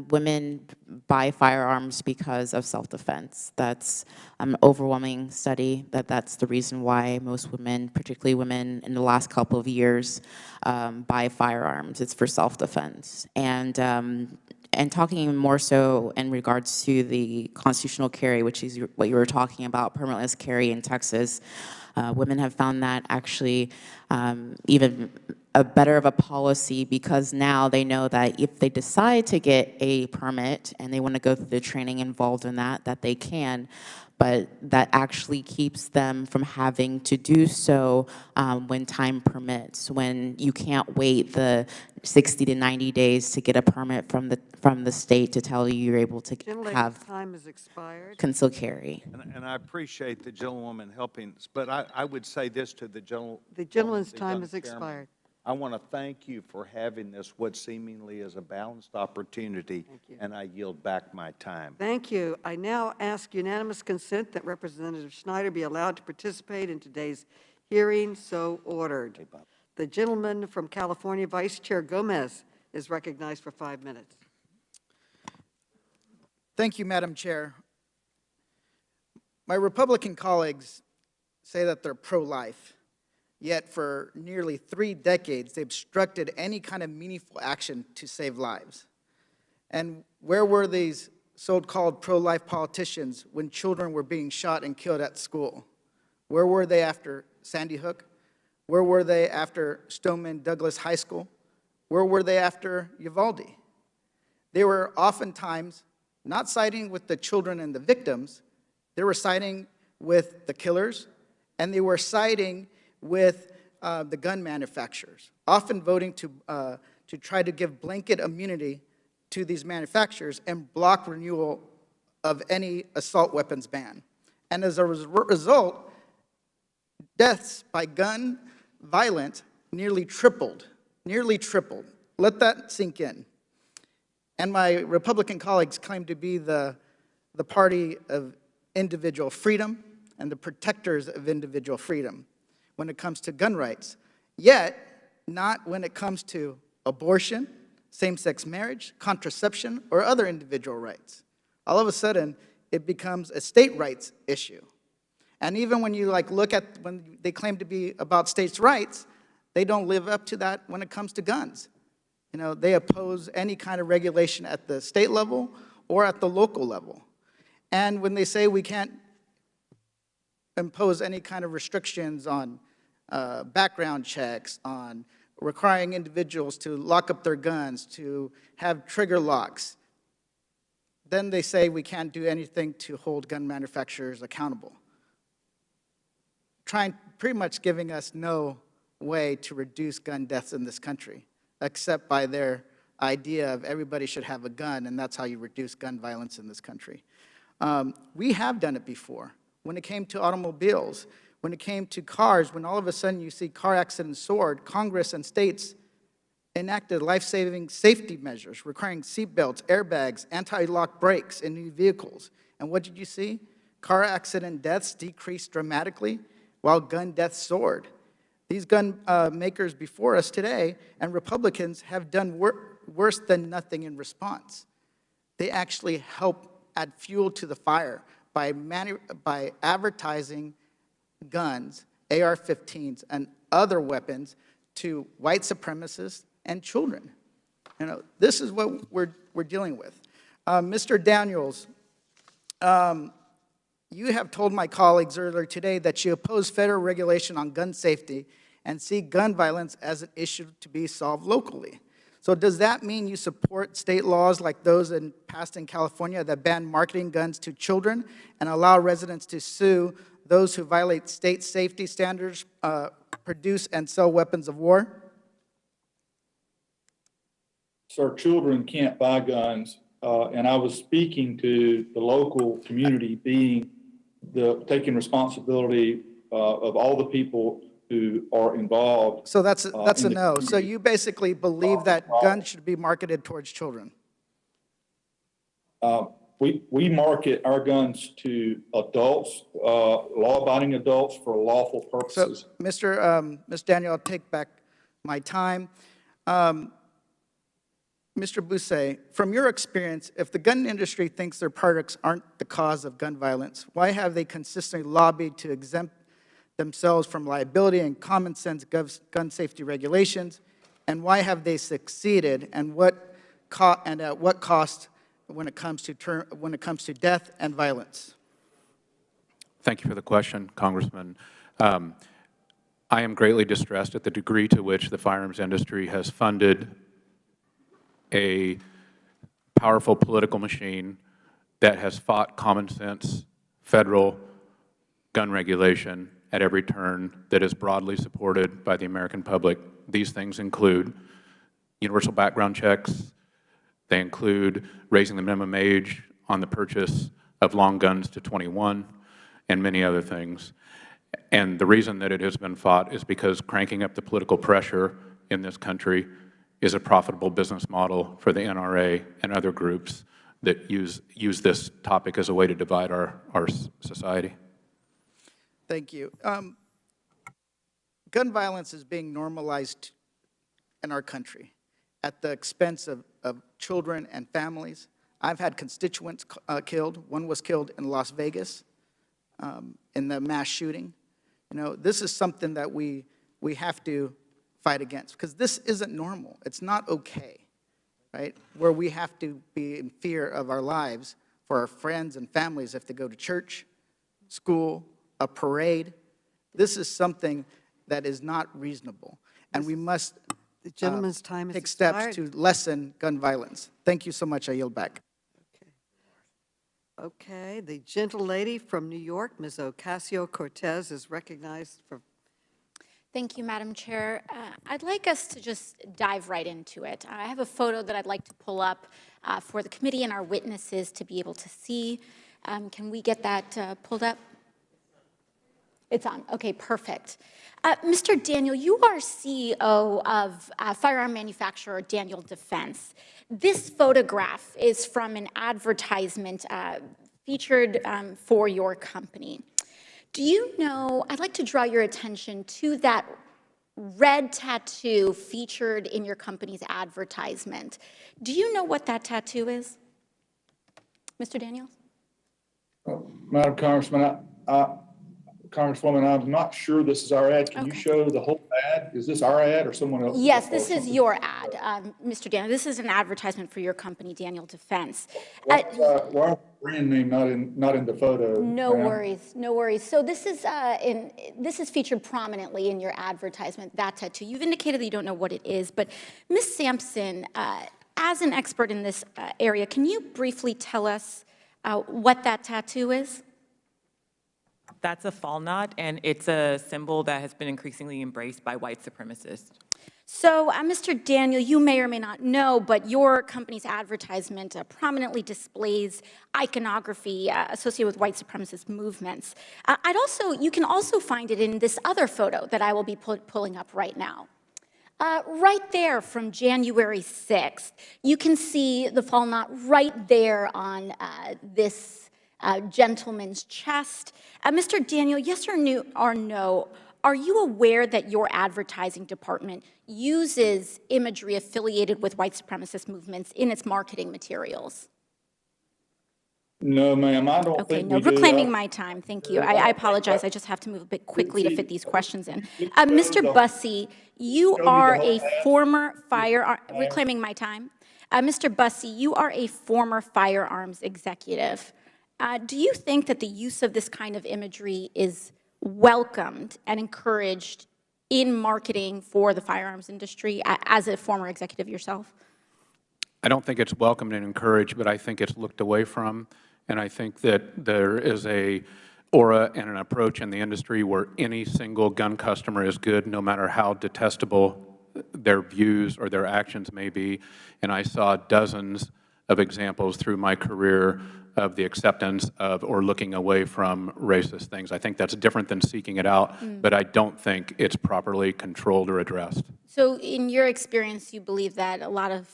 women buy firearms because of self-defense. That's an overwhelming study that's the reason why most women, particularly women in the last couple of years, buy firearms. It's for self-defense. And talking more so in regards to the constitutional carry, which is what you were talking about, permitless carry in Texas, women have found that actually even a better of a policy, because now they know that if they decide to get a permit and they want to go through the training involved in that they can, but that actually keeps them from having to do so when time permits, when you can't wait the 60 to 90 days to get a permit from the state to tell you you're able to have time has expired. concealed carry. And I appreciate the gentlewoman helping, but I would say this to the gentleman. The gentleman's time has expired. I want to thank you for having this, what seemingly is a balanced opportunity, and I yield back my time. Thank you. I now ask unanimous consent that Representative Schneider be allowed to participate in today's hearing, so ordered. The gentleman from California, Vice Chair Gomez, is recognized for 5 minutes. Thank you, Madam Chair. My Republican colleagues say that they're pro-life, yet for nearly 3 decades, they've obstructed any kind of meaningful action to save lives. And where were these so-called pro-life politicians when children were being shot and killed at school? Where were they after Sandy Hook? Where were they after Stoneman Douglas High School? Where were they after Uvalde? They were oftentimes not siding with the children and the victims, they were siding with the killers, and they were siding with the gun manufacturers, often voting to try to give blanket immunity to these manufacturers and block renewal of any assault weapons ban. And as a result, deaths by gun violence nearly tripled. Let that sink in. And my Republican colleagues claim to be the party of individual freedom and the protectors of individual freedom when it comes to gun rights, yet not when it comes to abortion, same-sex marriage, contraception, or other individual rights. All of a sudden, it becomes a state rights issue. And even when you look at when they claim to be about states' rights, they don't live up to that when it comes to guns. You know, they oppose any kind of regulation at the state level or at the local level. And when they say we can't impose any kind of restrictions on background checks, on requiring individuals to lock up their guns, to have trigger locks, then they say we can't do anything to hold gun manufacturers accountable. Pretty much giving us no way to reduce gun deaths in this country, except by their idea of everybody should have a gun, and that's how you reduce gun violence in this country. We have done it before. When it came to automobiles, when it came to cars, when all of a sudden you see car accidents soared, Congress and states enacted life-saving safety measures requiring seatbelts, airbags, anti-lock brakes in new vehicles. And what did you see? Car accident deaths decreased dramatically while gun deaths soared. These gun makers before us today and Republicans have done worse than nothing in response. They actually help add fuel to the fire by advertising guns, AR-15s, and other weapons to white supremacists and children. You know, this is what we're dealing with. Mr. Daniels, you have told my colleagues earlier today that you oppose federal regulation on gun safety and see gun violence as an issue to be solved locally. So does that mean you support state laws like those passed in California that ban marketing guns to children and allow residents to sue those who violate state safety standards, produce and sell weapons of war? Sir, children can't buy guns, and I was speaking to the local community taking responsibility of all the people who are involved. So that's a no. So you basically believe that guns should be marketed towards children? We market our guns to adults, law-abiding adults for lawful purposes. So, Mr. Daniel, I'll take back my time. Mr. Bousset, from your experience, if the gun industry thinks their products aren't the cause of gun violence, why have they consistently lobbied to exempt themselves from liability and common sense gun safety regulations? And why have they succeeded? And at what cost when it comes to death and violence? Thank you for the question, Congressman. I am greatly distressed at the degree to which the firearms industry has funded a powerful political machine that has fought common sense federal gun regulation at every turn that is broadly supported by the American public. These things include universal background checks. They include raising the minimum age on the purchase of long guns to 21 and many other things. And the reason that it has been fought is because cranking up the political pressure in this country is a profitable business model for the NRA and other groups that use this topic as a way to divide our society. Thank you. Gun violence is being normalized in our country at the expense of children and families. I've had constituents killed. One was killed in Las Vegas in the mass shooting. You know, this is something that we have to fight against, because this isn't normal. It's not okay, right? Where we have to be in fear of our lives for our friends and families if they go to church, school, a parade. This is something that is not reasonable, and we must the gentleman's time is take steps to lessen gun violence. Thank you so much. I yield back. Okay, the gentlelady from New York, Ms. Ocasio-Cortez, is recognized for. Thank you, Madam Chair. I'd like us to just dive right into it. I have a photo that I'd like to pull up for the committee and our witnesses to be able to see. Can we get that pulled up? It's on. Okay, perfect. Mr. Daniel, you are CEO of firearm manufacturer Daniel Defense. This photograph is from an advertisement featured for your company. Do you know, I'd like to draw your attention to that red tattoo featured in your company's advertisement. Do you know what that tattoo is? Mr. Daniels? Madam Congresswoman, I'm not sure this is our ad. Can you show the whole ad? Is this our ad or someone else's? Yes, this is your ad, Mr. Daniel. This is an advertisement for your company, Daniel Defense. Why is the brand name not in the photo? No worries, no worries. So this is featured prominently in your advertisement, that tattoo. You've indicated that you don't know what it is, but Ms. Sampson, as an expert in this area, can you briefly tell us what that tattoo is? That's a fall knot, and it's a symbol that has been increasingly embraced by white supremacists. So, Mr. Daniel, you may or may not know, but your company's advertisement prominently displays iconography associated with white supremacist movements. You can also find it in this other photo that I will be pulling up right now. Right there from January 6th. You can see the fall knot right there on this gentleman's chest. Mr. Daniel, yes or no, are you aware that your advertising department uses imagery affiliated with white supremacist movements in its marketing materials? No, ma'am, I don't think No, we do. reclaiming my time, thank you. I apologize, I just have to move a bit quickly to fit these questions in. Mr. Bussey, you are a former firearm, reclaiming my time. Mr. Bussey, you are a former firearms executive. Do you think that the use of this kind of imagery is welcomed and encouraged in marketing for the firearms industry as a former executive yourself? I don't think it's welcomed and encouraged, but I think it's looked away from. And I think that there is a aura and an approach in the industry where any single gun customer is good, no matter how detestable their views or their actions may be. And I saw dozens of examples through my career of the acceptance of or looking away from racist things. I think that's different than seeking it out, but I don't think it's properly controlled or addressed. So in your experience, you believe that a lot of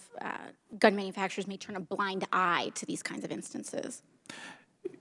gun manufacturers may turn a blind eye to these kinds of instances?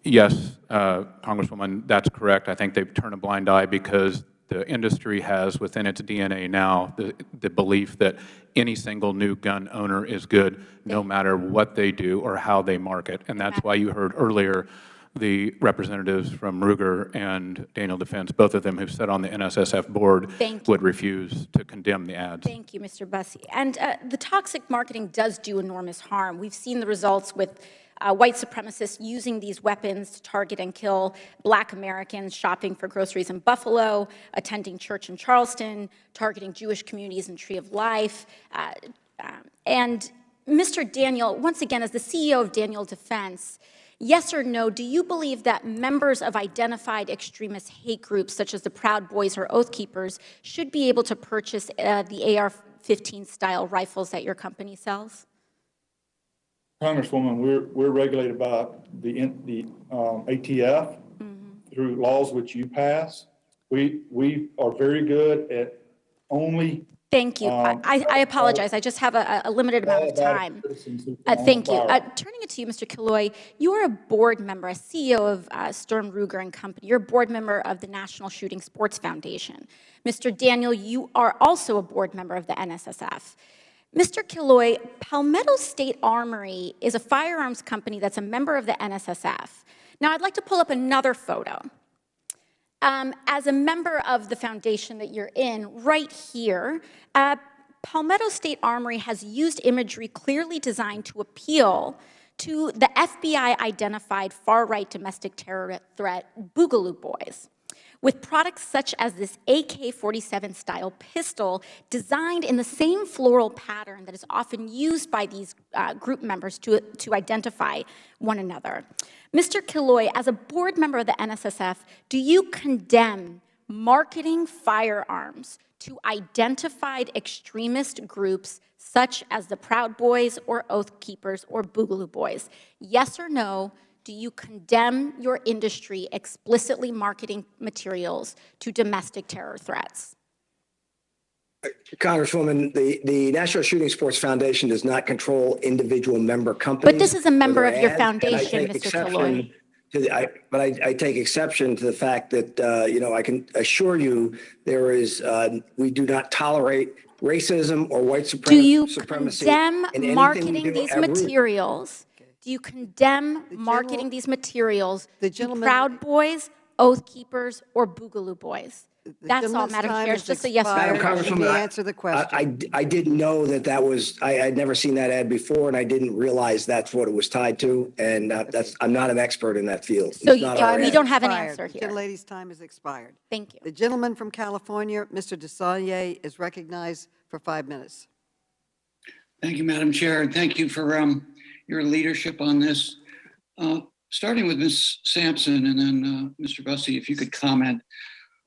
Yes, Congresswoman, that's correct. I think they've turned a blind eye because the industry has within its DNA now the belief that any single new gun owner is good no matter what they do or how they market. And that's why you heard earlier the representatives from Ruger and Daniel Defense, both of them who've sat on the NSSF board, would refuse to condemn the ads. Thank you, Mr. Bussey. And the toxic marketing does do enormous harm. We've seen the results with white supremacists using these weapons to target and kill Black Americans shopping for groceries in Buffalo, attending church in Charleston, targeting Jewish communities in Tree of Life. And Mr. Daniel, once again, as the CEO of Daniel Defense, yes or no, do you believe that members of identified extremist hate groups, such as the Proud Boys or Oath Keepers, should be able to purchase the AR-15 style rifles that your company sells? Congresswoman, we're regulated by the ATF through laws which you pass. We are very good at only. Thank you. I apologize. I just have a limited amount of time. Thank you. Turning it to you, Mr. Killoy, you are a board member, a CEO of Sturm, Ruger and Company. You're a board member of the National Shooting Sports Foundation. Mr. Daniel, you are also a board member of the NSSF. Mr. Killoy, Palmetto State Armory is a firearms company that's a member of the NSSF. Now, I'd like to pull up another photo. As a member of the foundation that you're in, right here, Palmetto State Armory has used imagery clearly designed to appeal to the FBI-identified far-right domestic terror threat, Boogaloo Boys, with products such as this AK-47 style pistol designed in the same floral pattern that is often used by these group members to identify one another. Mr. Killoy, as a board member of the NSSF, do you condemn marketing firearms to identified extremist groups such as the Proud Boys or Oath Keepers or Boogaloo Boys? Yes or no? Do you condemn your industry explicitly marketing materials to domestic terror threats? Congresswoman, the National Shooting Sports Foundation does not control individual member companies. But this is a member of your foundation, Mr. Killoy. But I take exception to the fact that, I can assure you there is, we do not tolerate racism or white supremacy. Do you condemn marketing these materials? Do you condemn marketing these materials to Proud Boys, Oath Keepers, or Boogaloo Boys? That's all, Madam Chair. It's just a yes or no. Congresswoman, answer the question. I didn't know that was, I'd never seen that ad before, and I didn't realize that's what it was tied to, and I'm not an expert in that field. So you don't have an answer here. The lady's time has expired. Thank you. The gentleman from California, Mr. DeSalle, is recognized for 5 minutes. Thank you, Madam Chair, and thank you for your leadership on this. Starting with Ms. Sampson and then Mr. Bussey, if you could comment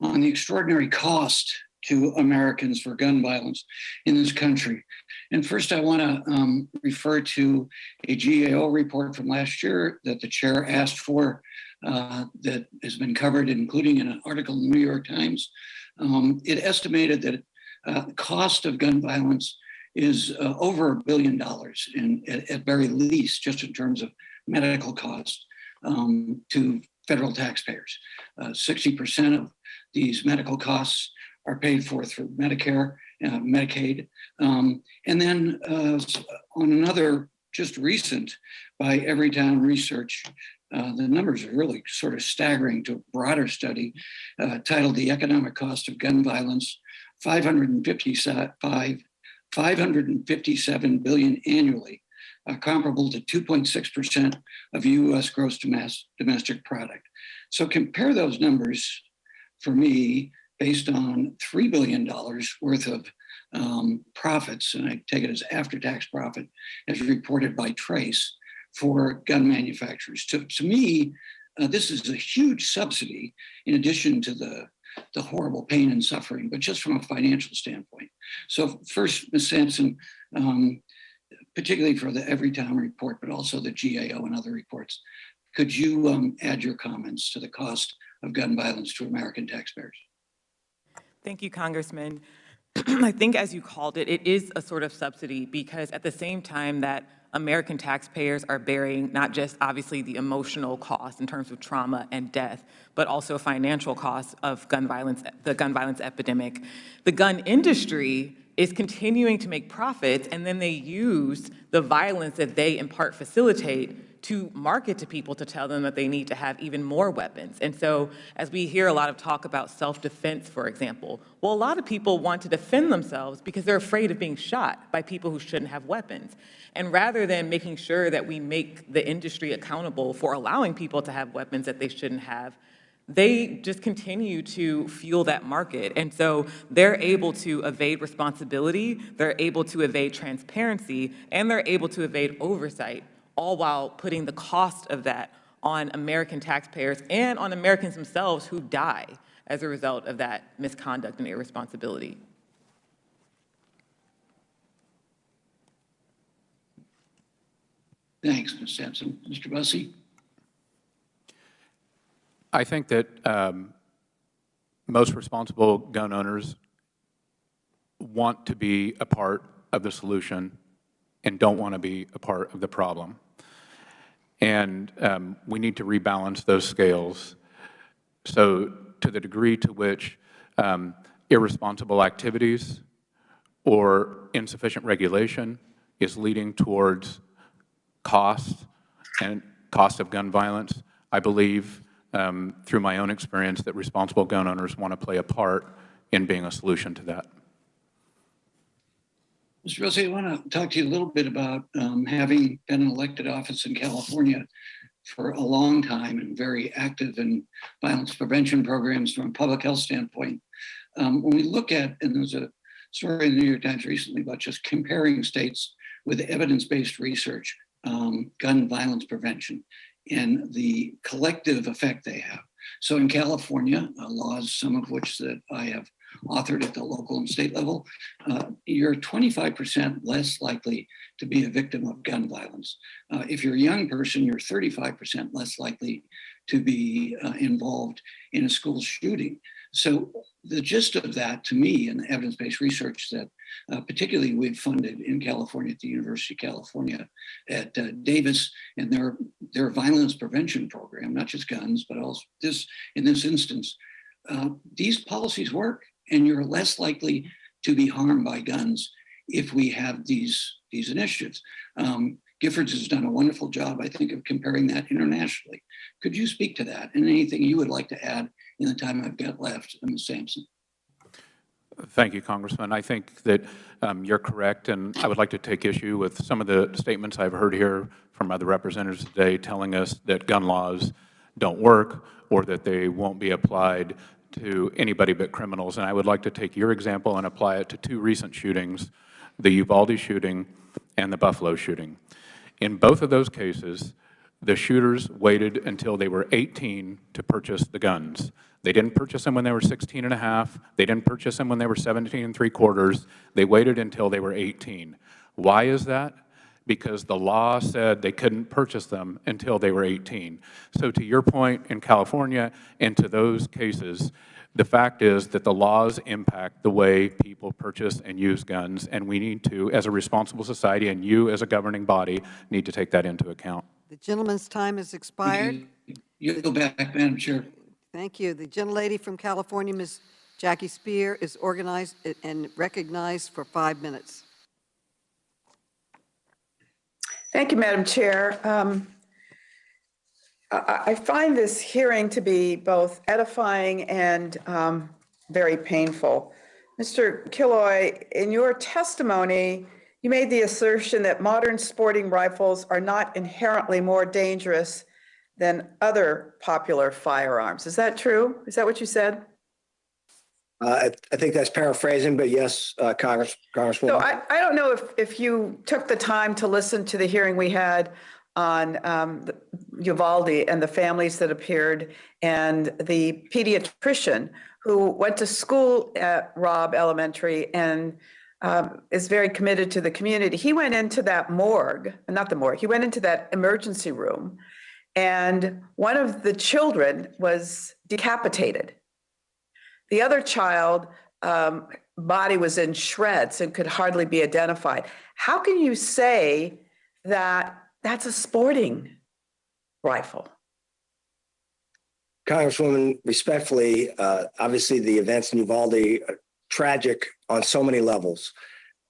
on the extraordinary cost to Americans for gun violence in this country. And first I want to refer to a GAO report from last year that the chair asked for that has been covered, including in an article in the New York Times. It estimated that The cost of gun violence is over $1 billion at very least, just in terms of medical costs to federal taxpayers. 60% of these medical costs are paid for through Medicare, Medicaid. And then on another just recent by Everytown Research, the numbers are really sort of staggering to a broader study titled The Economic Cost of Gun Violence, $557 billion annually, comparable to 2.6% of U.S. gross domestic product. So compare those numbers for me based on $3 billion worth of profits, and I take it as after-tax profit, as reported by Trace for gun manufacturers. To me, this is a huge subsidy in addition to the horrible pain and suffering, but just from a financial standpoint. So first, Ms. Sampson, particularly for the Everytown report, but also the GAO and other reports, could you add your comments to the cost of gun violence to American taxpayers? Thank you, Congressman. I think, as you called it, it is a sort of subsidy because at the same time that American taxpayers are bearing not just obviously the emotional cost in terms of trauma and death, but also financial costs of gun violence, the gun violence epidemic. The gun industry is continuing to make profits, and then they use the violence that they in part facilitate to market to people to tell them that they need to have even more weapons. And so as we hear a lot of talk about self-defense, for example, well, a lot of people want to defend themselves because they're afraid of being shot by people who shouldn't have weapons. And rather than making sure that we make the industry accountable for allowing people to have weapons that they shouldn't have, they just continue to fuel that market. And so they're able to evade responsibility, they're able to evade transparency, and they're able to evade oversight, all while putting the cost of that on American taxpayers and on Americans themselves who die as a result of that misconduct and irresponsibility. Thanks, Ms. Sampson. Mr. Bussey? I think that most responsible gun owners want to be a part of the solution and don't want to be a part of the problem. And we need to rebalance those scales. So to the degree to which irresponsible activities or insufficient regulation is leading towards cost and cost of gun violence, I believe through my own experience that responsible gun owners want to play a part in being a solution to that. Mr. Bussey, I want to talk to you a little bit about having been in elected office in California for a long time and very active in violence prevention programs from a public health standpoint. When we look at, and there's a story in the New York Times recently about just comparing states with evidence-based research, gun violence prevention, and the collective effect they have. So in California, laws, some of which that I have authored at the local and state level, you're 25% less likely to be a victim of gun violence. If you're a young person, you're 35% less likely to be involved in a school shooting. So the gist of that, to me, and the evidence-based research that particularly we've funded in California at the University of California at Davis and their violence prevention program, not just guns, but also in this instance, these policies work, and you're less likely to be harmed by guns if we have these initiatives. Giffords has done a wonderful job, I think, of comparing that internationally. Could you speak to that and anything you would like to add in the time I've got left, Ms. Sampson? Thank you, Congressman. I think that you're correct, and I would like to take issue with some of the statements I've heard here from other representatives today telling us that gun laws don't work or that they won't be applied to anybody but criminals. And I would like to take your example and apply it to two recent shootings, the Uvalde shooting and the Buffalo shooting. In both of those cases, the shooters waited until they were 18 to purchase the guns. They didn't purchase them when they were 16 and a half. They didn't purchase them when they were 17 3/4. They waited until they were 18. Why is that? Because the law said they couldn't purchase them until they were 18. So to your point, in California and to those cases, The fact is that the laws impact the way people purchase and use guns, and we need to, as a responsible society, and you as a governing body, need to take that into account. The gentleman's time has expired. Yield back, Madam Chair. Thank you. The gentlelady from California, Ms. Jackie Spear, is organized and recognized for 5 minutes. Thank you, Madam Chair. I find this hearing to be both edifying and very painful. Mr. Killoy, in your testimony, you made the assertion that modern sporting rifles are not inherently more dangerous than other popular firearms. Is that true? Is that what you said? I think that's paraphrasing, but yes, Congresswoman. So I don't know if you took the time to listen to the hearing we had on Uvalde and the families that appeared, and the pediatrician who went to school at Robb Elementary and is very committed to the community. He went into that morgue, not the morgue, he went into that emergency room, and one of the children was decapitated. The other child body was in shreds and could hardly be identified. How can you say that that's a sporting rifle? Congresswoman, respectfully, obviously the events in Uvalde are tragic on so many levels,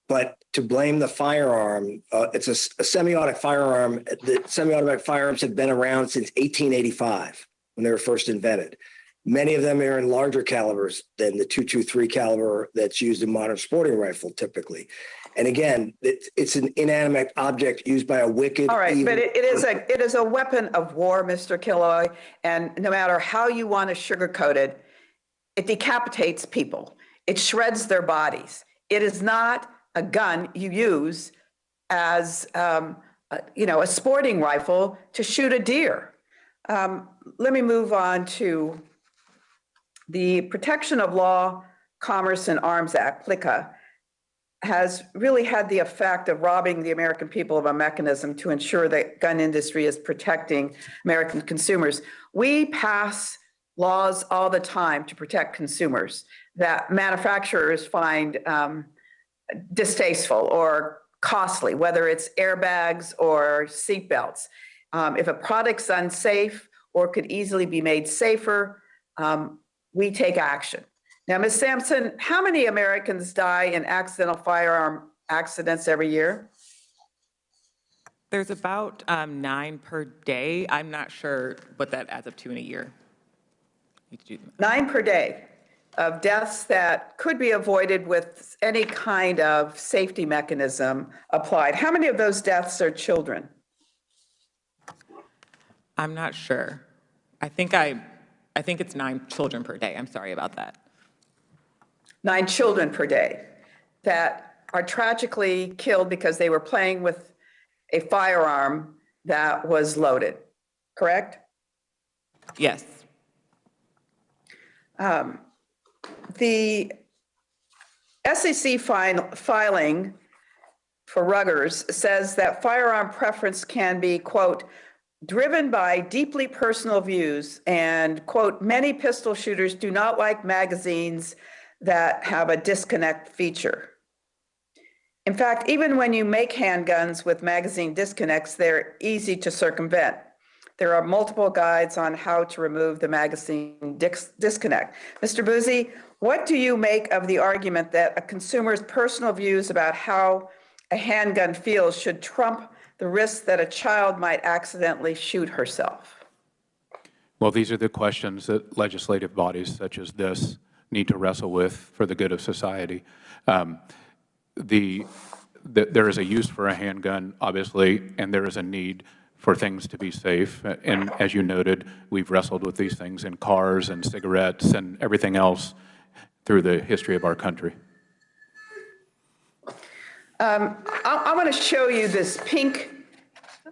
but to blame the firearm, it's a semi-automatic firearm. The semi-automatic firearms have been around since 1885 when they were first invented. Many of them are in larger calibers than the .223 caliber that's used in modern sporting rifle typically. And again, it's an inanimate object used by a wicked. All right, evil, but it is a weapon of war, Mr. Killoy, and no matter how you want to sugarcoat it, it decapitates people. It shreds their bodies. It is not a gun you use as a sporting rifle to shoot a deer. Let me move on to the Protection of Law, Commerce, and Arms Act, PLCA, has really had the effect of robbing the American people of a mechanism to ensure that gun industry is protecting American consumers. We pass laws all the time to protect consumers that manufacturers find distasteful or costly, whether it's airbags or seatbelts. If a product's unsafe or could easily be made safer, we take action. Now, Ms. Sampson, how many Americans die in accidental firearm accidents every year? There's about 9 per day. I'm not sure what that adds up to in a year. 9 per day of deaths that could be avoided with any kind of safety mechanism applied. How many of those deaths are children? I'm not sure. I think it's 9 children per day. I'm sorry about that. 9 children per day that are tragically killed because they were playing with a firearm that was loaded, correct? Yes. The SEC filing for Ruggers says that firearm preference can be, quote, driven by deeply personal views, and, quote, many pistol shooters do not like magazines that have a disconnect feature. In fact, even when you make handguns with magazine disconnects, they're easy to circumvent. There are multiple guides on how to remove the magazine disconnect. Mr. Buzzi, what do you make of the argument that a consumer's personal views about how a handgun feels should trump the risk that a child might accidentally shoot herself? Well, these are the questions that legislative bodies such as this need to wrestle with for the good of society. There is a use for a handgun, obviously, and there is a need for things to be safe. And as you noted, we've wrestled with these things in cars and cigarettes and everything else through the history of our country. I want to show you this pink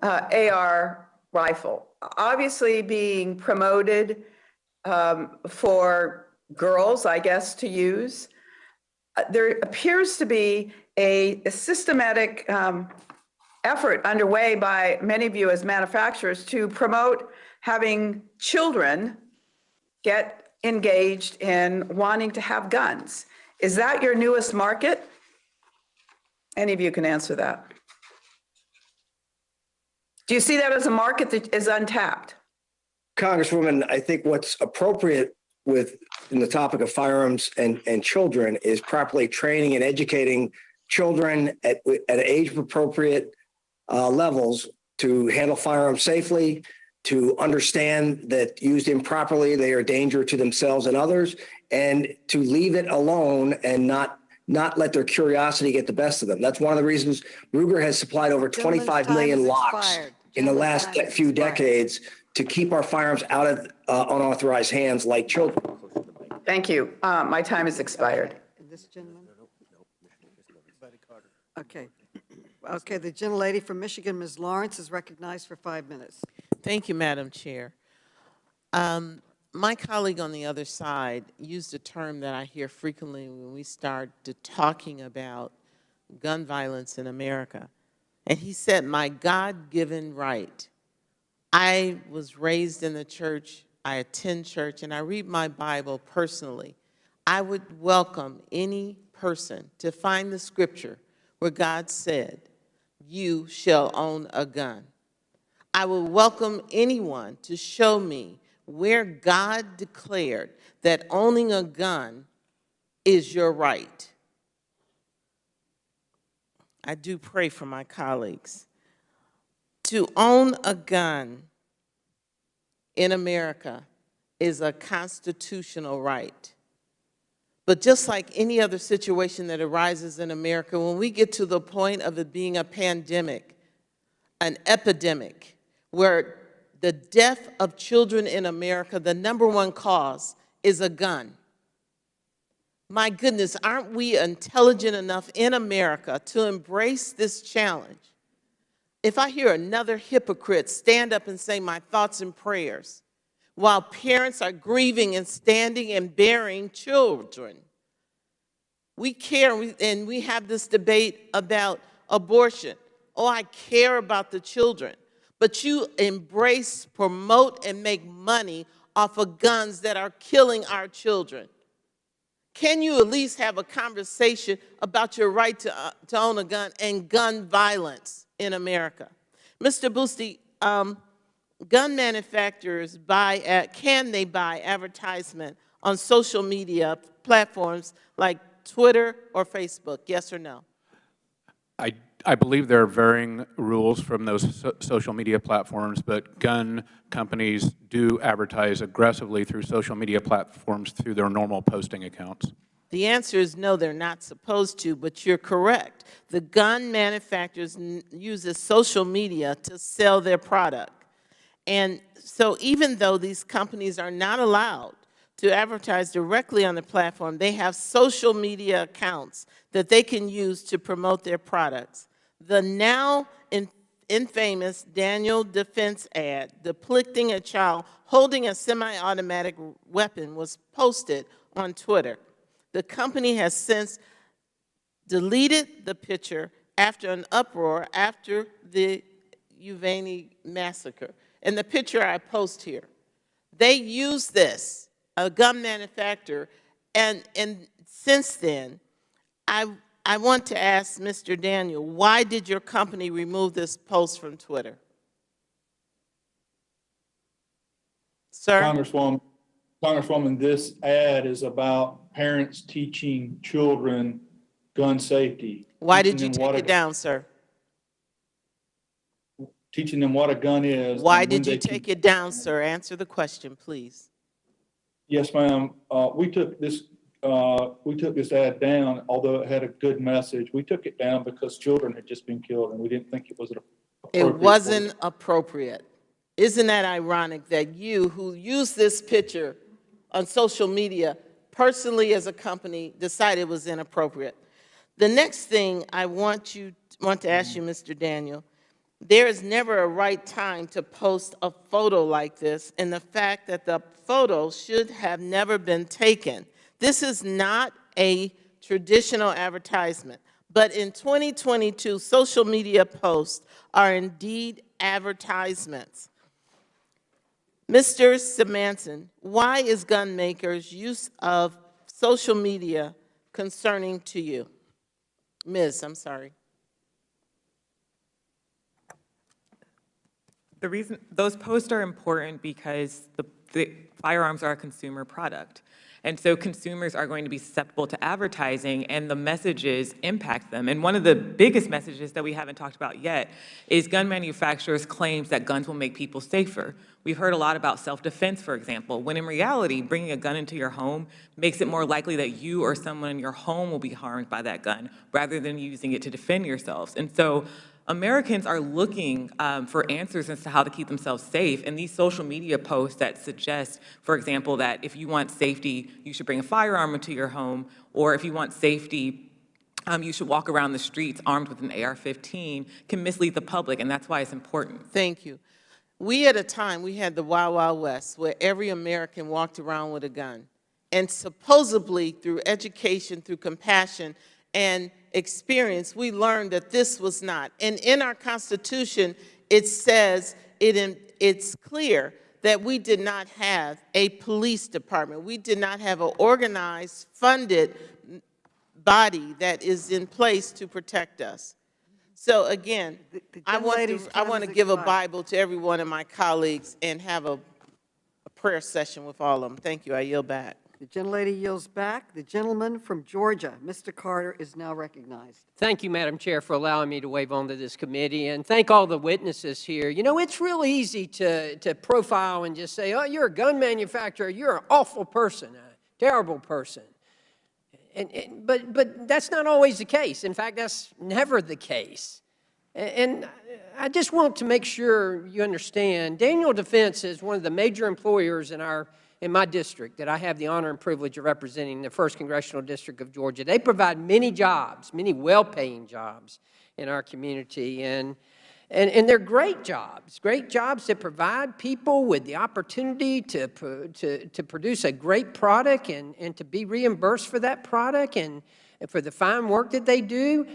AR rifle, obviously being promoted for girls, I guess, to use. There appears to be a systematic effort underway by many of you as manufacturers to promote having children get engaged in wanting to have guns. Is that your newest market? Any of you can answer that. Do you see that as a market that is untapped? Congresswoman, I think what's appropriate in the topic of firearms and children is properly training and educating children at age appropriate levels to handle firearms safely, to understand that used improperly, they are a danger to themselves and others, and to leave it alone and not let their curiosity get the best of them. That's one of the reasons Ruger has supplied over 25 million locks in the last few decades to keep our firearms out of unauthorized hands like children. Thank you. My time has expired. This gentleman? Okay. Okay, the gentlelady from Michigan, Ms. Lawrence, is recognized for 5 minutes. Thank you, Madam Chair. My colleague on the other side used a term that I hear frequently when we start talking about gun violence in America. And he said, my God-given right. I was raised in the church, I attend church, and I read my Bible personally. I would welcome any person to find the scripture where God said, you shall own a gun. I would welcome anyone to show me where God declared that owning a gun is your right. I do pray for my colleagues. To own a gun in America is a constitutional right. But just like any other situation that arises in America, when we get to the point of it being a pandemic, an epidemic, where the death of children in America, the #1 cause is a gun. My goodness, aren't we intelligent enough in America to embrace this challenge? If I hear another hypocrite stand up and say my thoughts and prayers while parents are grieving and standing and burying children, we care and we have this debate about abortion. Oh, I care about the children. But you embrace, promote, and make money off of guns that are killing our children. Can you at least have a conversation about your right to own a gun and gun violence in America? Mr. Boosty, gun manufacturers can they buy advertisement on social media platforms like Twitter or Facebook, yes or no? I believe there are varying rules from those social media platforms, but gun companies do advertise aggressively through social media platforms through their normal posting accounts. The answer is no, they're not supposed to, but you're correct. The gun manufacturers use social media to sell their product. And so even though these companies are not allowed to advertise directly on the platform, they have social media accounts that they can use to promote their products. The now infamous Daniel Defense ad depicting a child holding a semi-automatic weapon was posted on Twitter. The company has since deleted the picture after an uproar after the Uvalde massacre. And the picture I post here, they use this, a gun manufacturer, and since then, I want to ask Mr. Daniel, why did your company remove this post from Twitter? Sir? Congresswoman, this ad is about parents teaching children gun safety. Why did you take it down, sir? Teaching them what a gun is. Why did you take it down, sir? Answer the question, please. Yes, ma'am. We took this ad down, although it had a good message. We took it down because children had just been killed, and we didn't think it was appropriate. It wasn't appropriate. Isn't that ironic that you, who used this picture on social media, personally as a company, decided it was inappropriate? The next thing I want to ask you, Mr. Daniel, there is never a right time to post a photo like this, and the fact that the photo should have never been taken. This is not a traditional advertisement, but in 2022, social media posts are indeed advertisements. Mr. Simanson, why is gun makers' use of social media concerning to you? Ms., I'm sorry. The reason those posts are important because the firearms are a consumer product. And so consumers are going to be susceptible to advertising and the messages impact them. And one of the biggest messages that we haven't talked about yet is gun manufacturers' claims that guns will make people safer. We've heard a lot about self-defense, for example, when in reality, bringing a gun into your home makes it more likely that you or someone in your home will be harmed by that gun rather than using it to defend yourselves. And so Americans are looking for answers as to how to keep themselves safe, and these social media posts that suggest, for example, that if you want safety, you should bring a firearm into your home, or if you want safety, you should walk around the streets armed with an AR-15, can mislead the public, and that's why it's important. Thank you. We at a time, we had the Wild Wild West, where every American walked around with a gun. And supposedly, through education, through compassion, and experience, we learned that this was not. And in our Constitution, it says, it's clear that we did not have a police department. We did not have an organized, funded body that is in place to protect us. So again, I want to give a Bible to every one of my colleagues and have a prayer session with all of them. Thank you. I yield back. The gentlelady yields back. The gentleman from Georgia, Mr. Carter, is now recognized. Thank you, Madam Chair, for allowing me to wave onto this committee, and thank all the witnesses here. You know, it's really easy to profile and just say, oh, you're a gun manufacturer, you're an awful person, a terrible person. But that's not always the case. In fact, that's never the case. And I just want to make sure you understand, Daniel Defense is one of the major employers in my district that I have the honor and privilege of representing, the 1st Congressional District of Georgia. They provide many jobs, many well-paying jobs in our community, and they're great jobs that provide people with the opportunity to produce a great product and to be reimbursed for that product and for the fine work that they do.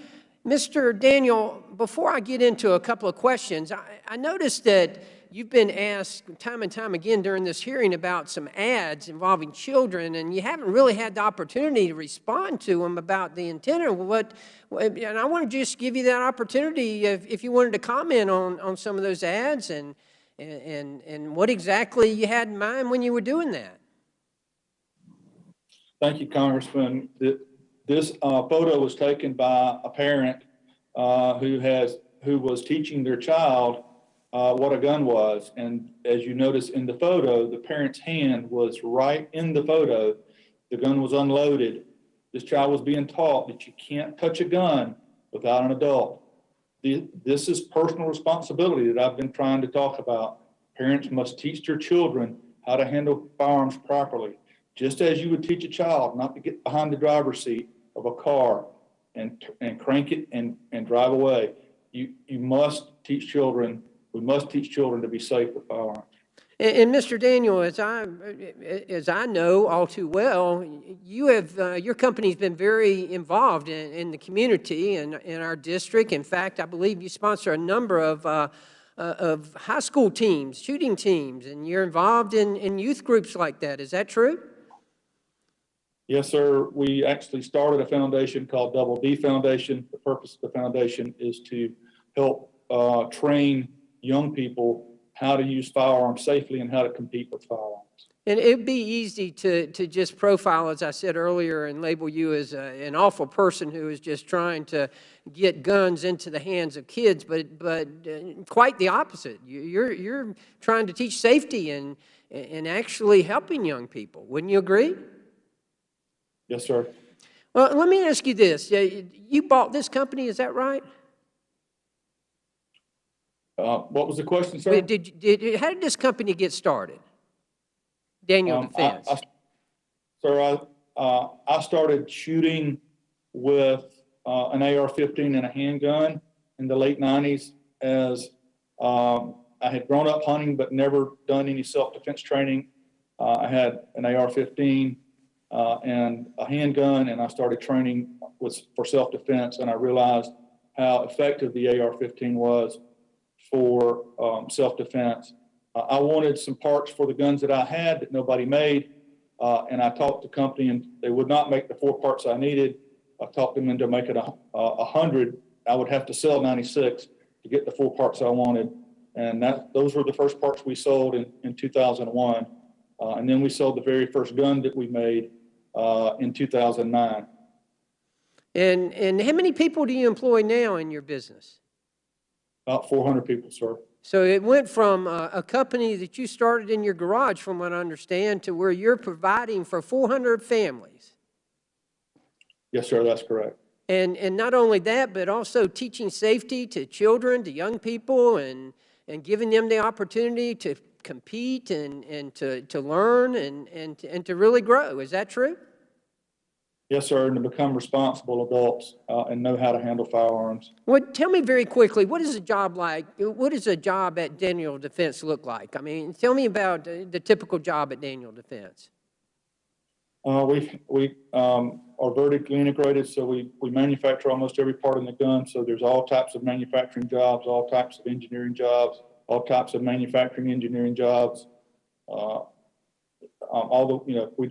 Mr. Daniel, before I get into a couple of questions, I noticed that you've been asked time and time again during this hearing about some ads involving children, and you haven't really had the opportunity to respond to them about the intent of what, and I want to just give you that opportunity if you wanted to comment on some of those ads and what exactly you had in mind when you were doing that. Thank you, Congressman. This photo was taken by a parent who was teaching their child what a gun was. And as you notice in the photo, the parent's hand was right in the photo. The gun was unloaded. This child was being taught that you can't touch a gun without an adult. This is personal responsibility that I've been trying to talk about. Parents must teach their children how to handle firearms properly. Just as you would teach a child not to get behind the driver's seat of a car and crank it and drive away. You must teach children, we must teach children to be safe with firearms. And Mr. Daniel, as I know all too well, you have your company's been very involved in the community and in our district. In fact, I believe you sponsor a number of high school teams, shooting teams, and you're involved in youth groups like that. Is that true? Yes, sir. We actually started a foundation called Double D Foundation. The purpose of the foundation is to help train young people how to use firearms safely and how to compete with firearms. And it'd be easy to just profile, as I said earlier, and label you as an awful person who is just trying to get guns into the hands of kids, but quite the opposite. You're trying to teach safety and actually helping young people. Wouldn't you agree? Yes, sir. Well, let me ask you this. You bought this company, is that right? What was the question, sir? How did this company get started? Daniel Defense. I started shooting with an AR-15 and a handgun in the late 90s as I had grown up hunting but never done any self-defense training. I had an AR-15 and a handgun, and I started training for self-defense, and I realized how effective the AR-15 was for self-defense. I wanted some parts for the guns that I had that nobody made, and I talked to the company, and they would not make the 4 parts I needed. I talked them into making 100. I would have to sell 96 to get the 4 parts I wanted, and those were the first parts we sold in 2001. And then we sold the very first gun that we made in 2009. And how many people do you employ now in your business? About 400 people, sir. So it went from a company that you started in your garage, from what I understand, to where you're providing for 400 families. Yes, sir, that's correct. And not only that, but also teaching safety to children, to young people, and giving them the opportunity to compete and to learn and to really grow. Is that true? Yes, sir, and to become responsible adults and know how to handle firearms. Well, tell me very quickly, what is a job like? What does a job at Daniel Defense look like? I mean, tell me about the typical job at Daniel Defense. We are vertically integrated, so we manufacture almost every part in the gun. So there's all types of manufacturing jobs, all types of engineering jobs, all types of manufacturing engineering jobs.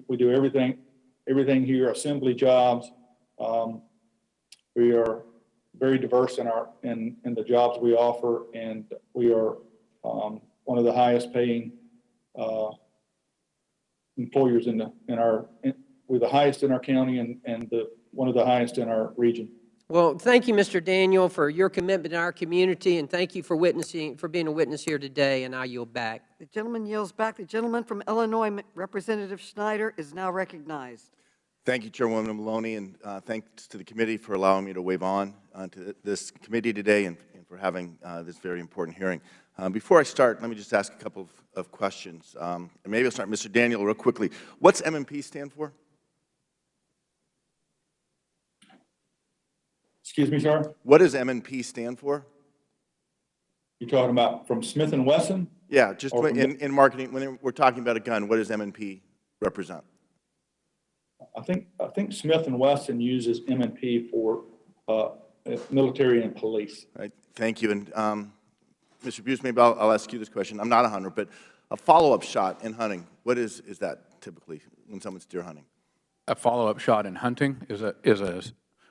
We do everything here, assembly jobs. We are very diverse in the jobs we offer, and we are one of the highest paying employers we're the highest in our county and one of the highest in our region. Well, thank you, Mr. Daniel, for your commitment to our community, and thank you for being a witness here today, and I yield back. The gentleman yields back. The gentleman from Illinois, Representative Schneider, is now recognized. Thank you, Chairwoman Maloney, and thanks to the committee for allowing me to wave on to this committee today and for having this very important hearing. Before I start, let me just ask a couple of questions. And maybe I'll start, Mr. Daniel, real quickly. What's M&P stand for? Excuse me, sir? What does M&P stand for? You're talking about from Smith & Wesson? Yeah, just in marketing, when we're talking about a gun, what does M&P represent? I think Smith & Wesson uses M&P for military and police. All right, thank you. And Mr. Buse, maybe I'll ask you this question. I'm not a hunter, but a follow-up shot in hunting, what is that typically when someone's deer hunting? A follow-up shot in hunting is a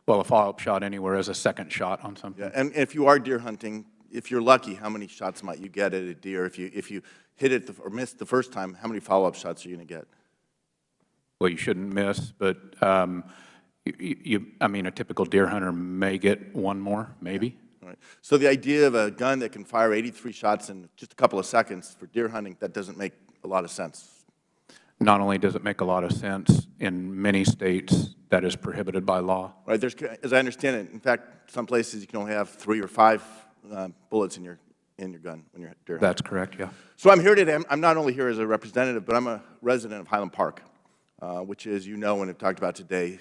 follow-up shot anywhere is a second shot on something. Yeah, and if you are deer hunting, if you're lucky, how many shots might you get at a deer? If you hit it or missed the first time, how many follow-up shots are you going to get? Well, you shouldn't miss, but I mean, a typical deer hunter may get one more, maybe. All right. So the idea of a gun that can fire 83 shots in just a couple of seconds for deer hunting, that doesn't make a lot of sense. Not only does it make a lot of sense, in many states that is prohibited by law. Right. There's, as I understand it, in fact, some places you can only have 3 or 5 bullets in your gun when you're deer hunting. That's correct. Yeah. So I'm here today. I'm not only here as a representative, but I'm a resident of Highland Park, which, as you know and have talked about today,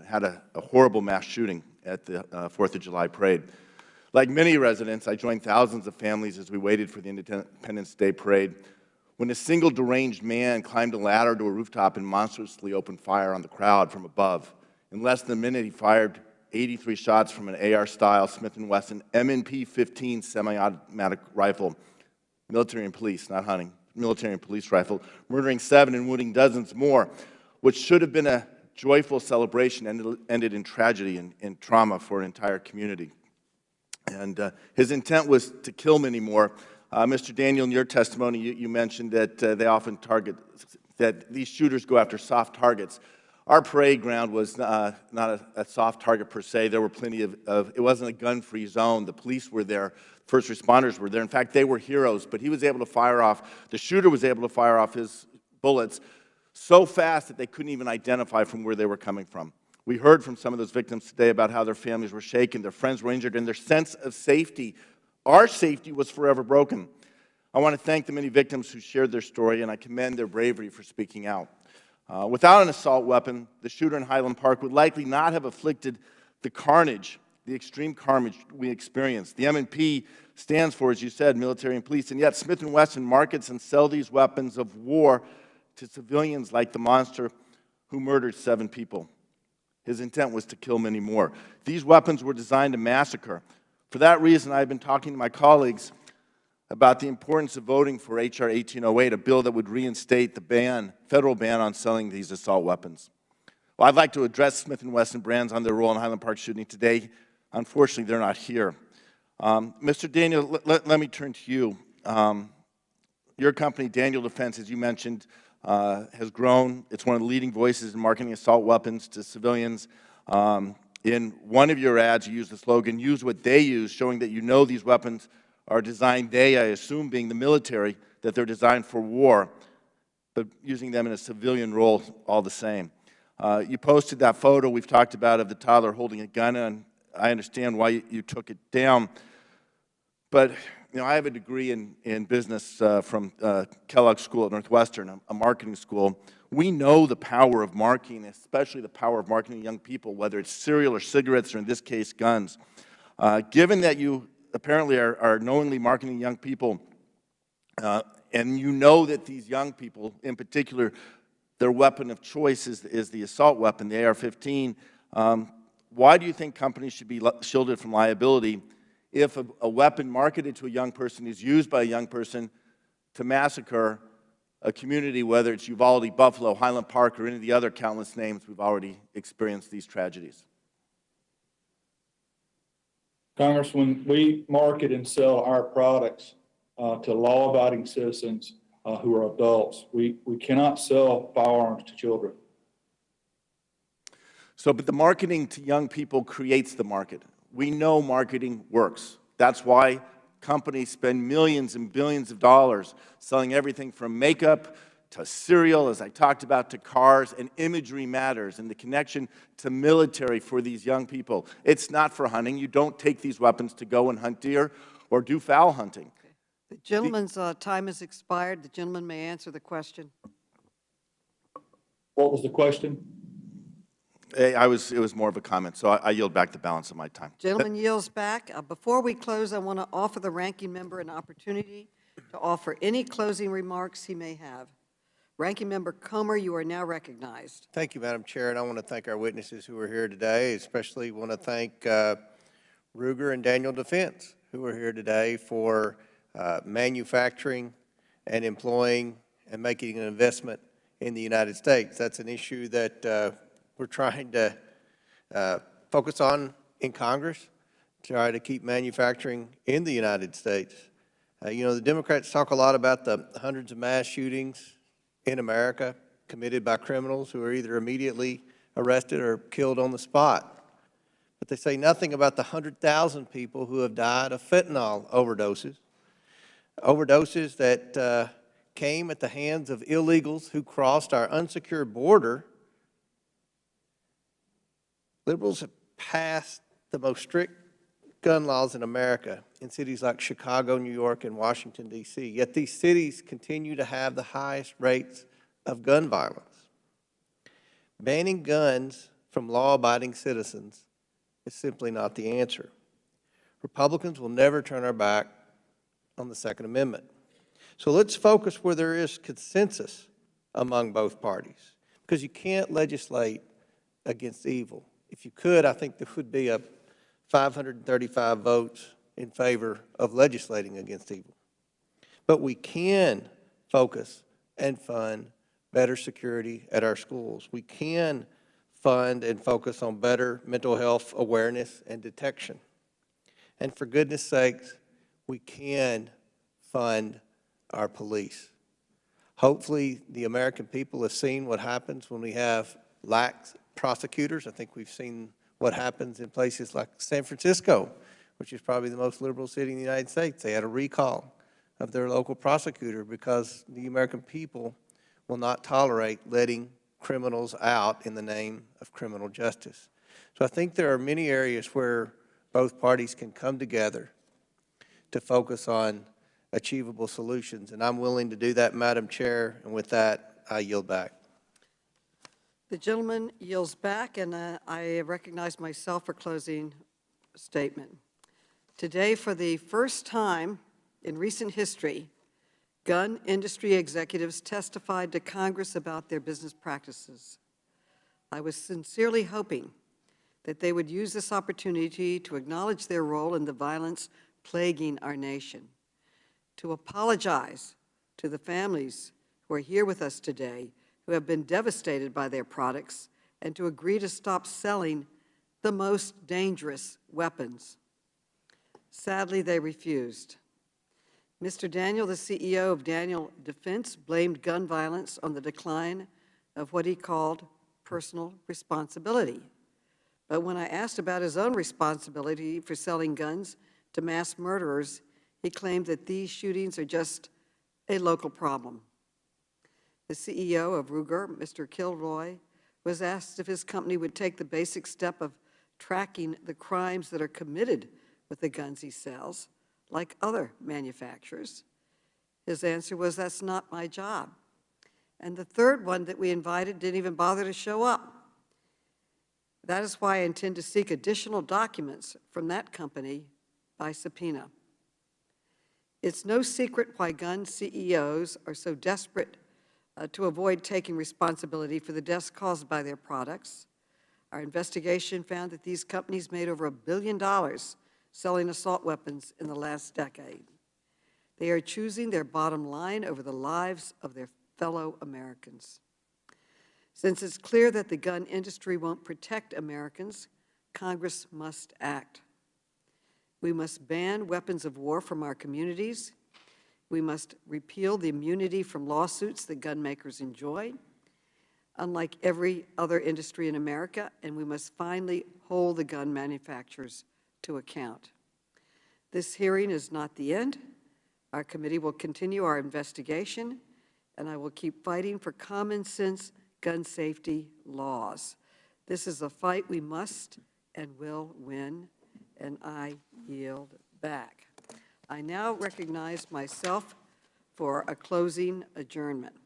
had a horrible mass shooting at the 4th of July parade. Like many residents, I joined thousands of families as we waited for the Independence Day parade, when a single deranged man climbed a ladder to a rooftop and monstrously opened fire on the crowd from above. In less than a minute, he fired 83 shots from an AR-style Smith & Wesson M&P 15 semi-automatic rifle, military and police, not hunting, military and police rifle, murdering 7 and wounding dozens more, which should have been a joyful celebration ended in tragedy and trauma for an entire community. And his intent was to kill many more. Mr. Daniel, in your testimony, you mentioned that they often target, that these shooters go after soft targets. Our parade ground was not a soft target per se. There were plenty of it wasn't a gun-free zone. The police were there. First responders were there. In fact, they were heroes, but he was able to fire off, the shooter was able to fire off his bullets so fast that they couldn't even identify from where they were coming from. We heard from some of those victims today about how their families were shaken, their friends were injured, and their sense of safety, our safety, was forever broken. I want to thank the many victims who shared their story, and I commend their bravery for speaking out. Without an assault weapon, the shooter in Highland Park would likely not have afflicted the carnage, the extreme carnage we experienced. The M&P stands for, as you said, military and police, and yet Smith & Wesson markets and sell these weapons of war to civilians like the monster who murdered 7 people. His intent was to kill many more. These weapons were designed to massacre. For that reason, I've been talking to my colleagues about the importance of voting for H.R. 1808, a bill that would reinstate the federal ban on selling these assault weapons. Well, I'd like to address Smith & Wesson brands on their role in Highland Park shooting today. Unfortunately, they're not here. Mr. Daniel, let me turn to you. Your company, Daniel Defense, as you mentioned, has grown. It's one of the leading voices in marketing assault weapons to civilians. In one of your ads, you used the slogan, "Use what they use," showing that you know these weapons are designed, they, I assume, being the military, that they're designed for war, but using them in a civilian role all the same. You posted that photo we've talked about of the toddler holding a gun, and I understand why you took it down. But you know, I have a degree in business from Kellogg School at Northwestern, a marketing school. We know the power of marketing, especially the power of marketing young people, whether it's cereal or cigarettes, or in this case, guns. Given that you apparently are knowingly marketing young people, and you know that these young people, in particular, their weapon of choice is the assault weapon, the AR-15, why do you think companies should be shielded from liability if a weapon marketed to a young person is used by a young person to massacre a community, whether it's Uvalde, Buffalo, Highland Park, or any of the other countless names we've already experienced these tragedies? Congressman, we market and sell our products to law-abiding citizens who are adults. We cannot sell firearms to children. So, but the marketing to young people creates the market. We know marketing works. That's why companies spend millions and billions of dollars selling everything from makeup to cereal, as I talked about, to cars, and imagery matters, and the connection to military for these young people. It's not for hunting. You don't take these weapons to go and hunt deer or do fowl hunting. The gentleman's time has expired. The gentleman may answer the question. What was the question? It was more of a comment, so I yield back the balance of my time. Gentleman yields back. Before we close, I want to offer the ranking member an opportunity to offer any closing remarks he may have. Ranking Member Comer, you are now recognized. Thank you, Madam Chair, and I want to thank our witnesses who are here today. Especially want to thank Ruger and Daniel Defense, who are here today for manufacturing and employing and making an investment in the United States. That's an issue that we're trying to focus on in Congress, try to keep manufacturing in the United States. You know, the Democrats talk a lot about the hundreds of mass shootings in America committed by criminals who are either immediately arrested or killed on the spot. But they say nothing about the 100,000 people who have died of fentanyl overdoses, overdoses that came at the hands of illegals who crossed our unsecured border. Liberals have passed the most strict gun laws in America in cities like Chicago, New York, and Washington, D.C. Yet these cities continue to have the highest rates of gun violence. Banning guns from law-abiding citizens is simply not the answer. Republicans will never turn our back on the Second Amendment. So let's focus where there is consensus among both parties, because you can't legislate against evil. If you could, I think there would be 535 votes in favor of legislating against evil. But we can focus and fund better security at our schools. We can fund and focus on better mental health awareness and detection. And for goodness sakes, we can fund our police. Hopefully, the American people have seen what happens when we have lax prosecutors. I think we've seen what happens in places like San Francisco, which is probably the most liberal city in the United States. They had a recall of their local prosecutor because the American people will not tolerate letting criminals out in the name of criminal justice. So I think there are many areas where both parties can come together to focus on achievable solutions, and I'm willing to do that, Madam Chair, and with that, I yield back. The gentleman yields back, and I recognize myself for closing statement. Today, for the first time in recent history, gun industry executives testified to Congress about their business practices. I was sincerely hoping that they would use this opportunity to acknowledge their role in the violence plaguing our nation. to apologize to the families who are here with us today who have been devastated by their products, and to agree to stop selling the most dangerous weapons. Sadly, they refused. Mr. Daniel, the CEO of Daniel Defense, blamed gun violence on the decline of what he called personal responsibility. But when I asked about his own responsibility for selling guns to mass murderers, he claimed that these shootings are just a local problem. The CEO of Ruger, Mr. Kilroy, was asked if his company would take the basic step of tracking the crimes that are committed with the guns he sells, like other manufacturers. His answer was, "That's not my job." And the third one that we invited didn't even bother to show up. That is why I intend to seek additional documents from that company by subpoena. It's no secret why gun CEOs are so desperate to avoid taking responsibility for the deaths caused by their products. Our investigation found that these companies made over $1 billion selling assault weapons in the last decade. They are choosing their bottom line over the lives of their fellow Americans. Since it's clear that the gun industry won't protect Americans, Congress must act. We must ban weapons of war from our communities. We must repeal the immunity from lawsuits that gun makers enjoy, unlike every other industry in America, and we must finally hold the gun manufacturers to account. This hearing is not the end. Our committee will continue our investigation, and I will keep fighting for common sense gun safety laws. This is a fight we must and will win, and I yield back. I now recognize myself for a closing adjournment.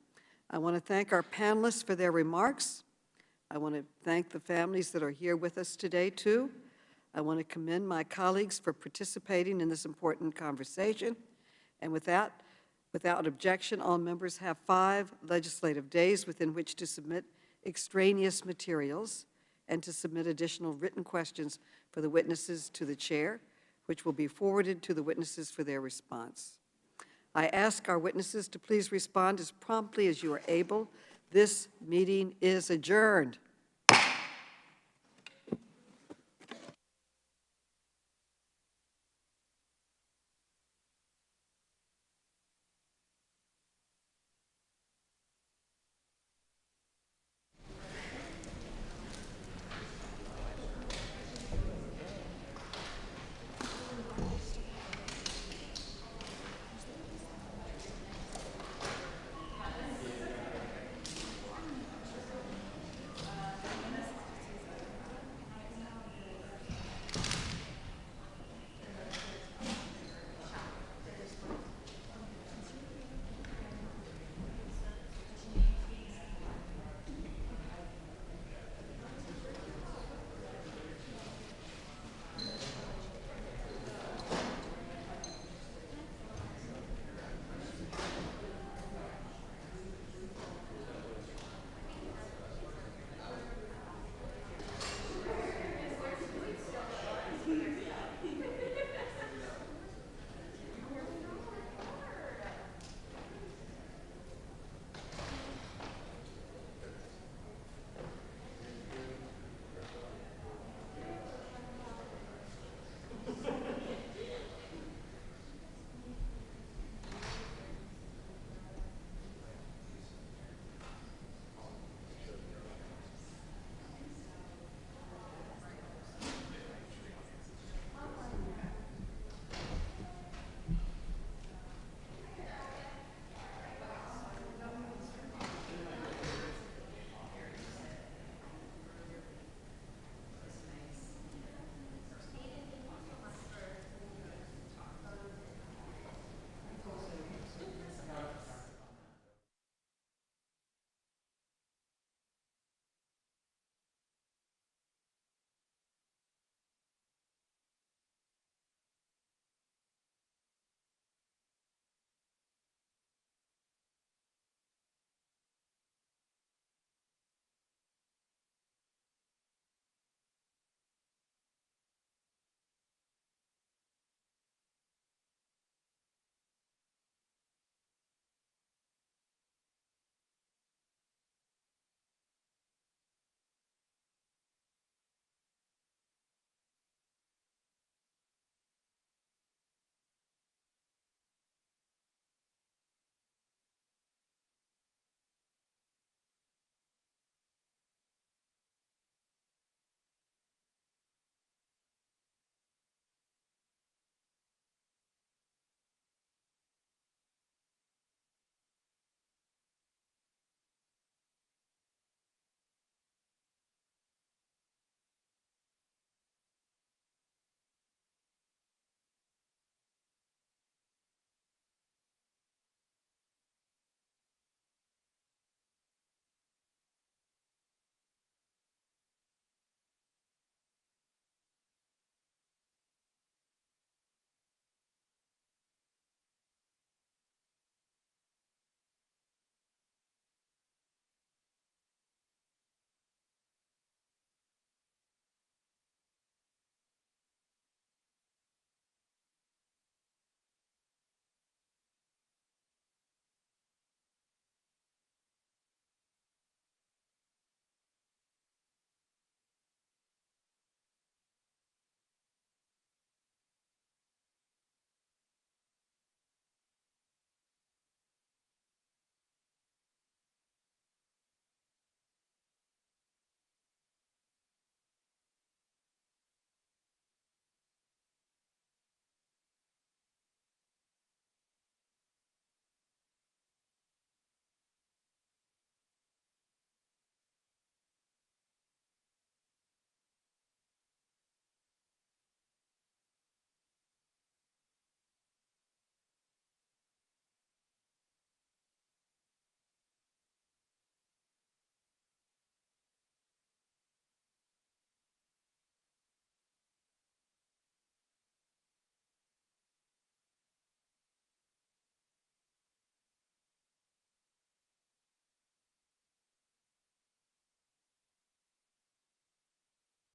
I want to thank our panelists for their remarks. I want to thank the families that are here with us today, too. I want to commend my colleagues for participating in this important conversation. And without objection, all members have 5 legislative days within which to submit extraneous materials and to submit additional written questions for the witnesses to the chair, which will be forwarded to the witnesses for their response. I ask our witnesses to please respond as promptly as you are able. This meeting is adjourned.